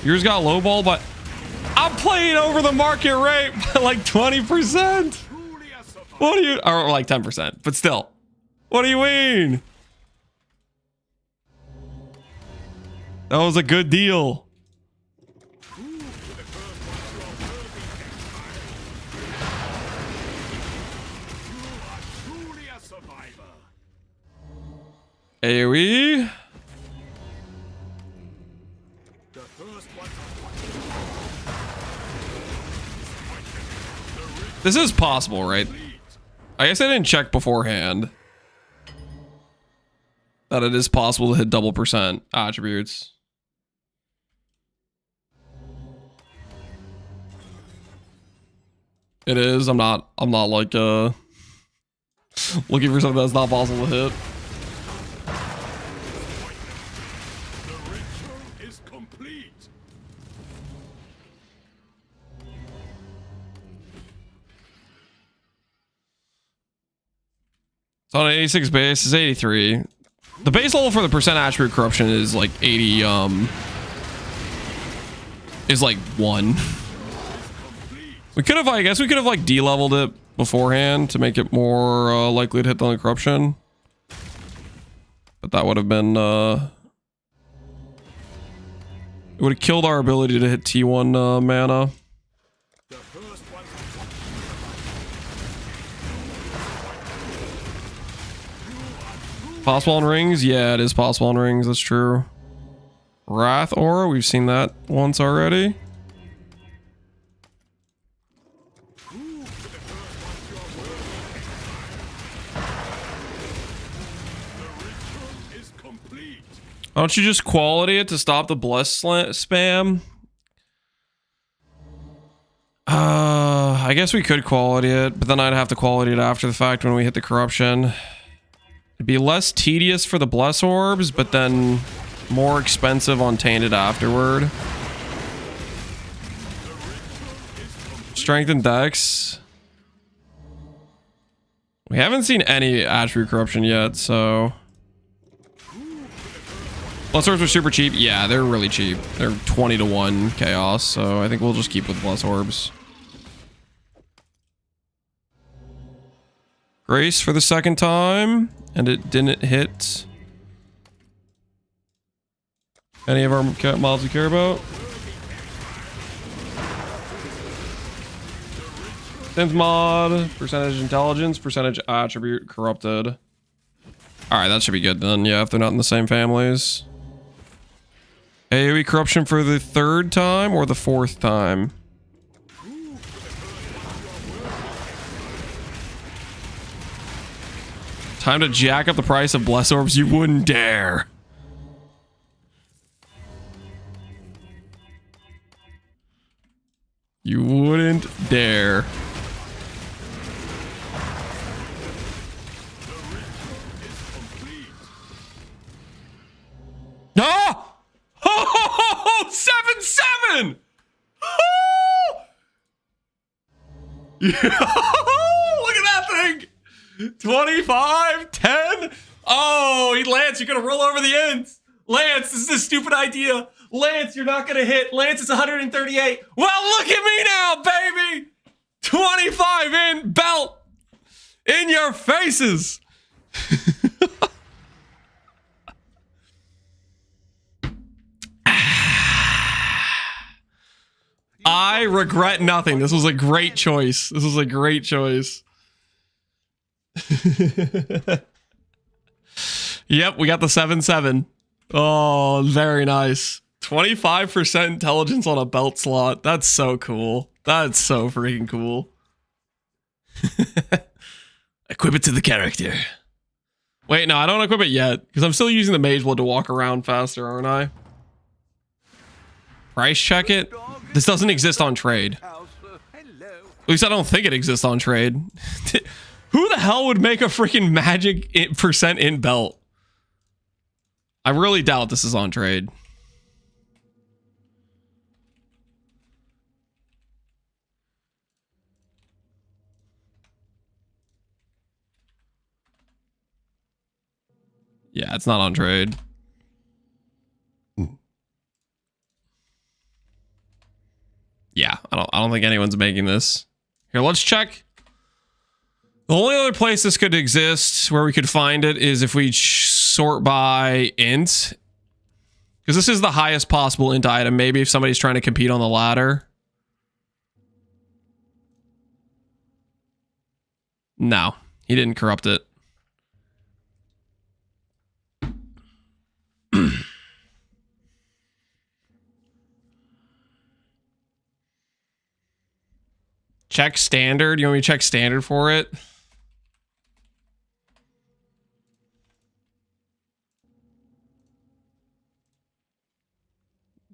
Yours got lowball, but I'm playing over the market rate by like 20%. What do you, or like 10%, but still. What do you mean? That was a good deal. AoE. This is possible, right? I guess I didn't check beforehand that it is possible to hit double percent attributes. It is. I'm not like looking for something that's not possible to hit. So on an 86 base is 83. The base level for the percent attribute corruption is like 80, is like 1. We could have, I guess we could have like de-leveled it beforehand to make it more likely to hit the corruption. But that would have been, it would have killed our ability to hit T1 mana. Possible on rings? Yeah, it is possible on rings. That's true. Wrath Aura, we've seen that once already. Why don't you just quality it to stop the bless spam? I guess we could quality it, but then I'd have to quality it after the fact when we hit the corruption. It'd be less tedious for the bless orbs, but then more expensive on tainted afterward. Strength and dex. We haven't seen any attribute corruption yet, so... Bless orbs are super cheap. Yeah, they're really cheap. They're 20 to 1 chaos, so I think we'll just keep with bless orbs. Grace for the second time, and it didn't hit any of our mobs we care about. Synth mod, percentage intelligence, percentage attribute corrupted. Alright, that should be good then, yeah, if they're not in the same families. AoE corruption for the third time or the fourth time? Time to jack up the price of bless orbs. You wouldn't dare. You wouldn't dare. Ah! Oh, 7-7! Oh! Yeah. Look at that thing! 25, 10. Oh, Lance, you're gonna roll over the ends. Lance, this is a stupid idea. Lance, you're not gonna hit. Lance is 138. Well, look at me now, baby. 25 in belt in your faces. I regret nothing. This was a great choice. This was a great choice. Yep, we got the 7-7. Oh, very nice. 25% intelligence on a belt slot. That's so cool. That's so freaking cool. Equip it to the character. Wait, no, I don't equip it yet because I'm still using the mage blood to walk around faster, aren't I? Price check it. This doesn't exist on trade. At least I don't think it exists on trade. Who the hell would make a freaking magic percent in belt? I really doubt this is on trade. Yeah, it's not on trade. Yeah, I don't think anyone's making this. Here, let's check. The only other place this could exist where we could find it is if we sort by int. Because this is the highest possible int item. Maybe if somebody's trying to compete on the ladder. No, he didn't corrupt it. Check standard. You want me to check standard for it?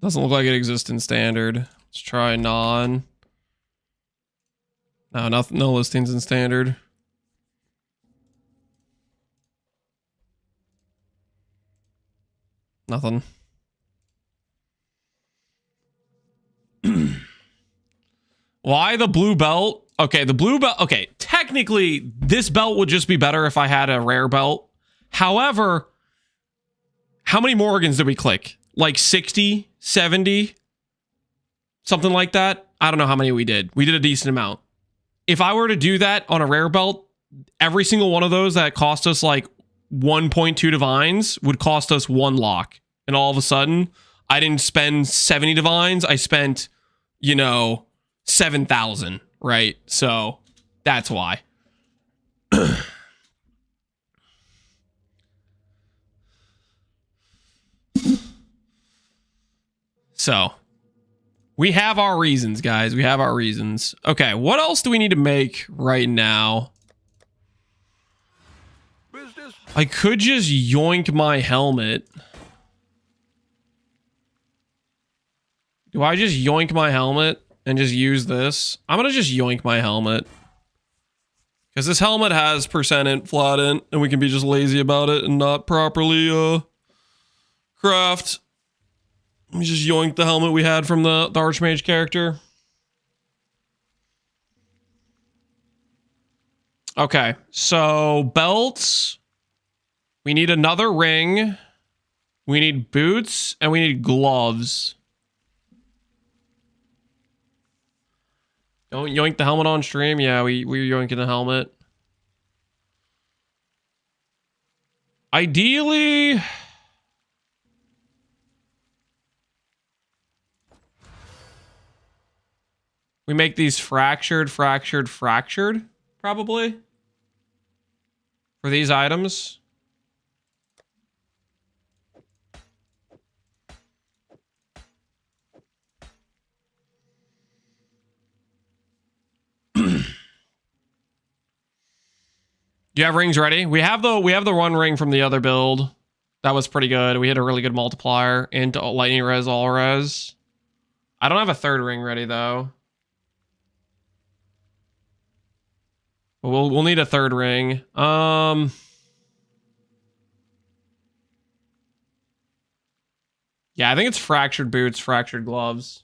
Doesn't look like it exists in standard. Let's try non. No, nothing. No listings in standard. Nothing. Why the blue belt? Okay, the blue belt. Okay, technically, this belt would just be better if I had a rare belt. However, how many Morgans did we click? Like 60, 70, something like that. I don't know how many we did. We did a decent amount. If I were to do that on a rare belt, every single one of those that cost us like 1.2 divines would cost us 1 lock. And all of a sudden, I didn't spend 70 divines. I spent, you know, 7,000, right? So that's why. So we have our reasons, guys. We have our reasons. Okay, what else do we need to make right now? Business. I could just yoink my helmet. Do I just yoink my helmet and just use this? I'm gonna just yoink my helmet. Because this helmet has percent int, flat int, and we can be just lazy about it and not properly craft. Let me just yoink the helmet we had from the Archmage character. Okay, so belts. We need another ring. We need boots, and we need gloves. Don't yoink the helmet on stream. Yeah, we're yoinking the helmet. Ideally, we make these fractured, probably. For these items. Do you have rings ready? We have the one ring from the other build. That was pretty good. We had a really good multiplier into lightning res, all res. I don't have a third ring ready though. But we'll need a third ring. Yeah, I think it's fractured boots, fractured gloves.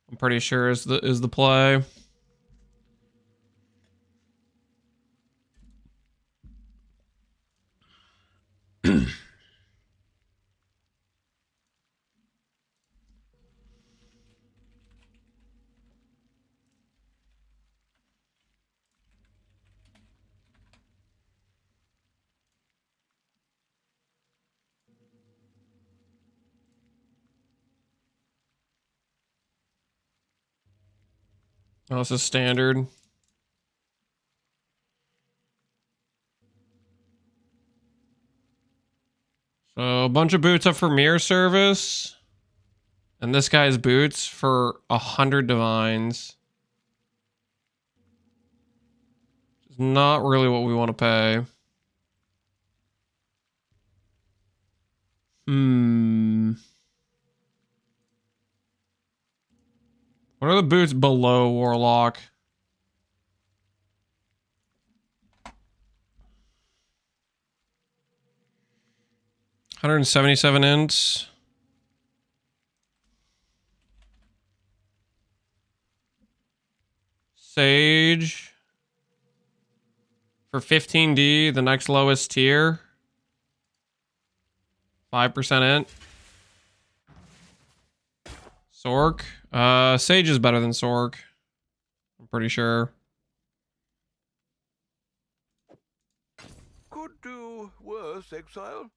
I'm pretty sure is the play. Oh, this is standard. So a bunch of boots up for mirror service. And this guy's boots for 100 divines. It's not really what we want to pay. What are the boots below Warlock? $177 ints. Sage. For 15D, the next lowest tier. 5% int. Sork. Sage is better than Sork. I'm pretty sure. Could do worse, Exile.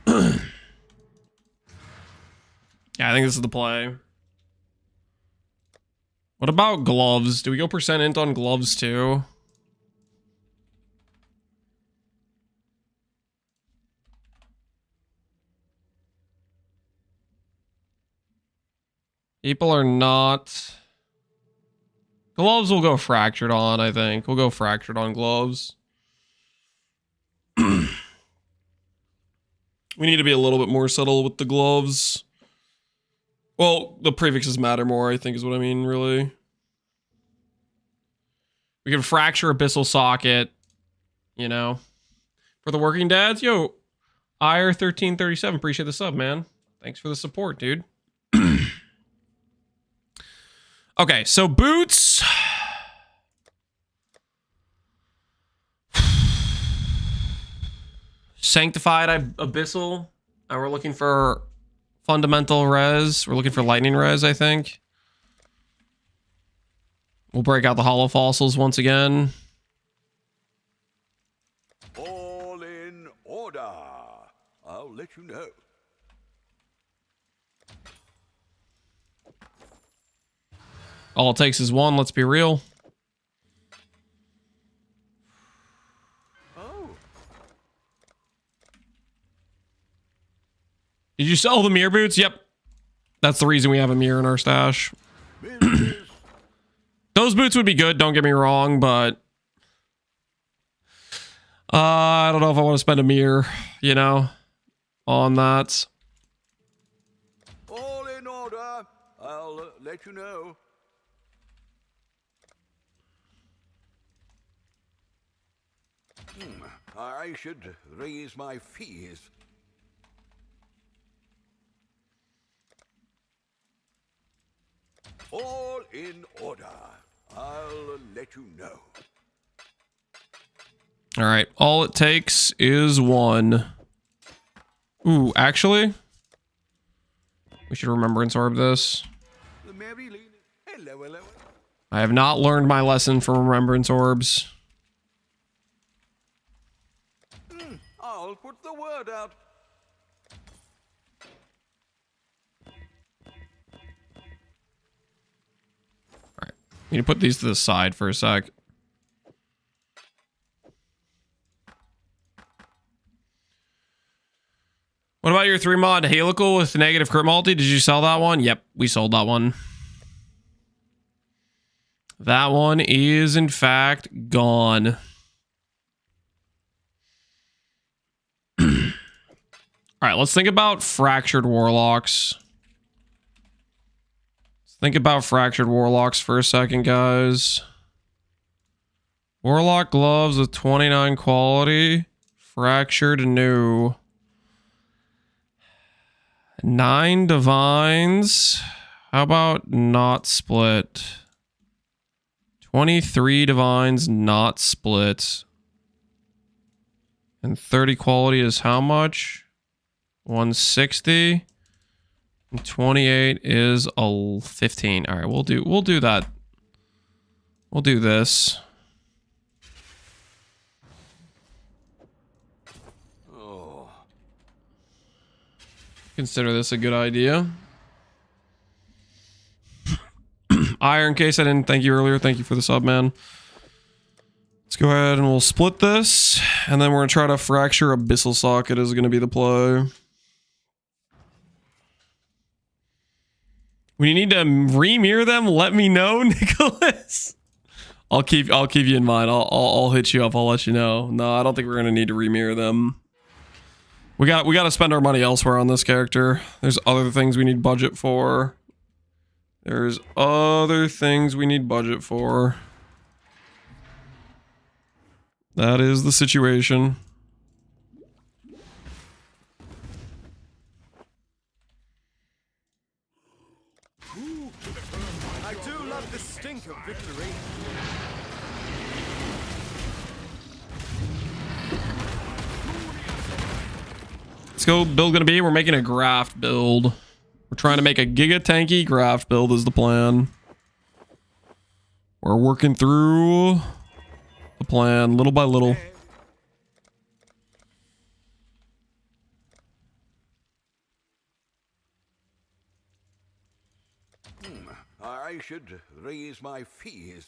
Yeah, I think this is the play. What about gloves? Do we go percent int on gloves too? People are not... Gloves will go fractured on, I think. We'll go fractured on gloves. We need to be a little bit more subtle with the gloves. Well, the prefixes matter more, I think is what I mean, really. We can fracture Abyssal Socket, you know. For the working dads, yo, IR1337, appreciate the sub, man. Thanks for the support, dude. Okay, so boots. Sanctified Abyssal. And we're looking for fundamental res. We're looking for lightning res, I think. We'll break out the hollow fossils once again. All in order. I'll let you know. All it takes is one, let's be real. Oh. Did you sell the mirror boots? Yep. That's the reason we have a mirror in our stash. Those boots would be good, don't get me wrong, but I don't know if I want to spend a mirror, you know, on that. All in order. I'll let you know. I should raise my fees. All in order. I'll let you know. All right. All it takes is one. Ooh, actually, we should remembrance orb this. The Mary Lane. Hello, hello. I have not learned my lesson from remembrance orbs. I'll put the word out. All right. Need to put these to the side for a sec. What about your 3 mod helical with negative crit multi? Did you sell that one? Yep, we sold that one. That one is in fact gone. All right, let's think about fractured warlocks. Let's think about fractured warlocks for a second, guys. Warlock gloves with 29 quality. Fractured new. 9 divines. How about not split? 23 divines not split. And 30 quality is how much? 160. And 28 is a 15. All right, we'll do that. We'll do this. Consider this a good idea. Iron case, I didn't thank you earlier. Thank you for the sub, man. Let's go ahead and we'll split this. And then we're going to try to fracture Abyssal Socket is going to be the play. When you need to re-mirror them, let me know, Nicholas. I'll keep you in mind. I'll hit you up. I'll let you know. No, I don't think we're going to need to re-mirror them. We got to spend our money elsewhere on this character. There's other things we need budget for. There's other things we need budget for. That is the situation. I do love the stink of victory. Let's go. Build gonna be. We're making a graft build. We're trying to make a giga tanky graft build is the plan. We're working through the plan little by little. I should raise my fees.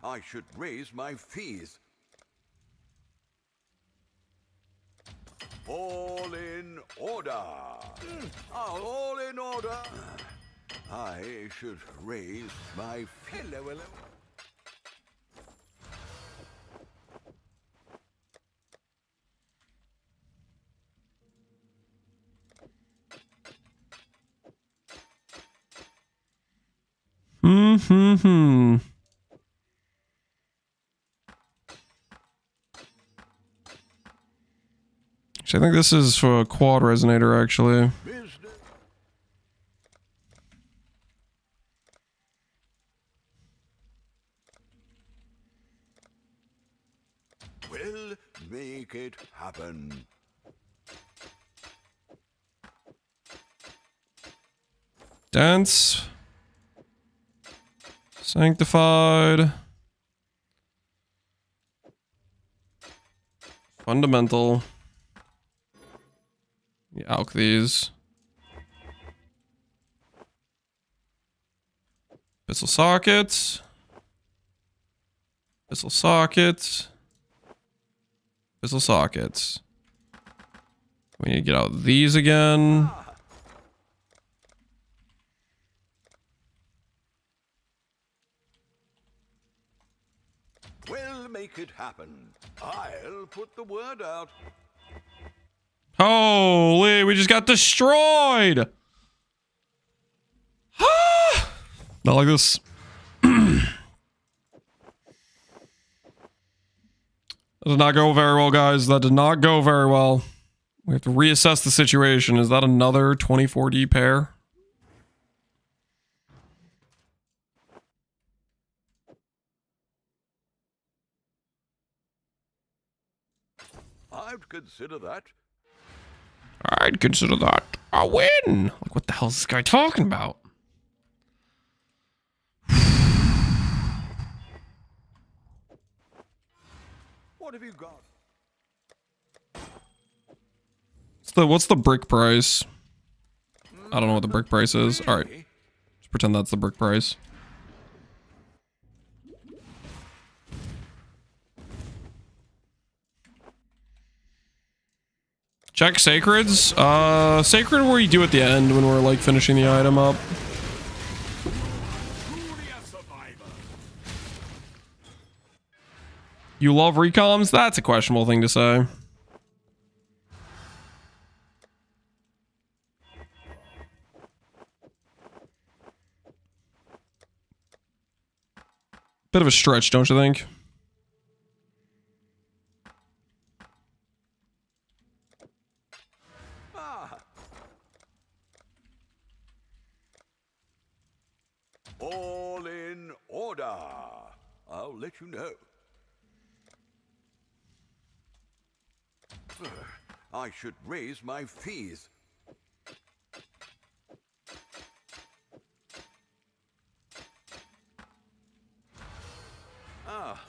I should raise my fees. All in order. All in order. I should raise my fees. Hello, hello. I think this is for a quad resonator, actually. Business. We'll make it happen. Dense. Sanctified. Fundamental. Alk these. Abyssal sockets. Abyssal sockets. Abyssal sockets. We need to get out these again. We'll make it happen. I'll put the word out. Holy, we just got destroyed. Not like this. That did not go very well, guys. That did not go very well. We have to reassess the situation. Is that another 24D pair? I'd consider that. I'd consider that a win. Like, what the hell is this guy talking about? What have you got? What's the brick price? I don't know what the brick price is. All right, let's pretend that's the brick price. Check sacreds. Sacred where you do at the end when we're like finishing the item up. You love recoms? That's a questionable thing to say. Bit of a stretch, don't you think? All in order. I'll let you know. I should raise my fees. Ah.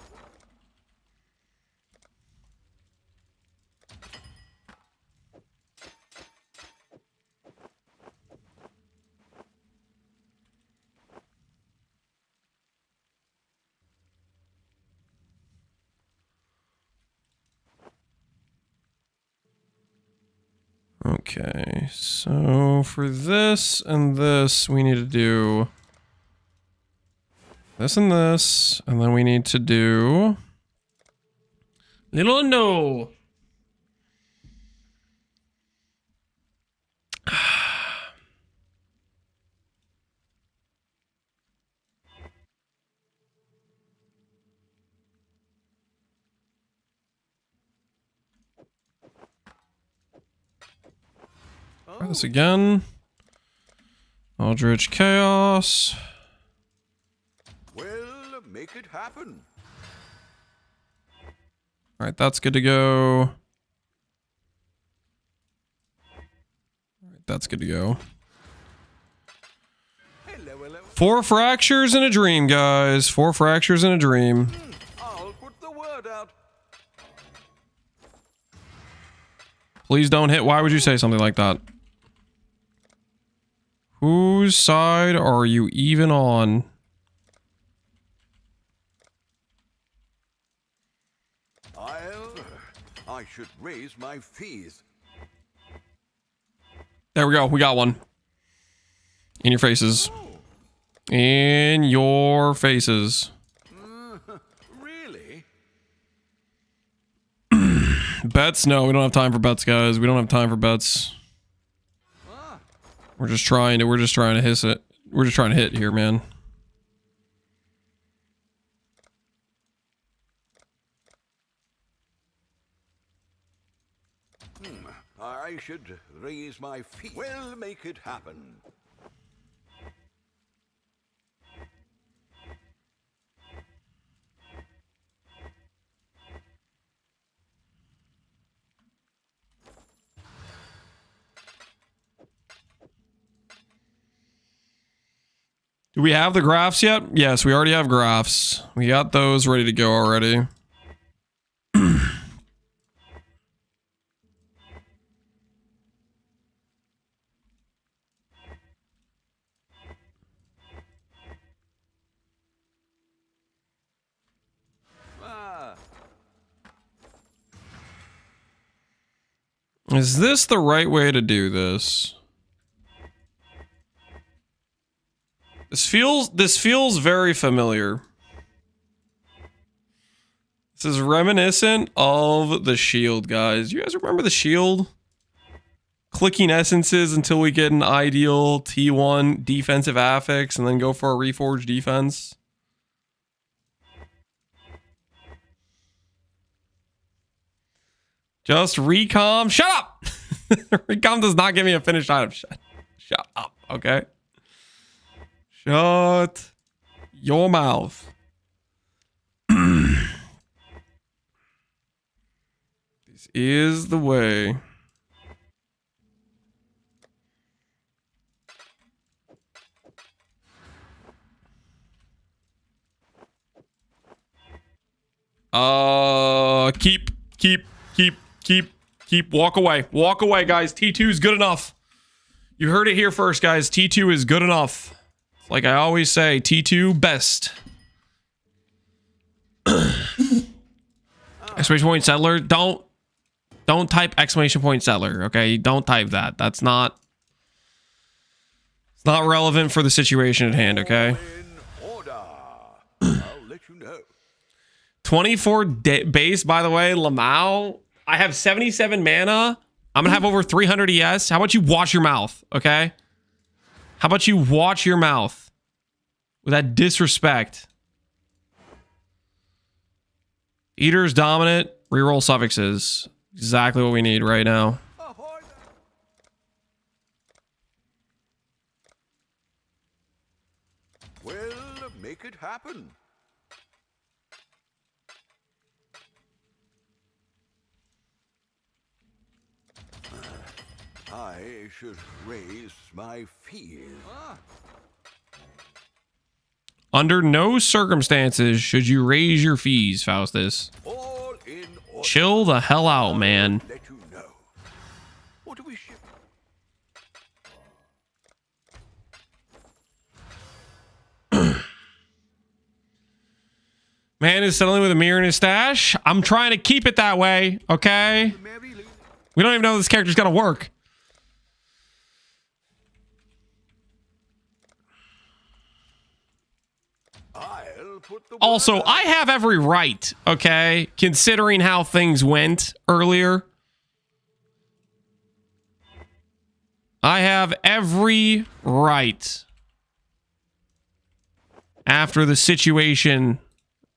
Okay, so for this and this, we need to do this and this, and then we need to do little no. Try this again. Eldritch Chaos. Well, make it happen. All right, that's good to go. All right, that's good to go. Hello, hello. 4 fractures in a dream, guys. 4 fractures in a dream. I'll put the word out. Please don't hit. Why would you say something like that? Whose side are you even on? I should raise my fees. There we go. We got one. In your faces. In your faces. Really? Bets? No, we don't have time for bets, guys. We don't have time for bets. We're just trying to hit it. We're just trying to hit here, man. I should raise my feet. We'll make it happen. Do we have the graphs yet? Yes, we already have graphs. We got those ready to go already. Is this the right way to do this? This feels very familiar. This is reminiscent of the shield, guys. You guys remember the shield? Clicking essences until we get an ideal T1 defensive affix and then go for a reforged defense. Just recom. Shut up! Recom does not give me a finished item. Shut up, okay? Shut your mouth. This is the way. Keep. Walk away. Walk away, guys. T2 is good enough. You heard it here first, guys. T2 is good enough. Like I always say, T2 best. Exclamation point settler. Don't type exclamation point settler, okay? Don't type that. It's not relevant for the situation at hand, okay? In order. I'll let you know. 24 base, by the way, Lamau. I have 77 mana. I'm gonna have over 300 ES. How about you watch your mouth, okay? How about you watch your mouth with that disrespect? Eater's dominant. Reroll suffixes. Exactly what we need right now. Ahoy there. Well, make it happen. I should raise my fees. Under no circumstances should you raise your fees, Faustus. All in order. Chill the hell out, man. Let you know. What do we ship? Man is settling with a mirror in his stash. I'm trying to keep it that way, okay? Mary Lee. We don't even know if this character's gonna work. I'll put the Also, word I have every right, okay? Considering how things went earlier. I have every right. After the situation,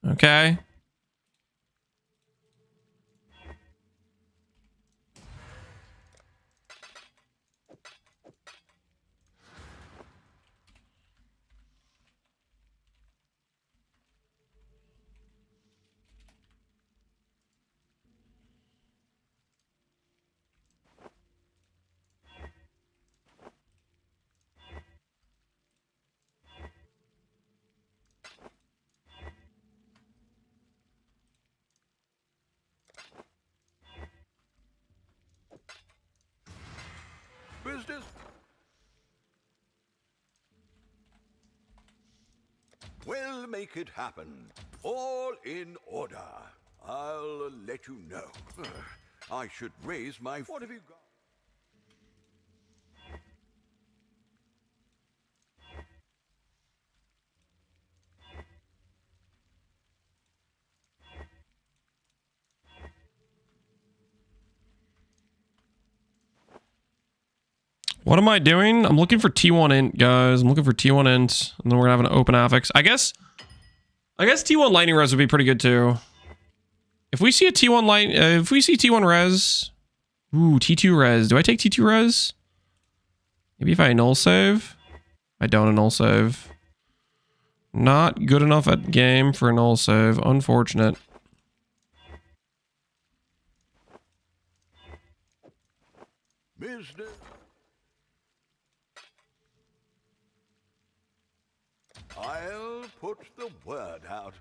okay? business. We'll make it happen. All in order. I'll let you know. I should raise my... What have you got? What am I doing? I'm looking for T1 int, guys. I'm looking for T1 int, and then we're gonna have an open affix. I guess T1 lightning res would be pretty good too. If we see a T1 light, if we see T1 res, ooh, T2 res. Do I take T2 res? Maybe if I null save. I don't null save. Not good enough at game for a null save. Unfortunate. Business. I'll put the word out.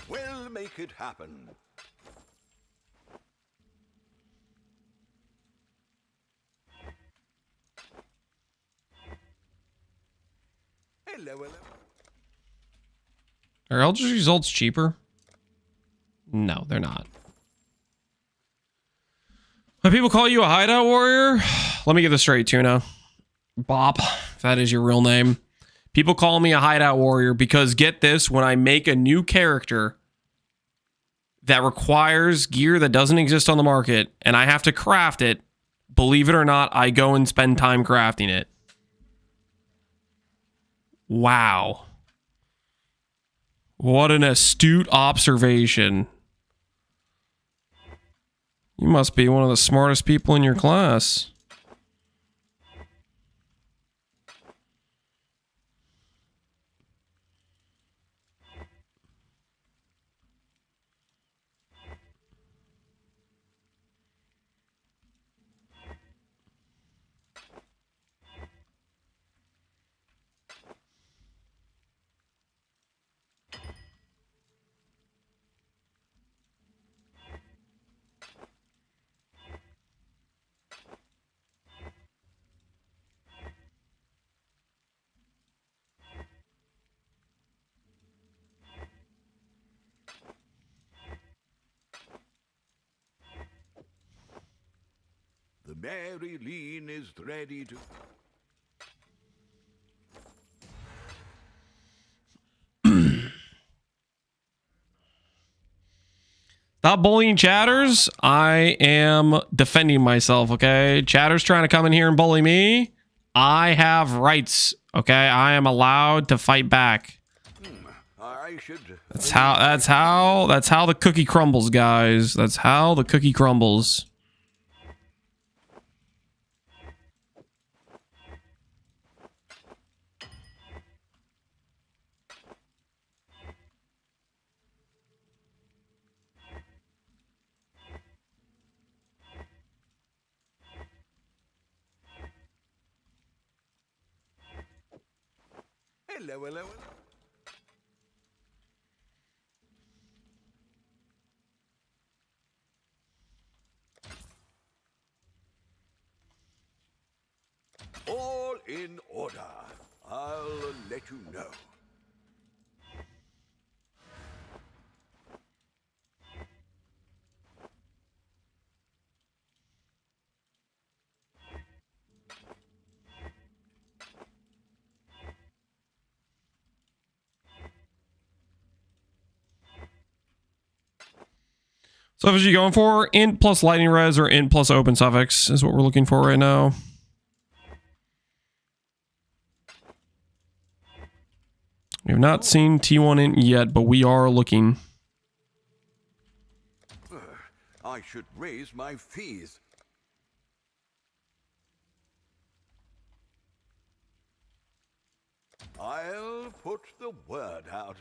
We'll make it happen. Are Eldritch results cheaper? No, they're not. When people call you a hideout warrior, let me get this straight, Tuna. Bop, if that is your real name. People call me a hideout warrior because, get this, when I make a new character that requires gear that doesn't exist on the market and I have to craft it, believe it or not, I go and spend time crafting it. Wow. What an astute observation. You must be one of the smartest people in your class. The Mary Lean is ready to... Stop bullying Chatters. I am defending myself, okay? Chatters trying to come in here and bully me. I have rights, okay? I am allowed to fight back. I should... That's how the cookie crumbles, guys. That's how the cookie crumbles. Hello, hello, hello. All in order. I'll let you know. So what are you going for? Int plus lightning res or int plus open suffix is what we're looking for right now. We have not seen T1 int yet, but we are looking. I should raise my fees. I'll put the word out.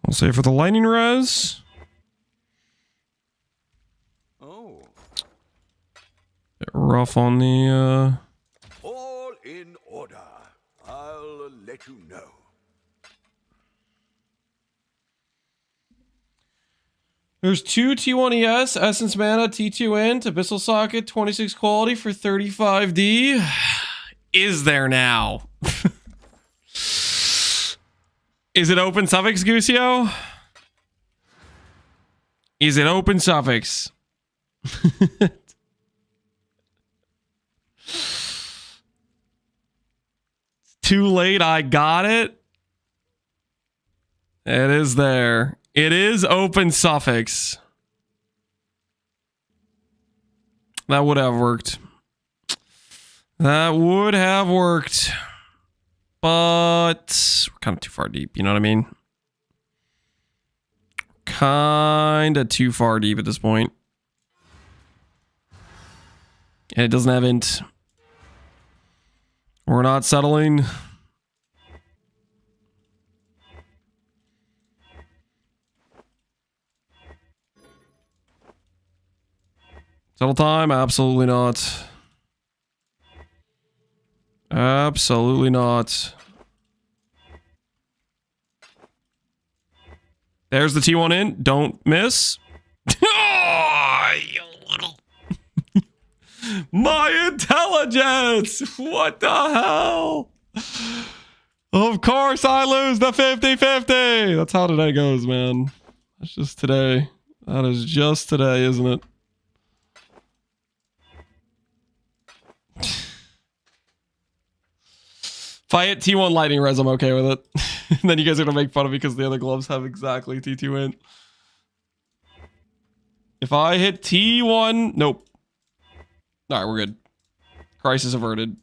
I'll say for the lightning res. Oh. Bit rough on the All in order. I'll let you know. There's two T1ES, Essence Mana, T2 Int, Abyssal Socket, 26 quality for 35D. Is there now? Is it open suffix, Gucio? Is it open suffix? Too late, I got it. It is there. It is open suffix. That would have worked. That would have worked. but we're kind of too far deep. You know what I mean? Kind of too far deep at this point. And it doesn't have int. We're not settling. Settle time? Absolutely not. Absolutely not. There's the T1 in. Don't miss. Oh, you little. My intelligence! What the hell? Of course I lose the 50-50. That's how today goes, man. That's just today. That is just today, isn't it? If I hit T1 lightning res, I'm okay with it. And then you guys are gonna make fun of me because the other gloves have exactly T2 in. If I hit T1, nope. Alright, we're good. Crisis averted.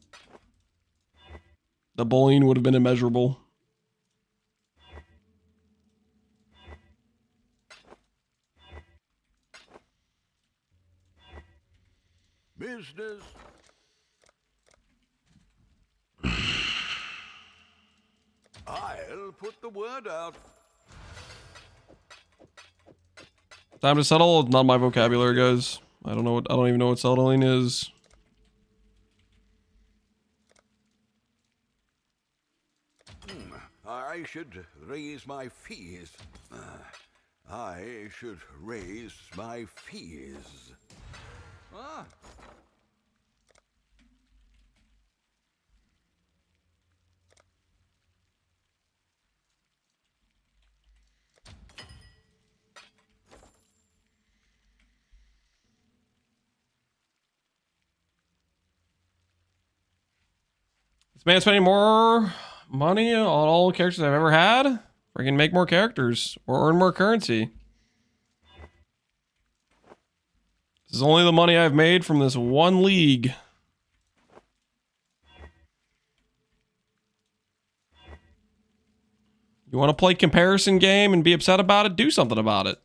The bullying would have been immeasurable. Business. I'll put the word out. Time to settle. Not my vocabulary, guys. I don't know what. I don't even know what settling is. I should raise my fees. I should raise my fees. Ah. This man's spending more money on all the characters I've ever had. Freaking make more characters or earn more currency. This is only the money I've made from this one league. You want to play comparison game and be upset about it? Do something about it.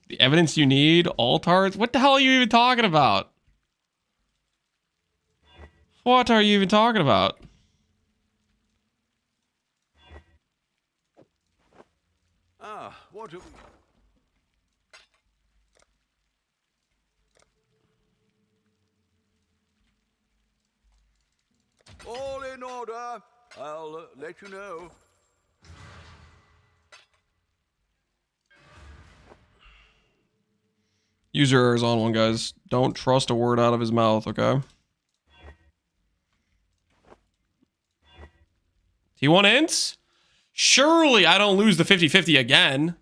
The evidence you need, altards? What the hell are you even talking about? What are you even talking about? Ah, what have we... All in order. I'll let you know. User errors on one, guys. Don't trust a word out of his mouth, okay? T1 ints? Surely I don't lose the 50-50 again.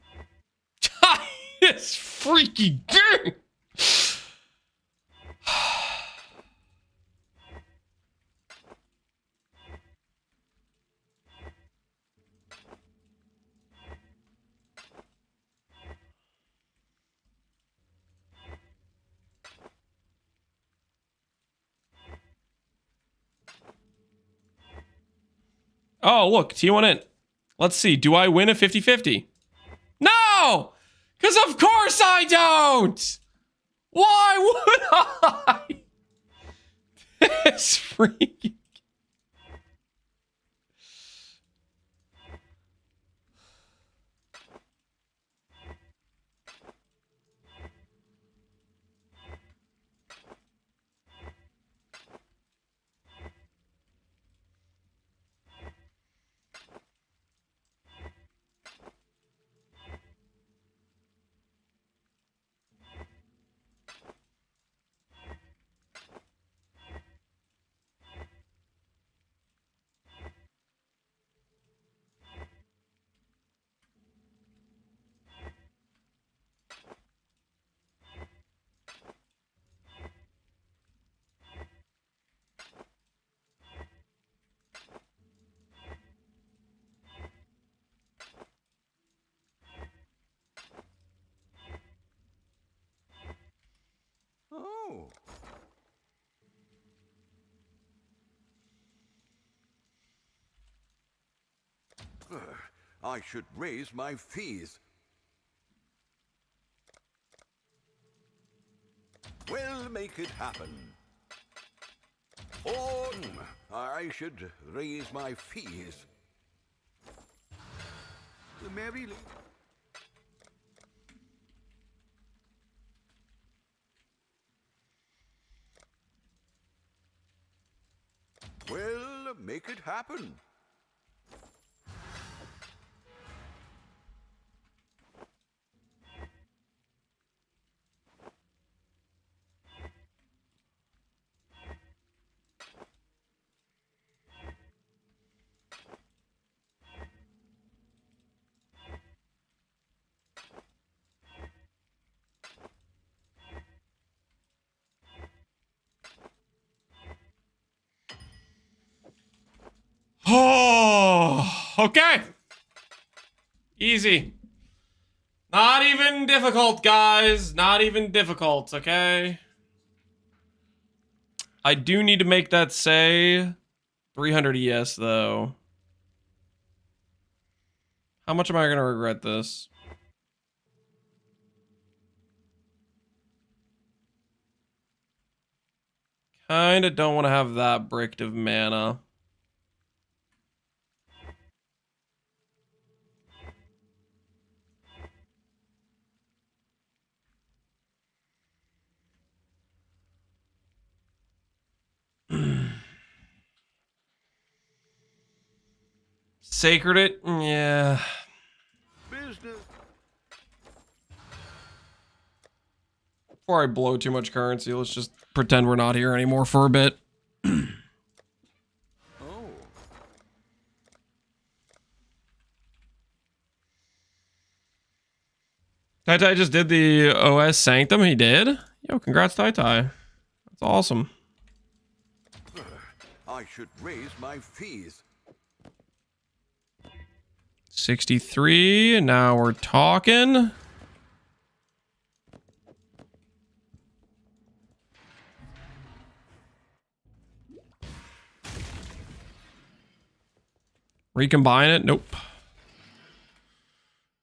It's freaky game. Oh, look, T1 int. Let's see. Do I win a 50-50? No! Because of course I don't! Why would I? This freaking... Oh. I should raise my fees. We'll make it happen. Oh, I should raise my fees. Merrily. We'll make it happen. Oh, okay. Easy. Not even difficult, guys. Not even difficult, okay? I do need to make that say 300 ES, though. How much am I going to regret this? Kinda don't want to have that bricked of mana. Sacred it? Yeah. Business. Before I blow too much currency, let's just pretend we're not here anymore for a bit. Oh. Tai Tai just did the OS Sanctum. He did? Yo, congrats, Tai Tai. That's awesome. I should raise my fees. 63, and now we're talking. Recombine it? Nope.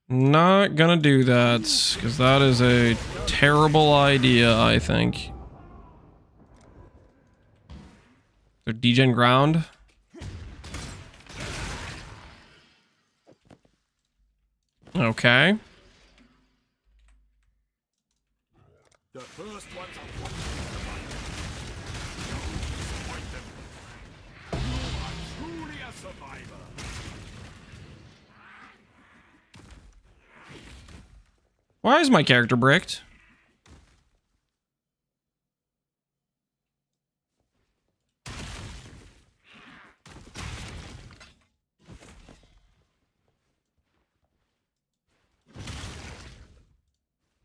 Not gonna do that, because that is a terrible idea, I think. The degen ground. Okay. The first ones are truly a survivor. Why is my character bricked?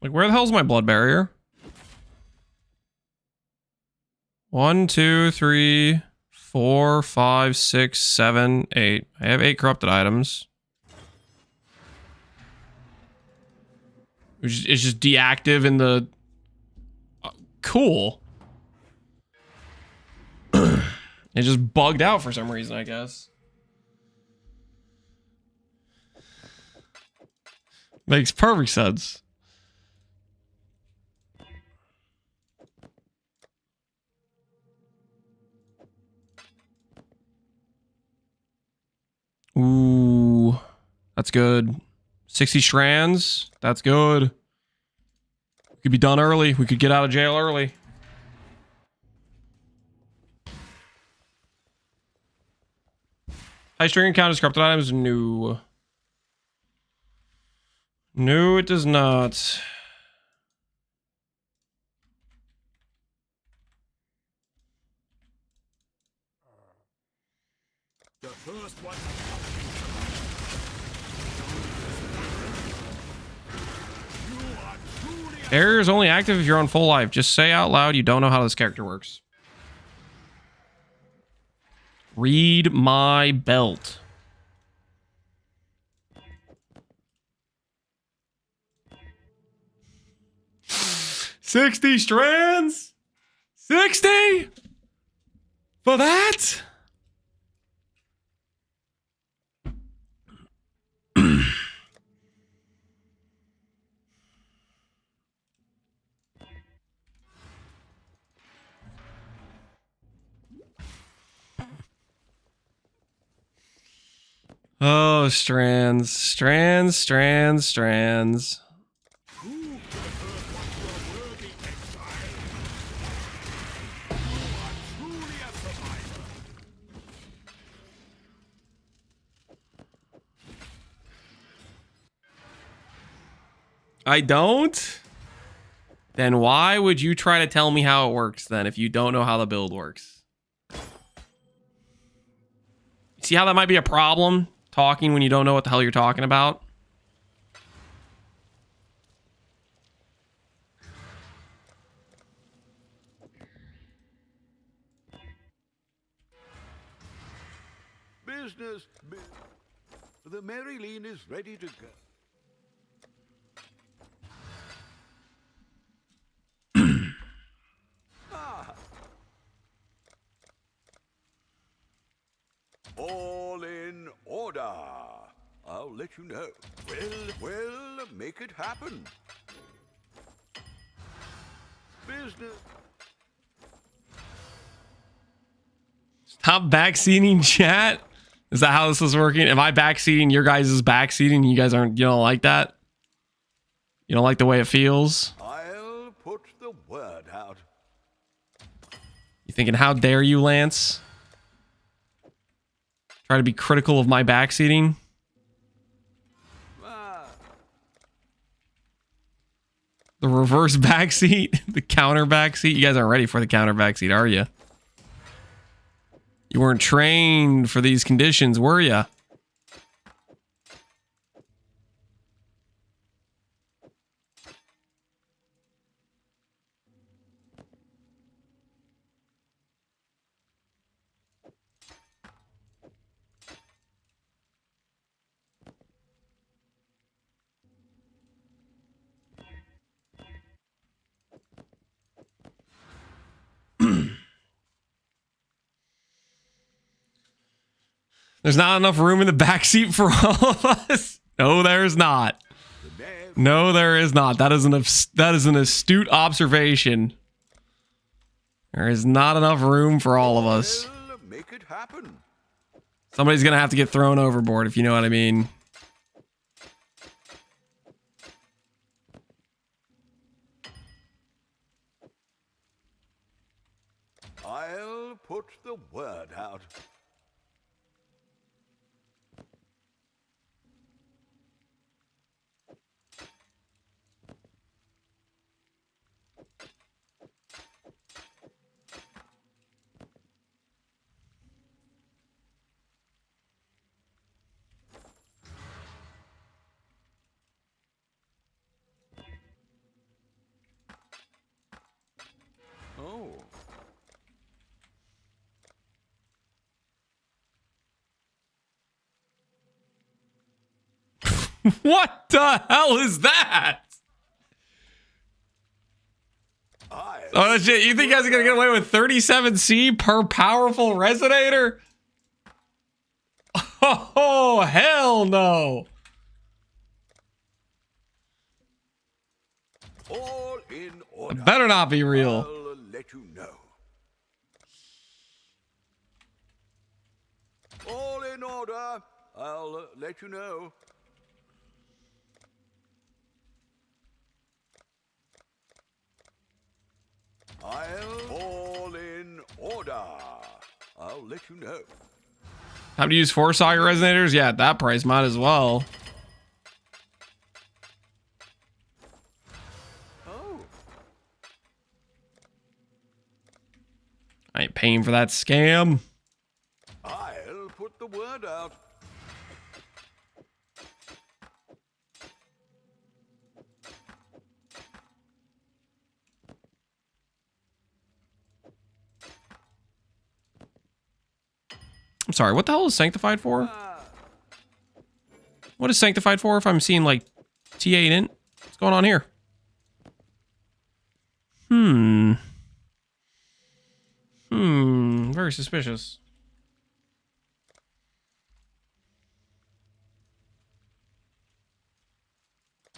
Like, where the hell's my blood barrier? 1, 2, 3, 4, 5, 6, 7, 8. I have 8 corrupted items. Which is just deactive in the... cool. It just bugged out for some reason, I guess. Makes perfect sense. Ooh, that's good. 60 strands. That's good. We could be done early. We could get out of jail early. High string encounters corrupted items? No. No, it does not. The first ones Barrier is only active if you're on full life. Just say out loud you don't know how this character works. Read my belt. $60 strands? 60 for that? Oh, strands. Strands. Prove to the first one you are worthy, Exile. You are truly a survivor. I don't? Then why would you try to tell me how it works then if you don't know how the build works? See how that might be a problem? Talking when you don't know what the hell you're talking about? Business. The Maryline is ready to go. All in order. I'll let you know. Well, make it happen. Business. Stop backseating chat? Is that how this is working? Am I backseating your guys' backseating? You guys aren't, you don't like that? You don't like the way it feels? I'll put the word out. You thinking, how dare you, Lance? Try to be critical of my backseating? The reverse backseat? The counter backseat? You guys aren't ready for the counter backseat, are you? You weren't trained for these conditions, were you? There's not enough room in the backseat for all of us. No, there's not. No, there is not. That is an astute observation. There is not enough room for all of us. Well, make it happen. Somebody's gonna have to get thrown overboard, if you know what I mean. I'll put the word out. Oh. What the hell is that? Oh shit, you think you guys are gonna get away with 37C per powerful resonator? Oh, hell no. All in order. It better not be real. I'll let you know. All in order. I'll let you know. All in order. I'll let you know. Time to use 4 Saga resonators? Yeah, at that price, might as well. Oh. I ain't paying for that scam. I'll put the word out. I'm sorry, what the hell is Sanctified for? What is Sanctified for if I'm seeing like T8 int? What's going on here? very suspicious.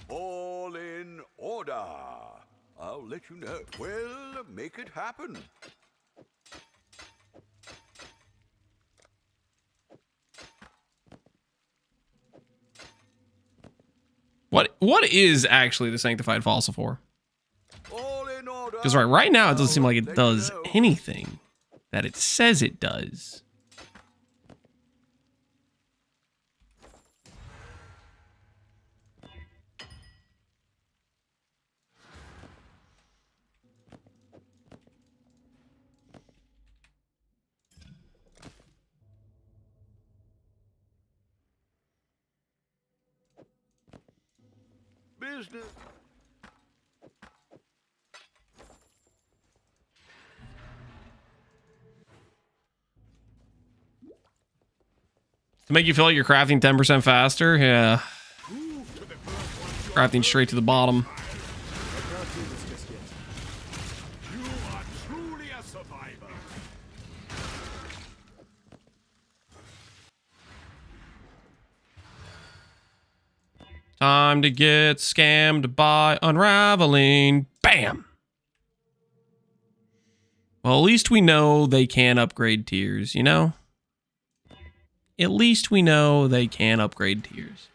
All in order. I'll let you know. Well, make it happen. What is actually the Sanctified Fossil for? All in order. Because right now, it doesn't seem like it I'll let does you know. anything that it says it does. Business. To make you feel like you're crafting 10% faster? Yeah. Crafting straight to the bottom. You are truly a survivor. Time to get scammed by unraveling. Bam! Well, at least we know they can upgrade tiers, you know? At least we know they can upgrade tiers.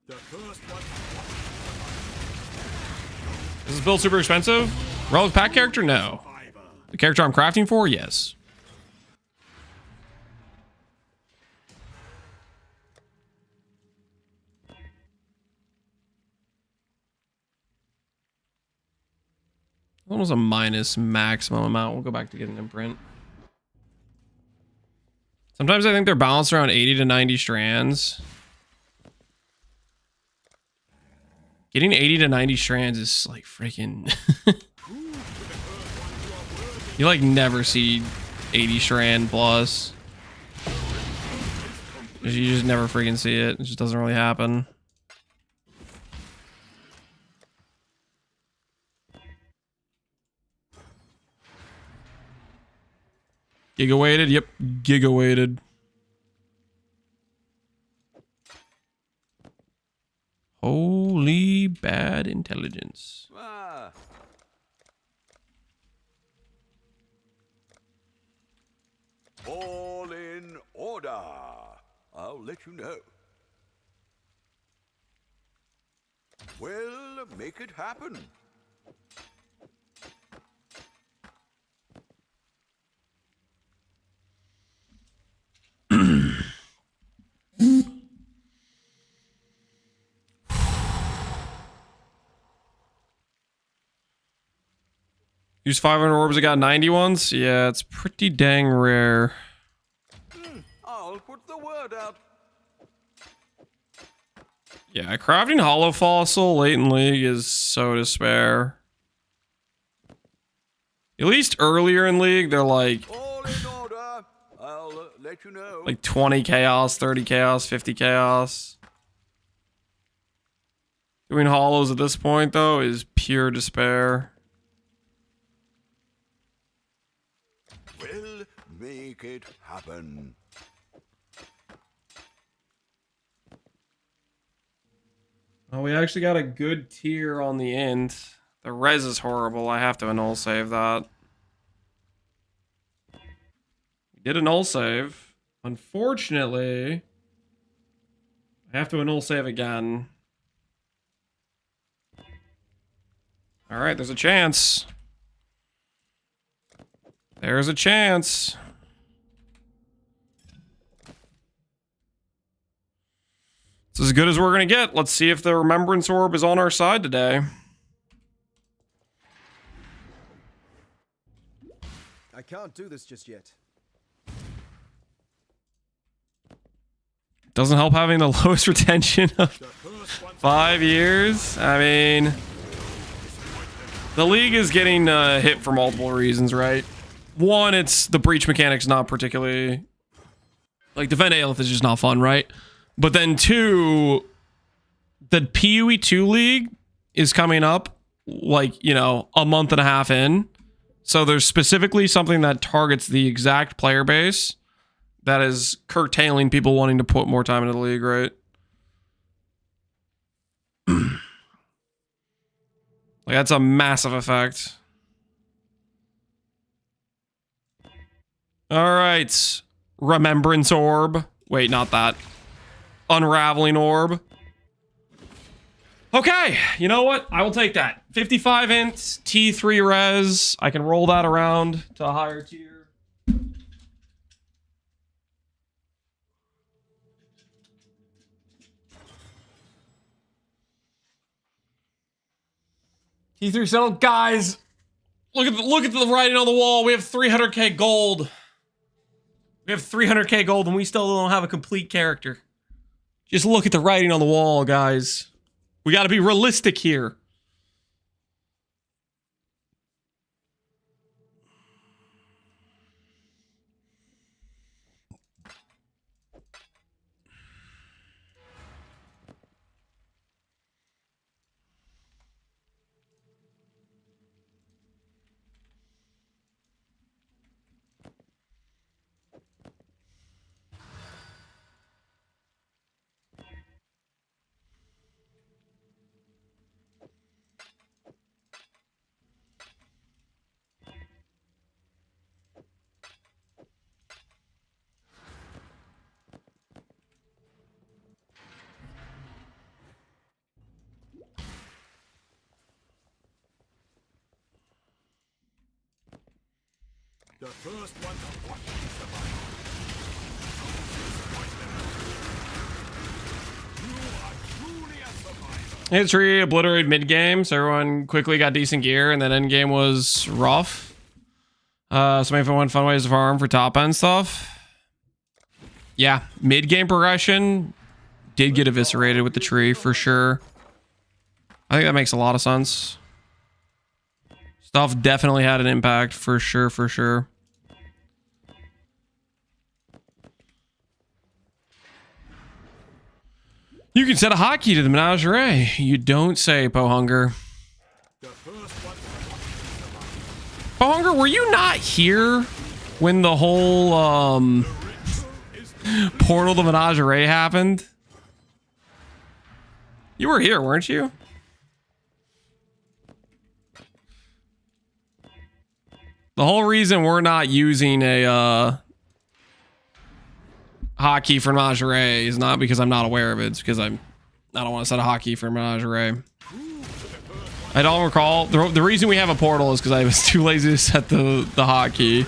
The first one. Is this build super expensive? Relic pack character? No. Survivor. The character I'm crafting for? Yes. That was a minus maximum amount. We'll go back to getting an imprint. Sometimes I think they're balanced around 80 to 90 strands. Getting 80 to 90 strands is like freaking... You like never see 80 strand plus. You just never freaking see it. It just doesn't really happen. Giga weighted? Yep, giga weighted. Holy bad intelligence. Ah. All in order. I'll let you know. Well, make it happen. Use 500 orbs, I got 90 ones? Yeah, it's pretty dang rare. I'll put the word out. Yeah, crafting hollow fossil late in league is so to spare. At least earlier in league, they're like All in order. I'll let you know. 20 chaos, 30 chaos, 50 chaos. Doing hollows at this point though is pure despair. We'll make it happen. Oh, we actually got a good tier on the end. The res is horrible. I have to null save that. We did a null save. Unfortunately, I have to null save again. All right, there's a chance. There's a chance. It's as good as we're going to get. Let's see if the Remembrance Orb is on our side today. I can't do this just yet. Doesn't help having the lowest retention of The first one. 5 years. I mean, the league is getting hit for multiple reasons, right? One, it's the breach mechanic's not particularly... Like, Defend Aelith is just not fun, right? But then two, the PUE 2 League is coming up, like, you know, a month and a half in. So there's specifically something that targets the exact player base that is curtailing people wanting to put more time into the league, right? Like, that's a massive effect. All right. Remembrance Orb. Wait, not that. Unraveling Orb. Okay, you know what? I will take that. 55 int, T3 res. I can roll that around to a higher tier. T3 settled. Guys, look at the writing on the wall. We have 300k gold. We have 300k gold and we still don't have a complete character. Just look at the writing on the wall, guys. We got to be realistic here. The first one to watch the survivor. You are truly a survivor. History obliterated mid game, so everyone quickly got decent gear, and then end game was rough. So maybe one fun ways to farm for top end stuff. Yeah, mid game progression did get eviscerated with the tree for sure. I think that makes a lot of sense. Stuff definitely had an impact for sure, for sure. You can set a hotkey to the menagerie. You don't say, Pohunger. Pohunger, were you not here when the whole portal to menagerie happened? You were here, weren't you? The whole reason we're not using a hotkey for menagerie is not because I'm not aware of it. It's because I don't want to set a hotkey for menagerie. I don't recall. The reason we have a portal is because I was too lazy to set the hotkey.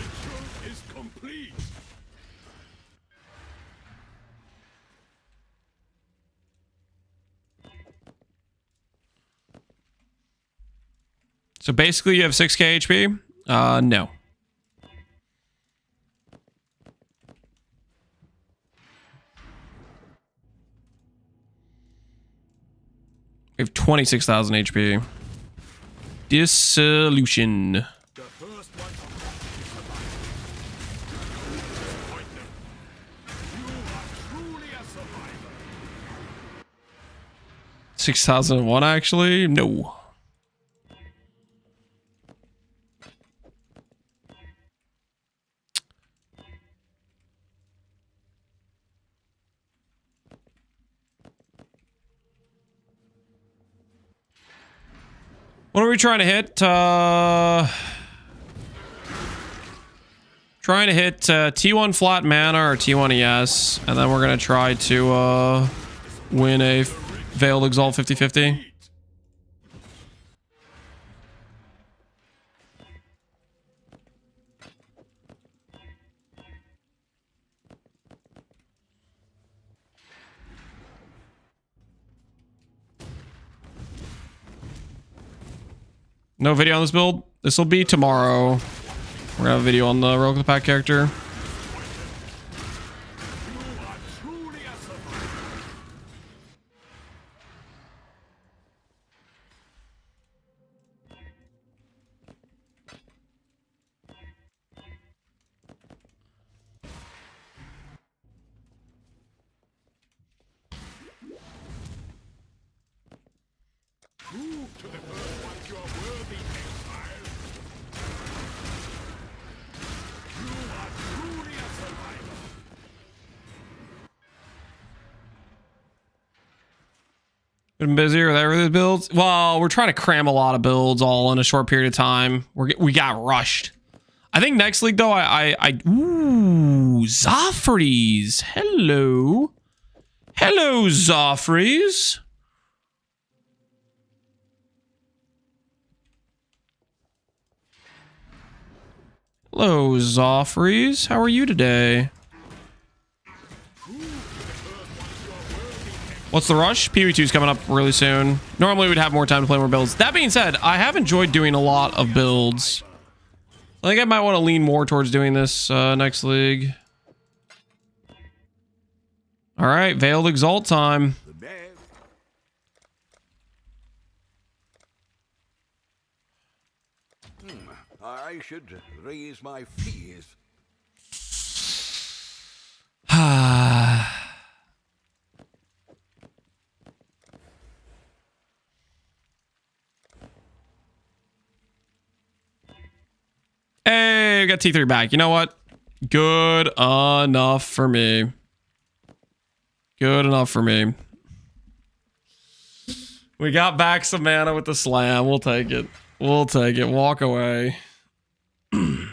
So basically you have 6k HP? No. We have 26,000 HP. Dissolution. 6,001 actually? No. What are we trying to hit? Trying to hit T1 flat mana or T1 ES, and then we're gonna try to win a Veiled Exalt 50-50. No video on this build. This will be tomorrow. We're gonna have a video on the Rogue the Pack character. Been busier with everything builds. Well, we're trying to cram a lot of builds all in a short period of time. We got rushed. I think next league though, ooh, Zoffreys. Hello. Hello, Zoffreys. Hello, Zoffreys. How are you today? What's the rush? PV2 is coming up really soon. Normally we'd have more time to play more builds. That being said, I have enjoyed doing a lot of builds. I think I might want to lean more towards doing this next league. All right, Veiled Exalt time. I should raise my fees. Hey, we got T3 back. You know what? Good enough for me. Good enough for me. We got back some mana with the slam. We'll take it. We'll take it. Walk away.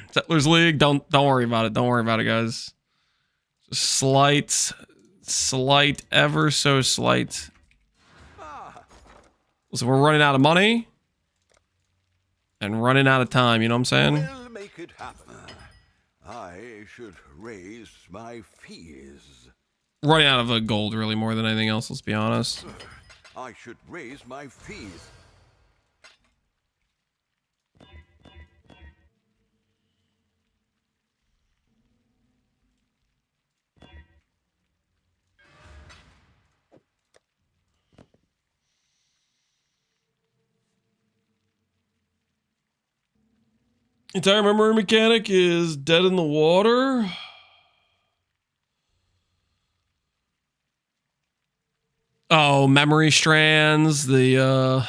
Settlers League. Don't worry about it. Don't worry about it, guys. Just slight, ever so slight. So we're running out of money and running out of time. You know what I'm saying? We'll make it happen. I should raise my fees. Running out of gold really more than anything else. Let's be honest. I should raise my fees. Entire memory mechanic is dead in the water. Oh, memory strands. Yeah,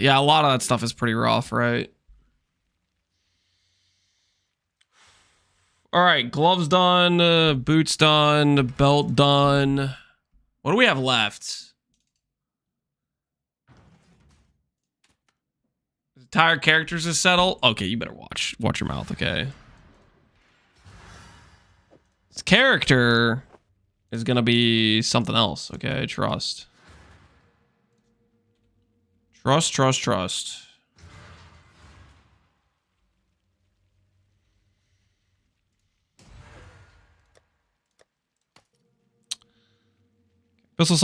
a lot of that stuff is pretty rough, right? All right, gloves done, boots done, belt done. What do we have left? Entire characters to settle. Okay, you better watch your mouth, okay? This character is gonna be something else, okay? Trust. Trust. Abyssal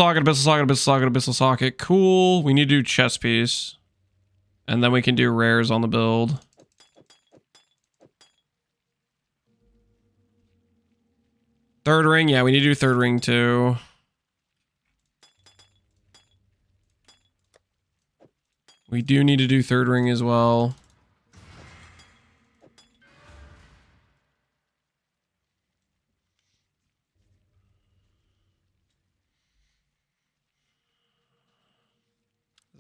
socket. Cool. We need to do chest piece. And then we can do rares on the build. Third ring. Yeah, we need to do third ring too. We do need to do third ring as well.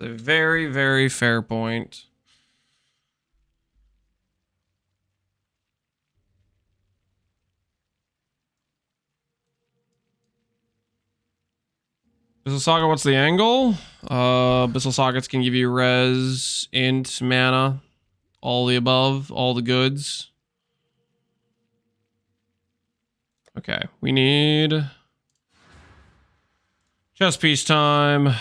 A very, very fair point. Abyssal Socket, what's the angle? Abyssal Sockets can give you res, int, mana, all the above, all the goods. Okay, we need chest piece time.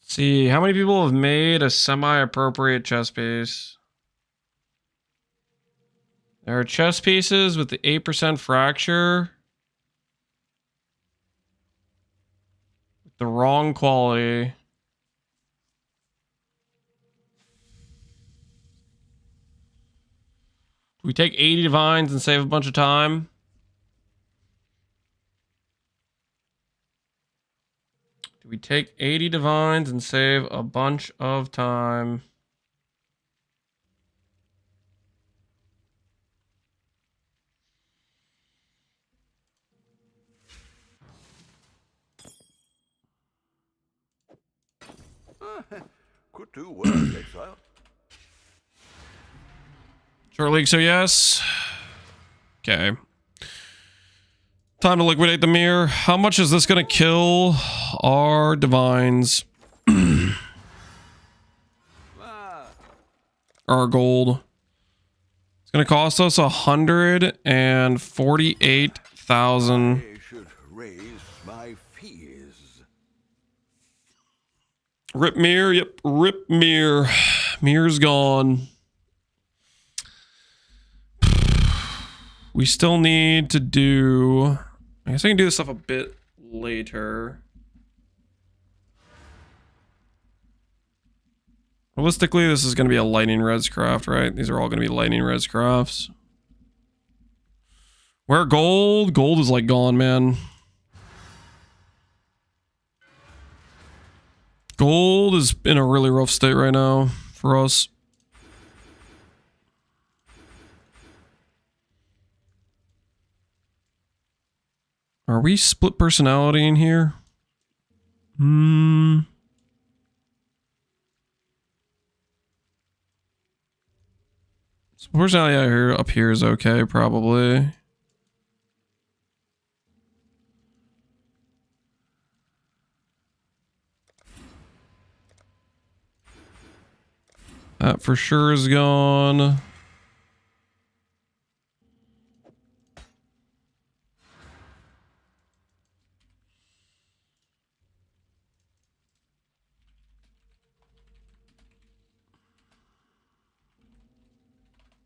See, how many people have made a semi-appropriate chess piece? There are chess pieces with the 8% fracture. With the wrong quality. Do we take 80 divines and save a bunch of time? Do we take 80 divines and save a bunch of time? Could do worse, Exile. Short league, so yes. Okay. Time to liquidate the mirror. How much is this gonna kill our divines? Our gold. It's gonna cost us 148,000. I should raise my fees. Rip mirror, yep, rip mirror. Mirror's gone. We still need to do... I guess I can do this stuff a bit later. Realistically, this is going to be a lightning res craft, right? These are all going to be lightning res crafts. Where gold? Gold is like gone, man. Gold is in a really rough state right now for us. Are we split personality in here? Split personality out here, up here is okay, probably. That for sure is gone.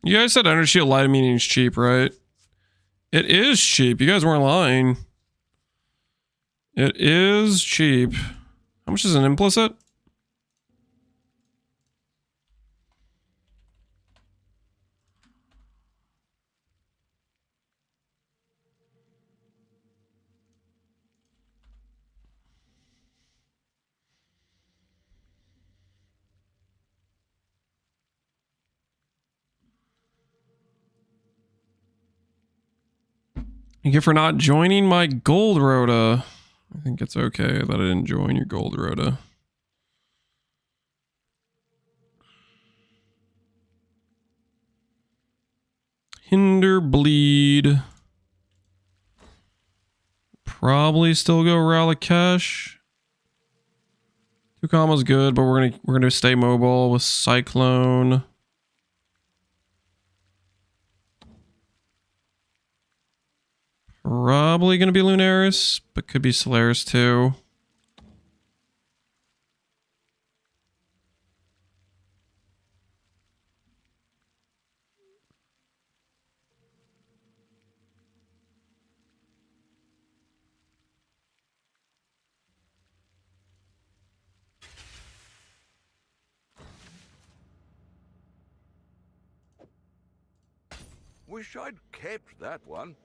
You guys said Energy Shield Light Meaning is cheap, right? It is cheap. You guys weren't lying. It is cheap. How much is an implicit? Thank you for not joining my gold rota. I think it's okay that I didn't join your gold rota. Hinder bleed. Probably still go Ralakesh. 2 commas good, but we're gonna stay mobile with Cyclone. Probably gonna be Lunaris, but could be Solaris too. Wish I'd kept that one.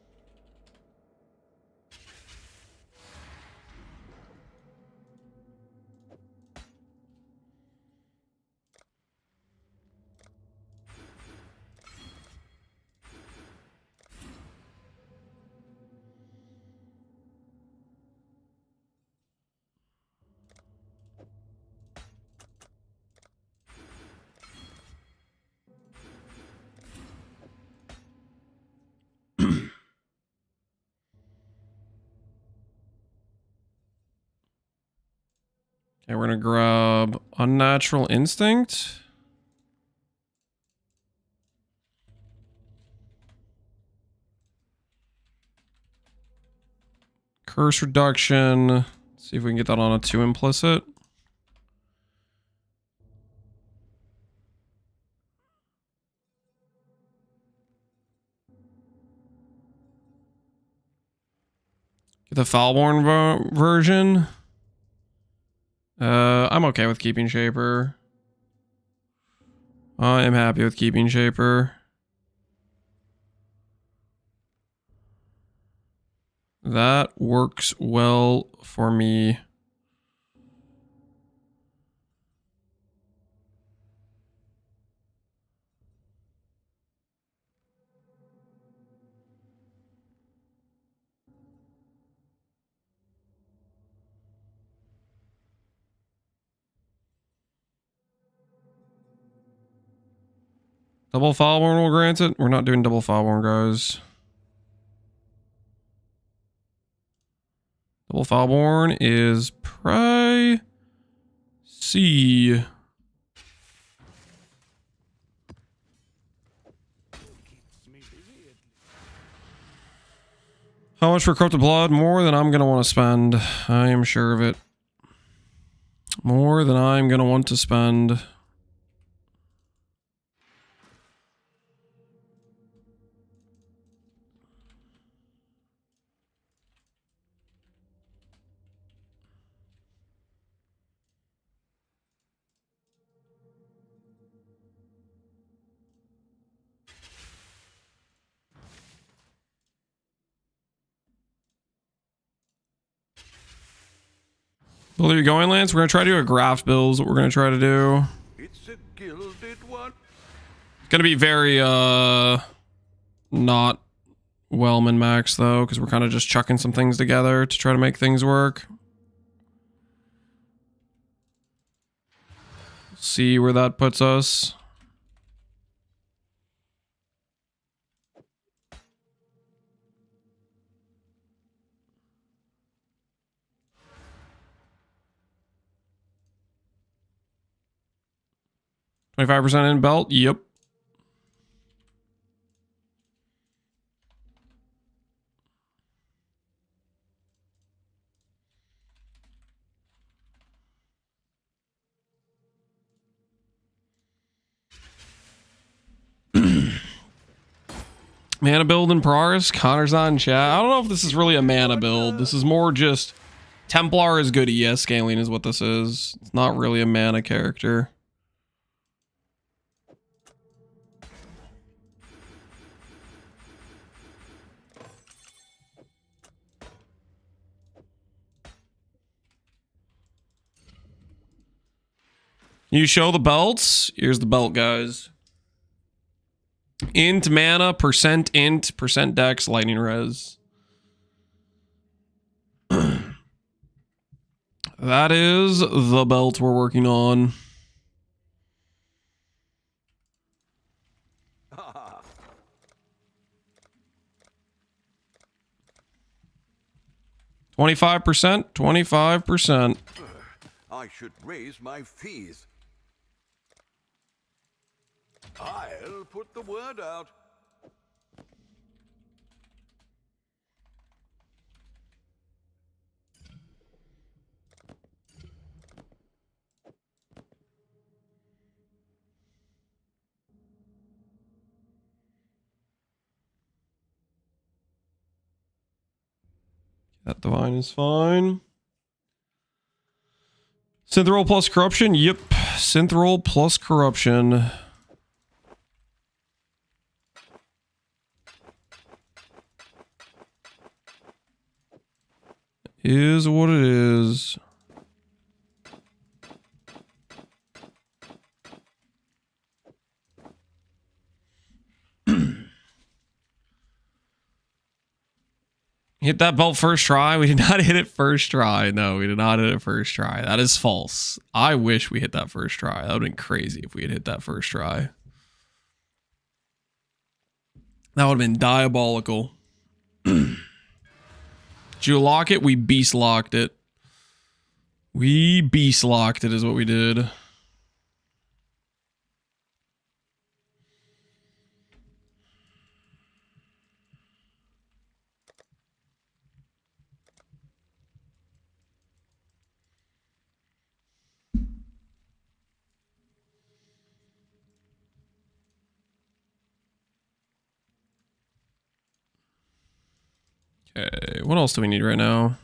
Okay, we're gonna grab Unnatural Instinct. Curse reduction. See if we can get that on a 2 implicit. Get the Foulborn version. I'm okay with keeping Shaper. I am happy with keeping Shaper. That works well for me. Double Foulborn will grant it. We're not doing double Foulborn, guys. Double Foulborn is Pry C. How much for Corrupted Blood? More than I'm going to want to spend. I am sure of it. More than I'm going to want to spend. Well, there you going, Lance. We're going to try to do a graft build is what we're going to try to do. It's a gilded one. It's going to be very, not well min-max, though, because we're kind of just chucking some things together to try to make things work. See where that puts us. $25% in belt? Yep. Mana build in progress. Connor's not in chat. I don't know if this is really a mana build. This is more just Templar is good ES scaling is what this is. It's not really a mana character. You show the belts. Here's the belt, guys. Int mana, percent int, percent dex, lightning res. That is the belt we're working on. Ah, 25%, 25%. I should raise my fees. I'll put the word out. That divine is fine. Synth roll plus corruption? Yep. Synth roll plus corruption. Is what it is. Hit that belt first try? We did not hit it first try. No, we did not hit it first try. That is false. I wish we hit that first try. That would have been crazy if we had hit that first try. That would have been diabolical. Did you lock it? We beast locked it. We beast locked it is what we did. Okay, what else do we need right now?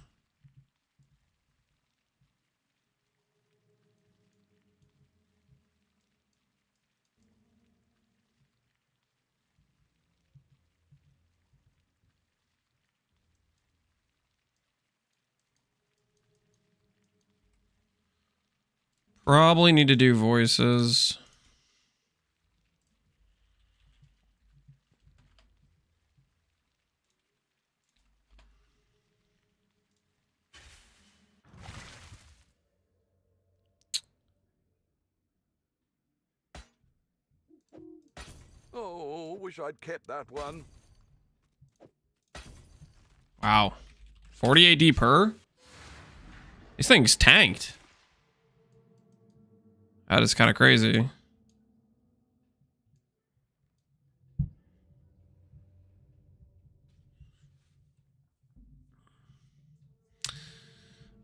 Probably need to do voices. Oh, wish I'd kept that one. Wow. 40 AD per? These things tanked. That is kind of crazy.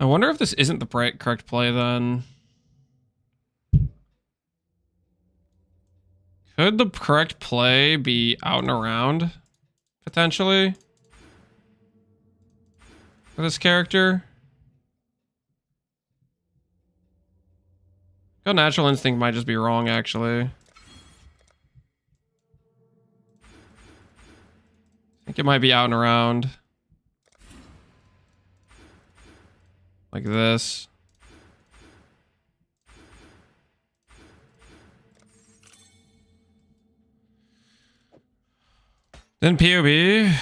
I wonder if this isn't the correct play then. Could the correct play be out and around? Potentially? For this character? Go Natural Instinct might just be wrong, actually. I think it might be out and around. Like this. Then POB.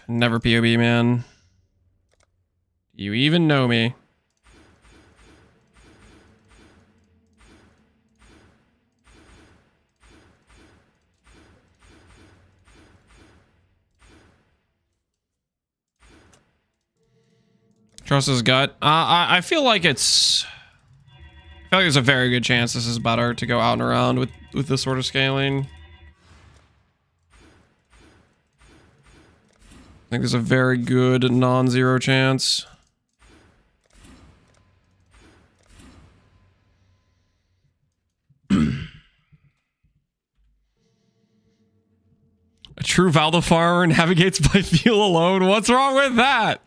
Never POB, man. You even know me. Trust his gut. I feel like it's... I feel like there's a very good chance this is better to go out and around with this sort of scaling. I think there's a very good non-zero chance. A true Valdo farmer navigates by feel alone. What's wrong with that?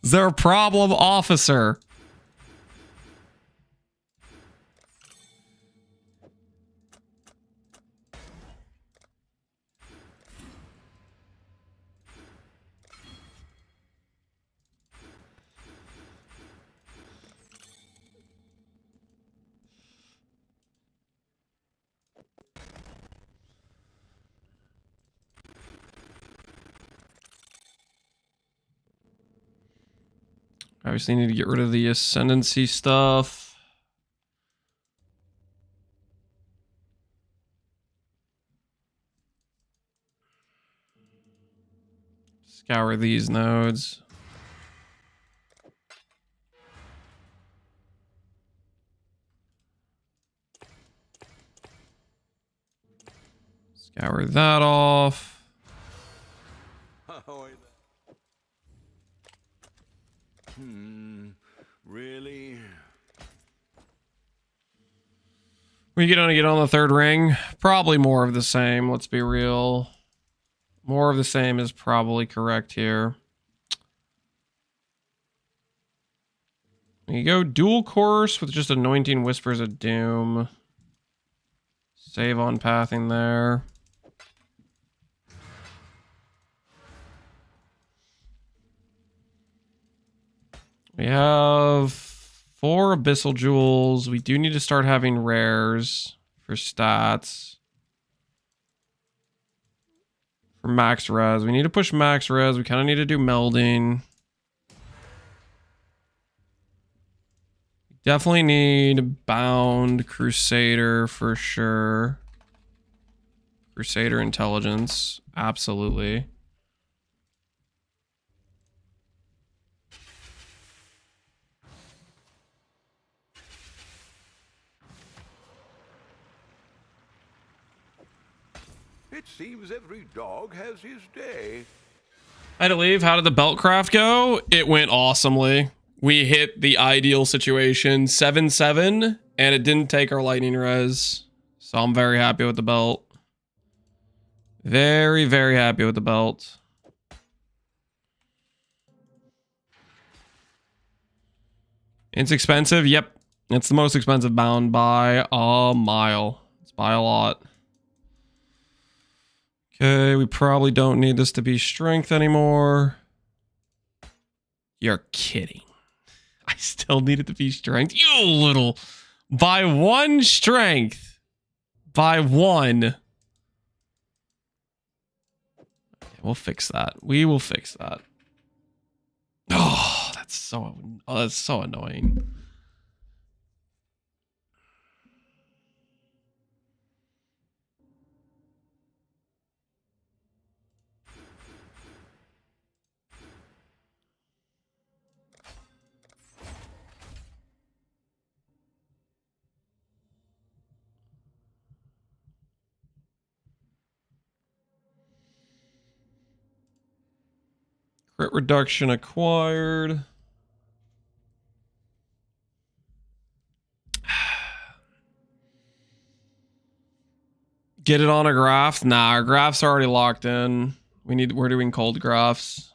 Is there a problem, officer? Obviously need to get rid of the Ascendancy stuff. Scour these nodes. Scour that off. Really? We gonna get on the third ring? Probably more of the same, let's be real. More of the same is probably correct here. You go dual course with just Anointing Whispers of Doom. Save on pathing there. We have 4 Abyssal Jewels. We do need to start having rares for stats. For max res. We need to push max res. We kind of need to do melding. Definitely need Bound Crusader for sure. Crusader Intelligence. Absolutely. It seems every dog has his day. I had to leave. How did the belt craft go? It went awesomely. We hit the ideal situation, 7-7, and it didn't take our lightning res. So I'm very happy with the belt. Very, very happy with the belt. It's expensive. Yep. It's the most expensive bound by a mile. It's by a lot. Okay, we probably don't need this to be strength anymore. You're kidding. I still need it to be strength. You little... By 1 strength. By 1. Okay, we'll fix that. We will fix that. Oh, that's so annoying. Crit reduction acquired. Get it on a graph? Nah, our graphs are already locked in. We're doing cold graphs.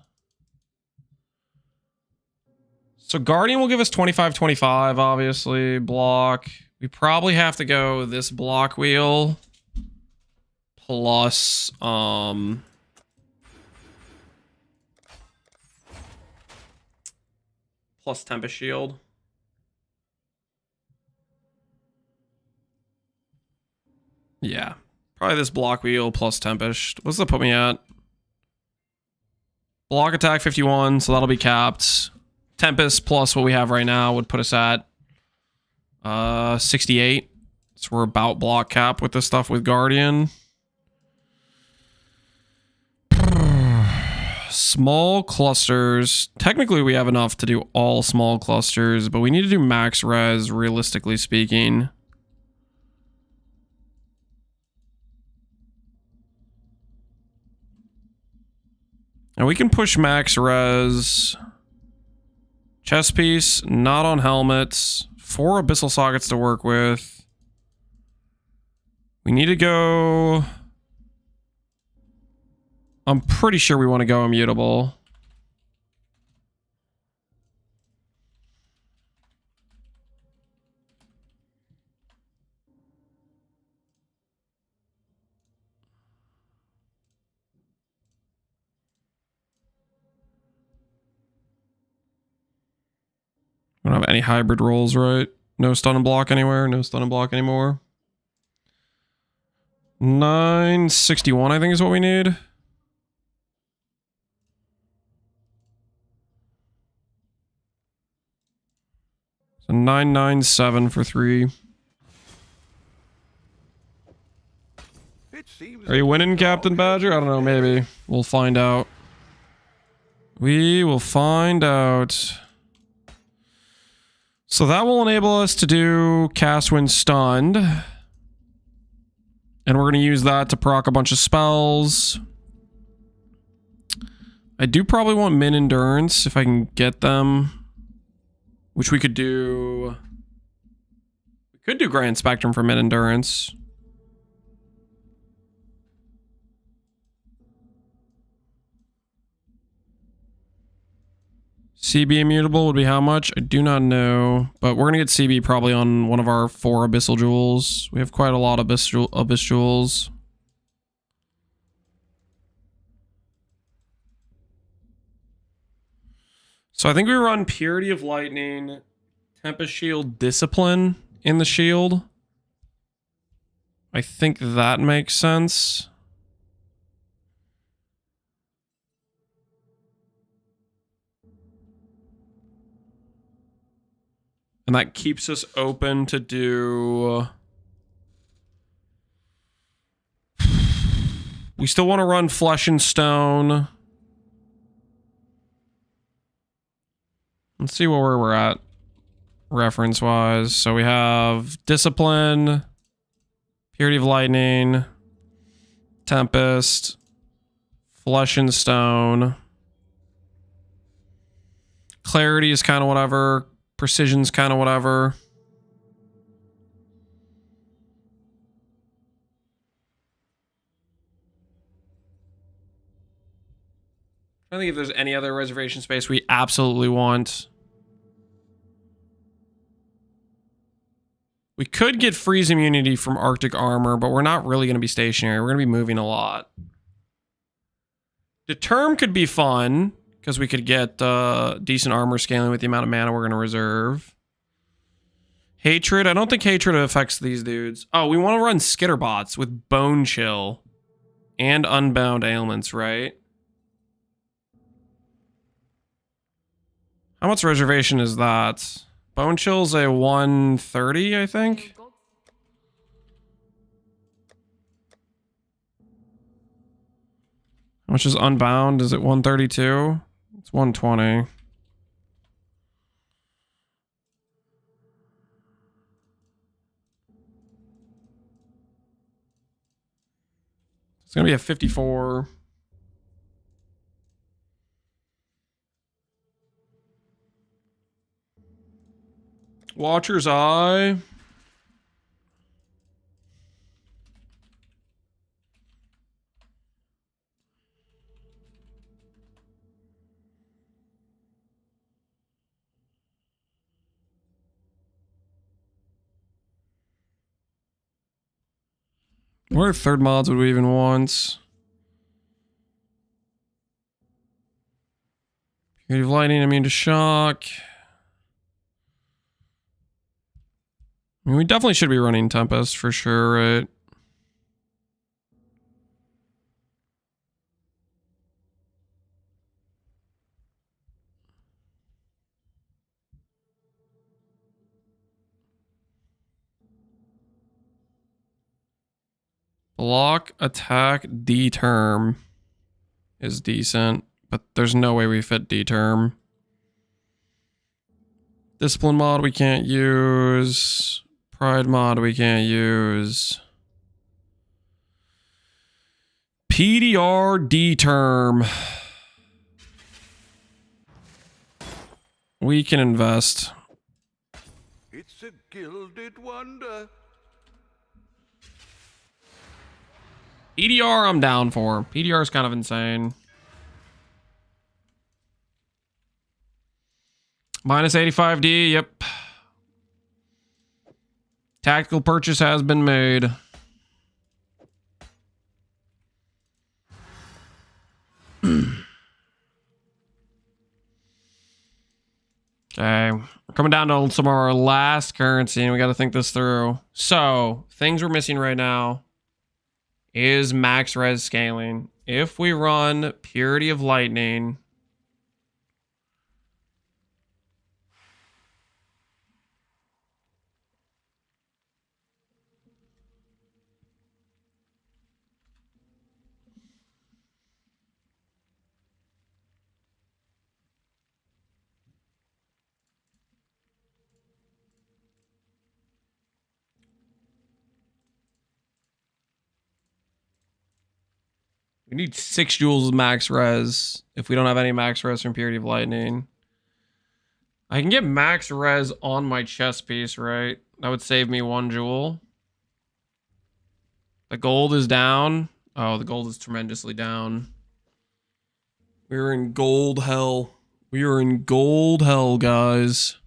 So Guardian will give us 25-25, obviously. Block. We probably have to go this block wheel plus plus Tempest Shield. Yeah. Probably this block wheel plus Tempest. What's that put me at? Block attack 51, so that'll be capped. Tempest plus what we have right now would put us at 68. So we're about block cap with this stuff with Guardian. Small clusters. Technically, we have enough to do all small clusters, but we need to do max res, realistically speaking. And we can push max res. Chest piece, not on helmets. 4 abyssal sockets to work with. We need to go... I'm pretty sure we want to go immutable. We don't have any hybrid rolls, right? No stun and block anywhere. No stun and block anymore. 961, I think, is what we need. So 997 for 3. It seems Are you winning, Captain Badger? I don't know, maybe. We'll find out. We will find out. So that will enable us to do cast when stunned. And we're going to use that to proc a bunch of spells. I do probably want min endurance if I can get them. Which we could do... We could do Grand Spectrum for min endurance. CB immutable would be how much? I do not know. But we're going to get CB probably on one of our 4 Abyssal Jewels. We have quite a lot of Abyss Jewels. So I think we run Purity of Lightning, Tempest Shield, Discipline in the shield. I think that makes sense. And that keeps us open to do... We still want to run Flesh and Stone. Let's see where we're at reference-wise. So we have Discipline, Purity of Lightning, Tempest, Flesh and Stone. Clarity is kind of whatever. Precision's kind of whatever. I don't think if there's any other reservation space we absolutely want. We could get freeze immunity from Arctic armor, but we're not really going to be stationary. We're going to be moving a lot. Determ could be fun, because we could get decent armor scaling with the amount of mana we're going to reserve. Hatred. I don't think Hatred affects these dudes. Oh, we want to run Skitterbots with Bone Chill and Unbound Ailments, right? How much reservation is that? Bone Chill's a 130, I think. How much is Unbound? Is it 132? It's 120. It's gonna be a 54. Watcher's Eye. What third mods would we even want? Creative Lightning, immune to shock. I mean, we definitely should be running Tempest for sure, right? Block, attack, D-term is decent, but there's no way we fit D-term. Discipline mod we can't use. Pride mod we can't use. PDR D-term. We can invest. It's a gilded wonder. PDR I'm down for. PDR is kind of insane. Minus 85D, yep. Tactical purchase has been made. Okay, we're coming down to some of our last currency, and we got to think this through. So, things we're missing right now is max res scaling. If we run Purity of Lightning, we need 6 joules of max res if we don't have any max res from Purity of Lightning. I can get max res on my chest piece, right? That would save me 1 joule. The gold is down. Oh, the gold is tremendously down. We're in gold hell. We are in gold hell, guys.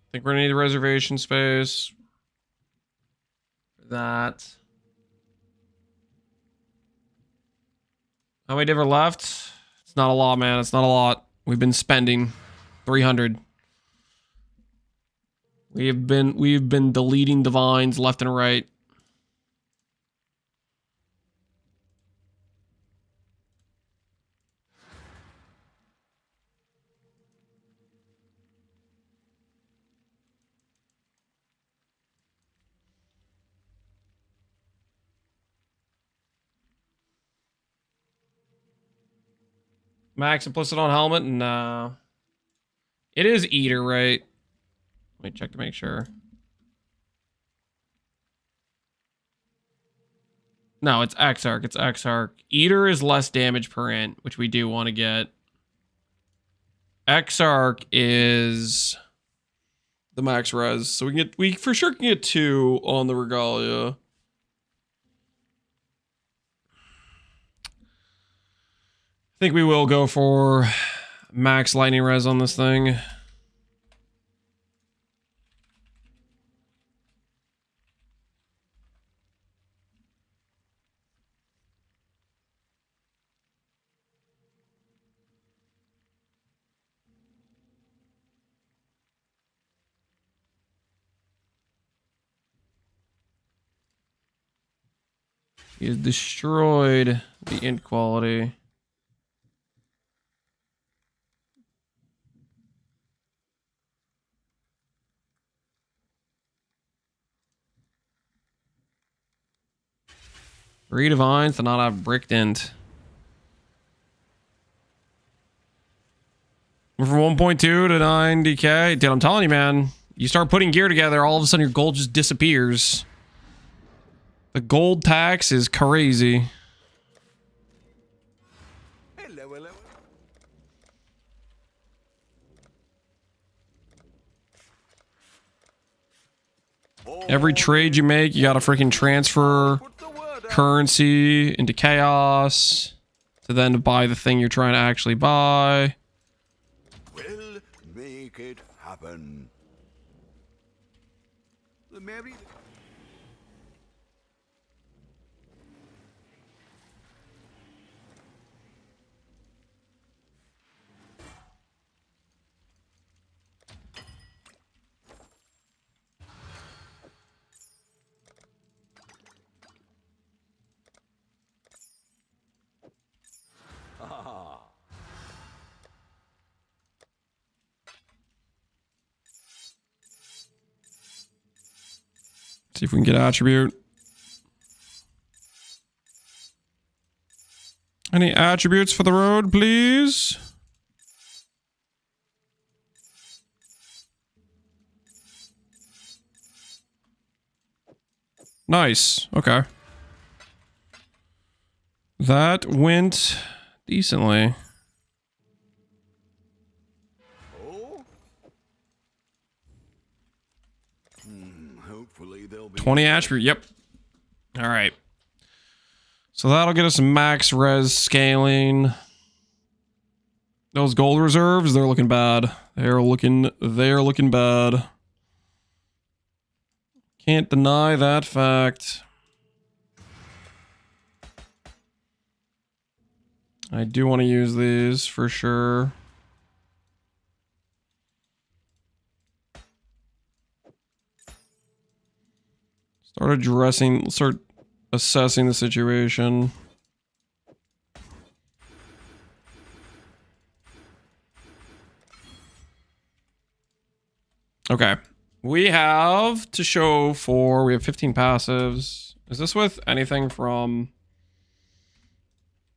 I think we're gonna need a reservation space for that. How many different left? It's not a lot, man. It's not a lot. We've been spending 300. We've been deleting divines left and right. Max implicit on helmet? No. It is Eater, right? Let me check to make sure. No, it's Exarch. It's Exarch. Eater is less damage per int, which we do want to get. Exarch is the max res, so we for sure can get 2 on the Regalia. I think we will go for max lightning res on this thing. He has destroyed the int quality. 3 divines to not have bricked int. From 1.2 to 90k. Dude, I'm telling you, man. You start putting gear together, all of a sudden your gold just disappears. The gold tax is crazy. Hello, hello. Every trade you make, you gotta freaking transfer Put the word out. currency into chaos to then buy the thing you're trying to actually buy. We'll make it happen. The merry... See if we can get attribute. Any attributes for the road, please? Nice. Okay. That went decently. Oh? Hopefully they'll be... 20 attribute. Yep. All right. So that'll get us max res scaling. Those gold reserves, they're looking bad. They're looking bad. Can't deny that fact. I do want to use these for sure. Start assessing the situation. Okay. We have to show for, we have 15 passives. Is this with anything from,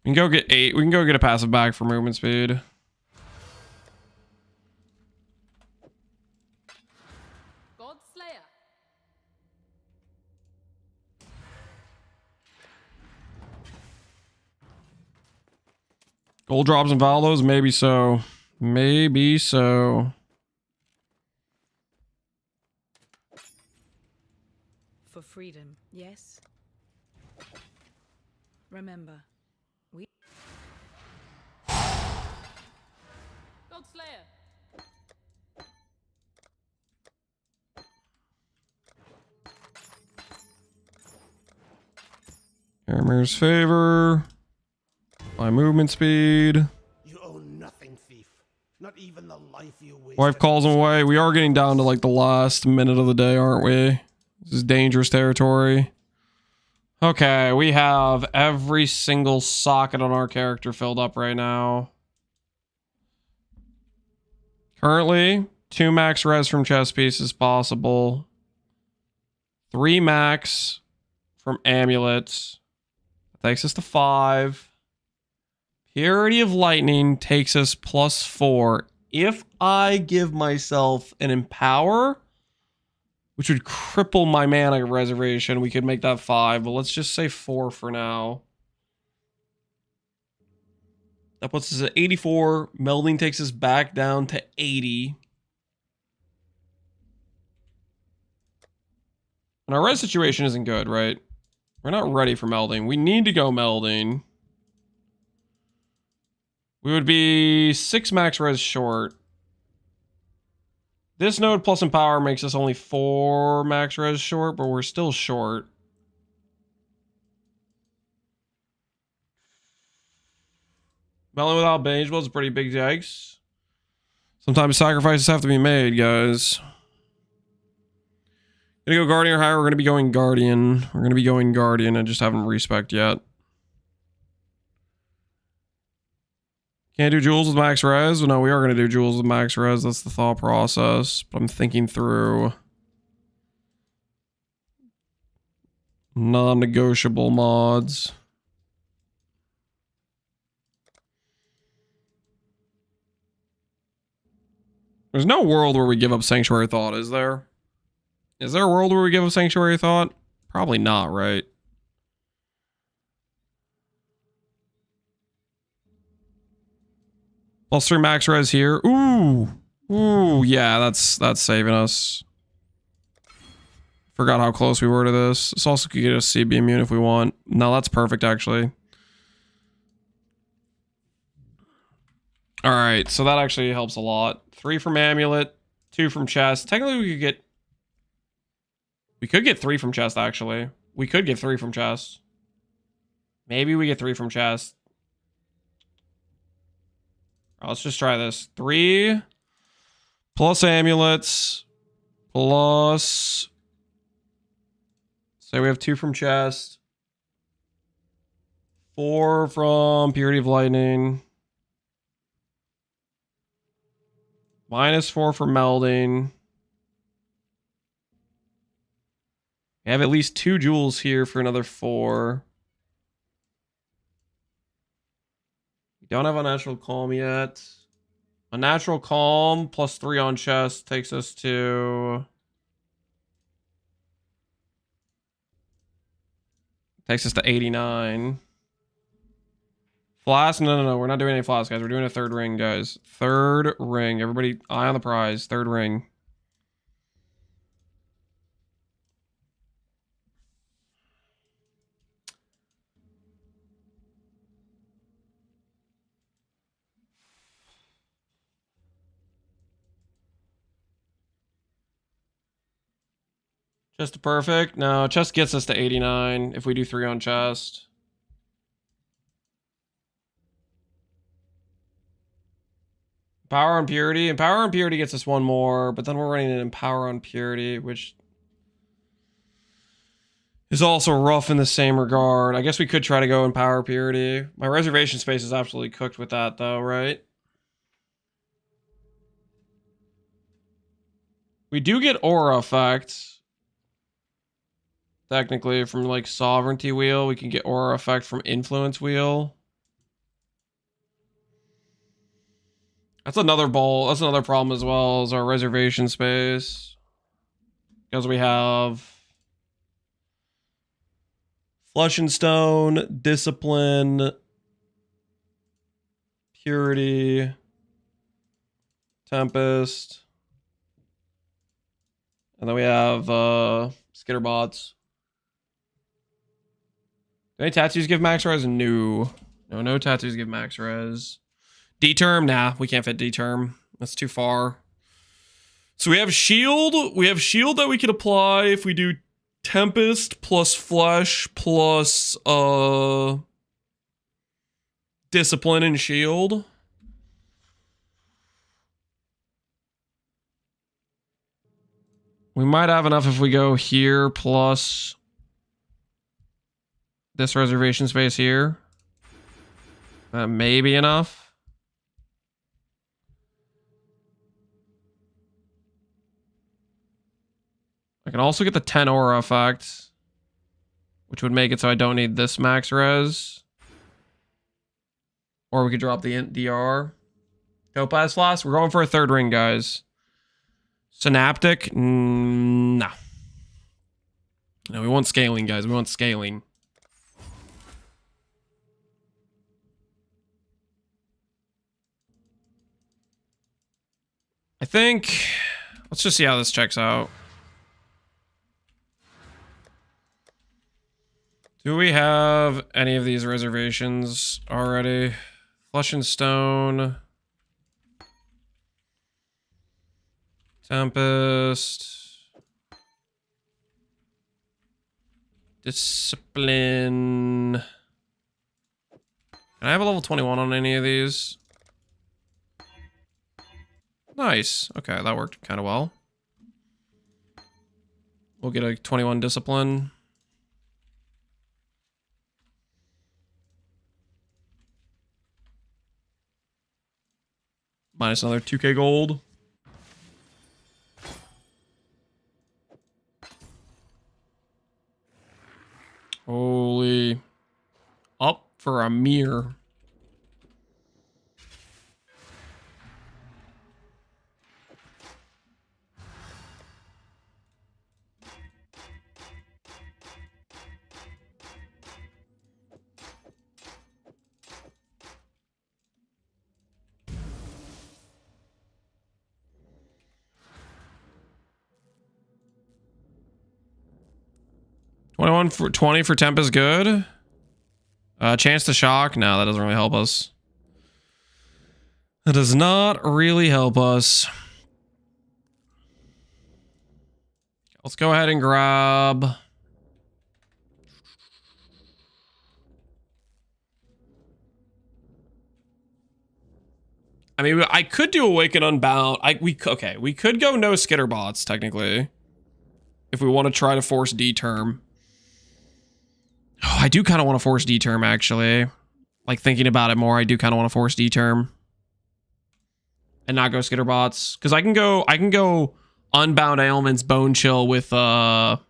we can go get 8. We can go get a passive back for movement speed. God Slayer. Gold drops and Valdos? Maybe so. Maybe so. For freedom, yes? Remember, we... God Slayer. Hammer's favor. My movement speed. You own nothing, thief. Not even the life you wasted. Wife calls him away. We are getting down to like the last minute of the day, aren't we? This is dangerous territory. Okay, we have every single socket on our character filled up right now. Currently, 2 max res from chest pieces possible. 3 max from amulets. That takes us to 5. Purity of Lightning takes us +4. If I give myself an Empower, which would cripple my mana reservation, we could make that 5, but let's just say 4 for now. That puts us at 84. Melding takes us back down to 80. And our res situation isn't good, right? We're not ready for melding. We need to go melding. We would be 6 max res short. This node plus Empower makes us only 4 max res short, but we're still short. Melding without Bangeable is a pretty big yikes. Sometimes sacrifices have to be made, guys. Gonna go Guardian or higher. We're gonna be going Guardian. We're gonna be going Guardian. I just haven't respec yet. Can't do jewels with max res? No, we are going to do jewels with max res. That's the thought process. But I'm thinking through. Non-negotiable mods. There's no world where we give up Sanctuary Thought, is there? Is there a world where we give up Sanctuary Thought? Probably not, right? +3 max res here. Ooh. Ooh, yeah, that's saving us. Forgot how close we were to this. This also could get us CB immune if we want. No, that's perfect, actually. Alright, so that actually helps a lot. 3 from Amulet, 2 from Chest. Technically, we could get 3 from Chest, actually. We could get 3 from Chest. Maybe we get 3 from Chest. Let's just try this. 3 plus amulets plus... Say we have 2 from Chest. 4 from Purity of Lightning. -4 for Melding. We have at least 2 jewels here for another 4. We don't have Unnatural Calm yet. Unnatural Calm +3 on Chest takes us to... Takes us to 89. Flask? No. We're not doing any flask, guys. We're doing a 3rd ring, guys. 3rd ring. Everybody, eye on the prize. 3rd ring. Chest to perfect. No, chest gets us to 89 if we do 3 on chest. Power on Purity. And Power on Purity gets us 1 more, but then we're running it in Power on Purity, which is also rough in the same regard. I guess we could try to go in Power Purity. My reservation space is absolutely cooked with that, though, right? We do get Aura effect. Technically, from like Sovereignty Wheel, we can get Aura effect from Influence Wheel. That's another ball. That's another problem as well, is our reservation space. Because we have Flesh and Stone, Discipline, Purity, Tempest. And then we have Skitterbots. Do any tattoos give max res? No. No tattoos give max res. D-term? Nah, we can't fit D-term. That's too far. So we have shield. We have shield that we can apply if we do Tempest plus Flesh plus Discipline and shield. We might have enough if we go here plus this reservation space here. That may be enough. I can also get the 10 aura effect, which would make it so I don't need this max res. Or we could drop the DR. Topaz Flask. We're going for a 3rd ring, guys. Synaptic? No. No, we want scaling, guys. We want scaling. I think... Let's just see how this checks out. Do we have any of these reservations already? Flesh and Stone. Tempest. Discipline. Can I have a level 21 on any of these? Nice. Okay, that worked kind of well. We'll get a 21 discipline. Minus another 2k gold. Holy. Up for a mirror. For 20 for temp is good. Chance to shock. No, that doesn't really help us. That does not really help us. Let's go ahead and grab. I mean, I could do Awaken Unbound. We could go no Skitterbots, technically. If we want to try to force D-Term. Oh, I do kind of want to force D-Term, actually. Like, thinking about it more, I do kind of want to force D-Term. And not go Skitterbots. Because I can go Unbound Ailments, Bone Chill with Frostblink.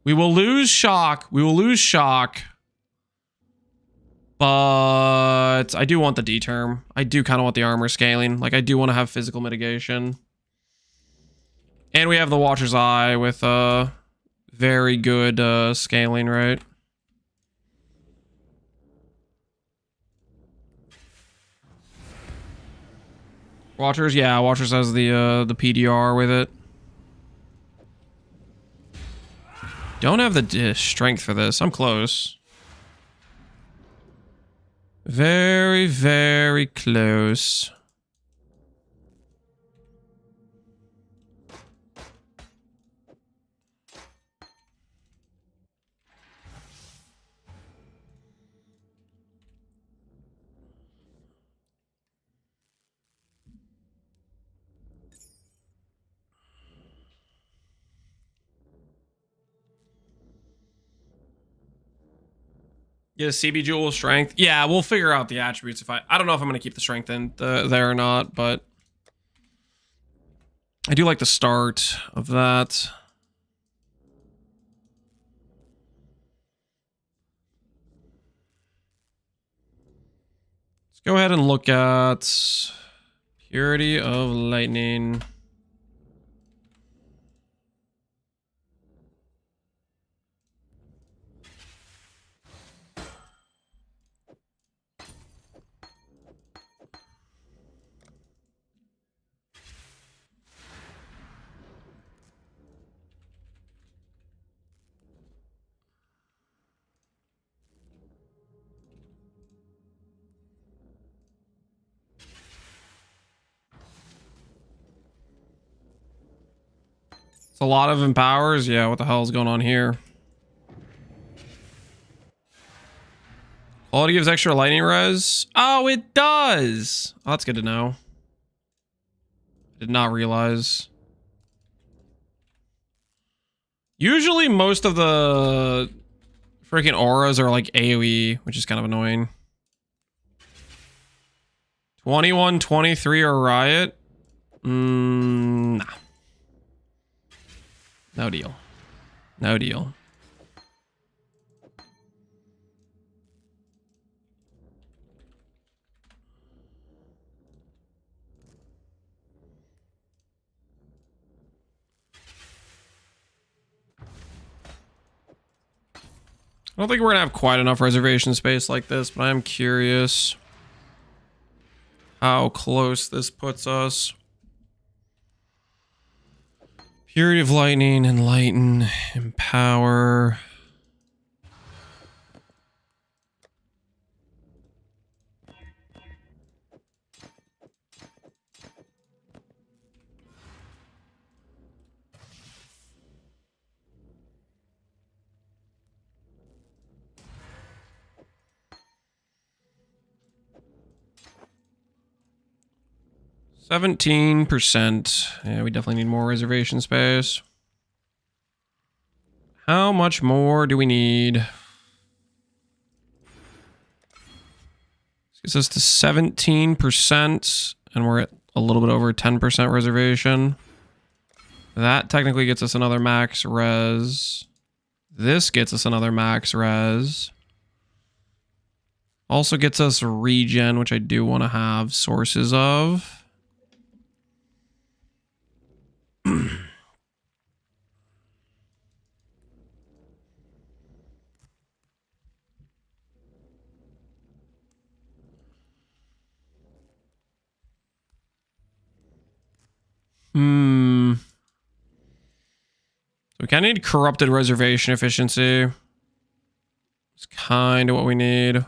We will lose Shock. But I do want the D-Term. I do kind of want the armor scaling. Like, I do want to have physical mitigation. And we have the Watcher's Eye with very good scaling, right? Watchers, yeah, Watchers has the PDR with it. Don't have the strength for this. I'm close. Very, very close. Get a CB Jewel strength. Yeah, we'll figure out the attributes if I don't know if I'm going to keep the strength in there or not, but I do like the start of that. Let's go ahead and look at Purity of Lightning. A lot of empowers. Yeah, what the hell is going on here? Quality gives extra lightning res. Oh, it does. Oh, that's good to know. Did not realize. Usually most of the freaking auras are like AoE, which is kind of annoying. 21, 23 or Riot? Nah. No deal. No deal. I don't think we're gonna have quite enough reservation space like this, but I'm curious how close this puts us. Purity of Lightning, Enlighten, Empower. %. Yeah, we definitely need more reservation space. How much more do we need? This gets us to 17%, and we're at a little bit over 10% reservation. That technically gets us another max res. This gets us another max res. Also gets us regen, which I do want to have sources of. So we kind of need corrupted reservation efficiency. It's kind of what we need.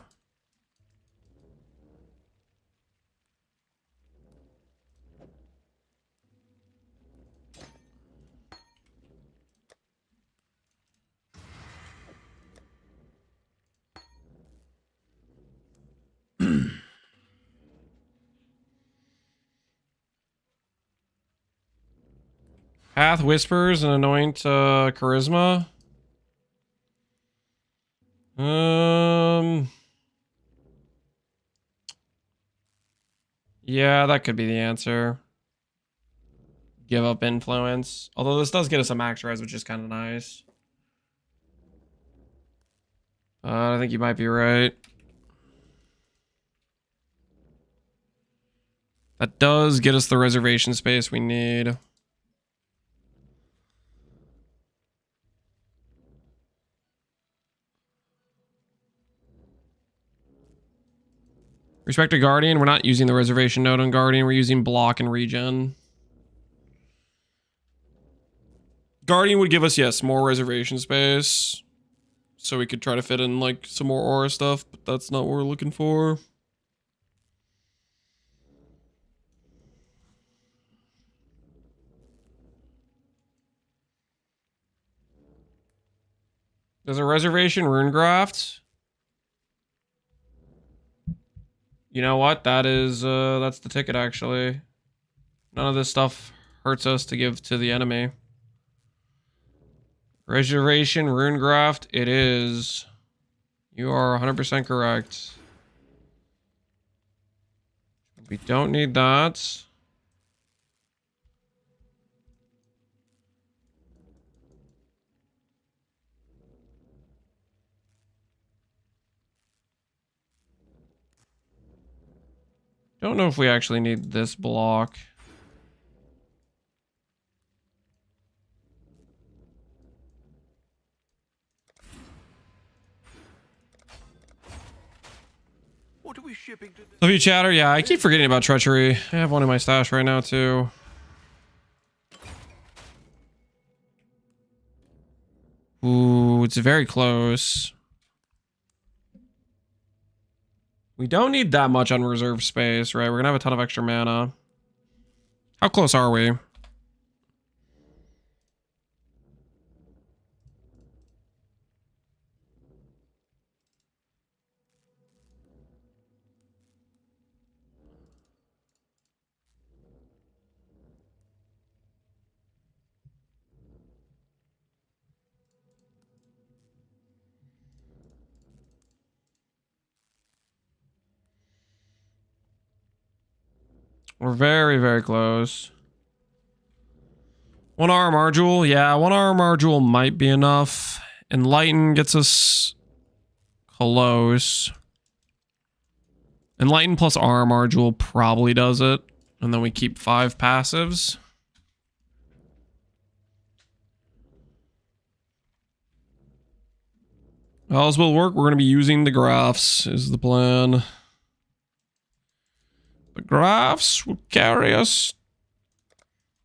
Path Whispers and Anoint Charisma. Yeah, that could be the answer. Give up influence. Although this does get us a max res, which is kind of nice. I think you might be right. That does get us the reservation space we need. Respect to Guardian, we're not using the reservation node on Guardian, we're using block and regen. Guardian would give us, yes, more reservation space. So we could try to fit in like some more aura stuff, but that's not what we're looking for. There's a reservation rune graft. You know what? That is, that's the ticket, actually. None of this stuff hurts us to give to the enemy. Reservation rune graft, it is. You are 100% correct. We don't need that. Don't know if we actually need this block. What are we shipping to? Love you, chatter. Yeah, I keep forgetting about treachery. I have one in my stash right now too. Ooh, it's very close. We don't need that much unreserved space, right? We're gonna have a ton of extra mana. How close are we? We're very, very close. One RMR jewel. Yeah, one RMR jewel might be enough. Enlighten gets us close. Enlighten plus RMR jewel probably does it. And then we keep 5 passives. How this will work, we're going to be using the graphs is the plan. The graphs will carry us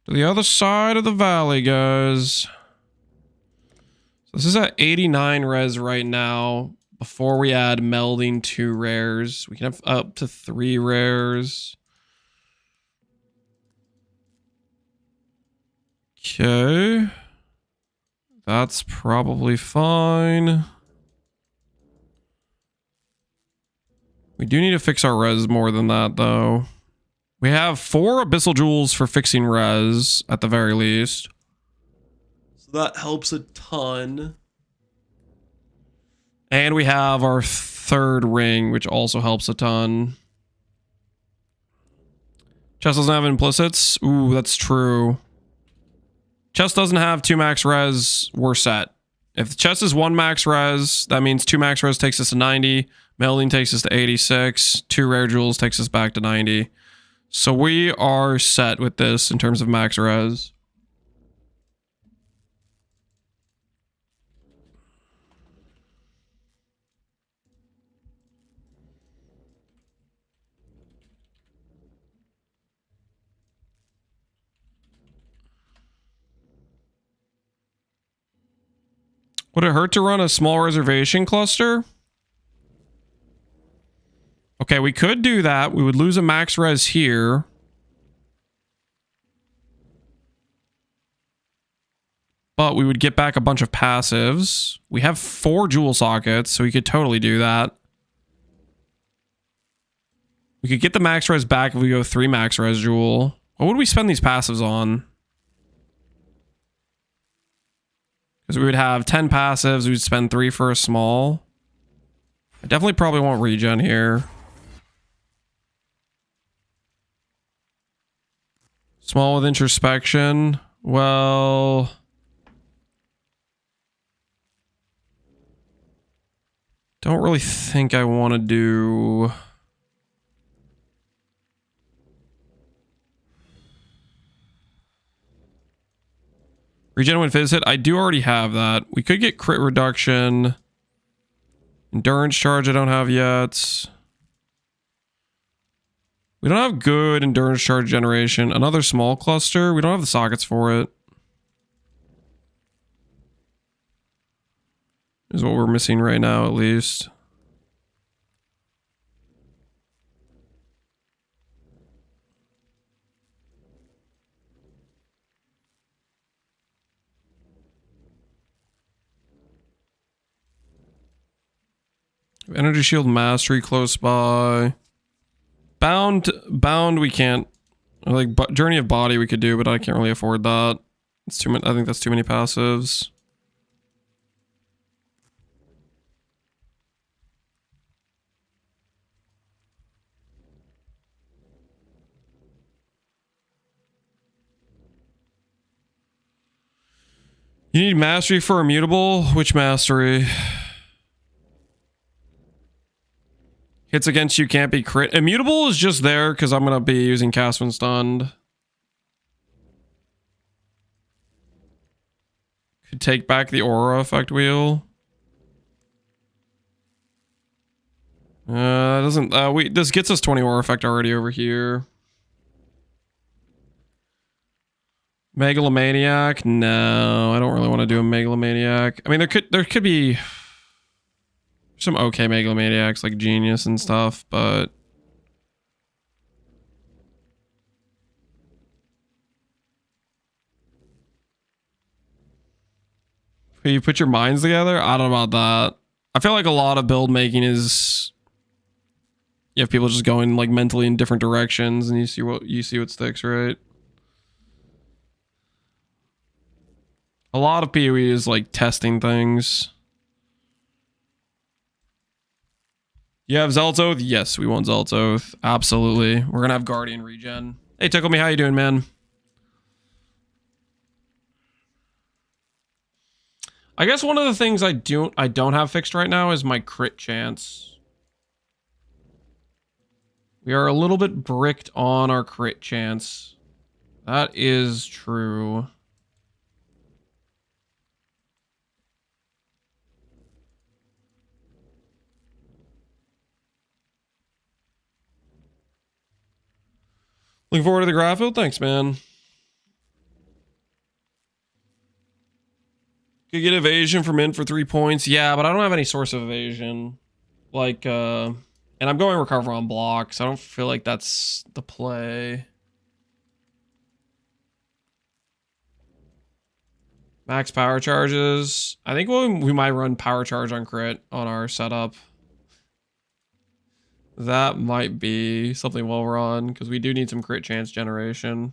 to the other side of the valley, guys. So this is at 89 res right now. Before we add melding 2 rares, we can have up to 3 rares. Okay. That's probably fine. We do need to fix our res more than that, though. We have 4 abyssal jewels for fixing res, at the very least. So that helps a ton. And we have our 3rd ring, which also helps a ton. Chest doesn't have implicits. Ooh, that's true. Chest doesn't have 2 max res, we're set. If the chest is 1 max res, that means 2 max res takes us to 90. Melding takes us to 86. 2 rare jewels takes us back to 90. So we are set with this in terms of max res. Would it hurt to run a small reservation cluster? Okay, we could do that. We would lose a max res here. But we would get back a bunch of passives. We have 4 jewel sockets, so we could totally do that. We could get the max res back if we go 3 max res jewel. What would we spend these passives on? Because we would have 10 passives. We would spend 3 for a small. I definitely probably want regen here. Small with introspection. Well... don't really think I want to do... regen when visit. I do already have that. We could get crit reduction. Endurance charge I don't have yet. We don't have good endurance charge generation. Another small cluster. We don't have the sockets for it. Is what we're missing right now, at least. Energy shield mastery close by. Bound we can't. Like journey of body we could do, but I can't really afford that. It's too many. I think that's too many passives. You need mastery for immutable? Which mastery? Hits against you can't be crit. Immutable is just there because I'm going to be using cast when stunned. Could take back the aura effect wheel. Doesn't this gets us 20 aura effect already over here. Megalomaniac? No, I don't really want to do a megalomaniac. I mean, there could be some okay megalomaniacs like Genius and stuff, but you put your minds together? I don't know about that. I feel like a lot of build making is you have people just going like mentally in different directions, and you see what sticks, right? A lot of PoE is like testing things. You have Zealot's Oath? Yes, we want Zealot's Oath. Absolutely. We're gonna have Guardian regen. Hey, Tickle Me, how you doing, man? I guess one of the things I don't have fixed right now is my crit chance. We are a little bit bricked on our crit chance. That is true. Looking forward to the graph build? Thanks, man. Could get evasion from Int for 3 points. Yeah, but I don't have any source of evasion. Like, and I'm going recover on blocks. I don't feel like that's the play. Max power charges. I think we might run power charge on crit on our setup. That might be something well run, because we do need some crit chance generation.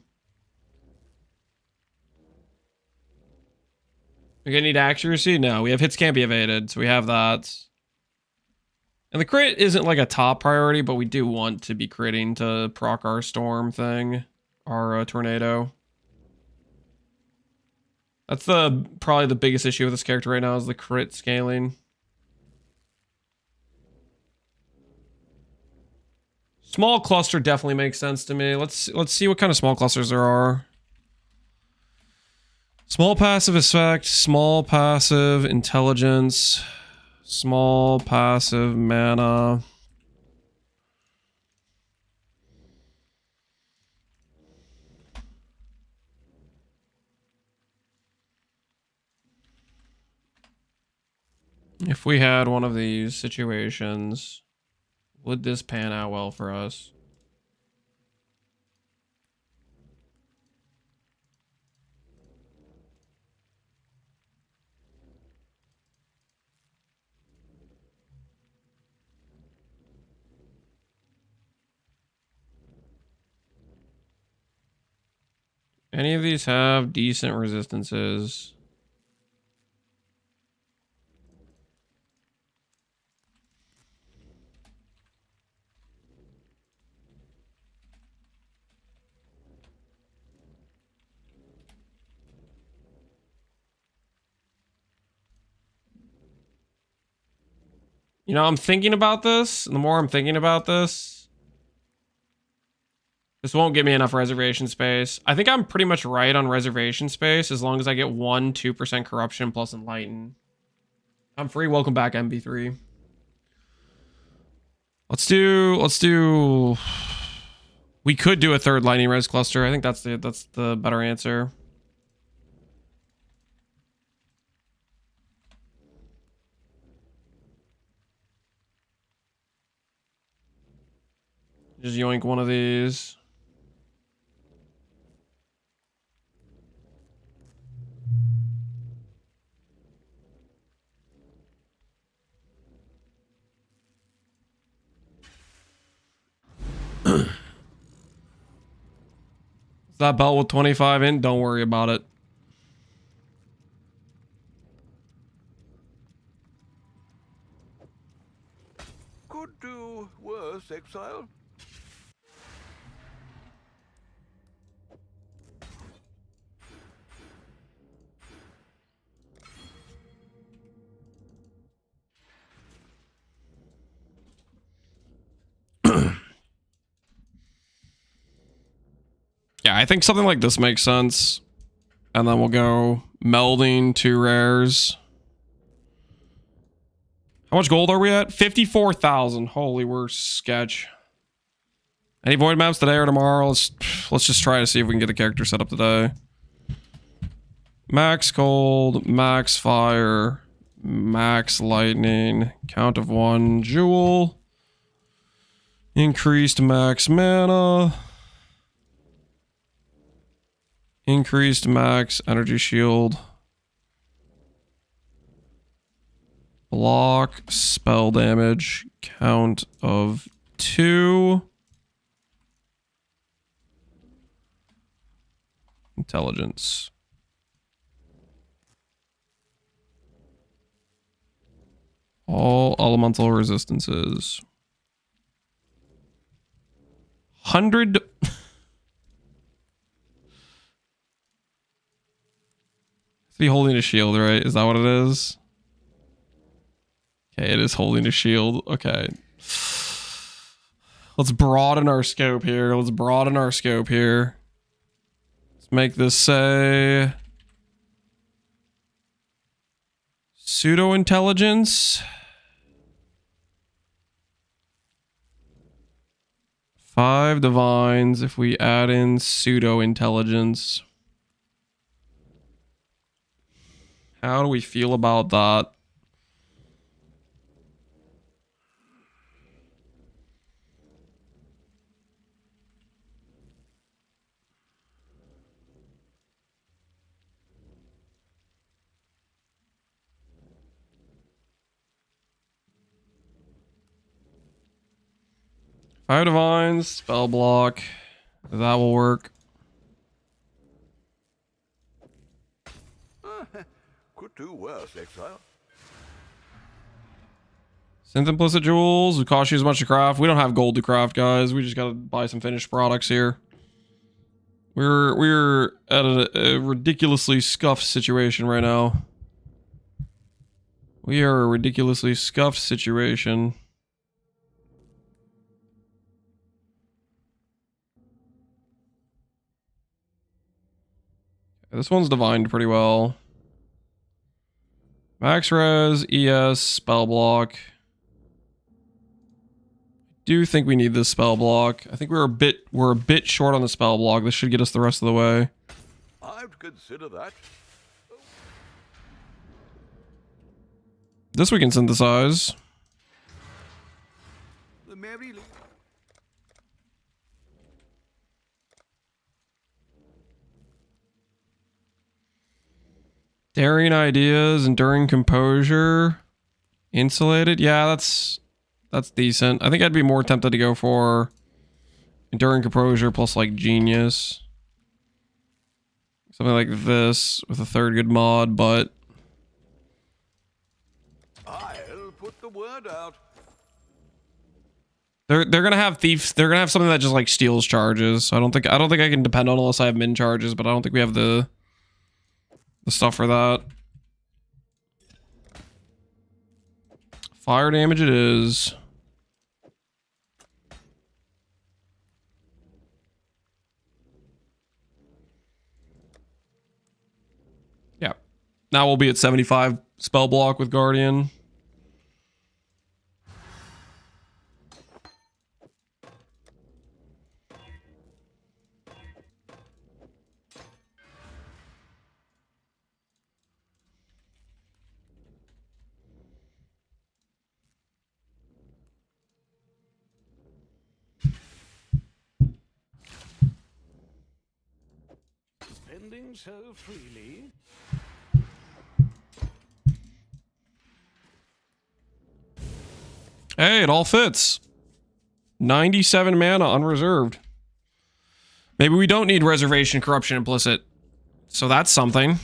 We're gonna need accuracy? No, we have hits can't be evaded, so we have that. And the crit isn't like a top priority, but we do want to be critting to proc our storm thing, our tornado. That's probably the biggest issue with this character right now is the crit scaling. Small cluster definitely makes sense to me. Let's see what kind of small clusters there are. Small passive effect, small passive intelligence, small passive mana. If we had one of these situations, would this pan out well for us? Any of these have decent resistances? You know, I'm thinking about this, and the more I'm thinking about this, this won't give me enough reservation space. I think I'm pretty much right on reservation space as long as I get 2% corruption plus enlighten. I'm free. Welcome back, MB3. Let's do. We could do a third lightning res cluster. I think that's the better answer. Just yoink one of these. Is that belt with 25 in? Don't worry about it. Could do worse, Exile. Yeah, I think something like this makes sense. And then we'll go melding 2 rares. How much gold are we at? 54,000. Holy, we're sketch. Any void maps today or tomorrow? Let's just try to see if we can get the character set up today. Max gold, max fire, max lightning, count of 1 jewel, increased max mana, increased max energy shield, block, spell damage, count of 2, intelligence. All elemental resistances. 100. Be holding a shield, right? Is that what it is? Okay, it is holding a shield. Okay. Let's broaden our scope here. Let's make this say pseudo intelligence. 5 divines if we add in pseudo intelligence. How do we feel about that? Fire divines, spell block. That will work. Could do worse, Exile. Synth implicit jewels. It cost you as much to craft. We don't have gold to craft, guys. We just gotta buy some finished products here. We're at a ridiculously scuffed situation right now. We are a ridiculously scuffed situation. This one's divined pretty well. Max res, ES, spell block. Do think we need this spell block. I think we're a bit short on the spell block. This should get us the rest of the way. I'd consider that. This we can synthesize. The Mary Lee. Daring ideas, enduring composure, insulated. Yeah, that's decent. I think I'd be more tempted to go for enduring composure plus like genius. Something like this with a third good mod, but I'll put the word out. they're gonna have thieves. They're gonna have something that just like steals charges. So I don't think I can depend on unless I have min charges, but I don't think we have the stuff for that. Fire damage it is. Yeah. Now we'll be at 75 spell block with Guardian. Spending so freely. Hey, it all fits. 97 mana unreserved. Maybe we don't need reservation, corruption, implicit. So that's something.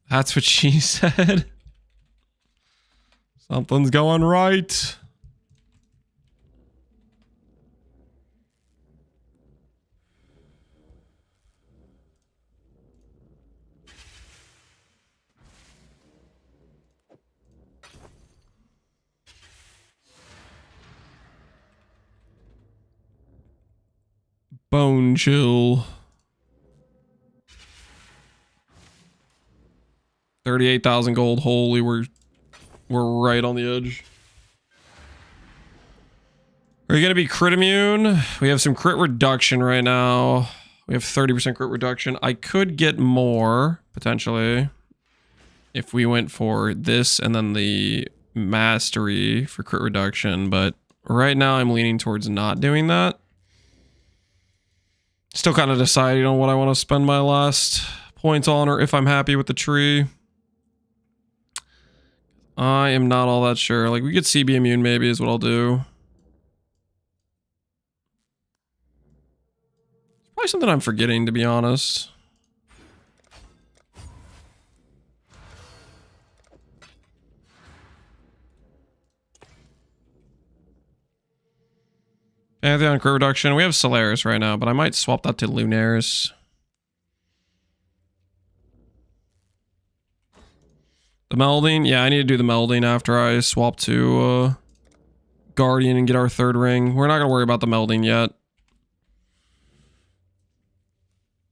That's what she said. Something's going right. Bone chill. 38,000 gold. Holy, we're right on the edge. Are you gonna be crit immune? We have some crit reduction right now. We have 30% crit reduction. I could get more potentially if we went for this and then the mastery for crit reduction, but right now I'm leaning towards not doing that. Still kind of deciding on what I want to spend my last points on or if I'm happy with the tree. I am not all that sure. Like, we could CB immune maybe is what I'll do. It's probably something I'm forgetting, to be honest. Pantheon crit reduction. We have Solaris right now, but I might swap that to Lunaris. The melding? Yeah, I need to do the melding after I swap to Guardian and get our third ring. We're not going to worry about the melding yet.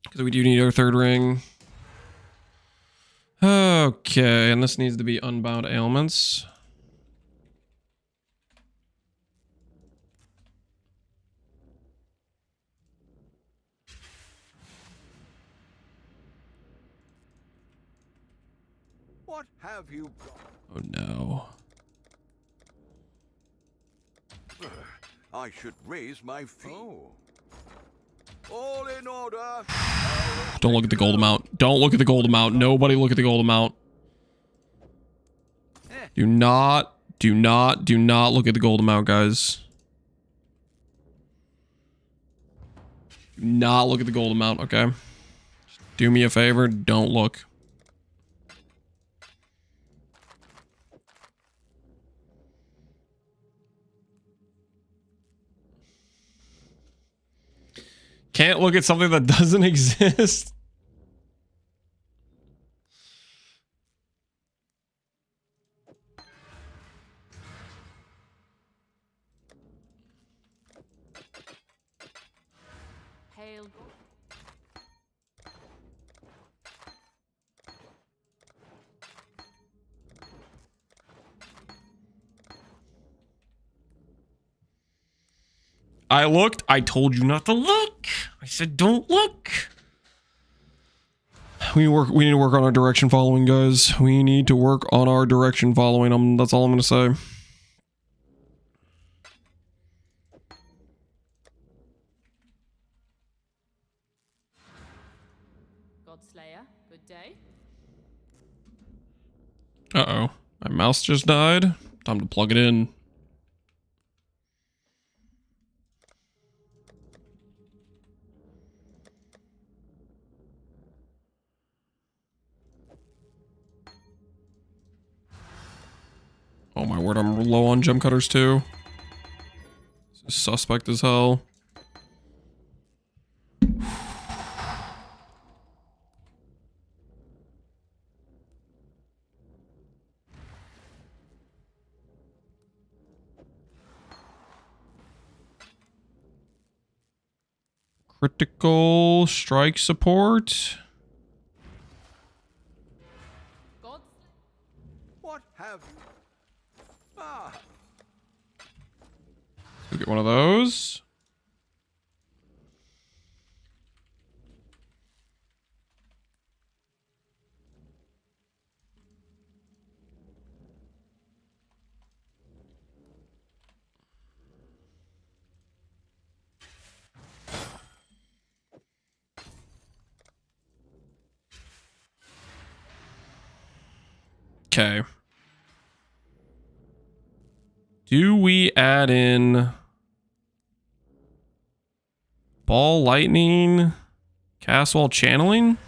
Because we do need our third ring. Okay, and this needs to be Unbound Ailments. What have you got? Oh no. I should raise my fee. Oh. All in order. Don't look at the gold amount. Don't look at the gold amount. Nobody look at the gold amount. Do not look at the gold amount, guys. Do not look at the gold amount, okay? Just do me a favor, don't look. can't look at something that doesn't exist. Hail. I looked. I told you not to look. I said don't look. We need to work on our direction following, guys. We need to work on our direction following. That's all I'm gonna say. Godslayer, good day. Uh-oh. My mouse just died. Time to plug it in. Oh my word, I'm low on gem cutters too. This is suspect as hell. Critical strike support. God. What have you? Ah, We'll get one of those. Okay. Do we add in ball lightning, cast while channeling?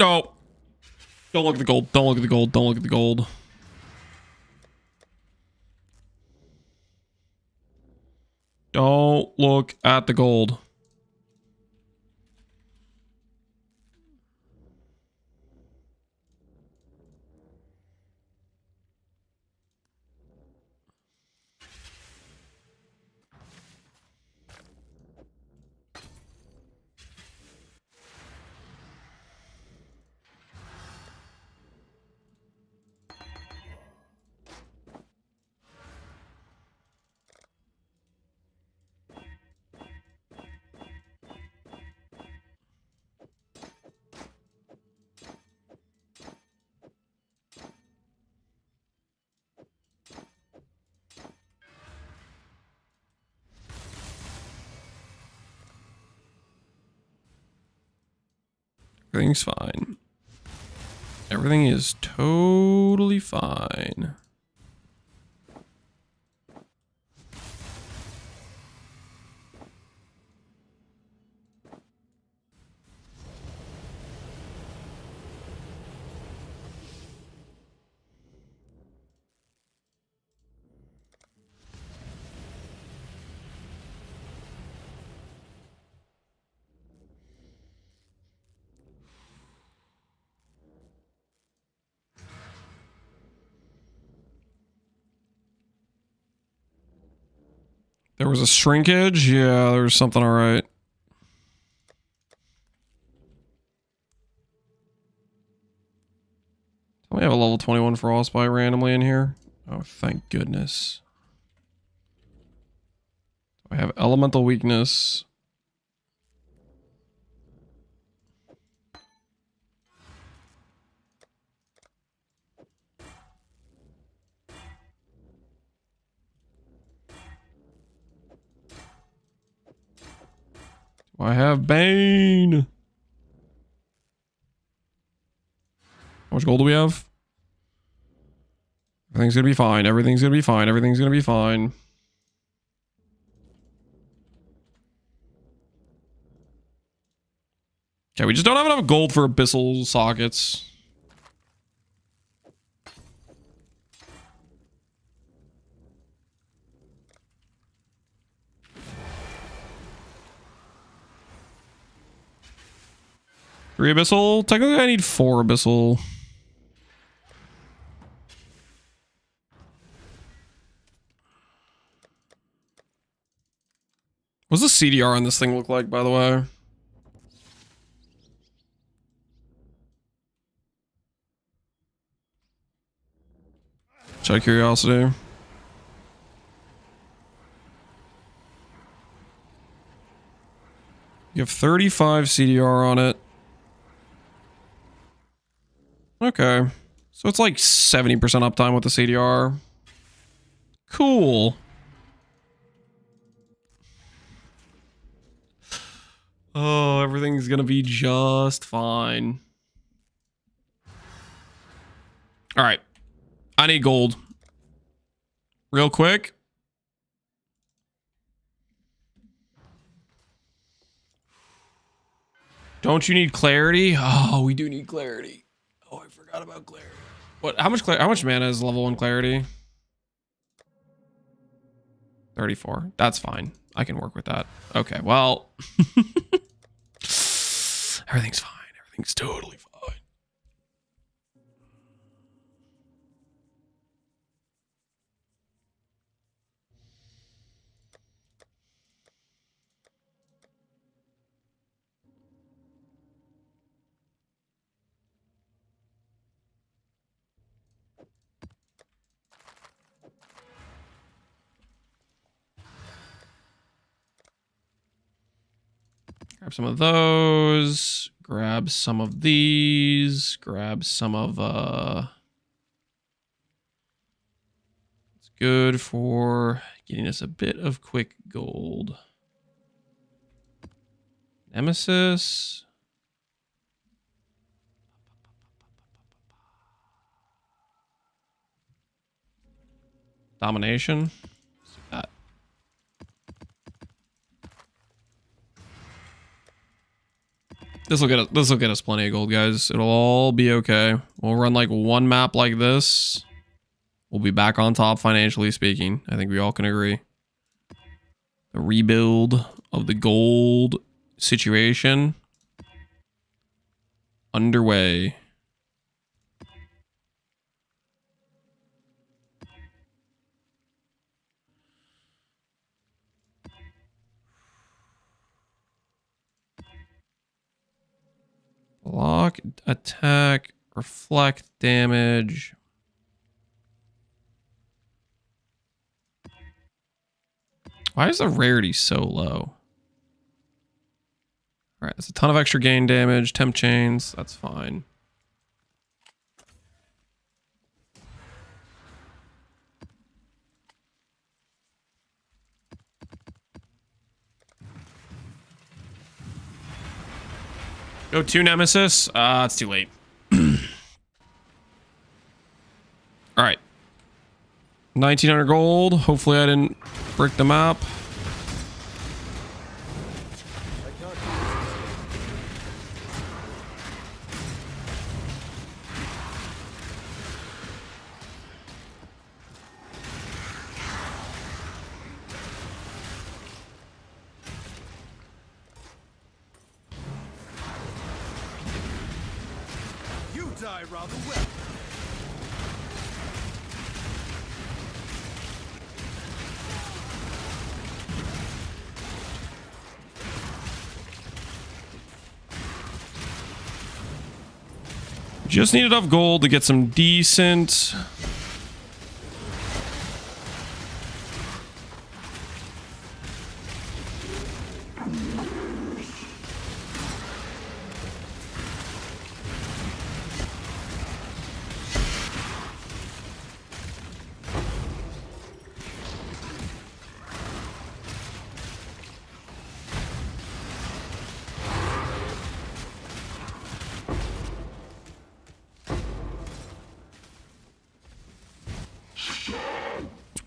Oh. Don't look at the gold. Don't look at the gold. Don't look at the gold. Don't look at the gold. Everything's fine. Everything is totally fine. There was a shrinkage? Yeah, there was something alright. We have a level 21 frostbite randomly in here. Oh, thank goodness. I have elemental weakness. I have Bane. How much gold do we have? Everything's gonna be fine. Everything's gonna be fine. Everything's gonna be fine. Okay, we just don't have enough gold for abyssal sockets. Three abyssal? Technically I need 4 abyssal. What's the CDR on this thing look like, by the way? Just out of curiosity. You have 35 CDR on it. Okay. So it's like 70% uptime with the CDR. Cool. Oh, everything's gonna be just fine. All right. I need gold. Real quick. Don't you need clarity? Oh, we do need clarity. Oh, I forgot about clarity. What? How much mana is level 1 clarity? 34. That's fine. I can work with that. Okay, well. Everything's fine. Everything's totally fine. Grab some of those. Grab some of these. Grab some of it's good for getting us a bit of quick gold. Nemesis. Domination. Let's do that. This will get us plenty of gold, guys. It'll all be okay. We'll run like one map like this. We'll be back on top financially speaking. I think we all can agree. The rebuild of the gold situation underway. Block, attack, reflect damage. Why is the rarity so low? Alright, there's a ton of extra gain damage, temp chains, that's fine. Go 2 Nemesis. It's too late. Alright. 1900 gold. Hopefully I didn't break the map. You die rather well. Just need enough gold to get some decent...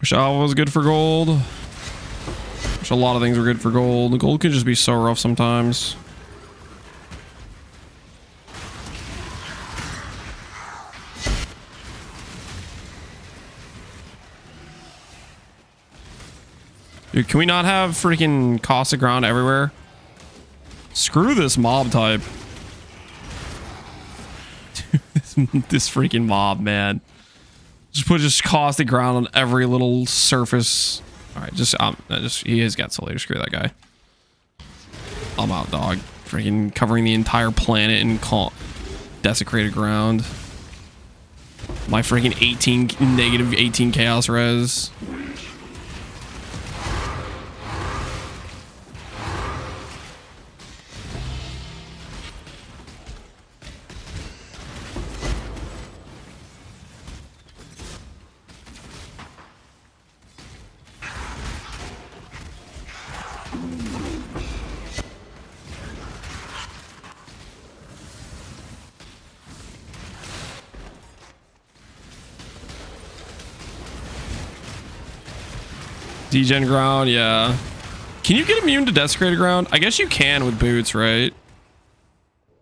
Wish Alpha was good for gold. Wish a lot of things were good for gold. Gold could just be so rough sometimes. Dude, can we not have freaking caustic ground everywhere? Screw this mob type. Dude, this freaking mob, man. Just put caustic ground on every little surface. All right, just he has got Solar. Screw that guy. I'm out, dog. Freaking covering the entire planet in desecrated ground. My freaking negative 18 chaos res. Degen ground, yeah. Can you get immune to desecrated ground? I guess you can with boots, right?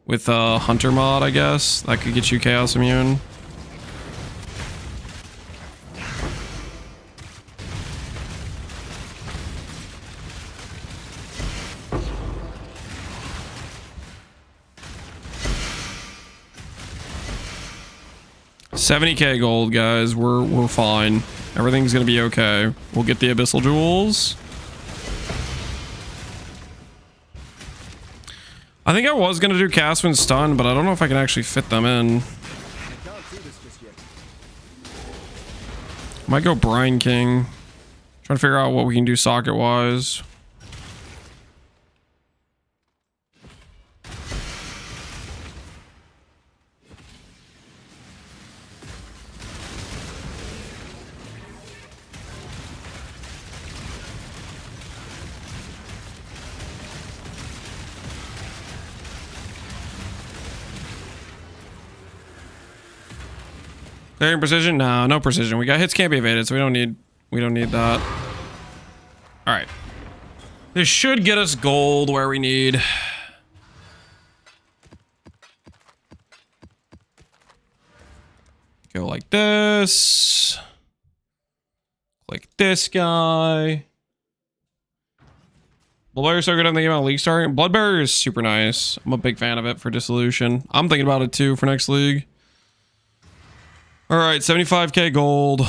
With hunter mod, I guess that could get you chaos immune. $70k gold, guys. We're fine. Everything's gonna be okay. We'll get the abyssal jewels. I think I was gonna do Caswin stun, but I don't know if I can actually fit them in. Might go Brine King. Trying to figure out what we can do socket wise. Clearing precision? No, no precision. We got hits can't be evaded, so we don't need that. All right. This should get us gold where we need. Go like this. Click this guy. Bloodbear is so good on the game on League starting. Bloodbear is super nice. I'm a big fan of it for Dissolution. I'm thinking about it too for next league. All right, 75k gold.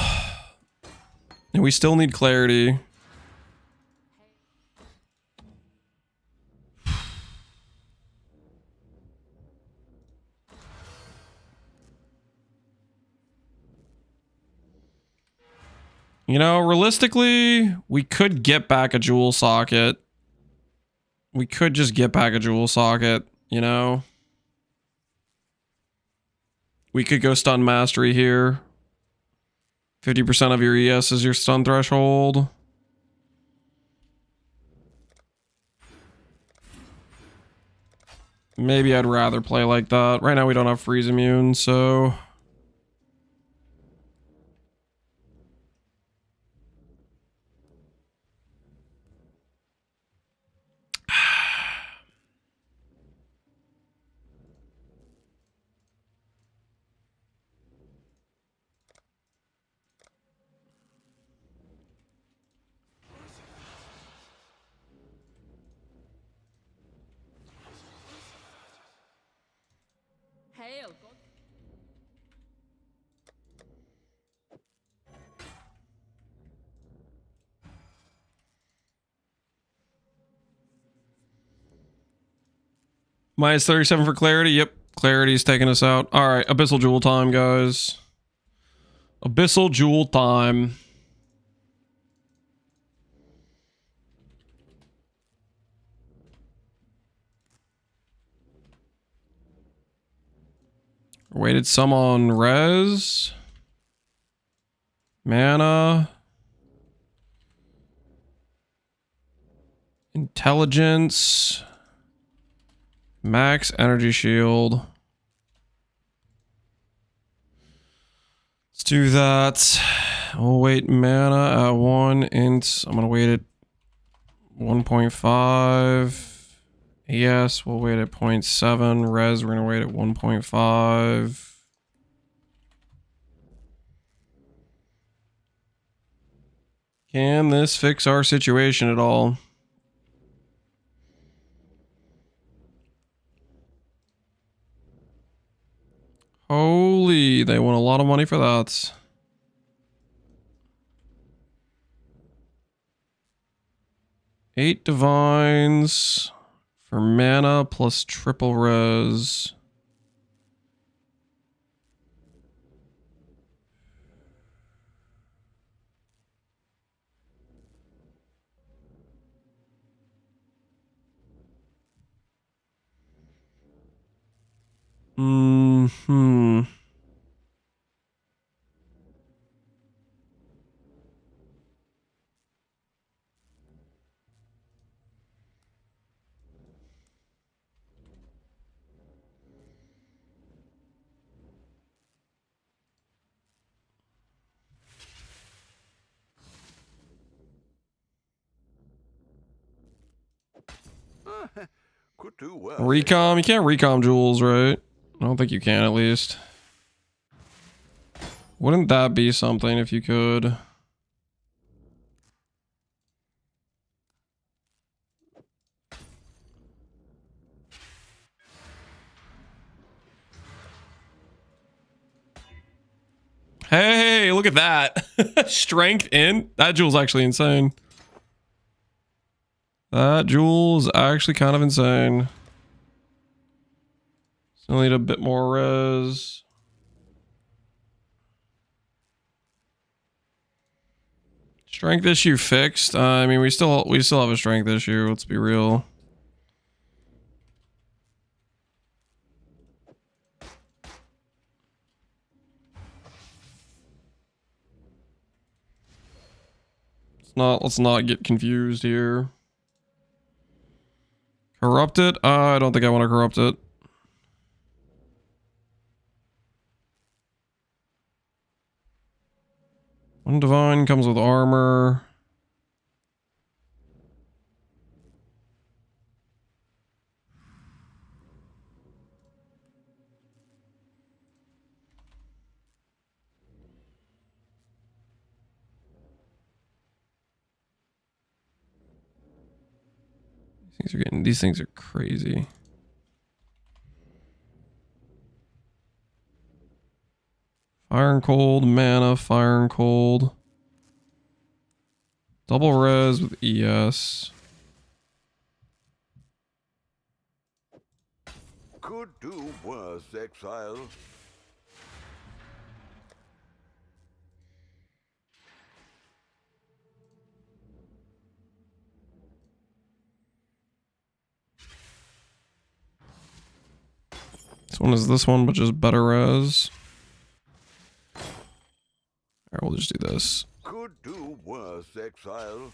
And we still need clarity. You know, realistically, we could get back a jewel socket. We could just get back a jewel socket, you know? We could go stun mastery here. 50% of your ES is your stun threshold. Maybe I'd rather play like that. Right now we don't have freeze immune, so... Hail, God. Minus 37 for clarity. Yep, clarity's taking us out. All right, abyssal jewel time, guys. Abyssal jewel time. Weighted sum on res. Mana. Intelligence. Max energy shield. Let's do that. We'll wait mana at 1 int. I'm gonna wait at 1.5. Yes, we'll wait at 0.7. Res, we're gonna wait at 1.5. Can this fix our situation at all? Holy, they want a lot of money for that. Eight divines for mana plus triple res. Hmm. Could do well. Recom, you can't recom jewels, right? I don't think you can, at least. Wouldn't that be something if you could? Hey, look at that. Strength in? That jewel's actually insane. That jewel's actually kind of insane. Still need a bit more res. Strength issue fixed. I mean, we still have a strength issue. Let's be real. Let's not get confused here. Corrupt it? I don't think I want to corrupt it. One divine comes with armor. These things are crazy. Fire and cold, mana, fire and cold. Double res with ES. Could do worse, Exile. This one is this one, but just better res. Alright, we'll just do this. Could do worse, Exile.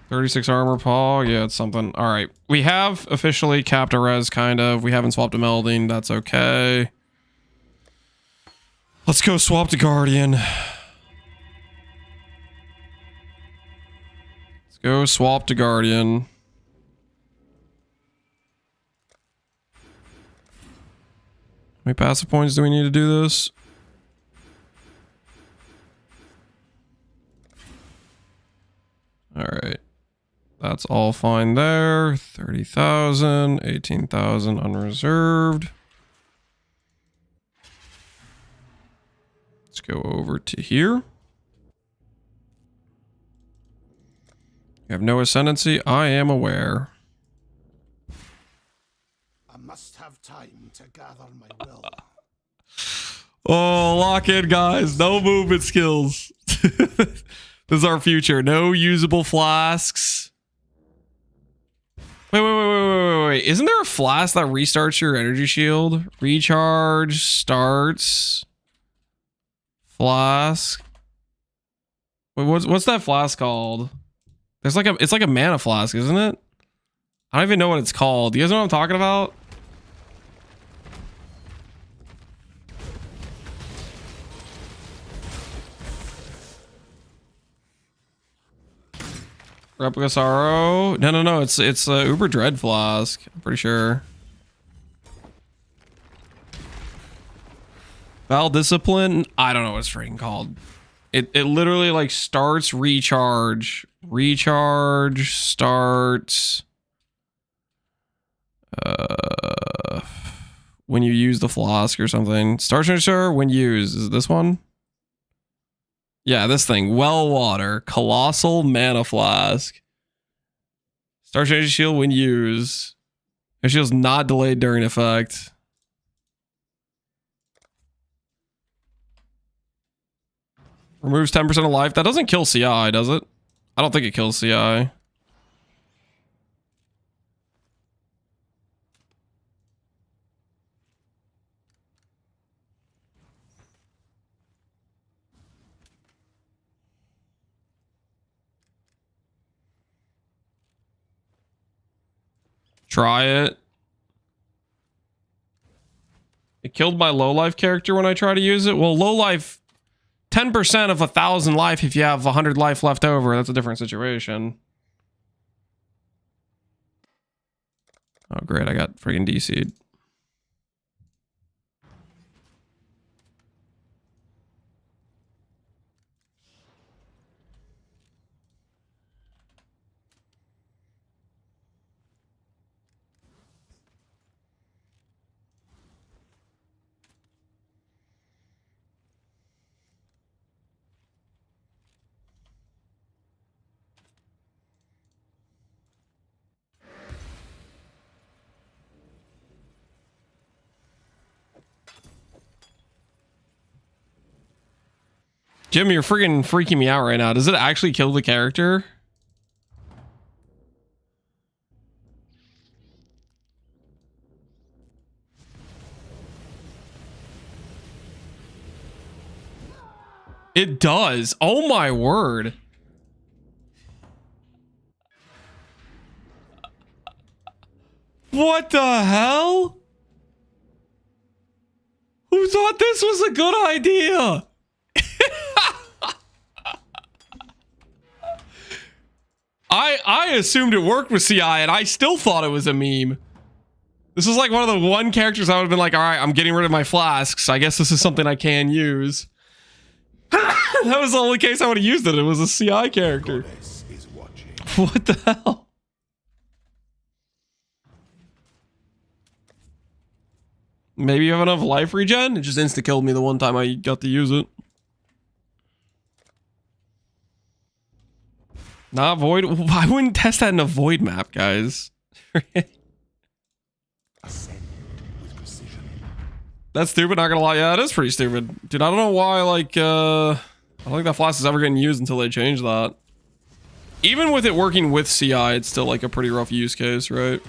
36 armor paw. Yeah, it's something. Alright. We have officially capped a res, kind of. We haven't swapped a melding. That's okay. Let's go swap to Guardian. Let's go swap to Guardian. How many passive points do we need to do this? Alright. That's all fine there. 30,000, 18,000 unreserved. Let's go over to here. You have no ascendancy. I am aware. I must have time to gather my will. Oh, lock in, guys. No movement skills. This is our future. No usable flasks. Wait. Isn't there a flask that restarts your energy shield? Recharge, starts, flask. Wait, what's that flask called? There's like it's like a mana flask, isn't it? I don't even know what it's called. You guys know what I'm talking about? Replica Sorrow. No. It's Uber Dread Flask. I'm pretty sure. Val Discipline. I don't know what it's freaking called. It literally like starts recharge, starts when you use the flask or something. Starts register when used. Is it this one? Yeah, this thing. Well Water, Colossal Mana Flask. Starts energy shield when used. Energy shield's not delayed during effect. Removes 10% of life. That doesn't kill CI, does it? I don't think it kills CI. Try it. It killed my low life character when I try to use it. Well, low life, 10% of 1,000 life if you have 100 life left over. That's a different situation. Oh, great. I got freaking DC'd. Jim, you're freaking me out right now. Does it actually kill the character? It does. Oh my word. What the hell? Who thought this was a good idea? I assumed it worked with CI and I still thought it was a meme. This is like one of the one characters I would have been like, all right, I'm getting rid of my flasks. I guess this is something I can use. That was the only case I would have used it. It was a CI character. What the hell? Maybe you have enough life regen? It just insta-killed me the one time I got to use it. Not void. I wouldn't test that in a void map, guys. That's stupid, not gonna lie. Yeah, it is pretty stupid. Dude, I don't know why, like, I don't think that flask is ever getting used until they change that. Even with it working with CI, it's still like a pretty rough use case, right?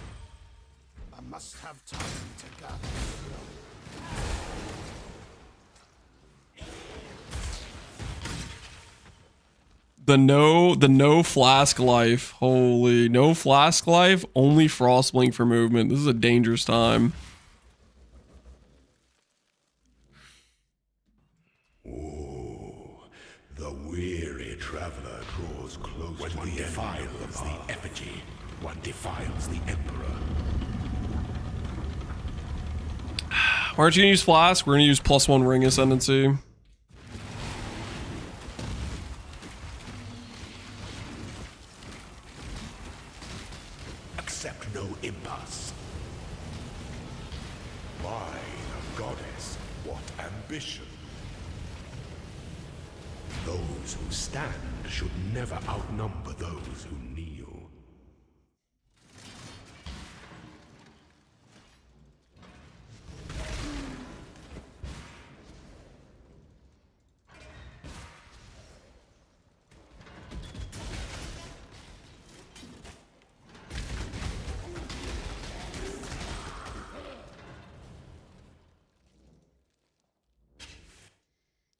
I must have time to gather. The no flask life. Holy, no flask life, only Frostblink for movement. This is a dangerous time. The weary traveler draws close when one defiles the effigy, one defiles the emperor. Why aren't you gonna use flask? We're gonna use +1 ring ascendancy. Accept no impasse. My goddess, what ambition! Those who stand should never outnumber those who kneel.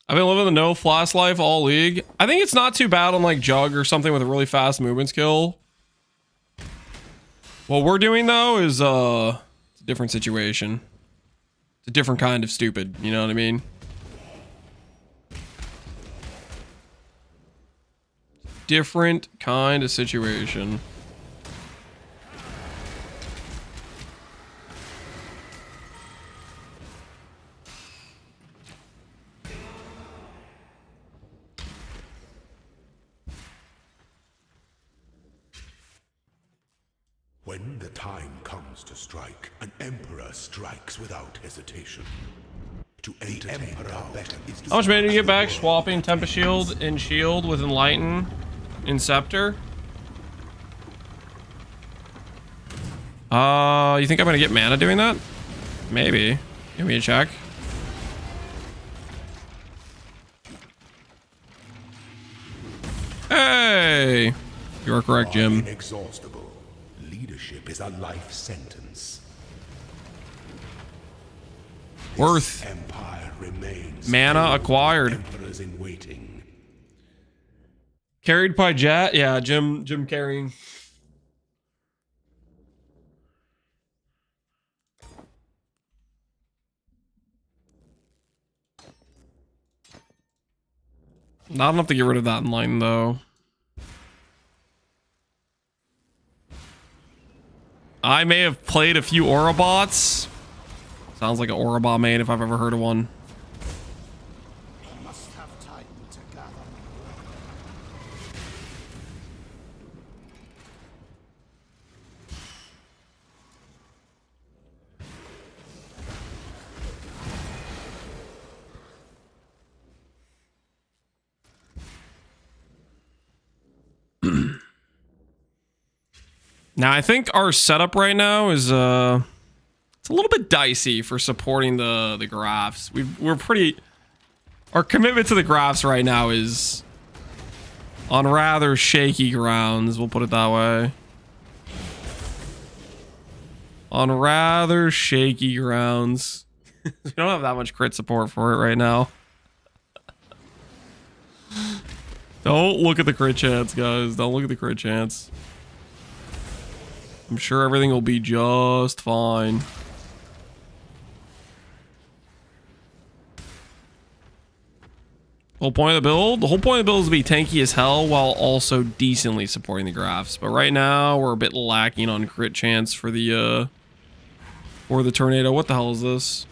I've been living the no flask life all league. I think it's not too bad on like Jug or something with a really fast movement skill. What we're doing though is it's a different situation. It's a different kind of stupid, you know what I mean? different kind of situation. When the time comes to strike, an emperor strikes without hesitation. To entertain doubt is to How much mana do you get back swapping Tempest Shield and Shield with Enlighten in Scepter? You think I'm gonna get mana doing that? Maybe. Give me a check. Hey! You are correct, Jim. inexhaustible. Leadership is a life sentence. Worth. Empire remains. Mana acquired. Emperors in waiting. Carried by Jet? Yeah, Jim carrying. Not enough to get rid of that in line, though. I may have played a few Orobots. Sounds like an Orobot main if I've ever heard of one. Must have time to gather. Now, I think our setup right now is, it's a little bit dicey for supporting the graphs. We're pretty... Our commitment to the graphs right now is on rather shaky grounds, we'll put it that way. On rather shaky grounds. We don't have that much crit support for it right now. Don't look at the crit chance, guys. Don't look at the crit chance. I'm sure everything will be just fine. Whole point of the build? The whole point of the build is to be tanky as hell while also decently supporting the graphs. But right now, we're a bit lacking on crit chance for the tornado. What the hell is this?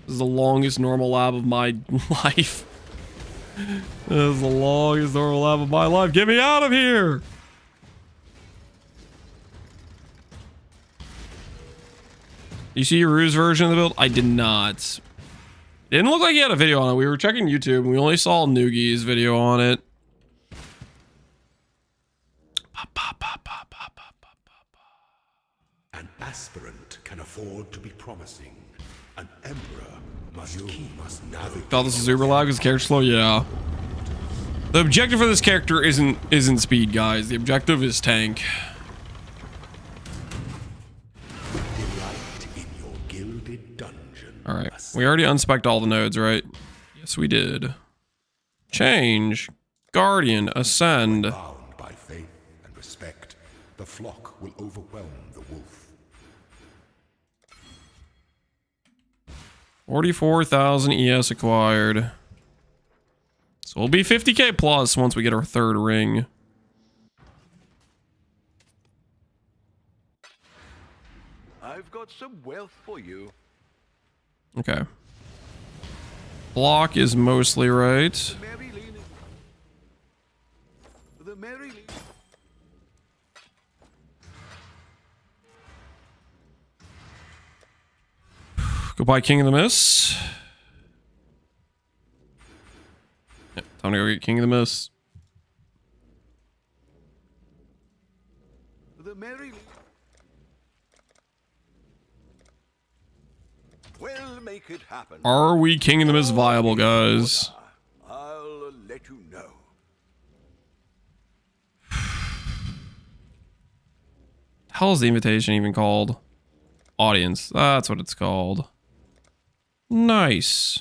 This is the longest normal lab of my life. This is the longest normal lab of my life. Get me out of here! You see Rue's version of the build? I did not. It didn't look like he had a video on it. We were checking YouTube and we only saw Noogie's video on it. An aspirant can afford to be promising. An emperor must navigate. Thought this was uber lag because the character's slow? Yeah. The objective for this character isn't speed, guys. The objective is tank. All right, we already unspec'd all the nodes, right? Yes, we did. Change, Guardian, Ascend. Bound by faith and respect, the flock will overwhelm the wolf. 44,000 ES acquired. So we'll be 50k plus once we get our third ring. I've got some wealth for you. Okay. Block is mostly right. Mary Leaning. The Mary Leaning. Goodbye, King of the Mist. Yep, time to go get King of the Mist. The Mary Leaning. We'll make it happen. Are we King of the Mist viable, guys? I'll let you know. How is the invitation even called? Audience. That's what it's called. Nice.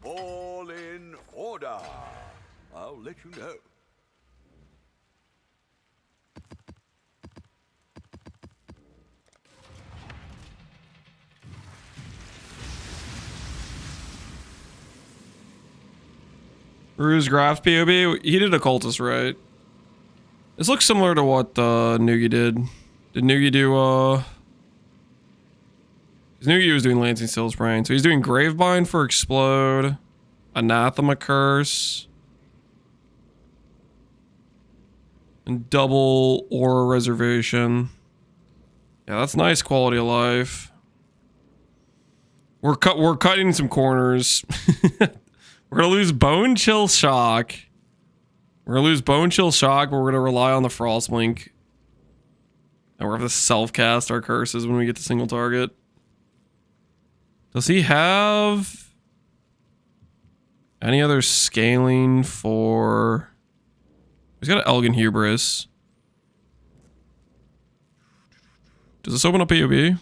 All in order. I'll let you know. Ruse Graft POB. He did Occultist, right? This looks similar to what NieNie did. Did NieNie do 'cause NieNie was doing Lancing Still's Brain. So he's doing Gravebind for Explode, Anathema Curse, and double Aura Reservation. Yeah, that's nice quality of life. We're cutting some corners. We're gonna lose Bone Chill Shock. We're gonna lose Bone Chill Shock, but we're gonna rely on the Frostblink. And we're gonna have to self-cast our curses when we get to single target. Does he have any other scaling for... He's got an Elgin Hubris. Does this open up POB?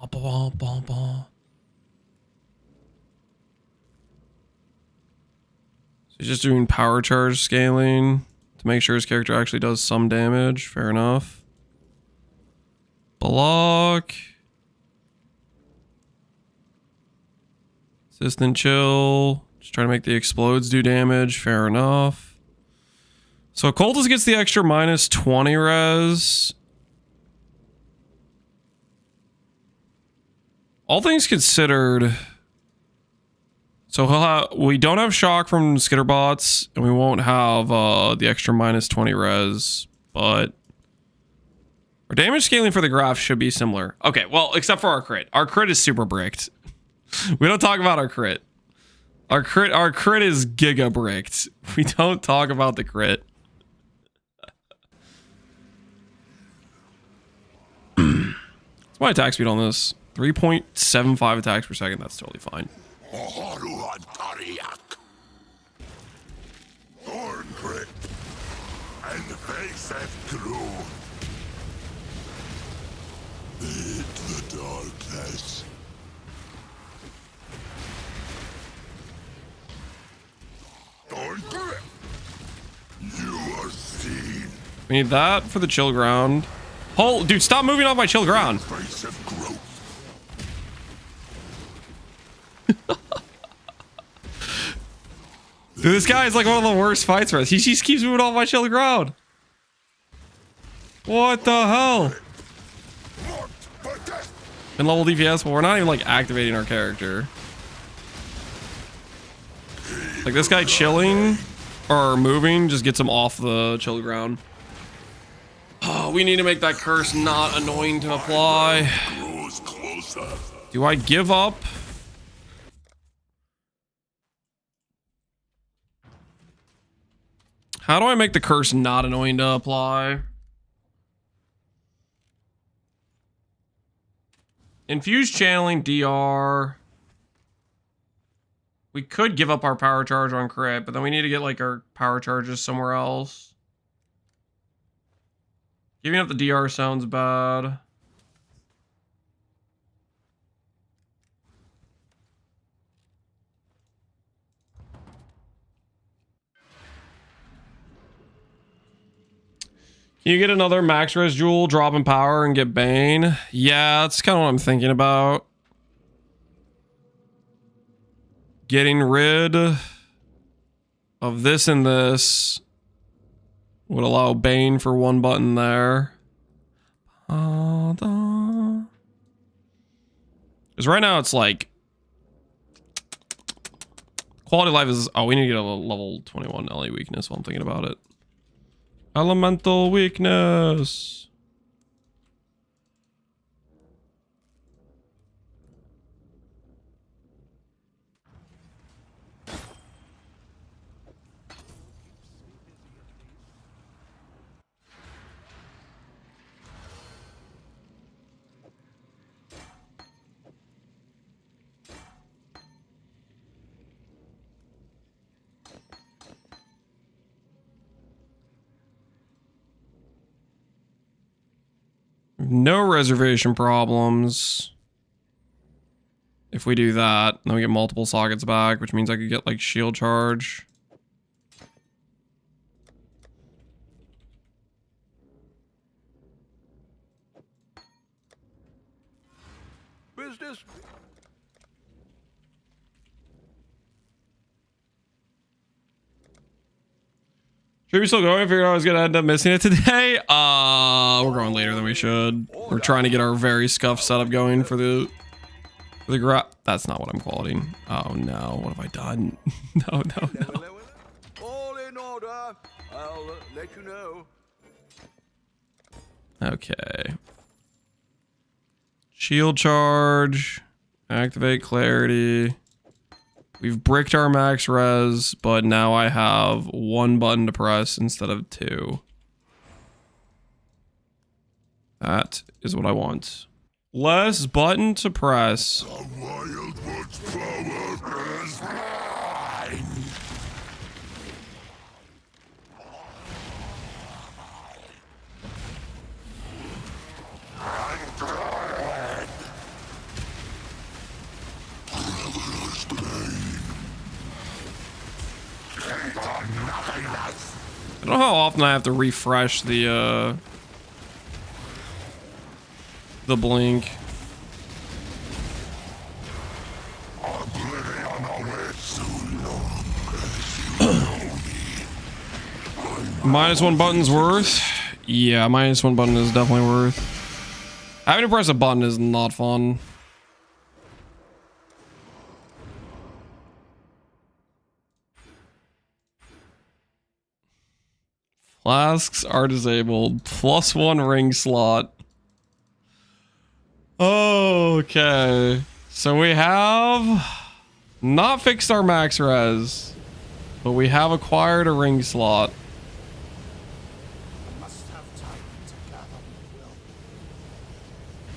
So he's just doing power charge scaling to make sure his character actually does some damage. Fair enough. Block. Assistant chill. Just trying to make the explodes do damage. Fair enough. So Occultist gets the extra minus 20 res. All things considered, so we don't have shock from Skitterbots, and we won't have the extra minus 20 res, but our damage scaling for the graph should be similar. Okay, well, except for our crit. Our crit is super bricked. We don't talk about our crit. Our crit is giga bricked. We don't talk about the crit. What's my attack speed on this? 3.75 attacks per second. That's totally fine. Thorn grip and the face of gloom. Lead the darkness. Thorn grip. You are seen. We need that for the chill ground. Hold, dude, stop moving off my chill ground. Face of growth. Dude, this guy is like one of the worst fights for us. He just keeps moving off my chill ground. What the hell? In level DPS, but we're not even like activating our character. Like this guy chilling or moving just gets him off the chill ground. Oh, we need to make that curse not annoying to apply. Do I give up? How do I make the curse not annoying to apply? Infused channeling DR. We could give up our power charge on crit, but then we need to get like our power charges somewhere else. Giving up the DR sounds bad. Can you get another max res jewel, drop in power, and get Bane? Yeah, that's kind of what I'm thinking about. Getting rid of this and this would allow Bane for one button there. Because right now it's like... Quality of life is... Oh, we need to get a level 21 LE weakness while I'm thinking about it. Elemental weakness. No reservation problems. If we do that, then we get multiple sockets back, which means I could get like shield charge. Business. Should we still go? I figured I was gonna end up missing it today. We're going later than we should. We're trying to get our very scuffed setup going for the That's not what I'm qualitating. Oh no, what have I done? No. All in order. I'll let you know. Okay. Shield charge. Activate clarity. We've bricked our max res, but now I have one button to press instead of two. That is what I want. Less button to press. The Wild One's power is mine. I don't know how often I have to refresh the blink. -1 button's worth. Yeah, -1 button is definitely worth. Having to press a button is not fun. Flasks are disabled. +1 ring slot. Okay. So we have not fixed our max res, but we have acquired a ring slot. Must have time to gather the will.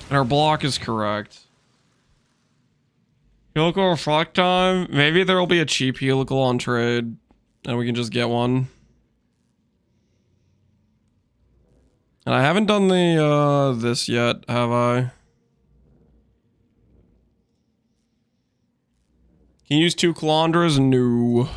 And our block is correct. Helical reflect time. Maybe there will be a cheap helical on trade, and we can just get one. And I haven't done the this yet, have I? Can you use 2 Calandras? No.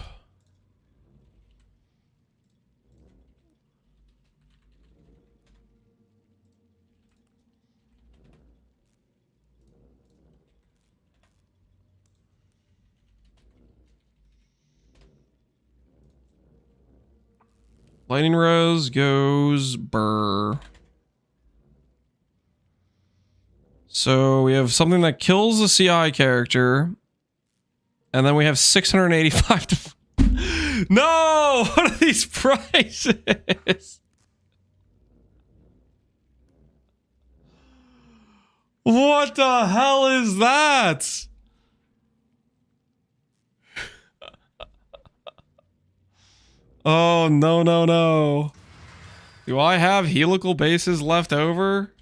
Lightning Rose goes Burr. So we have something that kills a CI character. And then we have 685 to... No! What are these prices? What the hell is that? Oh, no. Do I have helical bases left over?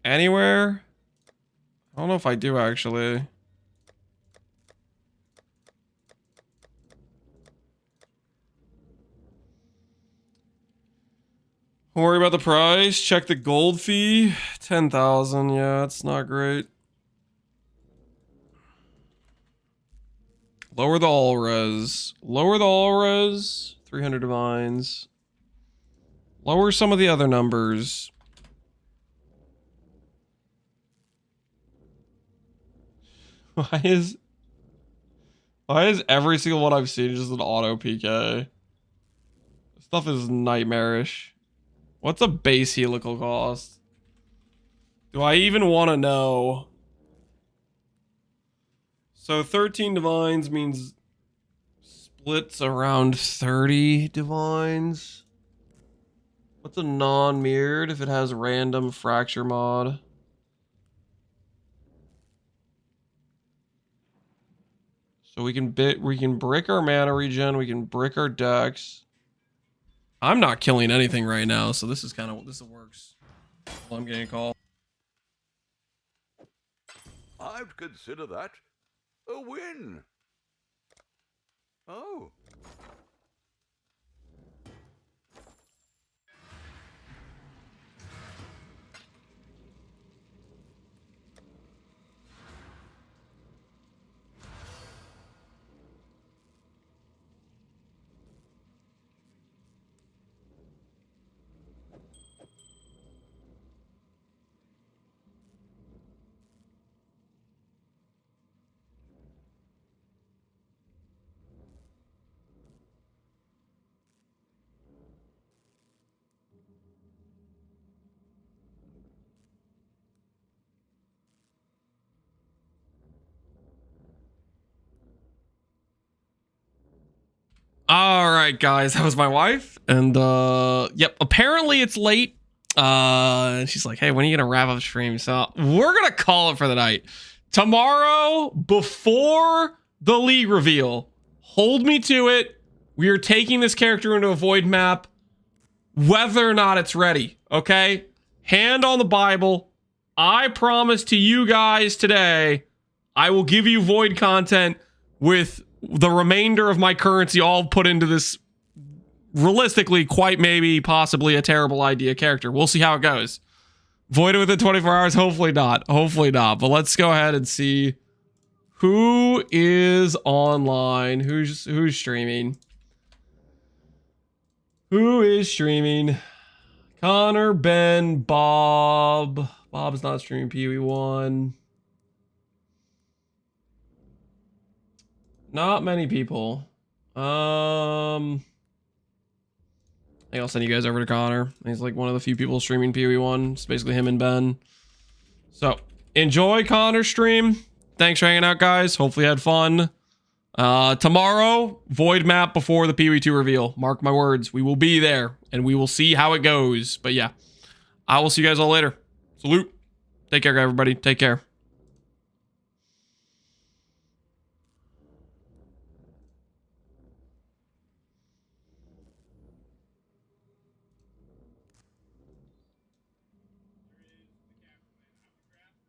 Anywhere? I don't know if I do, actually. Don't worry about the price. Check the gold fee. 10,000. Yeah, it's not great. Lower the all res. Lower the all res. 300 divines. Lower some of the other numbers. Why is every single one I've seen just an auto PK? This stuff is nightmarish. What's a base helical cost? Do I even want to know? So 13 divines means splits around 30 divines. What's a non-mirrored if it has random fracture mod? So we can brick our mana regen, we can brick our decks. I'm not killing anything right now, so this works. Well, I'm getting a call. I'd consider that a win. Oh. All right, guys, that was my wife, and yep, apparently it's late. And she's like, "Hey, when are you gonna wrap up stream?" So we're gonna call it for the night. Tomorrow, before the league reveal, hold me to it. We are taking this character into a void map, whether or not it's ready. Okay, hand on the Bible. I promise to you guys today, I will give you void content with the remainder of my currency all put into this realistically quite maybe possibly a terrible idea character. We'll see how it goes. Void it within 24 hours. Hopefully not. Hopefully not. But let's go ahead and see who is online. Who's streaming? Who is streaming? Connor, Ben, Bob. Bob's not streaming PoE1. Not many people. I think I'll send you guys over to Connor. He's like one of the few people streaming PoE1. It's basically him and Ben. So enjoy Connor's stream. Thanks for hanging out, guys. Hopefully you had fun. Tomorrow, void map before the PoE2 reveal. Mark my words. We will be there and we will see how it goes. But yeah, I will see you guys all later. Salute. Take care, everybody. Take care.